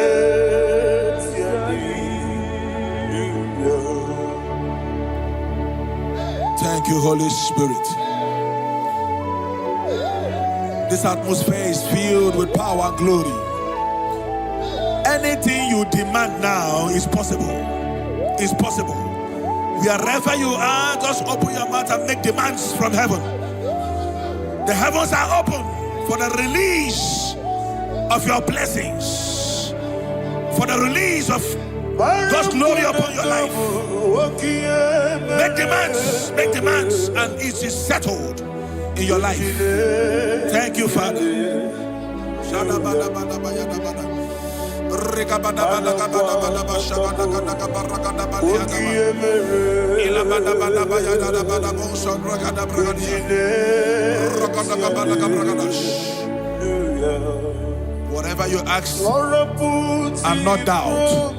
Thank you, Holy Spirit. This atmosphere is filled with power and glory. Anything you demand now is possible. It's possible. Wherever you are, just open your mouth and make demands from heaven. The heavens are open for the release of your blessings, for the release of God's glory upon your life. Make demands, and it is settled in your life. Thank you, Father. Whatever you ask and not doubt,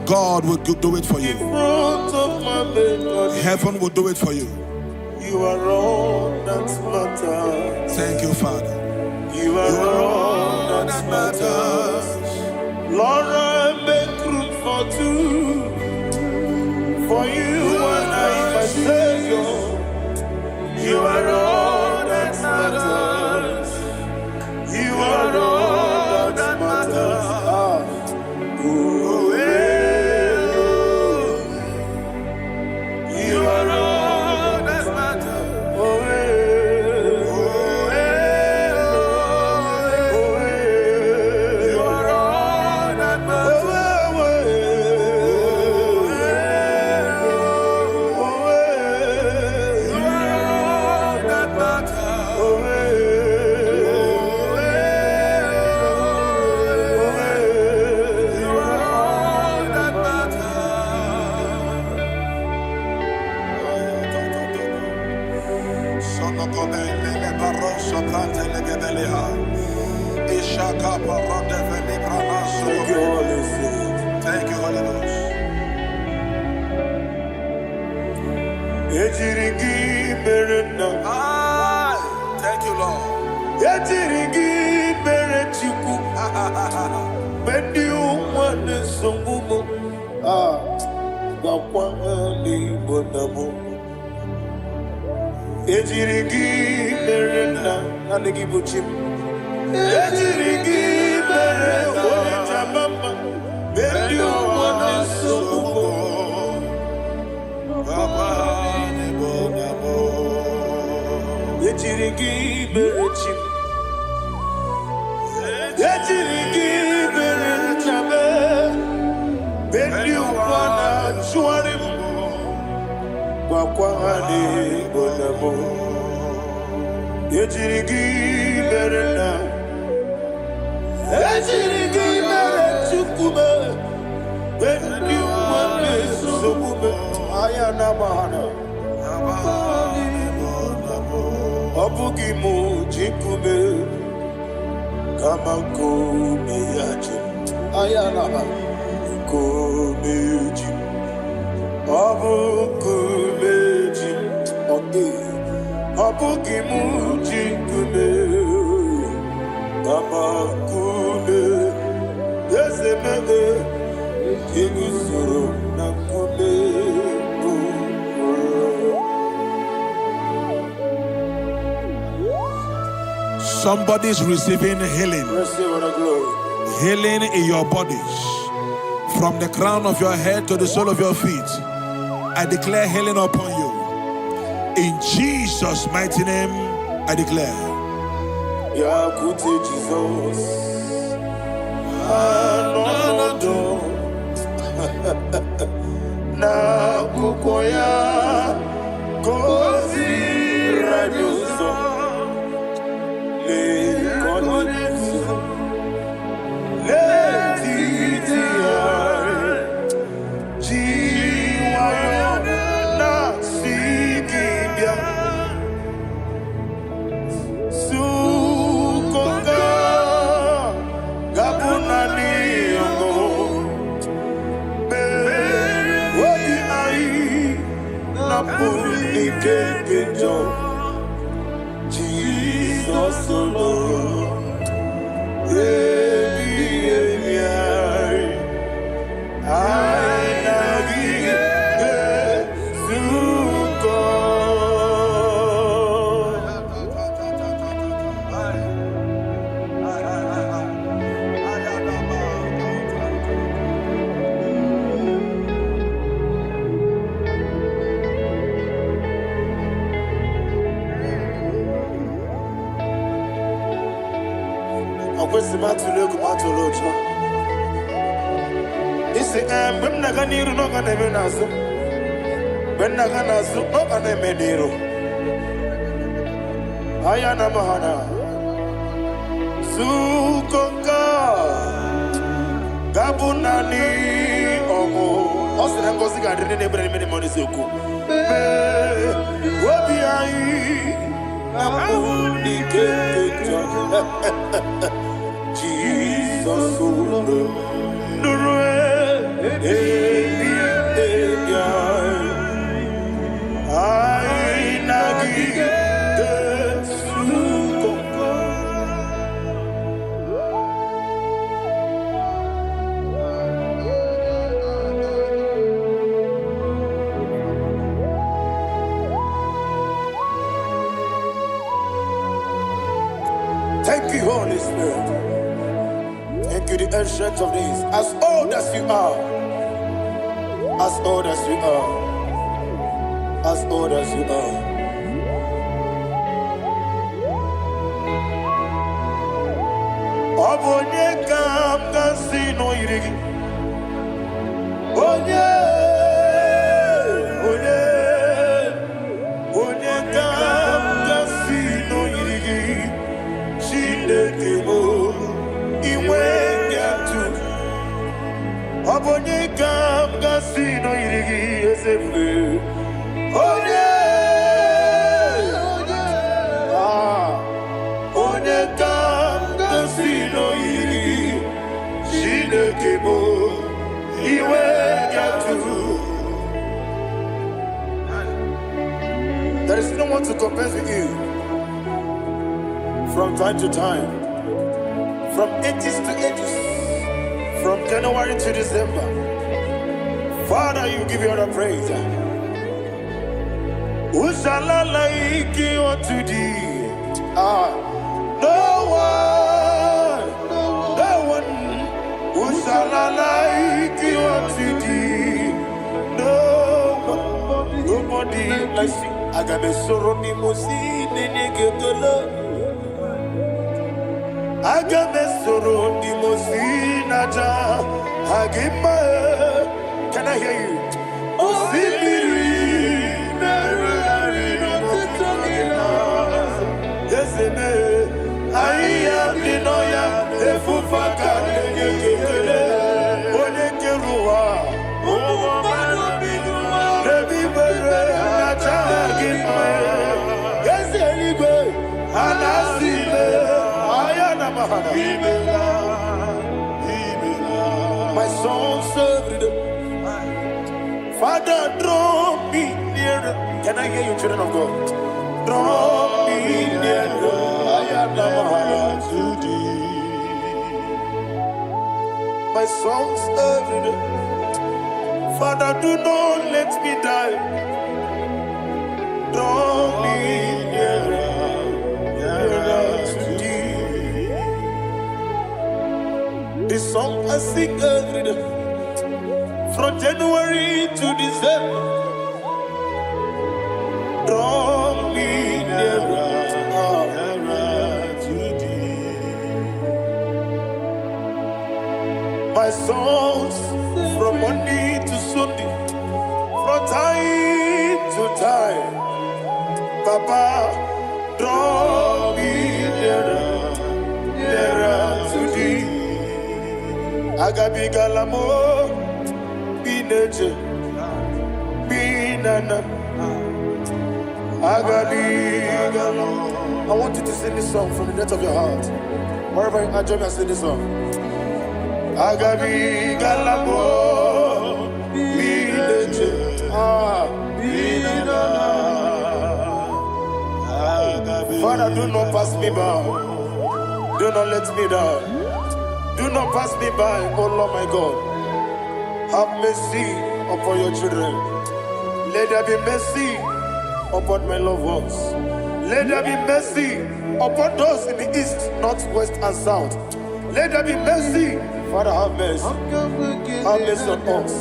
God will do it for you. Heaven will do it for you. You are all that matters. Thank you, Father. You are all that matters. Lord, I make room for two. For you and I, my Savior. You are all that matters. You are all that matters. You are all that matters. Thank you, Holy Ghost. Thank you, Lord. Somebody's receiving healing. Receive the glory. Healing in your bodies. From the crown of your head to the sole of your feet, I declare healing upon you. In Jesus' mighty name, I declare. Jesus. Na kukoya kozi rajuso le konexo le titiare jiwayo na sikibia sukoka gabunani yongo Jesus alone. Ayana mahana sukoka gabunani omo osina ngozi gadene nebre mene moni suku wobi ai amuni kekeja Jesus Thank you, Holy Spirit. Thank you, the ancient of days. As old as you are, as old as you are, as old as you are. Obonye kam gasino irigi. Onye kam gasino irigi. Shindekimo iwe nyatu. Obonye kam gasino irigi esefu. Onye kam gasino irigi. Shindekimo iwe nyatu. There is no one to compare with you. From time to time, from ages to ages, from January to December, Father, you give you all the praise. Who shall I like you unto thee? No one. Who shall I like you unto thee? No one, nobody like you. I got a sorrow, Nimosi, Nenegetola. Agamesoro di Mosinaja Agima. Can I hear you? Osibiri Yes, I am the Noya, the Fufaka, Onekerua, yes, anyway, and I see my soul served. Father, draw me nearer. Can I hear you, children of God? Draw me nearer. I am to thee. My soul served. Father, do not let me die. Draw me nearer to thee. This song I sing every day. From January to December, draw me nearer to thee. My songs from Monday to Sunday, from time to time, Papa, draw me nearer to thee. Agabi galamo, bineje, binana. Agabi galamo. I want you to sing this song from the depth of your heart. Wherever you are, join me and sing this song. Agabi galamo, bineje, binana. Father, do not pass me by. Do not let me die. Do not pass me by, oh Lord my God. Have mercy upon your children. Let there be mercy upon my loved ones. Let there be mercy upon those in the east, north, west, and south. Let there be mercy. Father, have mercy. Have mercy on us.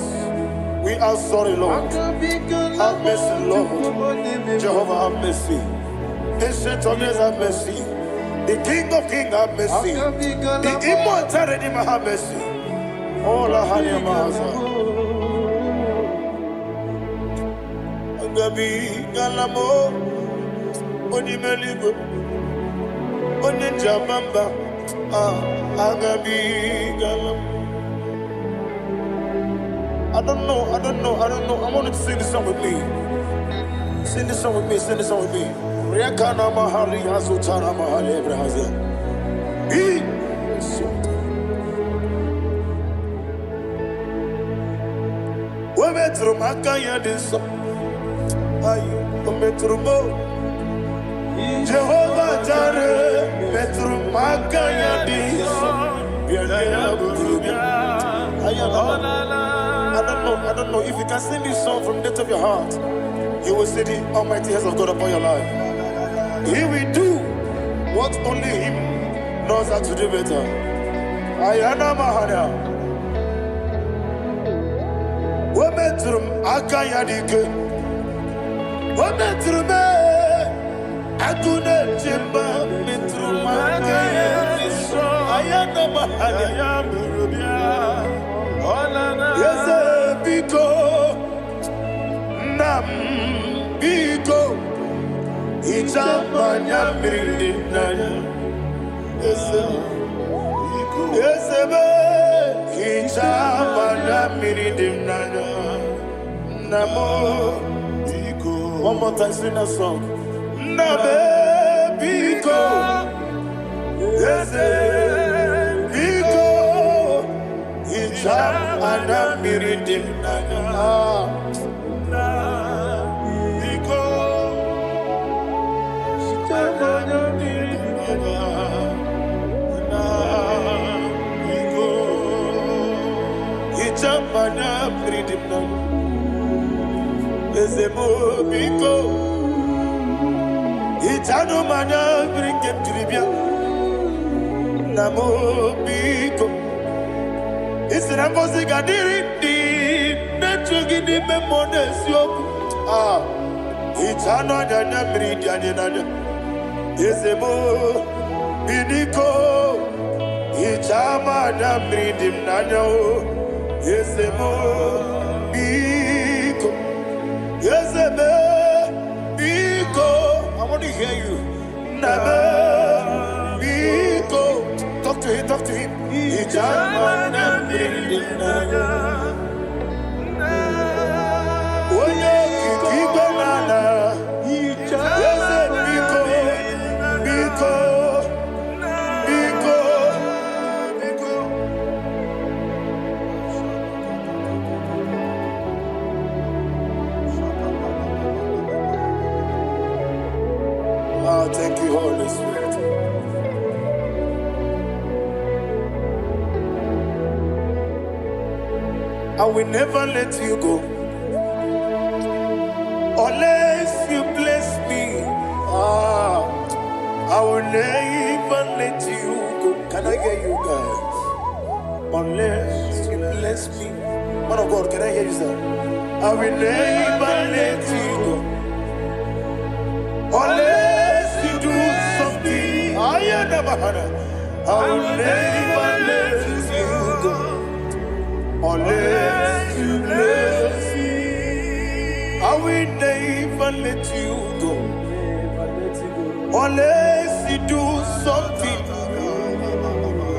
We are sorry, Lord. Have mercy, Lord. Jehovah, have mercy. Ancient of days, have mercy. The King of Kings, have mercy. The immortal Redeemer, have mercy. Oh, la hania maza. Agabi galamo, oni meligo, oni jamamba. Agabi galamo. I don't know. I want you to sing this song with me. Sing this song with me. Sing this song with me. Rekana mahali azutana mahali ebrahazia. We metro makaya diso. Ayo, we metro mo. Jehovah Jireh, metro makaya diso. I don't know if you can sing this song from the depth of your heart. You will see the almighty hands of God upon your life. He will do what only Him knows how to do better. Ayana Mahana. Wometrum Akayadike. Wometrum Akune Jimba Metrum Akayadike. Ayana Mahana. Yes, Biko Nam Biko. Ichamanya mirinaya, esebe. Ichamanya mirinaya, namo. One more time, sing that song. Nabe biko, ese biko. Ichamanya mirinaya. Ichamanya pridimna ezemo biko ichano manya bringe tribia namo biko isina ngozi gadiri di nechugi di memodesio ichano nyanya bridia nyenanya ezemo bidiko ichamanya pridimna nyao. Yesemo biko, yeseme biko. I want to hear you. Nabe biko. Talk to him. Ijamana bindinaya. Oye kiki banana. Yese biko, biko. Thank you, Holy Spirit. I will never let you go unless you bless me. I will never let you go. Can I get you guys? Unless you bless me. Man of God, God. Can I hear you, sir? I will never let you go unless you do something. I will never let you go unless you bless me. I will never let you go unless you do something.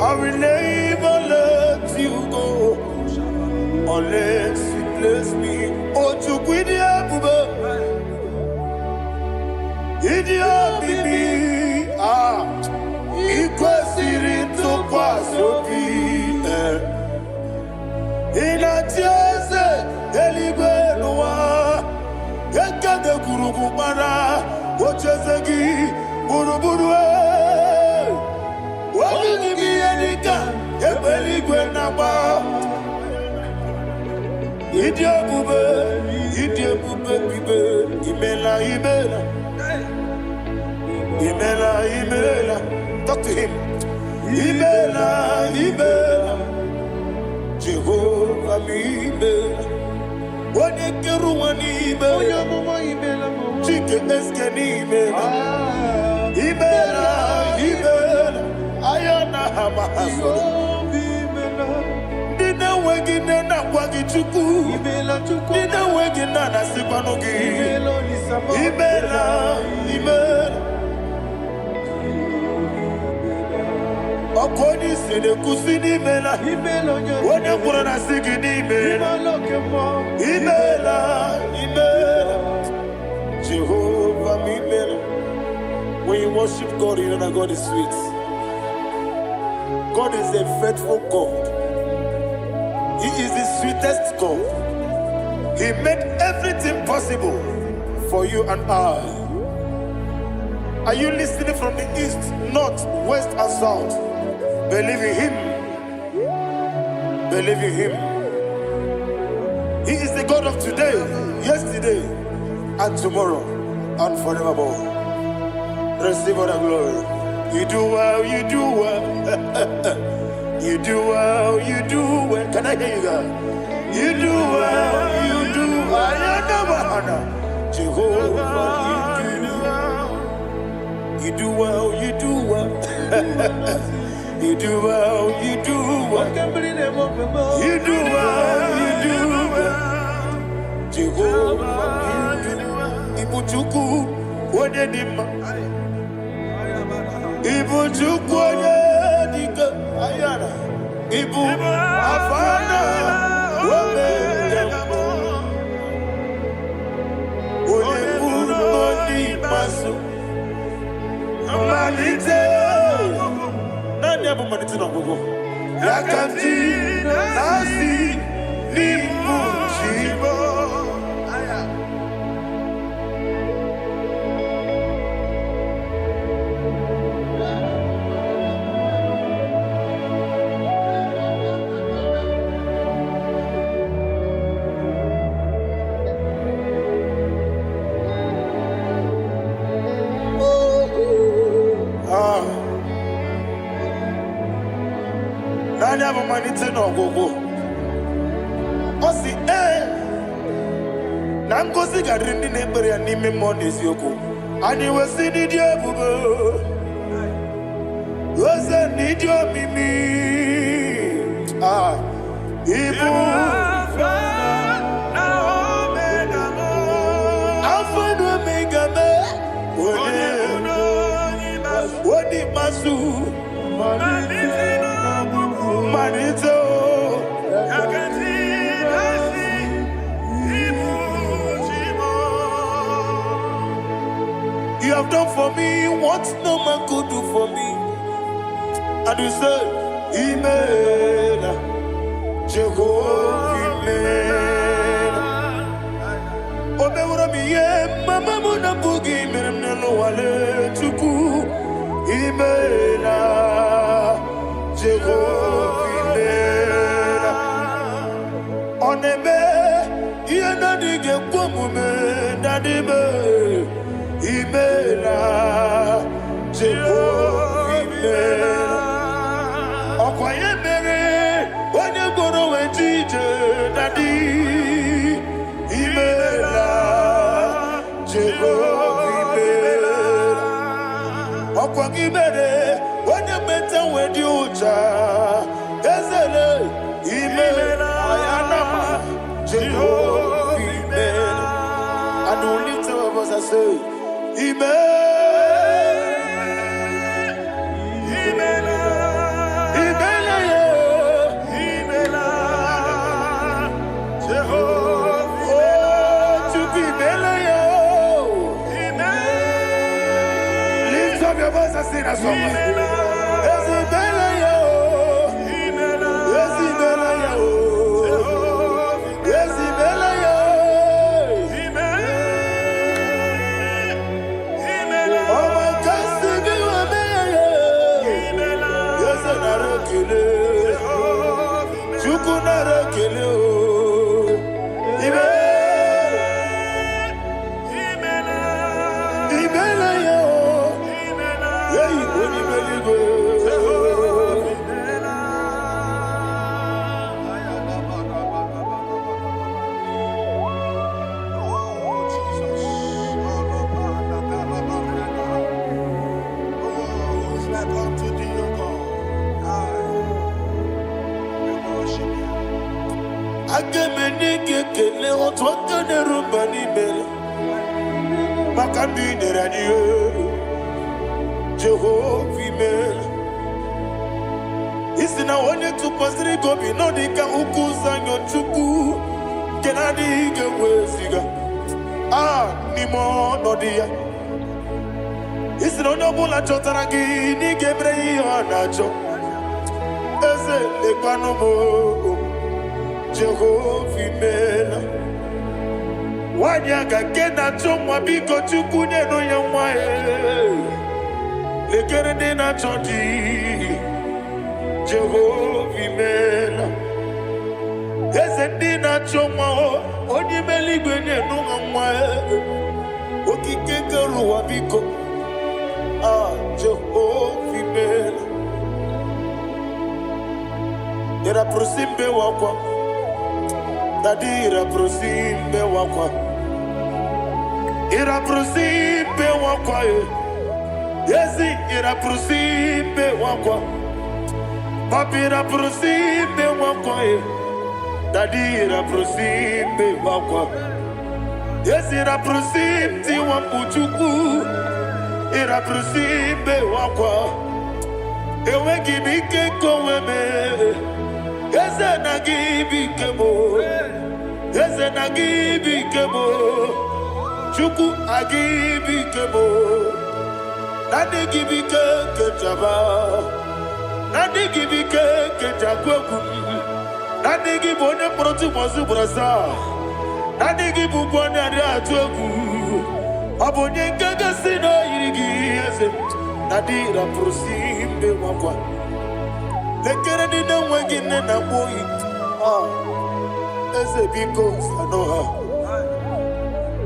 I will never let you go unless you bless me. Oh, to quit the apple, idiot, baby. Ah, equals it to pass your feet. In a tears, Elibenua, Yakada Kurubumara, Ochazagi, Buruburu. What will you be any gun? Ebeligwenaba. Idia Bube, Imela. Talk to him. Imela. Jehovah Imela. What a Keruani Imela. Chicken Eskani Imela. Ayana Hamahaso. Dina Wagina Wagichuku. Dina Wagina Nasipanogi. Imela. Okoni sede kusini mela. Wone kurana sigini mela. Imela. Jehovah Imela. When you worship God, you know that God is sweet. God is a faithful God. He is the sweetest God. He made everything possible for you and I. Are you listening from the east, north, west, and south? Believe in Him. Believe in Him. He is the God of today, yesterday, and tomorrow, and forevermore. Receive all the glory. You do well, you do well. You do well, you do well. Can I hear you guys? You do well, you do well. Jehovah, you do well, you do well. You do well, you do well. You do well, you do well. Jehovah, you do well. Ibuchuku, what did him? Ibuchuku, Ayana, Ibu, Afana, Masu, Manite, Nanya Manitino, Yakanti, Nasi, Nibu, Shibo. Nanya Manitino, go. Osi, Nangosi Gadrin in Eberi and Nime Mondis Yoko. And you will see the devil. Was a need your mimi. Ah, Ibu. Alpha and Omega. What did Masu? Manito. You have done for me what no man could do for me. And you said, Imela, Jehovah, Imela. Obeura mi ye, mama muna bugi, meremnelo wale tuku. Imela, Jehovah, Imela. Onebe, yena dige kumume, nadibe. Imela, Jehovah, Imela. Okoye mere, when you go to a DJ, Daddy. imere, when you better with you, Ezele, imere, Ayanama, Jehovah, imere. And only two of us are say, imere. Jehovah, isi na onye tụkwasịrị gị obi nọ dịka ukwu zanyo Chukwu nke na-adịghị eweziga n'ime ọnọdụ ya. Isi na onye ọbụla chọtara gị na ị ga-emere ya ihe ọ na-achọ. Eze lekwanụ m, Jehova imela. Nwanyị aga nke na-achọ nwa, biko Chukwu nyenụ ya nwa ya. Lekere ndị na-achọ di, Jehovah imela. Eze ndị na-achọ nwa, onye imela igwe nyenụ ha nwa ya. Okike kere ụwa biko, Jehovah imela. Ira prosimbe wakwa, dadi ira prosimbe wakwa. Ira prosimbe wakwa, Yesi ira prosimbe wakwa. Papi ira prosimbe wakwa, dadi ira prosimbe wakwa. Yesi ira prosimti wakuchuku, ira prosimbe wakwa. Ewe gibike koweme, Eze na gibike mo, Eze na gibike mo, Chukwu agibike mo. Nadi gibike kejaba, Nadi gibike kejakweku, Nadi gibone proti mozu brasa, Nadi gibubone ariatweku, Abonye nkege sino yirigi eze, Nadi ra prosimbe wakwa. Lekere di na wengi na boyi, Eze biko sanoha,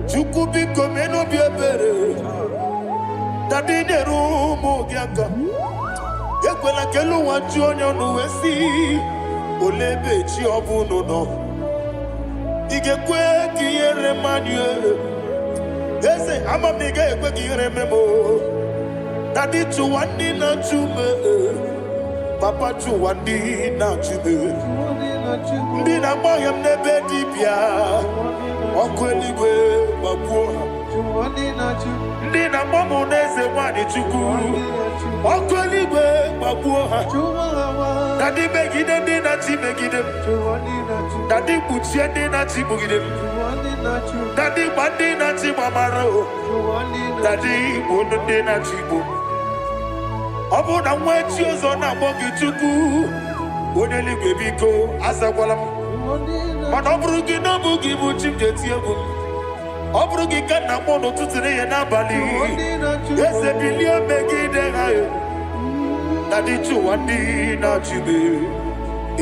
Chukwu biko meno biebere. Dadi nerumu gyaka, Yekwela kelu wanchi onyo nuwesi, Olebe chi obuno no, Igekwe kiyere manye, Eze amamiga ekwe kiyere memo, Dadi chuwandi na chume, Papa chuwandi na chume, Ndi na mayam nebe dibia, Okweligwe mabuha, Ndi na mamu neze wani Chukwu, Okweligwe mabuha. Dadi megide ndi na chi megide, Dadi kuchie ndi na chi mugide, Dadi bandi na chi mamaro, Dadi bono ndi na chi bo. Obu na mwechi ozo na mogi Chukwu, Oneligwe biko azakwala m. Mana oburu gị na ọbụ gị bụ chi m ga-eti egwu. Ọ bụrụ gị ka nna m n'ụtụtụ na ihe n'abalị, eze bilie megide ha. Dadi chụwa ndị na-achị m,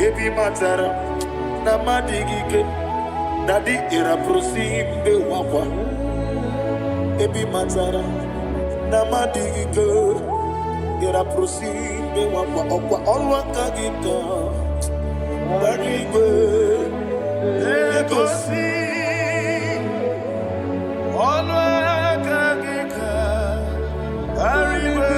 ebi matara na mmadụ gị ike. Dadi ịrapụrụsi mbe wakwa, ebi matara na mmadụ gị ike. Ịrapụrụsi mbe wakwa, ọkwa ọlụ aka gị ka gbara igwe egosi. Ọlụ aka gị ka gbara igwe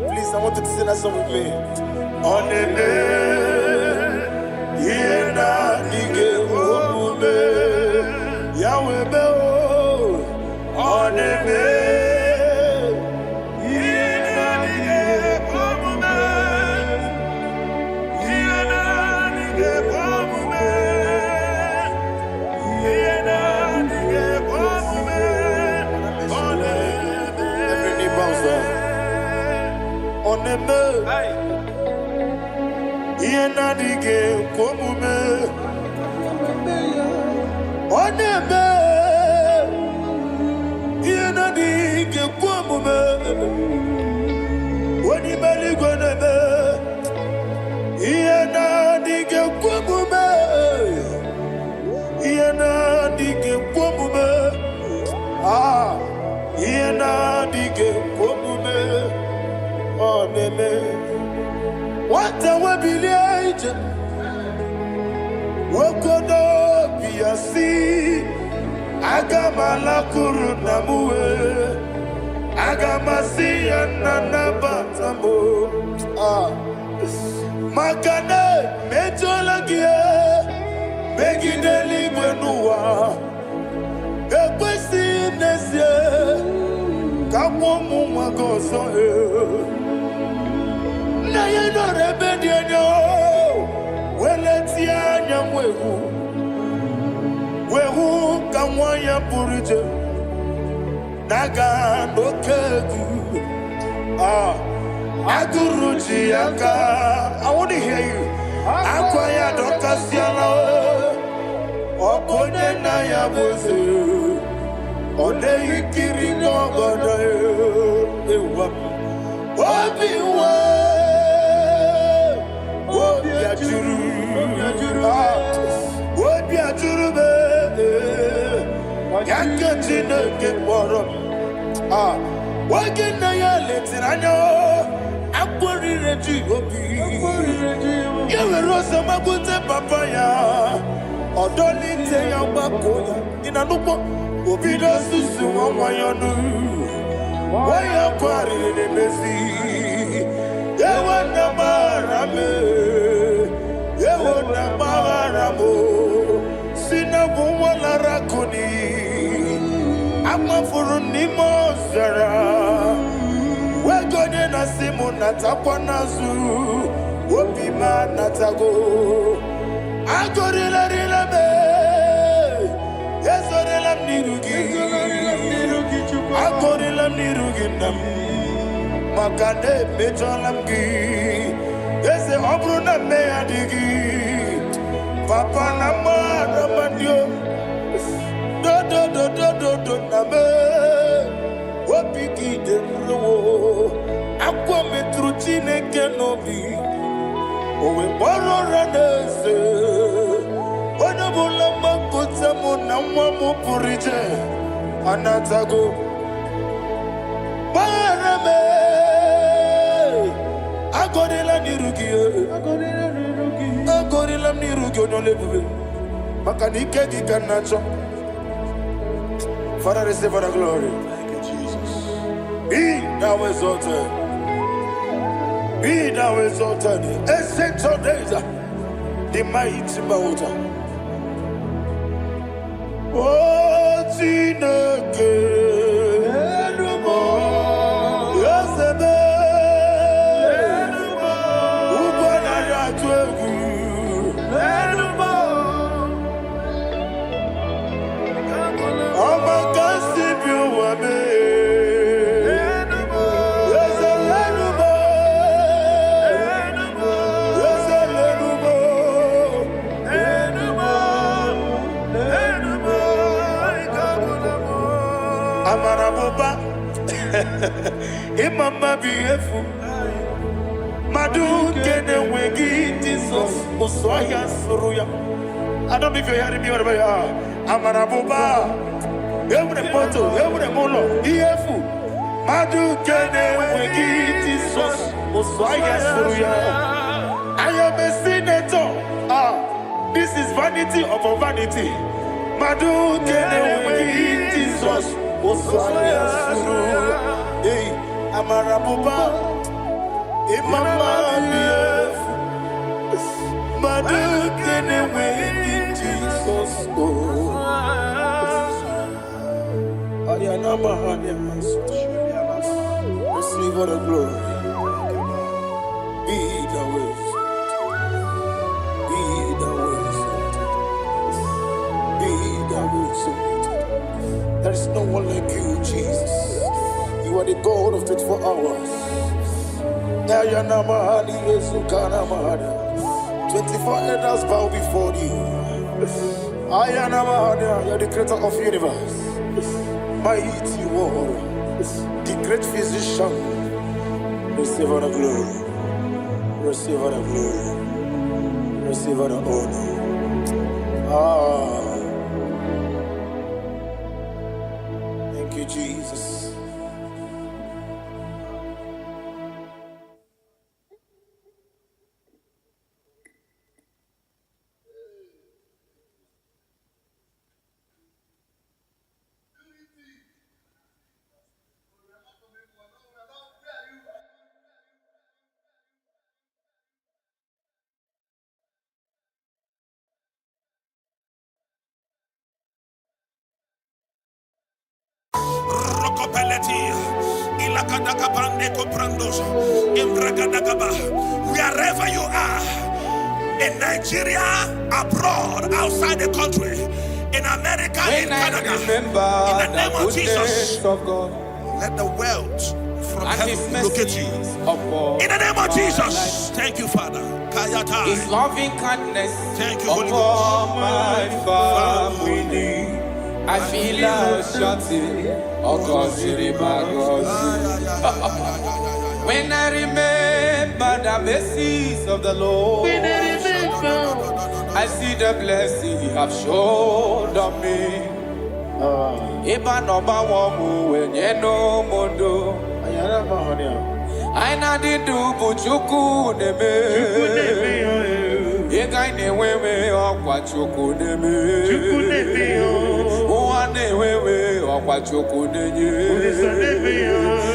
Please, I want you to sing that song with me. What a webby Wokodo Biasi Agamala Kurunamue Agamasi Nanabatamo Makane Metolagia Begideli Benua Ekwesi Nesie Kamomu Magoso na ye no rebellion weletia nyamwehu wehu kamwaya purije naga nokegu aguruji aka. I want to hear you. Akwaya dokasiala okonye na ya boze one ikiri ngogodo ewa obiwa Obi ajuru be yakati na keporo wage na ya letiranyo akwori reji obi yewe rosa magute papa ya odoli te ya gbako ya inanupo obi do susu wanyonu waya kwari ne besi yewe na marame Yehona Maharamo Sinabu wala rakuni Amafuruni mozara Wegone na simu natakwa nazu Wopima natago Agorila rila me Yezorila mnirugi Agorila mnirugi nam Makane mejolamgi Ese obruna me adigi Papa na mara mandio Do na me Wapiki de mlo Akwa metruchine kenobi Owe boro ranese Wanabula makuta muna mwamu purije Anatago Marame, Agorilla Nirugi, Agorilla Nirugi, no level. Makanike Ganacho. Father, receive the glory. Thank you, Jesus. Be thou exalted. Be thou exalted. Ancient of days, the mighty mountain. Oh, Tineke. Imama beautiful. Madu kene wegi Jesus Oswaya Suruya. I don't know if you're hearing me wherever you are. Amarabuba. Every photo, every molo. Beautiful. Madu kene wegi Jesus Oswaya Suruya. I am a senator. This is vanity upon vanity. Madu kene wegi Jesus Oswaya Suruya. Hey, Amarabuba, Imama beautiful, Madu kene wegi Jesus. Ayana mahanya, receive all the glory. Be the way, be the way, there is no one like you, Jesus. You are the God of 24 hours. 24 elders bow before you. You are the creator of the universe. Mighty warrior, the great physician. Receive all the glory. Receive all the glory. Receive all the honor. Thank you, Jesus. Wherever you are, in Nigeria, abroad, outside the country, in America, in Canada, in the name of Jesus, let the wealth from heaven locate you. In the name of Jesus, thank you, Father. His loving kindness, thank you, Holy Ghost. My family. I feel a shouting, when I remember the mercies of the Lord, I see the blessing He have shown on me. Eba no ba wamu wenye no mondo. Aina di du buchuku neme. Ega ne wewe okwa chuku neme. Uwane wewe okwa chuku nenye.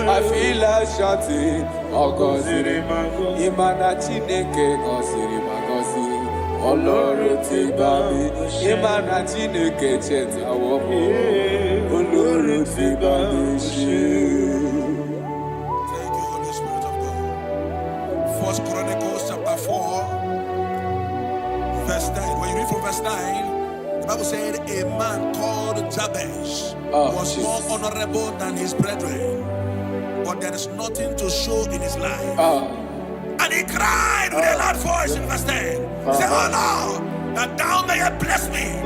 I feel like shouting, oh Gosiri Mago. Imana Chineke Gosiri Magosi. Oloro ti babi. Imana Chineke cheta womo. Oloro ti babi shi. Thank you, Holy Spirit of God. 1 Chronicles chapter 4, verse 9. When you read from verse 9, the Bible said a man called Jabez was more honorable than his brethren, but there is nothing to show in his life. And he cried with a loud voice in verse 10. Say, oh Lord, that thou mayest bless me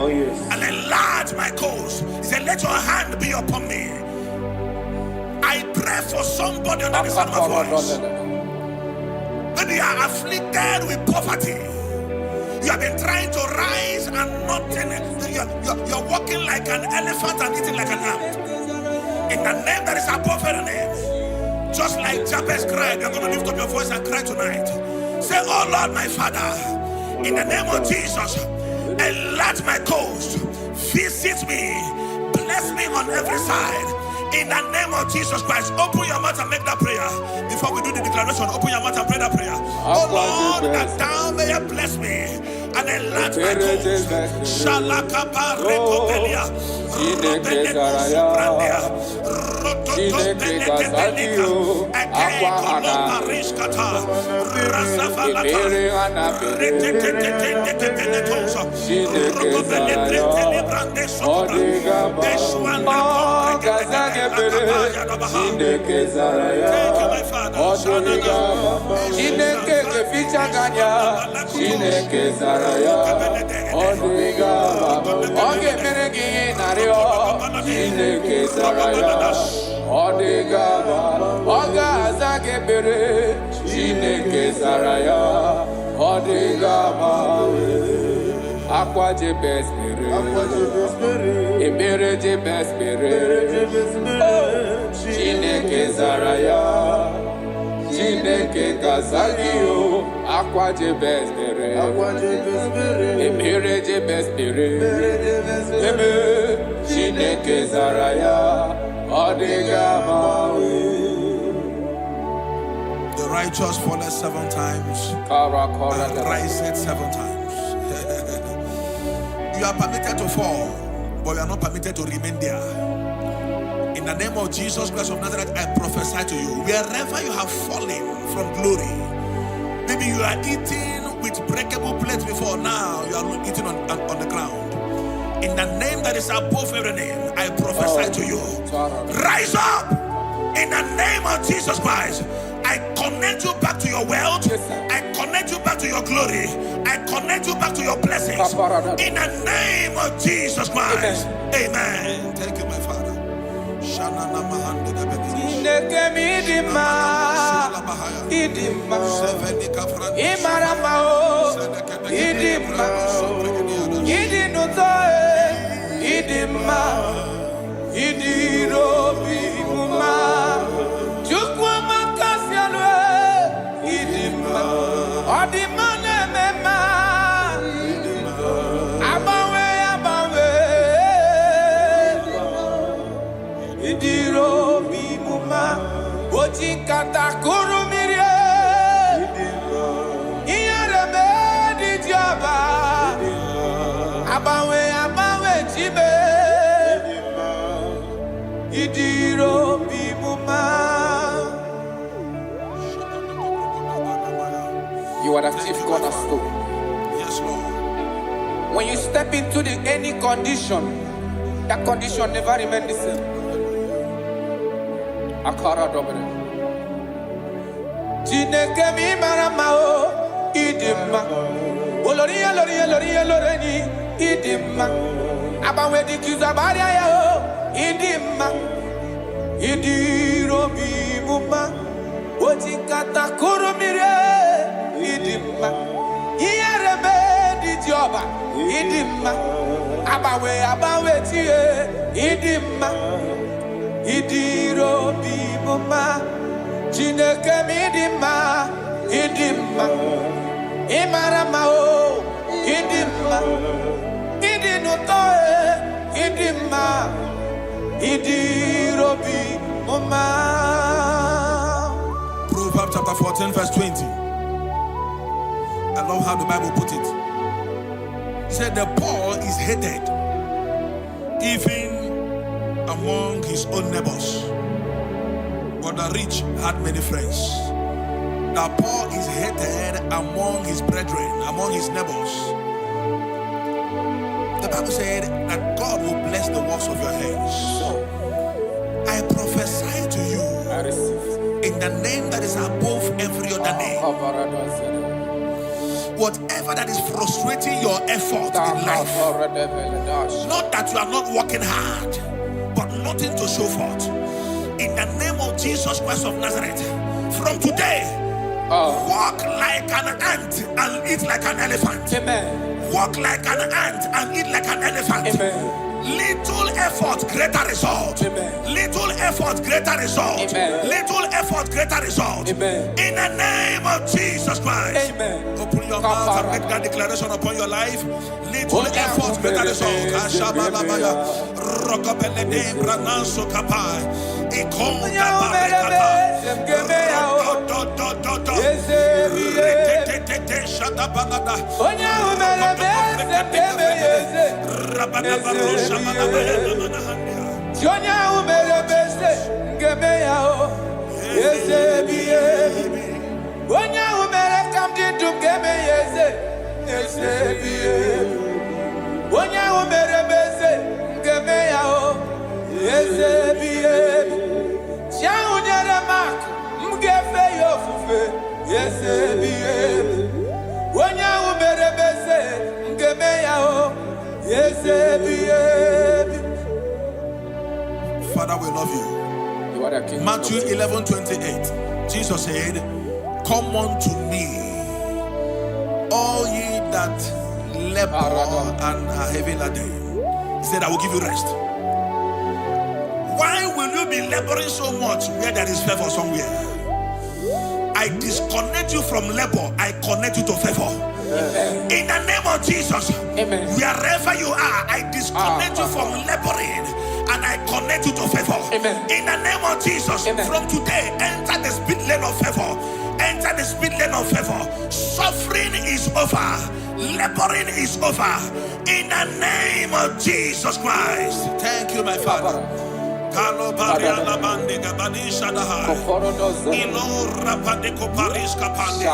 and enlarge my cause. He said, let your hand be upon me. I pray for somebody under the sound of my voice. Maybe you are afflicted with poverty. You have been trying to rise and nothing. You're walking like an elephant and eating like an ant. In the name that is above every name, Just like Jabez cried, you're going to lift up your voice and cry tonight. Say, oh Lord, my Father, in the name of Jesus, enlarge my coast, visit me, bless me on every side. In the name of Jesus Christ, open your mouth and make that prayer. Before we do the declaration, open your mouth and pray that prayer. Oh Lord, that thou may bless me and enlarge my coast. Shalakapa rekobelia. Thank you, my Father. Aqua de best Emere de best Chineke Zaraya Chineke Kazagio Aqua de best Emere de best Chineke Zaraya Odigamawe. The righteous falleth 7 times and riseth 7 times. You are permitted to fall, but you are not permitted to remain there. In the name of Jesus Christ of Nazareth, I prophesy to you, wherever you have fallen from glory, maybe you are eating with breakable plates before, now you are eating on the ground. In the name that is above every name, I prophesy to you, rise up in the name of Jesus Christ. I connect you back to your wealth. I connect you back to your glory. I connect you back to your blessings. In the name of Jesus Christ. Amen. Thank you, my Father. You are the chief cornerstone. Yes, Lord. When you step into any condition, that condition never remains the same. Akara dobre. Chineke mi maramao idima. Oloria loreni idima. Abawe di kizabaria yao idima. Idiro bi muma. Oti kata kurumire idima. Iyarebe di joba idima. Abawe tie idima. Idiro bi muma. Chineke mi idima. Idima. Imarama o idima. Idinutoe idima. Idiro bi muma. Proverbs chapter 14 verse 20. I love how the Bible put it. It said the poor is hated even among his own neighbors, but the rich had many friends. The poor is hated among his brethren, among his neighbors. The Bible said that God will bless the works of your hands. I prophesy to you, I receive in the name that is above every other name, whatever that is frustrating your effort in life, not that you are not working hard, but nothing to show forth, in the name of Jesus Christ of Nazareth, from today, walk like an ant and eat like an elephant. Amen. Walk like an ant and eat like an elephant. Amen. Little effort, greater result. Amen. Little effort, greater result. Amen. Little effort, greater result. Amen. In the name of Jesus Christ. Amen. Open your mouth and make that declaration upon your life. Little effort, greater result. Ashabalabaya. Rokopelede brananso kapai. Ikonda barekata. Rekete shadabalada. Rabada barosha manabaya. Jonya umele bese ngemeya o yesebiye Wonya umele kamdi dumgeme yesebiye Wonya umele bese ngemeya o yesebiye Tia unyere mak mgefe yofufe yesebiye Wonya umele bese ngemeya o yesebiye. Father, we love you. You are the King. Matthew 11:28. Jesus said, "Come unto me, all ye that labor and are heavy laden." He said, "I will give you rest." Why will you be laboring so much where there is favor somewhere? I disconnect you from labor. I connect you to favor. Amen. In the name of Jesus. Amen. Wherever you are, I disconnect you from laboring. And I connect you to favor. Amen. In the name of Jesus. Amen. From today, enter the speed lane of favor. Enter the speed lane of favor. Suffering is over. Laboring is over. In the name of Jesus Christ. Thank you, my Father. Kalo Bariala Bandega Badisha Daha Ilo Rapadeco Paris Capande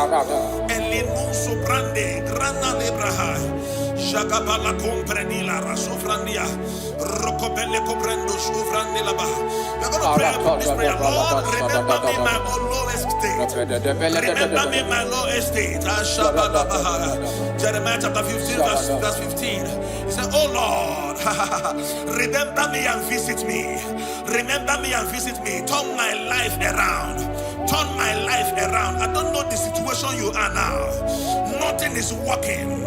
Elinu Sobrande Grana Lebraha Jagabala Comprenila Rasofrandia Rocobele Cobrendo Sufranilaba. We're going to pray upon this prayer. Lord, remember me my lowest state. Remember me my lowest state. Jeremiah chapter 15 verse 15. He said, "Oh Lord, remember me and visit me. Remember me and visit me. Turn my life around. Turn my life around. I don't know the situation you are now. Nothing is working.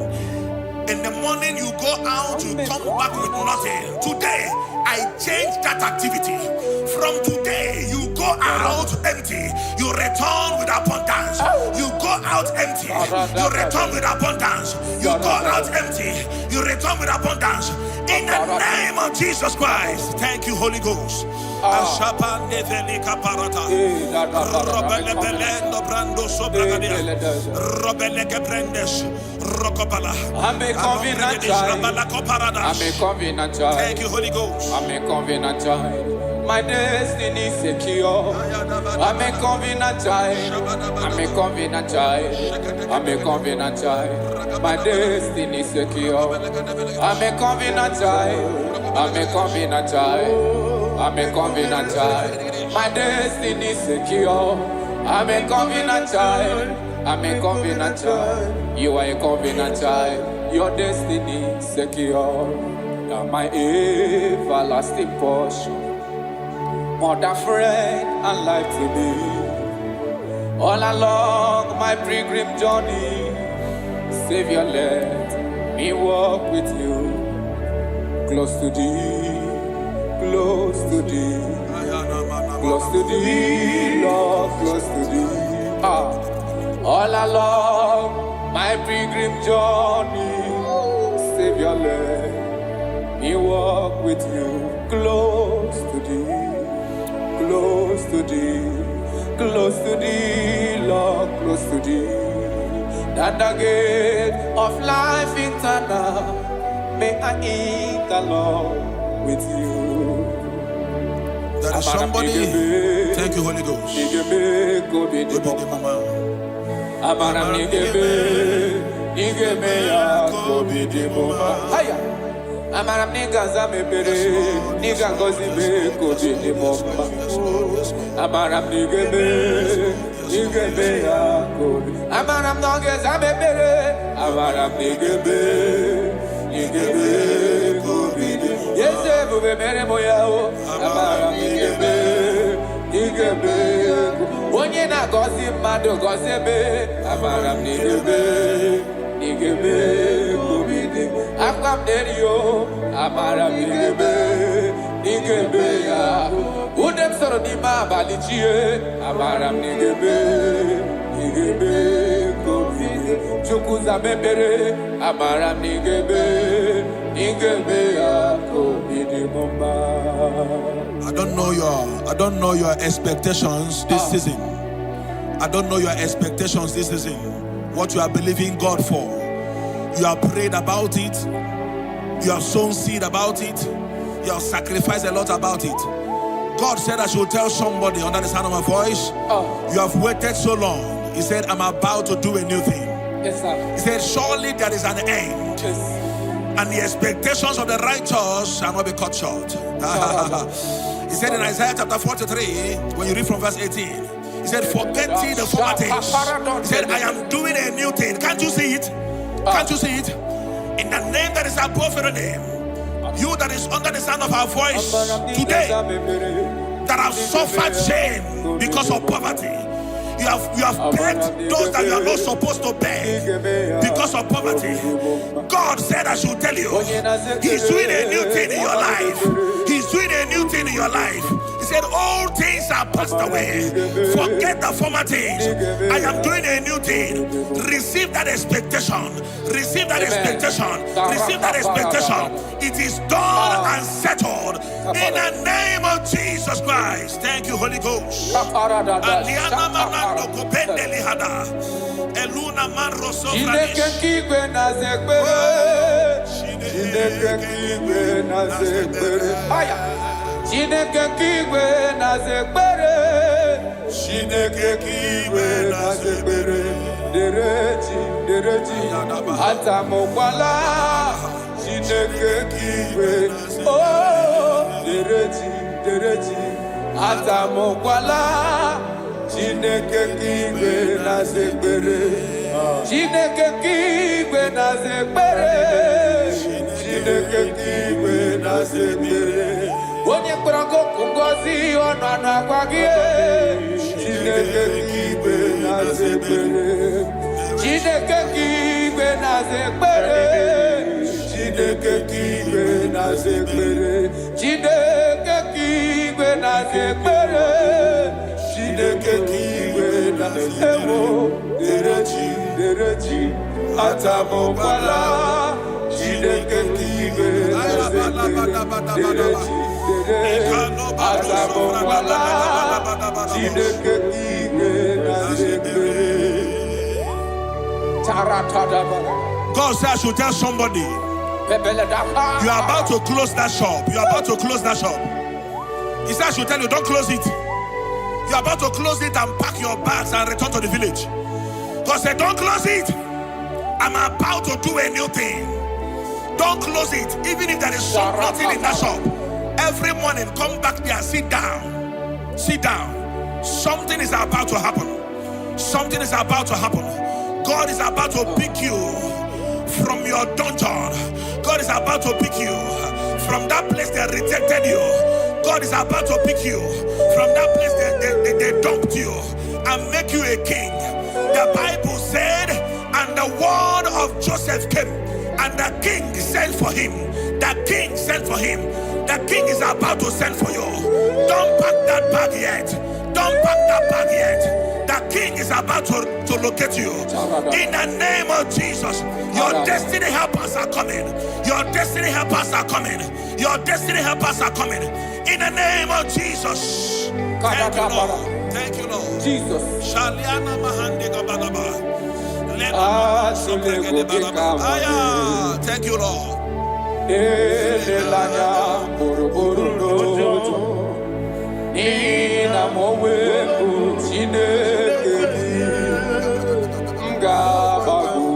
In the morning you go out, you come back with nothing. Today, I change that activity. From today, you go out empty. You return with abundance. You go out empty. You return with abundance. You go out empty. You return with abundance. In the name of Jesus Christ. Thank you, Holy Ghost. Ashapande velika parata. Robele belendo brando sobragadia. Robele gebrendes rokopala. I'm a covenant child. Thank you, Holy Ghost. I'm a covenant child. My destiny is secure. I'm a covenant child. I'm a covenant child. I'm a covenant child. My destiny is secure. I'm a covenant child. I'm a covenant child. I'm a covenant child. My destiny is secure. I'm a covenant child. I'm a covenant child. You are a covenant child. Your destiny is secure. Now my everlasting portion. More than friend and life to me. All along my pilgrim journey, Savior, let me walk with you. Close to thee, close to thee, close to thee, Lord, close to thee. All along my pilgrim journey, Savior, let me walk with you. Close to thee. Close to thee, Lord, close to thee. That the gate of life eternal, may I eat along with you. There is somebody. Thank you, Holy Ghost. Amaram nigga zame pere, nigga gozi be kobi ni bomba. Amaram nigga be ya kobi. Amaram nigga zame pere, amaram nigga be kobi ni. Yese bube mere moya o, amaram nigga be. Onye na gozi mado gozi be, amaram nigga be kobi ni. Akam derio, amara nigebe ya. Udem so ma balichie amaram nigebe komige chukuza mebere amaram nigebe komide bomba. I don't know your expectations this season. I don't know your expectations this season. What you are believing God for. You have prayed about it. You have sown seed about it. You have sacrificed a lot about it. God said I should tell somebody under the sound of my voice, you have waited so long. He said, I'm about to do a new thing. Yes, sir. He said, surely there is an end. Yes. And the expectations of the righteous shall not be cut short. He said in Isaiah chapter 43, when you read from verse 18, he said, forget ye the former things. He said, I am doing a new thing. Can't you see it? Can't you see it? In the name that is above every name, you that is under the sound of our voice today, that have suffered shame because of poverty, you have begged those that you are not supposed to beg because of poverty. God said I should tell you, He's doing a new thing in your life. He's doing a new thing in your life. He said, all things are passed away. Forget the former things. I am doing a new thing. Receive that expectation. Receive that expectation. Receive that expectation. It is done and settled in the name of Jesus Christ. Thank you, Holy Ghost. Chineke kigwe na zekbere dereji atamokwala Chineke kigwe dereji atamokwala Chineke kigwe na zekbere Chineke kigwe na zekbere Onye kpọrọ ngozi ọnụ anụ akwa gị Chineke kigwe na-aza ekpere Chineke kigwe na-aza ekpere Chineke kigwe na-aza ekpere Chineke kigwe na-aza ekpere Chineke kigwe na-aza ekpere dereji atamokwala Chineke kigwe na-aza ekpere God says I should tell somebody, you are about to close that shop. You are about to close that shop. He said I should tell you, don't close it. You are about to close it and pack your bags and return to the village. God said, don't close it. I'm about to do a new thing. Don't close it, even if there is nothing in that shop. Every morning, come back there and sit down. Sit down. Something is about to happen. Something is about to happen. God is about to pick you from your dungeon. God is about to pick you from that place that rejected you. God is about to pick you from that place that they dumped you and make you a king. The Bible said, and the word of Joseph came, and the king sent for him. The king sent for him. The king is about to send for you. Don't pack that bag yet. Don't pack that bag yet. The king is about to locate you. In the name of Jesus, your destiny helpers are coming. Your destiny helpers are coming. Your destiny helpers are coming. In the name of Jesus. Thank you, Lord. Thank you, Lord. Jesus. Thank you, Lord. Elelanya boroboro n'ojo Nina mowebu Chineke gị Ngabago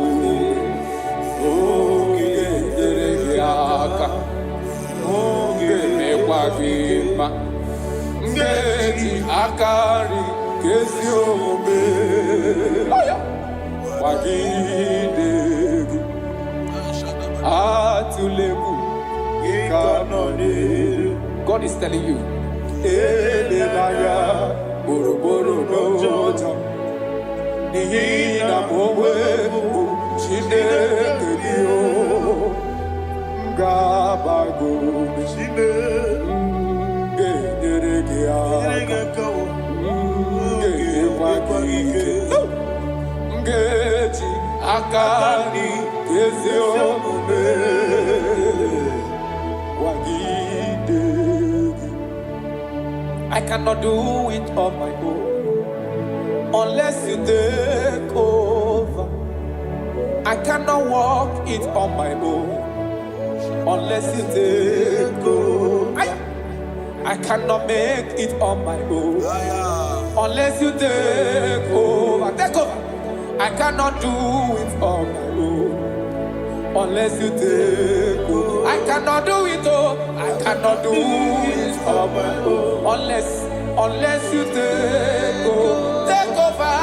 Oge nyere gị aka Oge mekwa gị mma Ngeji aka nri kezi omume Kwagide gị God is telling you, I cannot do it on my own unless you take over. I cannot walk it on my own unless you take over. I cannot make it on my own unless you take over. Take over. I cannot do it on my own unless you take over. I cannot do it, oh, I cannot do it on my own unless you take over. Take over.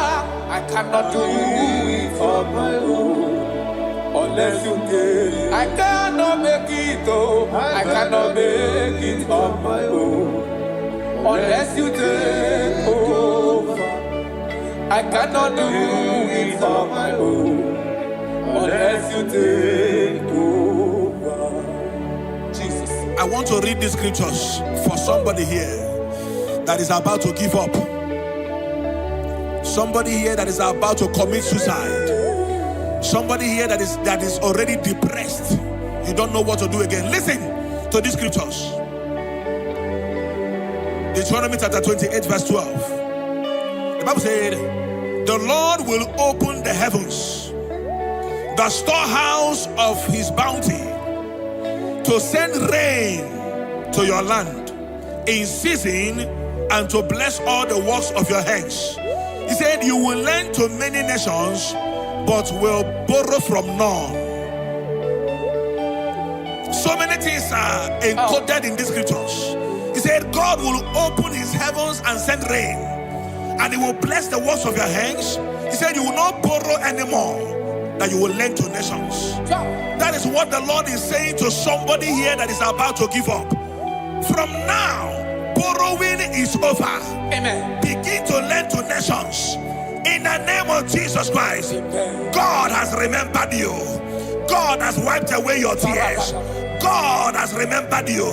I cannot do it on my own unless you take. I cannot make it, oh, I cannot make it on my own unless you take over. I cannot do it on my own unless you take over. Jesus. I want to read the scriptures for somebody here that is about to give up. Somebody here that is about to commit suicide. Somebody here that is already depressed. You don't know what to do again. Listen to these scriptures. Deuteronomy chapter 28 verse 12. The Bible said, the Lord will open the heavens, the storehouse of his bounty, to send rain to your land in season and to bless all the works of your hands. He said, you will lend to many nations, but will borrow from none. So many things are encoded in these scriptures. He said, God will open his heavens and send rain, and he will bless the works of your hands. He said, you will not borrow anymore, that you will lend to nations. That is what the Lord is saying to somebody here that is about to give up. From now, borrowing is over. Amen. Begin to lend to nations. In the name of Jesus Christ. Amen. God has remembered you. God has wiped away your tears. God has remembered you.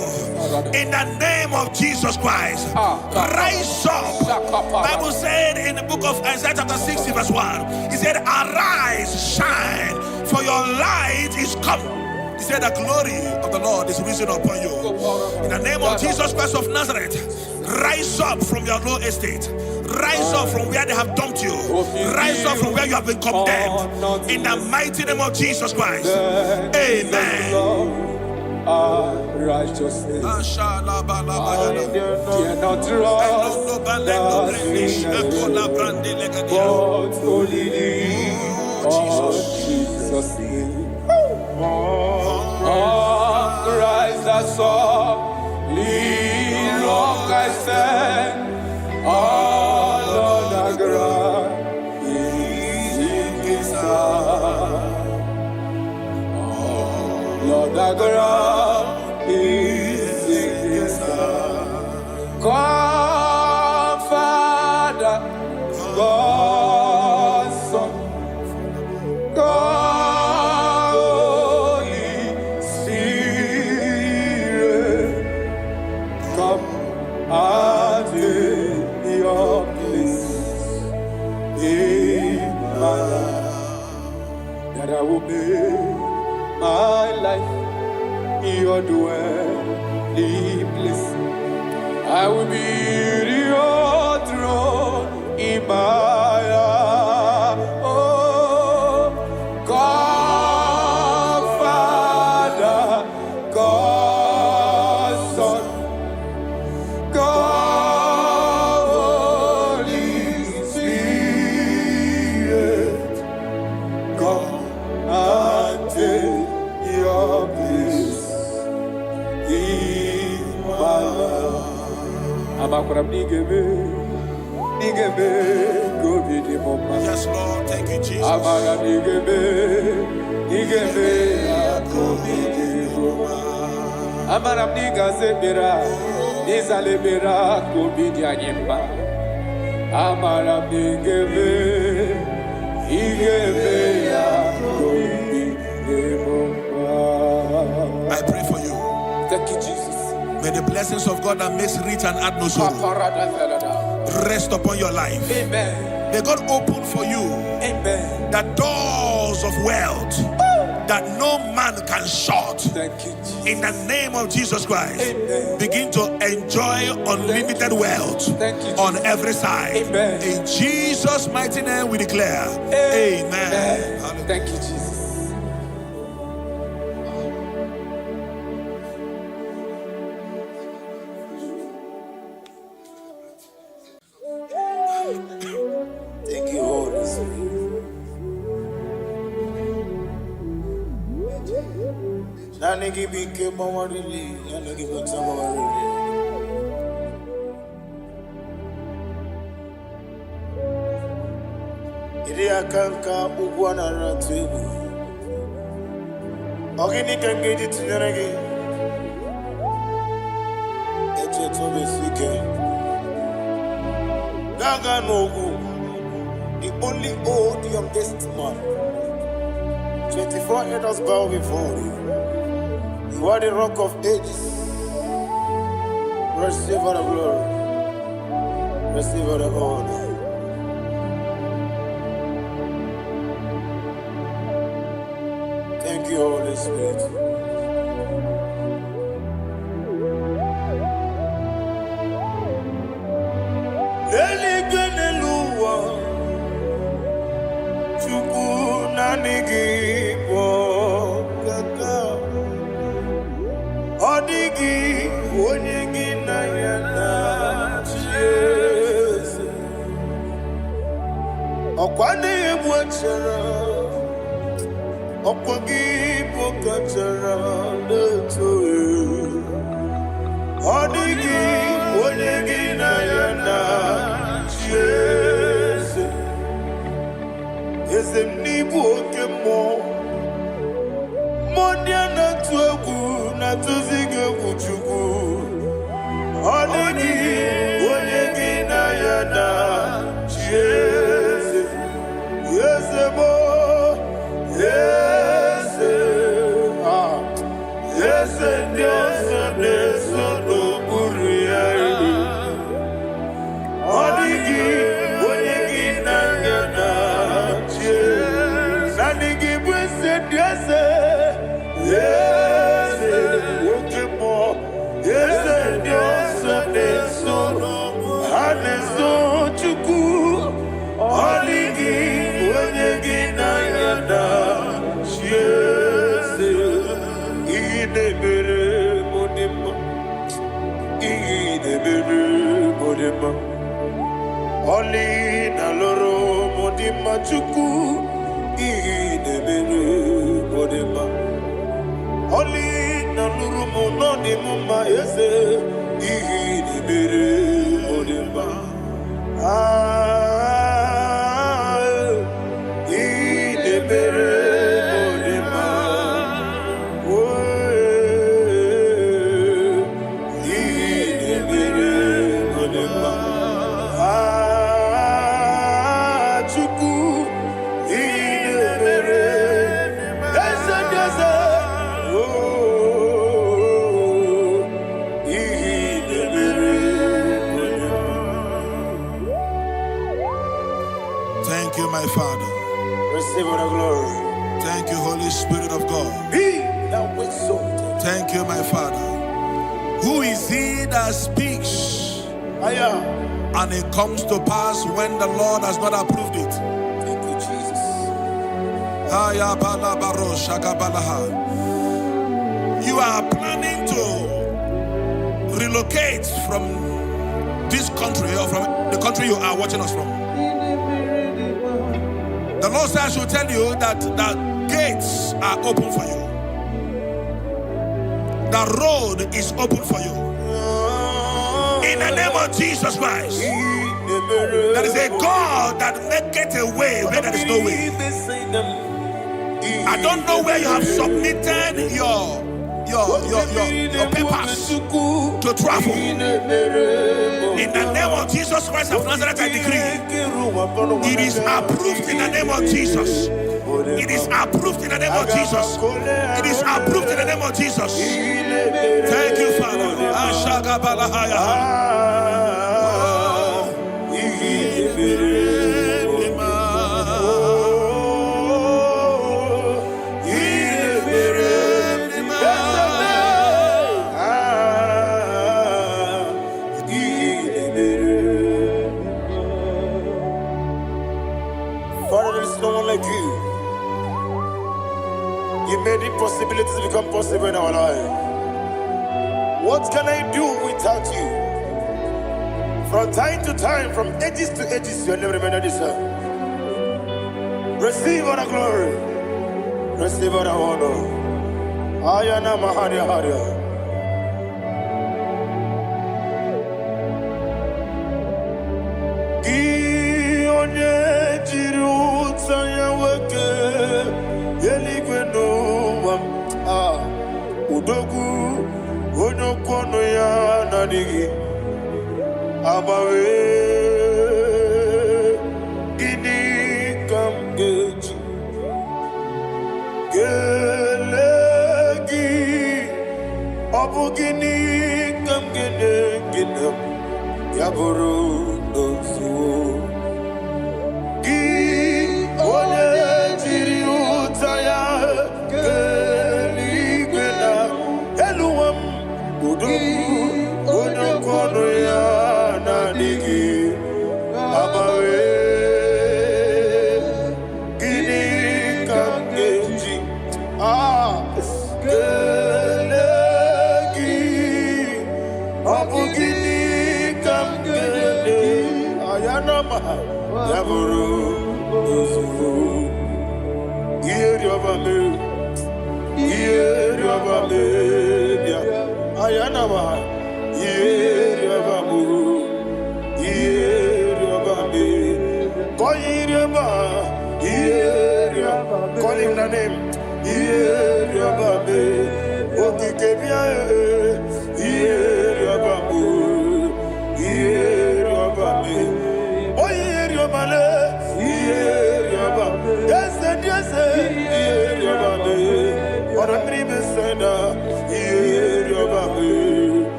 In the name of Jesus Christ. Rise up. Bible said in the book of Isaiah chapter 60 verse 1, he said, arise, shine, for your light is come. He said, the glory of the Lord is risen upon you. In the name of Jesus Christ of Nazareth, rise up from your low estate. Rise up from where they have dumped you. Rise up from where you have been condemned. In the mighty name of Jesus Christ. Amen. Righteousness. I dare not trust the things but only thee, Jesus' name. On Christ I saw, lean rock I stand, all on the ground is sinking sand. Lord, the ground is sinking sand. Come, Father, God, Son, God, Holy Spirit, come and take your place in my life, that I will make my life your dwelling place. I will be your throne in my heart. Oh, God, Father, God, Son, God, Holy Spirit, come and take your place in my life. Yes, Lord. Thank you, Jesus. I pray for you. Thank you, Jesus. May the blessings of God that makes rich and add no sorrow rest upon your life. Amen. May God open for you, amen, the doors of wealth that no man can shut. Thank you, Jesus. In the name of Jesus Christ, Amen. Begin to enjoy unlimited wealth on every side. Amen. In Jesus' mighty name we declare, amen. Thank you, Jesus. Thank you, Holy Spirit. Nanigi bike mawarili, nanigi bata mawarili. Iri akanka ugwana ratubu. Ogini kangeji tineregi. Eche tobe sike. Gaga nogu. The only old youngest man. 24 elders bow before you. You are the rock of ages. Receive all the glory. Receive all the honor. Thank you, Holy Spirit. Oli na loro modima chuku idebere modima. Oli na luru monodi muma ese idebere modima. Idebere modima. Idebere modima. Thank you, my Father. Receive all the glory. Thank you, Holy Spirit of God. Be thou exalted. Thank you, my Father. Who is he that speaks and it comes to pass when the Lord has not approved it? Thank you, Jesus. You are planning to relocate from this country or from the country you are watching us from. The Lord says I should tell you that the gates are open for you. The road is open for you. In the name of Jesus Christ. There is a God that maketh a way where there is no way. I don't know where you have submitted your papers to travel. In the name of Jesus Christ of Nazareth, I decree it is approved in the name of Jesus. It is approved in the name of Jesus. It is approved in the name of Jesus. Thank you, Father. Father, there is no one like you. You made impossibilities become possible in our life. What can I do without you? From time to time, from ages to ages, you never remain the same. Receive all the glory. Receive all the honor. Ayana Maharia Haria. Udogu onokono ya nadigi abawe ini kamgeji gelegi abugini kamgene ginam yaburu dosu gi ole jiri utaya kono ya nadigi abawe gini kamgeji gelegi abu gini kamgene ayanama yaburu uzu yeri obame bia ayanama call him the name.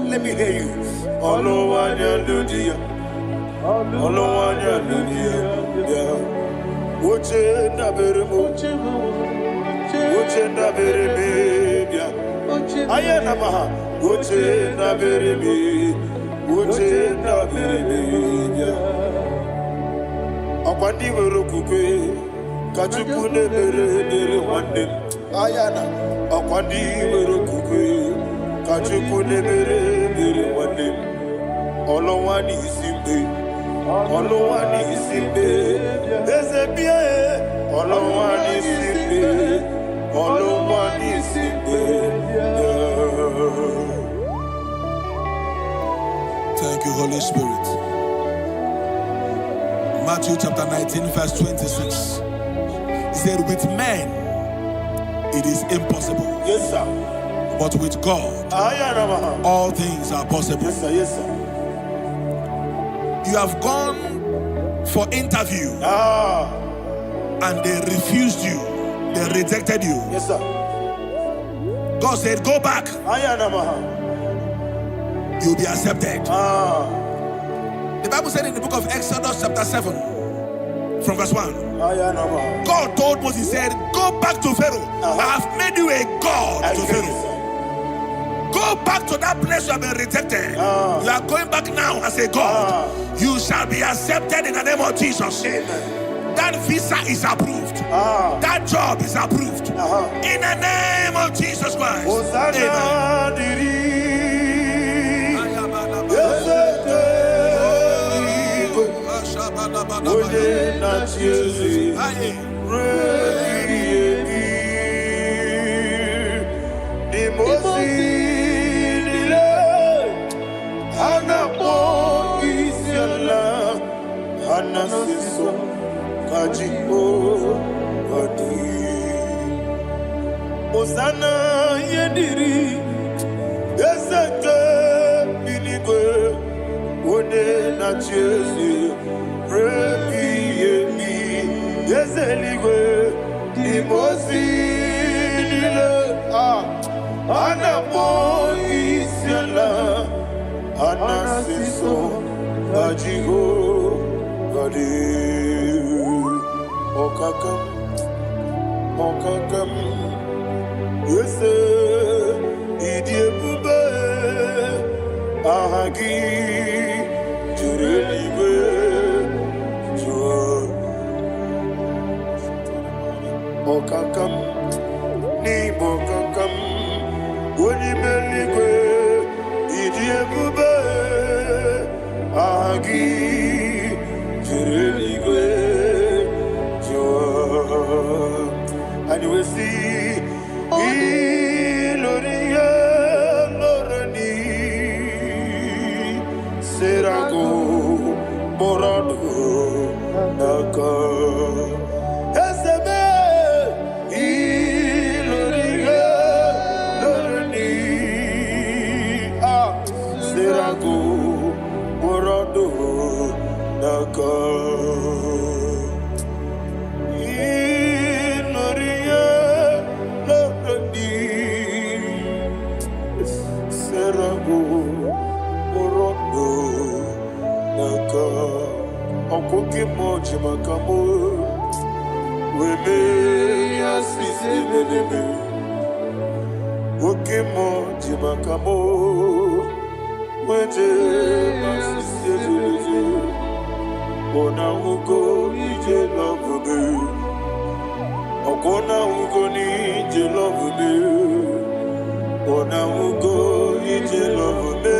Let me hear you. Ayana akwandi werokukwe kachukune bere wande olowani isimbe ezebia olowani isimbe. Thank you, Holy Spirit. Matthew chapter 19 verse 26. He said, with men it is impossible. Yes, sir. But with God, all things are possible. Yes, sir. Yes, sir. You have gone for interview and they refused you. They rejected you. Yes, sir. God said, go back. You'll be accepted. The Bible said in the book of Exodus chapter 7 from verse 1. God told Moses, he said, go back to Pharaoh. I have made you a God to Pharaoh. Go back to that place you have been rejected. You are going back now as a God. You shall be accepted in the name of Jesus. Amen. That visa is approved. That job is approved. In the name of Jesus Christ. Osana yediri Ezeke binigwe One na chezi Rebi yemi Ezeligwe Imosi nile Anapo isiala Anasiso Ajigo Gadi Okakam Yes, Idie Bube Ahagi Jureliwe Jua Okakam Ni Bokakam Wonimeligwe Idie Bube Ahagi Jureliwe And you will see Iloria Lorani Serago Morado Naka Ezebe Iloria Lorani Serago Morado Naka Okoke moji makamo Weme yasisi meneme Oke moji makamo Weje masisi jeje Ona ugo ije love me Okona ugo ni ije love me Ona ugo ije love me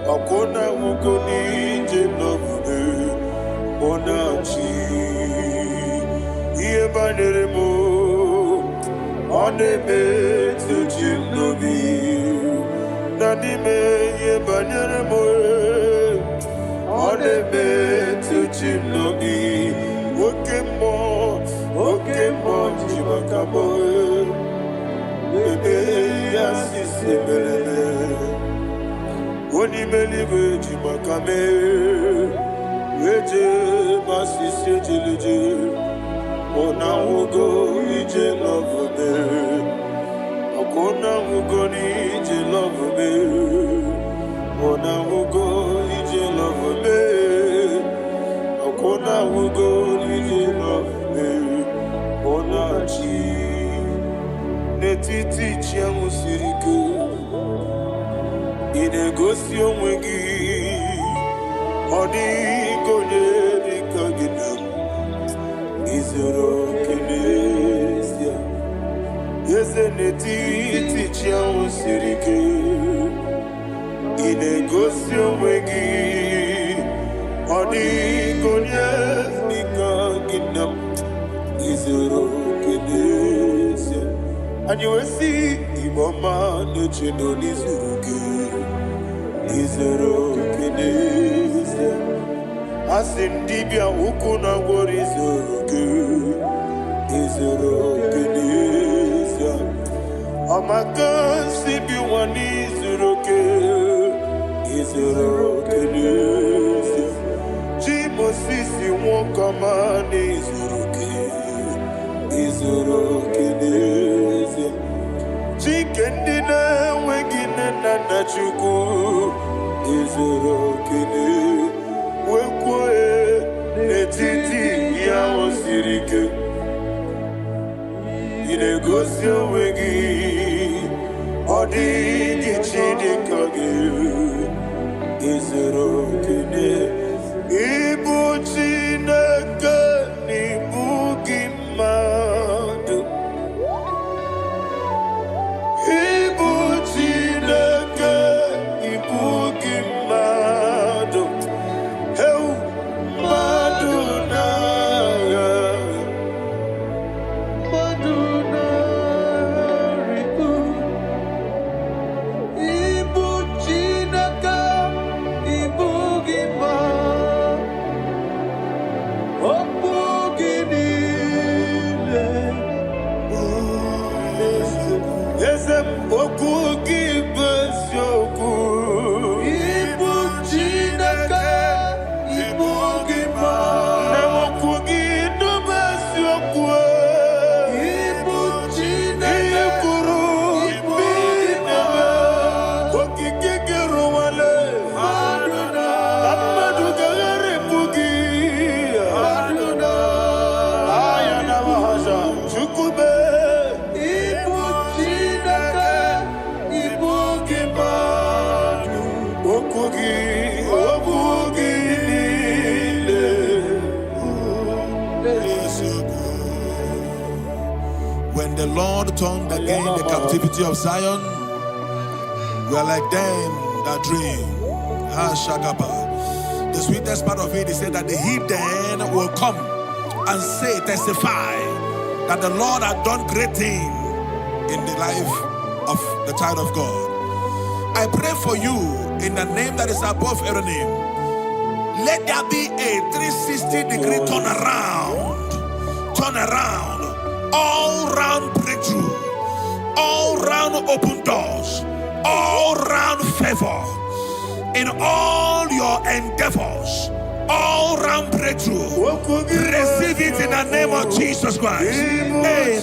Okona ugo ni ije love me Onachi Iye banere mo Oneme tujim nobi Nanime iye banere mo Oneme tujim nobi Oke mo jimakamo Bebe yasisi melele Onimeliwe jimakame Eje masisi ejileje Ona ugo ije love me Akona ugo ni ije love me Ona ugo ije love me Akona ugo ije love me Ona chi Netiti chiamu sirike Inegosi onwegi Odi konye dikaginam Izoro kenesia Yeze netiti chiamu sirike Inegosi onwegi Odi konye dikaginam Izoro kenesia And you will see Iboma nechino nizuruke Izoro kenesia Asindibia ukuna wori Izoro kenesia Amaka sibi wani Izoro kenesia Jimo sisi wokama Izoro kenesia Chikendina wegina nana chuku Izoro kenesia Wekwe netiti ya osirike Inegosi onwegi Odi gichidikage Izoro kenesia Ibu Chineke n'ibu gị mmadụ Ibu Chineke n'ibu gị mmadụ Heu mmadụ n'agha Mmadụ n'arịkụ Ibu Chineke n'ibu gị mmadụ When the Lord turned again the captivity of Zion, we are like them that dream. The sweetest part of it is said that the heathen will come and say, testify, that the Lord had done great things in the life of the child of God. I pray for you in the name that is above every name. Let there be a 360-degree turn around, all round breakthrough, all round open doors, all round favor in all your endeavors, all round breakthrough. Receive it in the name of Jesus Christ. Amen.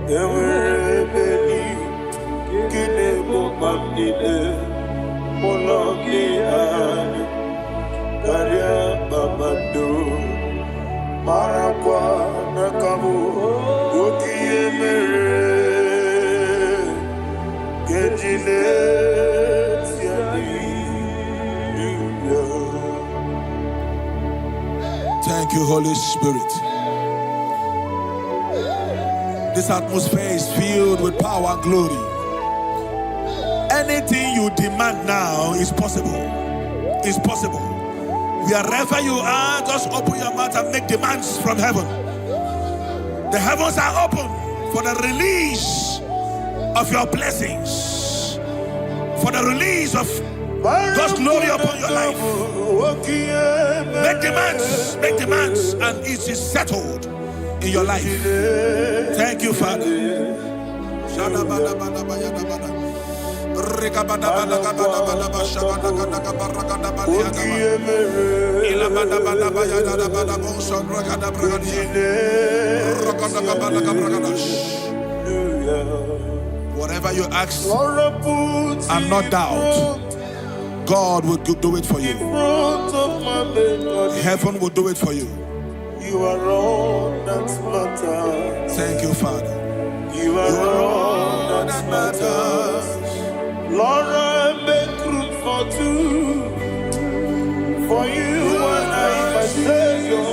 There were Thank you, Holy Spirit. This atmosphere is filled with power and glory. Anything you demand now is possible. It's possible. Wherever you are, just open your mouth and make demands from heaven. The heavens are open for the release of your blessings, for the release of God's glory upon your life. Make demands, and it is settled in your life. Thank you, Father. Whatever you ask and not doubt, God will do it for you. Heaven will do it for you. You are all that matters. Thank you, Father. You are all that matters. Lord, I make room for two. For you and I say so.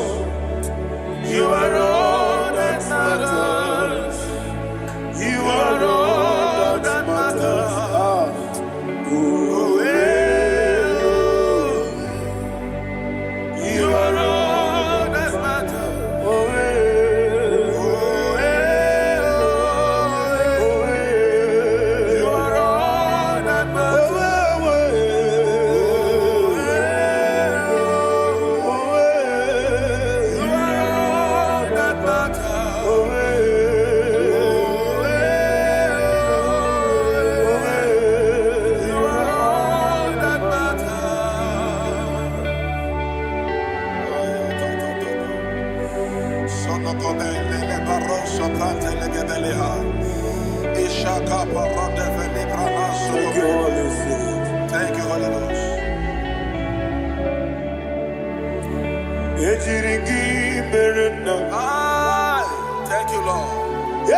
You are all that matters. You are all that matters. You are all that matters. You are all that matters. You are all that matters. You are all that Thank you, Holy Ghost. Thank you, Lord.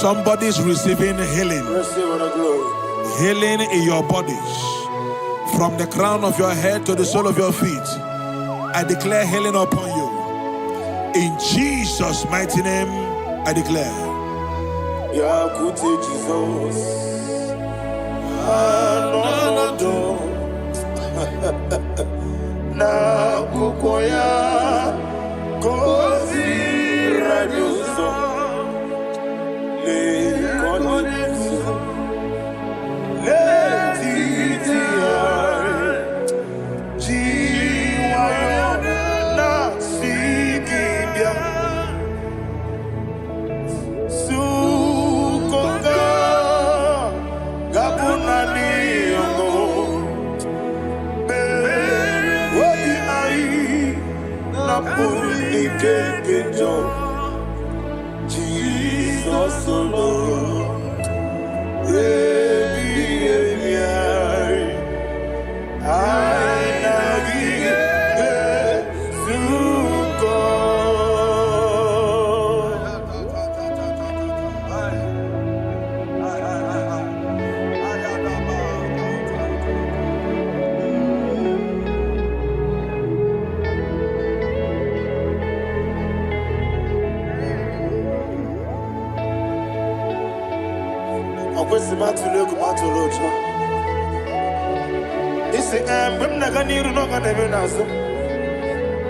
Somebody's receiving healing. Healing in your bodies. From the crown of your head to the sole of your feet. I declare healing upon you. In Jesus' mighty name, I declare. Jesus. Na kukoya kozi rajuzo le konezo le titia jiwa na sikibia sukoka gabunani yongo when Naganiru no can even answer.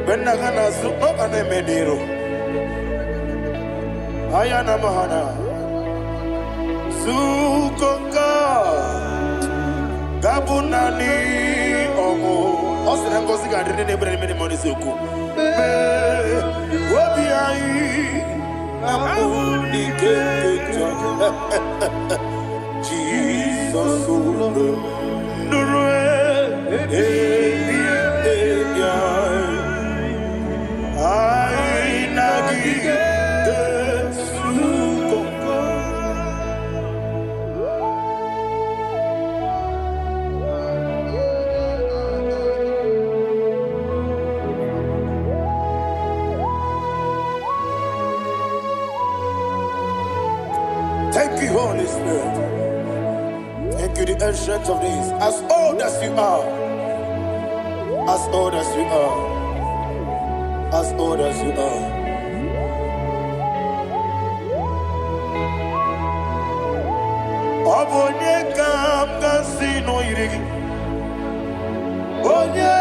When Naganasu no can even mediro. Ayana Mahana Sukonga Gabunani Omo Osina Kosika didn't ever many money Suku. Wabiai Nabuni Jesus Thank you, Holy Spirit. Thank you, the ancient of days. As old as you are, as old as you are, as old as you are. Abonye kam kasino irigi. Onye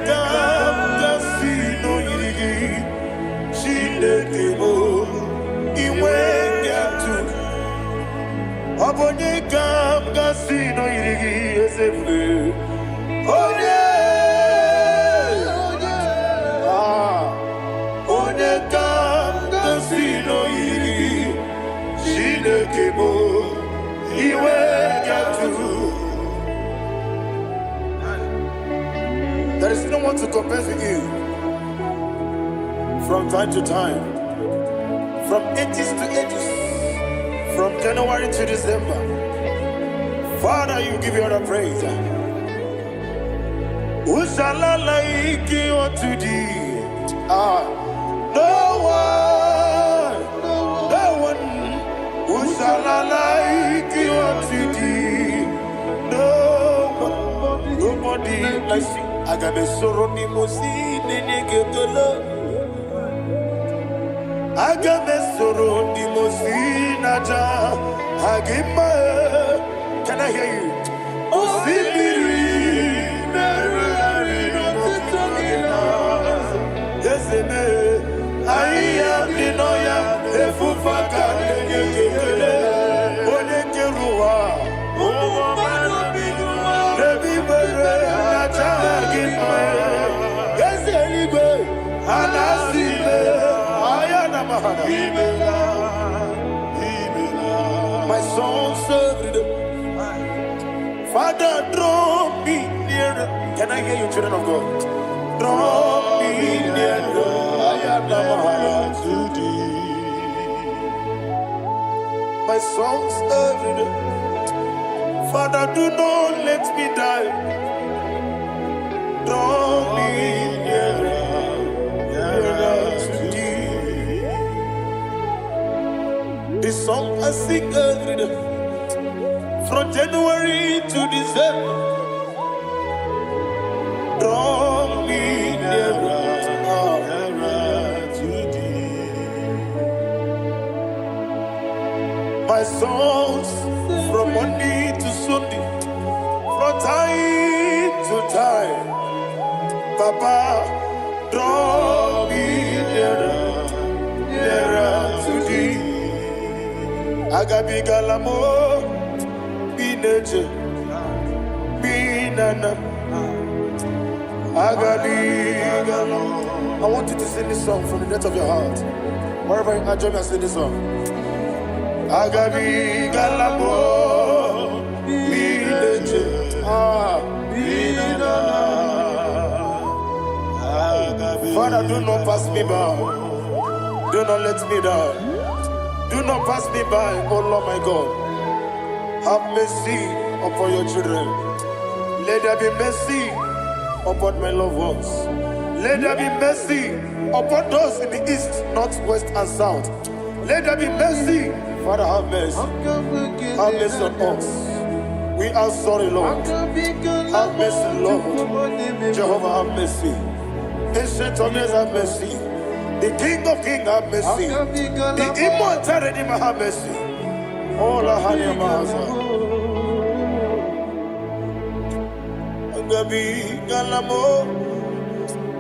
kam kasino irigi. Shindekemo iwe yatu. Abonye kam kasino irigi esefu. Onye kam kasino irigi. Shindekemo iwe yatu. There is no one to compare with you. From time to time, from ages to ages, from January to December, Father, you give you all the praise. Who shall I like you unto thee? No one. Who shall I like you unto thee? No one, nobody like you. I got a sorrow, Agamesoro di Mosinaja Agima. Can I hear you? Osibiri Yes, I am Dinoya Efufaka Onekerua Rebi Bere Agima. Yes, anyway, Anasime. My soul served. Father, draw me nearer. Can I hear you, children of God? Draw me nearer. I am to thee. My soul served. Father, do not let me die. Draw me nearer. This song I sing every day, from January to December. Draw me nearer to thee. My songs from Monday to Sunday, from time to time. Papa, draw me nearer to thee. Agabi galamo, bineje, binana. Agabi galamo. I want you to sing this song from the depth of your heart. Wherever you are, join me and sing this song. Agabi galamo, bineje, binana. Father, do not pass me by. Do not let me die. Do not pass me by, oh Lord my God. Have mercy upon your children. Let there be mercy upon my loved ones. Let there be mercy upon those in the east, north, west, and south. Let there be mercy. Father, have mercy. Have mercy on us. We are sorry, Lord. Have mercy, Lord. Jehovah, have mercy. Ancient of days, have mercy. The King of Kings have mercy. The immortal Redeemer have mercy. All I had in my Agabi Galamo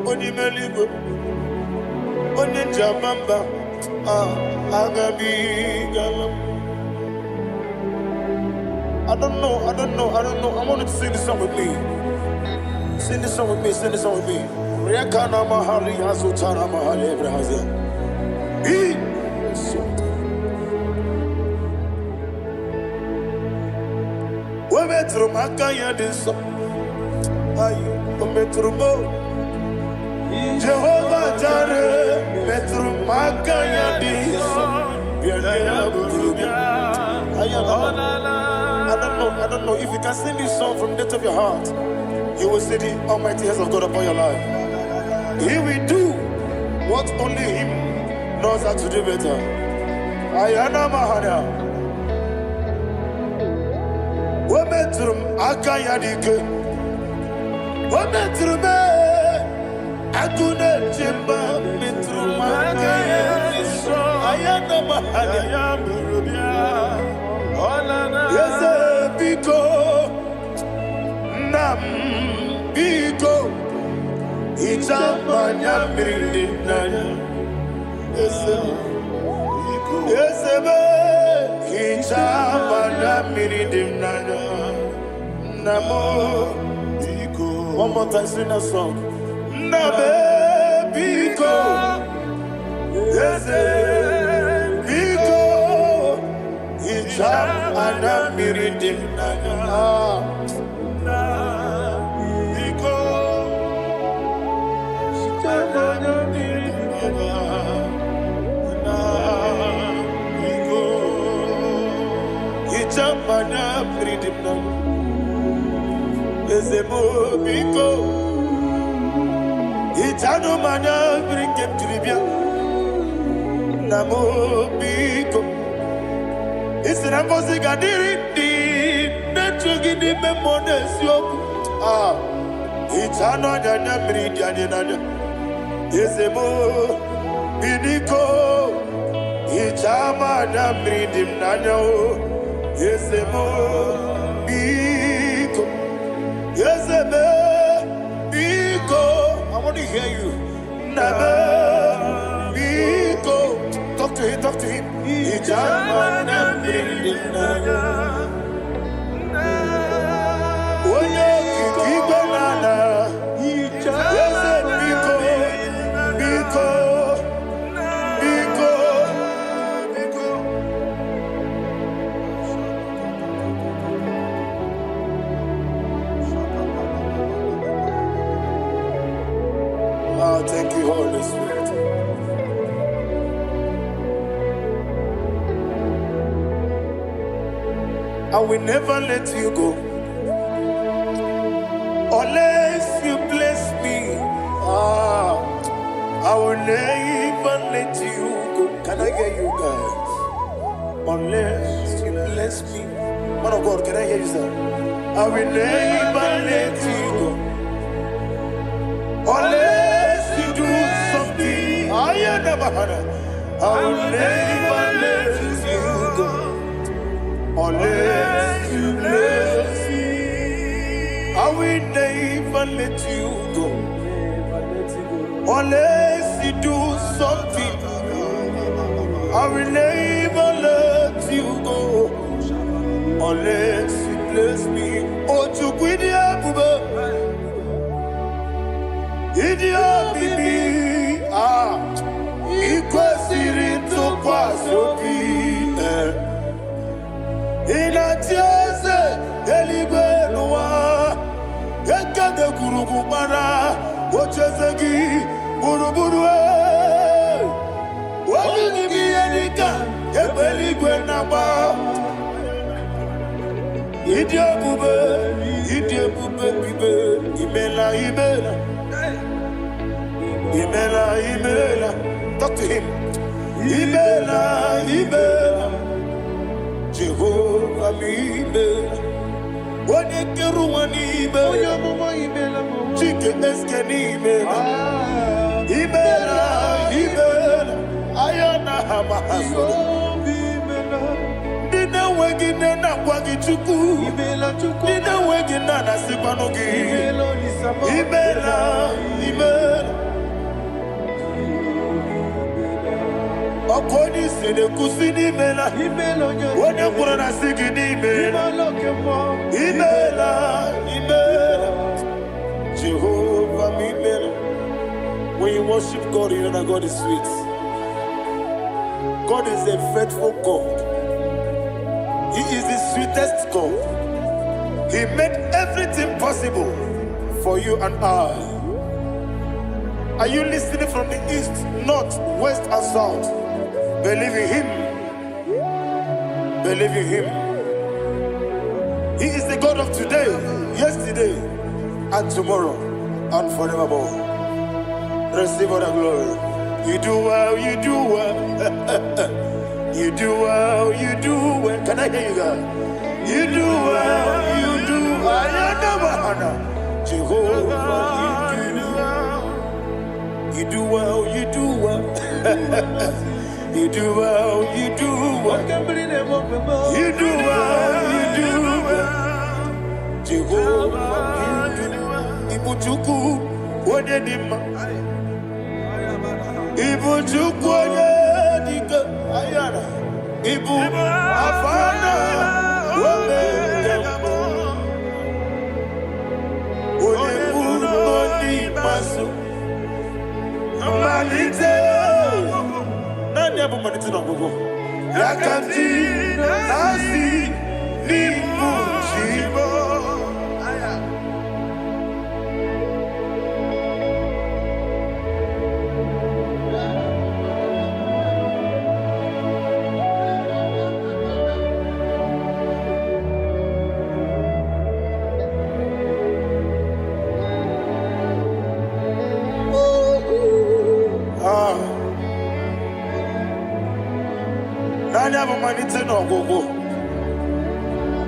Onimeligo Onijabamba Agabi Galamo. I don't know. I want you to sing this song with me. Sing this song with me. Rekana Mahali Azutana Mahali Ebrahazia. We metro Makaya this song. Metrumo Jehovah Jireh Metru Makaya this I don't know if you can sing this song from the depth of your heart, you will see the almighty hands of God upon your life. He will do what only Him knows how to do better. Ayana Mahana Wometrum Akaya Dike Wometrume Akune Jimba Metrumakaya Ayana Mahana Yes, Biko Nam Biko Itamanya Mirinaya Yes, Itamanya Mirinaya Namo Biko. One more time, sing a song. Nabe Biko Yes, Biko Itam Adam Miridim Biko Itam Adam Miridim Ezemo Biko Itano Mana Birikem Tribia Namo Biko It's an impossible gadiri Netrugi di memones yo Itano Dana Miridiana Ezemo Bidiko Itama Namridim Nano Ezemo Biko Ezemo Biko I want to hear you Namo Biko Talk to him Itama Namridim Nano Oye Kiki Banana Ezemo Biko Thank you, Holy Spirit. I will never let you go unless you bless me. I will never let you go. Can I hear you guys? Unless you bless me. Man of God, can I hear you, sir? I will never let you go unless you do something. I will never let you go unless you bless me. I will never let you go unless you do something. I will never let you go unless you bless me. Oh, to quit Idia bibi ikwesiri tukwasopi inatieze eligwe nuwa ekade kurugumara ochezegi buruburu wabingi yenika ebeligwe naba Idia bube bibe imela Imela, talk to him. Imela, Jehovah Imela. One Keruani Imela, Chicken Escani Imela, Jehovah, when you worship God, you know that God is sweet. God is a faithful God. He is the sweetest God. He made everything possible for you and I. Are you listening from the east, north, west, and south? Believe in Him. Believe in Him. He is the God of today, yesterday, and tomorrow, and forevermore. Receive all the glory. You do well, you do well. You do well, you do well. Can I hear you guys? You do well, you do well. Jehovah, you do well, you do well. You do well, you do well. You do well, you do well. Jehovah, you do well. Ibuchuku, Wadedima. Ibuchuku, Wadedika. Ayana. Ibu, Afana. Wabedamo. Onebu, Oni, Masu. Malite. Yakanti nasi nimujibo.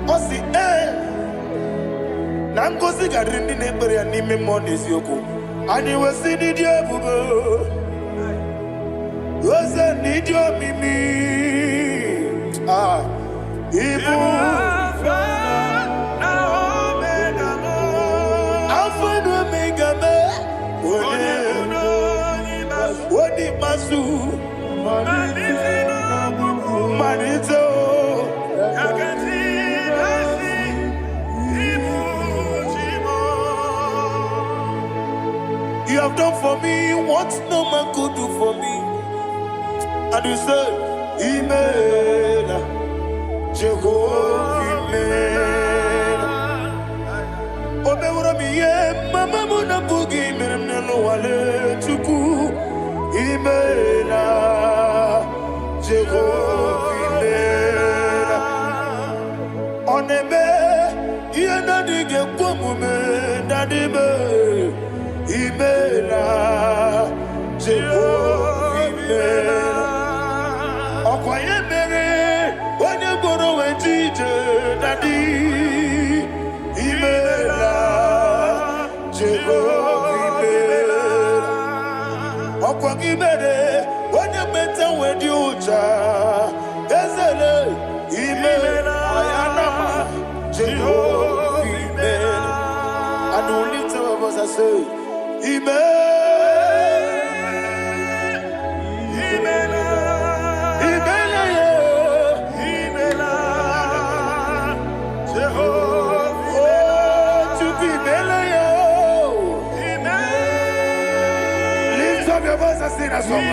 Osi nangozi gadrindi nebere anime mondes yoko ani wesi ni diebugo wese ni dio mimi ibu alpha and omega me wodi masu manito. You have done for me what no man could do for me. And you said, Imela, Jehovah, Imela. Obewura miye, mama muna bugi, miremnelo wale chuku. Imela, Jehovah, Imela. Oneme, yena dige kumume, nadime. Imela, Jehovah, Imela. Okwaye mere, wanye goro wetije, nadi. Imela, Jehovah, Imela. Okwagi mere, wanye meta wedi uja, ezele. Imela, ayanama, Jehovah, Imela. And we'll lift our voice and say, lift up your voice and sing a song.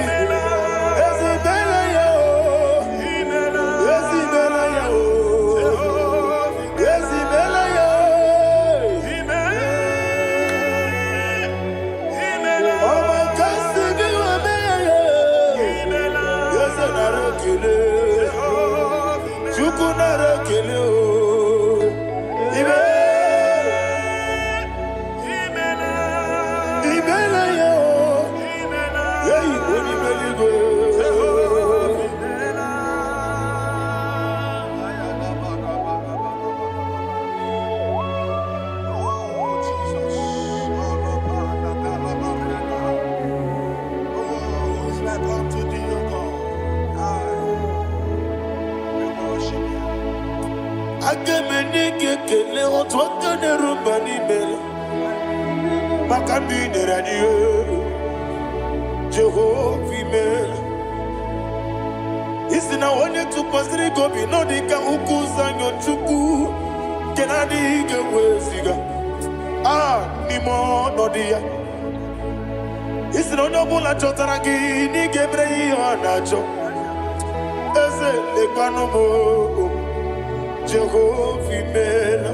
Agemenike kele otwaka ne rumba ni bela. Makambi ne radio. Jehovah mela. Isina onye tukpasiri gobi no dika ukuza nyochuku. Kenadi ke weziga. Nimo no dia. Isina onye bula chotara gi ni gebre yonacho. Eze lekano mo. Jehovah mela.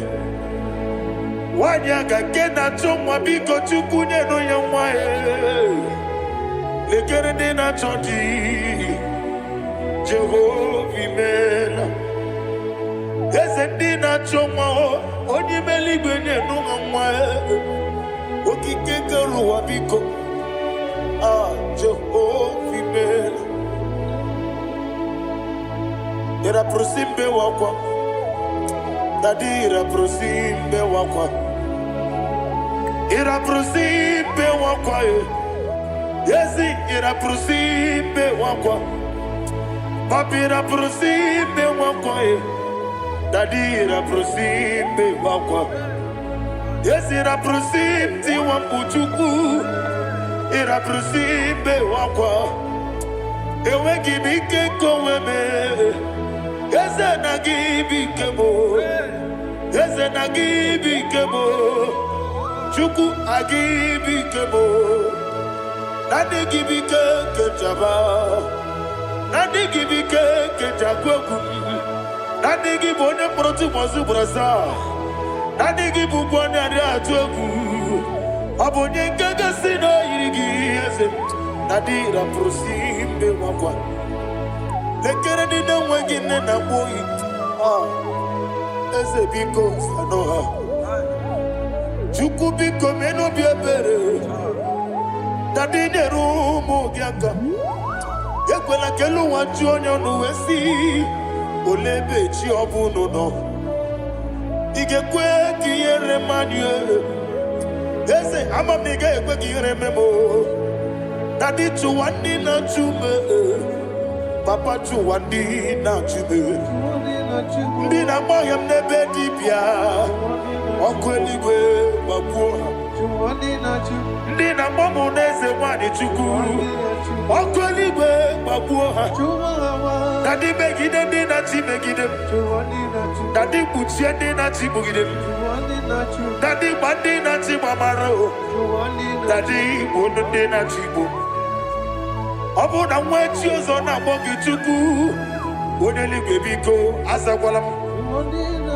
Wanyaga kena chomwa biko chukunye no yamwa lekere dina chodi. Jehovah mela. Eze dina chomwa onye meligwe nye no yamwa okike keruwa biko. Jehovah mela. Era prosimbe wakwa. Dadira prosimbe wakwa. Ira prosimbe wakwa. Yesi ira prosimbe wakwa. Papi ira prosimbe wakwa. Dadira prosimbe wakwa. Yesi ira prosimti wampuchuku. Ira prosimbe wakwa. Ewe gibike koweme. Eze na gibi kebo, Eze na gibi kebo, Chuku agibi kebo, Nadi gibi ke jaba, Nadi gibi ke jagwagu, Nadi gibi one protu mozu brasa, Nadi gibi bwane atuagu, Abonye gaga sino irigi Eze, Nadi ra prosimbe wakwa. Lekere di na wegine na boy. Eze biko sanoha. Chuku biko meno biebere. Dadi ne rumo giaka. Ekwela kelu waju onyo nuwesi. Olebe chi obu no. Igekwe kiyere manye. Eze amam nige ekwe kiyere memo. Dadi chuwandi na chume. Papa chuwandi na chube. Ndi na moyam nebe dibia. Okweligwe babuha. Ndi na momu neze wani chuku. Okweligwe babuha. Dadi begide ndi na chi begide. Dadi kuchie ndi na chi bugide. Dadi bandi na chi mamaro. Dadi bono ndi na chi bo. Obu na mwechi ozo na mogi chuku. Oneli bebiko azagwalam.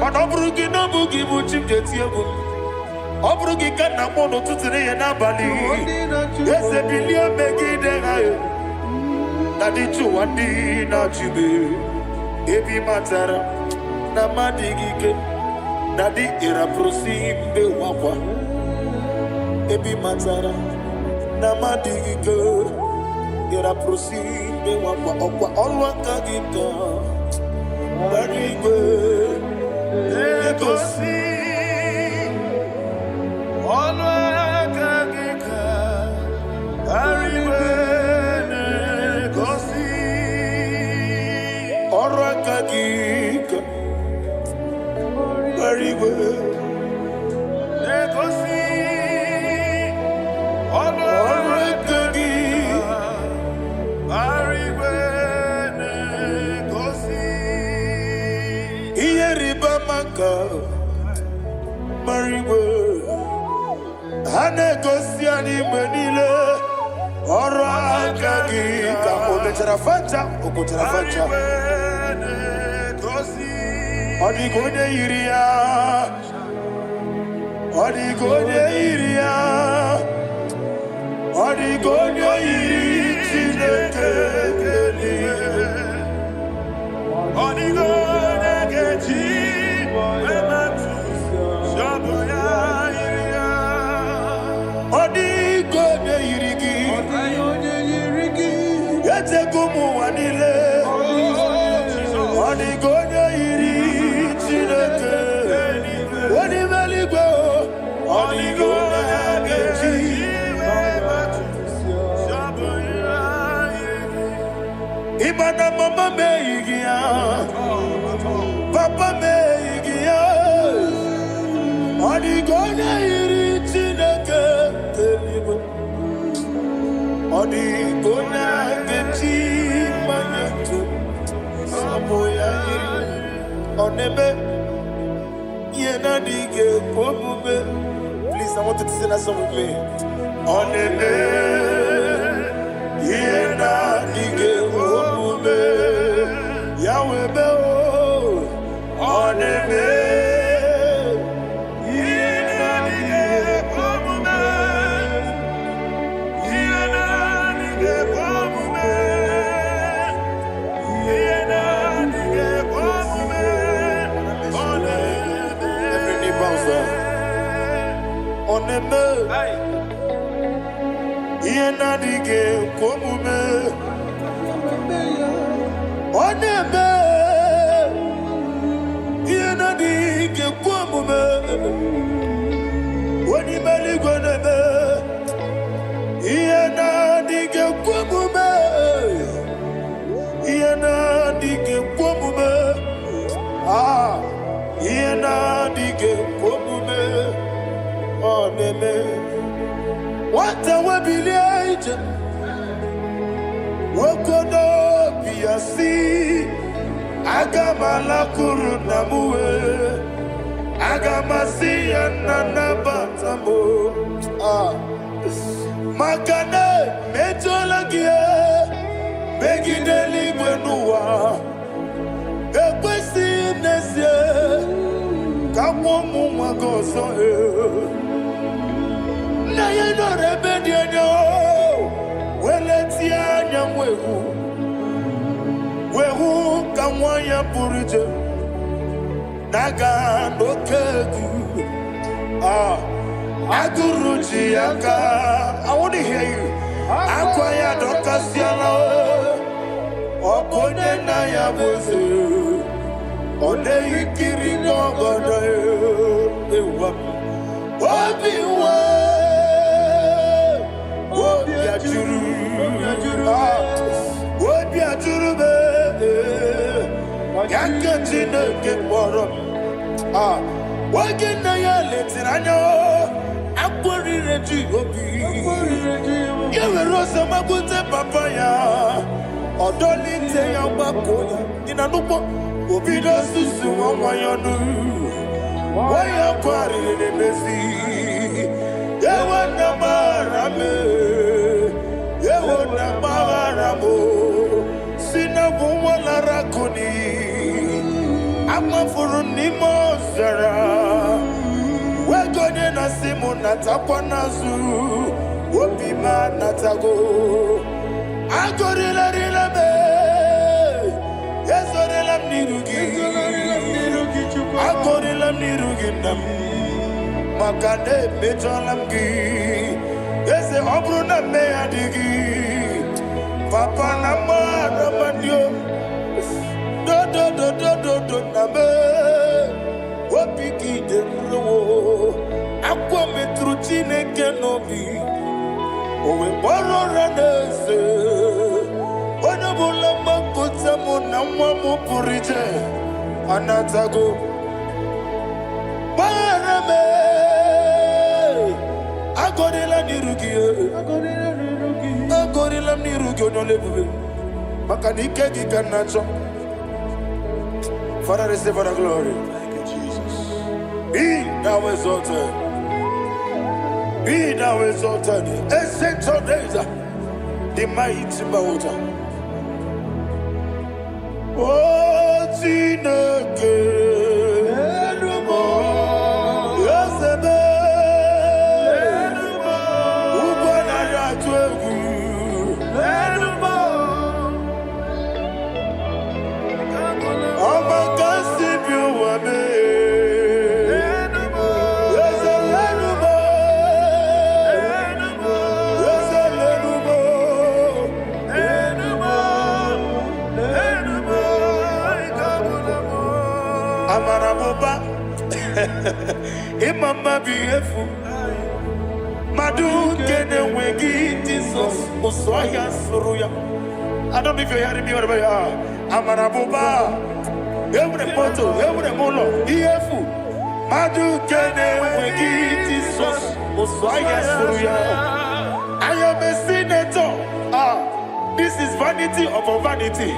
Mana oburu gi no bugi bu chimjeti ebu. Oburu gi kana mono tutire ye na bali. Ese bilia megide hayo. Dadi chuwandi na chibe. Ebi matara na madigike. Dadi ira prosimbe wakwa. Ebi matara na madigike. Ira prosimbe wakwa okwa olwa kagita. Barigwe negosi olwa kagita. Barigwe negosi olwa kagita. Barigwe negosi olwa kagita. Mariwe Hanegosi animenile Ora kagika Ometerafanta Okoterafanta Odigode iria Odigode iria Odigode iri Chinekeli Odigode kechi Odigode irigi Yete gumu wanile Odigode iri Chineke Odimeligwe Odigode kechi Imana mama meigia Papa meigia Adigona iritineke telibo. Adigona geti manyetu. Saboya onebe yena dige komube. Please, I want you to sing that song with me. Onebe yena dige komube. Yahweh be onebe. Oneme, yena dige komume. Oneme, yena dige komume. Wani mali goneme, yena dige komume. Yena dige komume. Ah, yena dige komume. Oneme, what a webillage, Wokodo Piasi, Agamala Kurunamue, Agamasi and Nanabatamo, Makane, Metolagia, Begideli Wenua, Equesi Nesia, Kamomu Magoso. Na ye no rebellion yo, weletia nyamwehu, wehu kamwanya purije, naga no kedu, aguruji aka. I want to hear you. Akwaya dokasiana, okonye na ya boze, one ikiri no godo ewa, obiwa. Yewona maharamo sina bumwala rakuni amafuru ni mozara wegone na simu natakwa nazu wopima natago agorila rila me yezorela mnirugi agorila mnirugi nam makane mejolamgi ese obruna me adigi papa na mara mandio do na me wopiki de ro akwa metruchine kenobi owe boro ranese ona bola makota mo na mwa purije anatago barame agorela nirugi onolebube makanike gikanacho. Father, receive the glory. Thank you, Jesus. Be thou exalted. Be thou exalted. Ancient of days, the mighty mountain. Oh, Tineke. Imama beautiful. Madu kene wegi Jesus Usoya Suruya. I don't know if you're hearing me wherever you are. Amarabuba. Every photo, every molo. Beautiful. Madu kene wegi Jesus. Oswaya suruya. I am a senator. This is vanity upon vanity.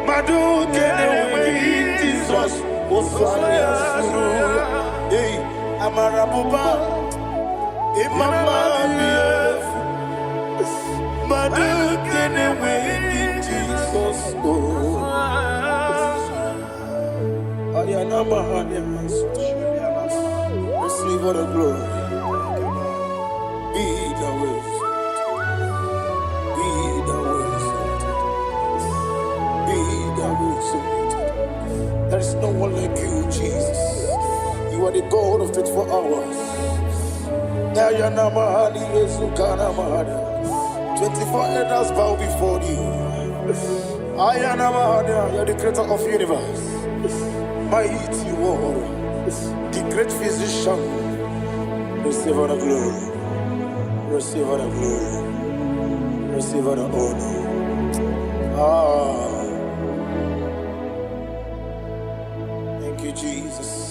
Madu kene wegi Jesus. Oswaya suruya. Hey, Amarabuba. Imama bief. Madu kene wegi Jesus. Receive all the glory. Be the wisdom. Be the wisdom. Be the wisdom. There is no one like you, Jesus. You are the God of 24 hours. 24 elders bow before you. You are the creator of the universe. Mighty warrior, the great physician. Receive all the glory. Receive all the glory. Receive all the honor. Thank you, Jesus.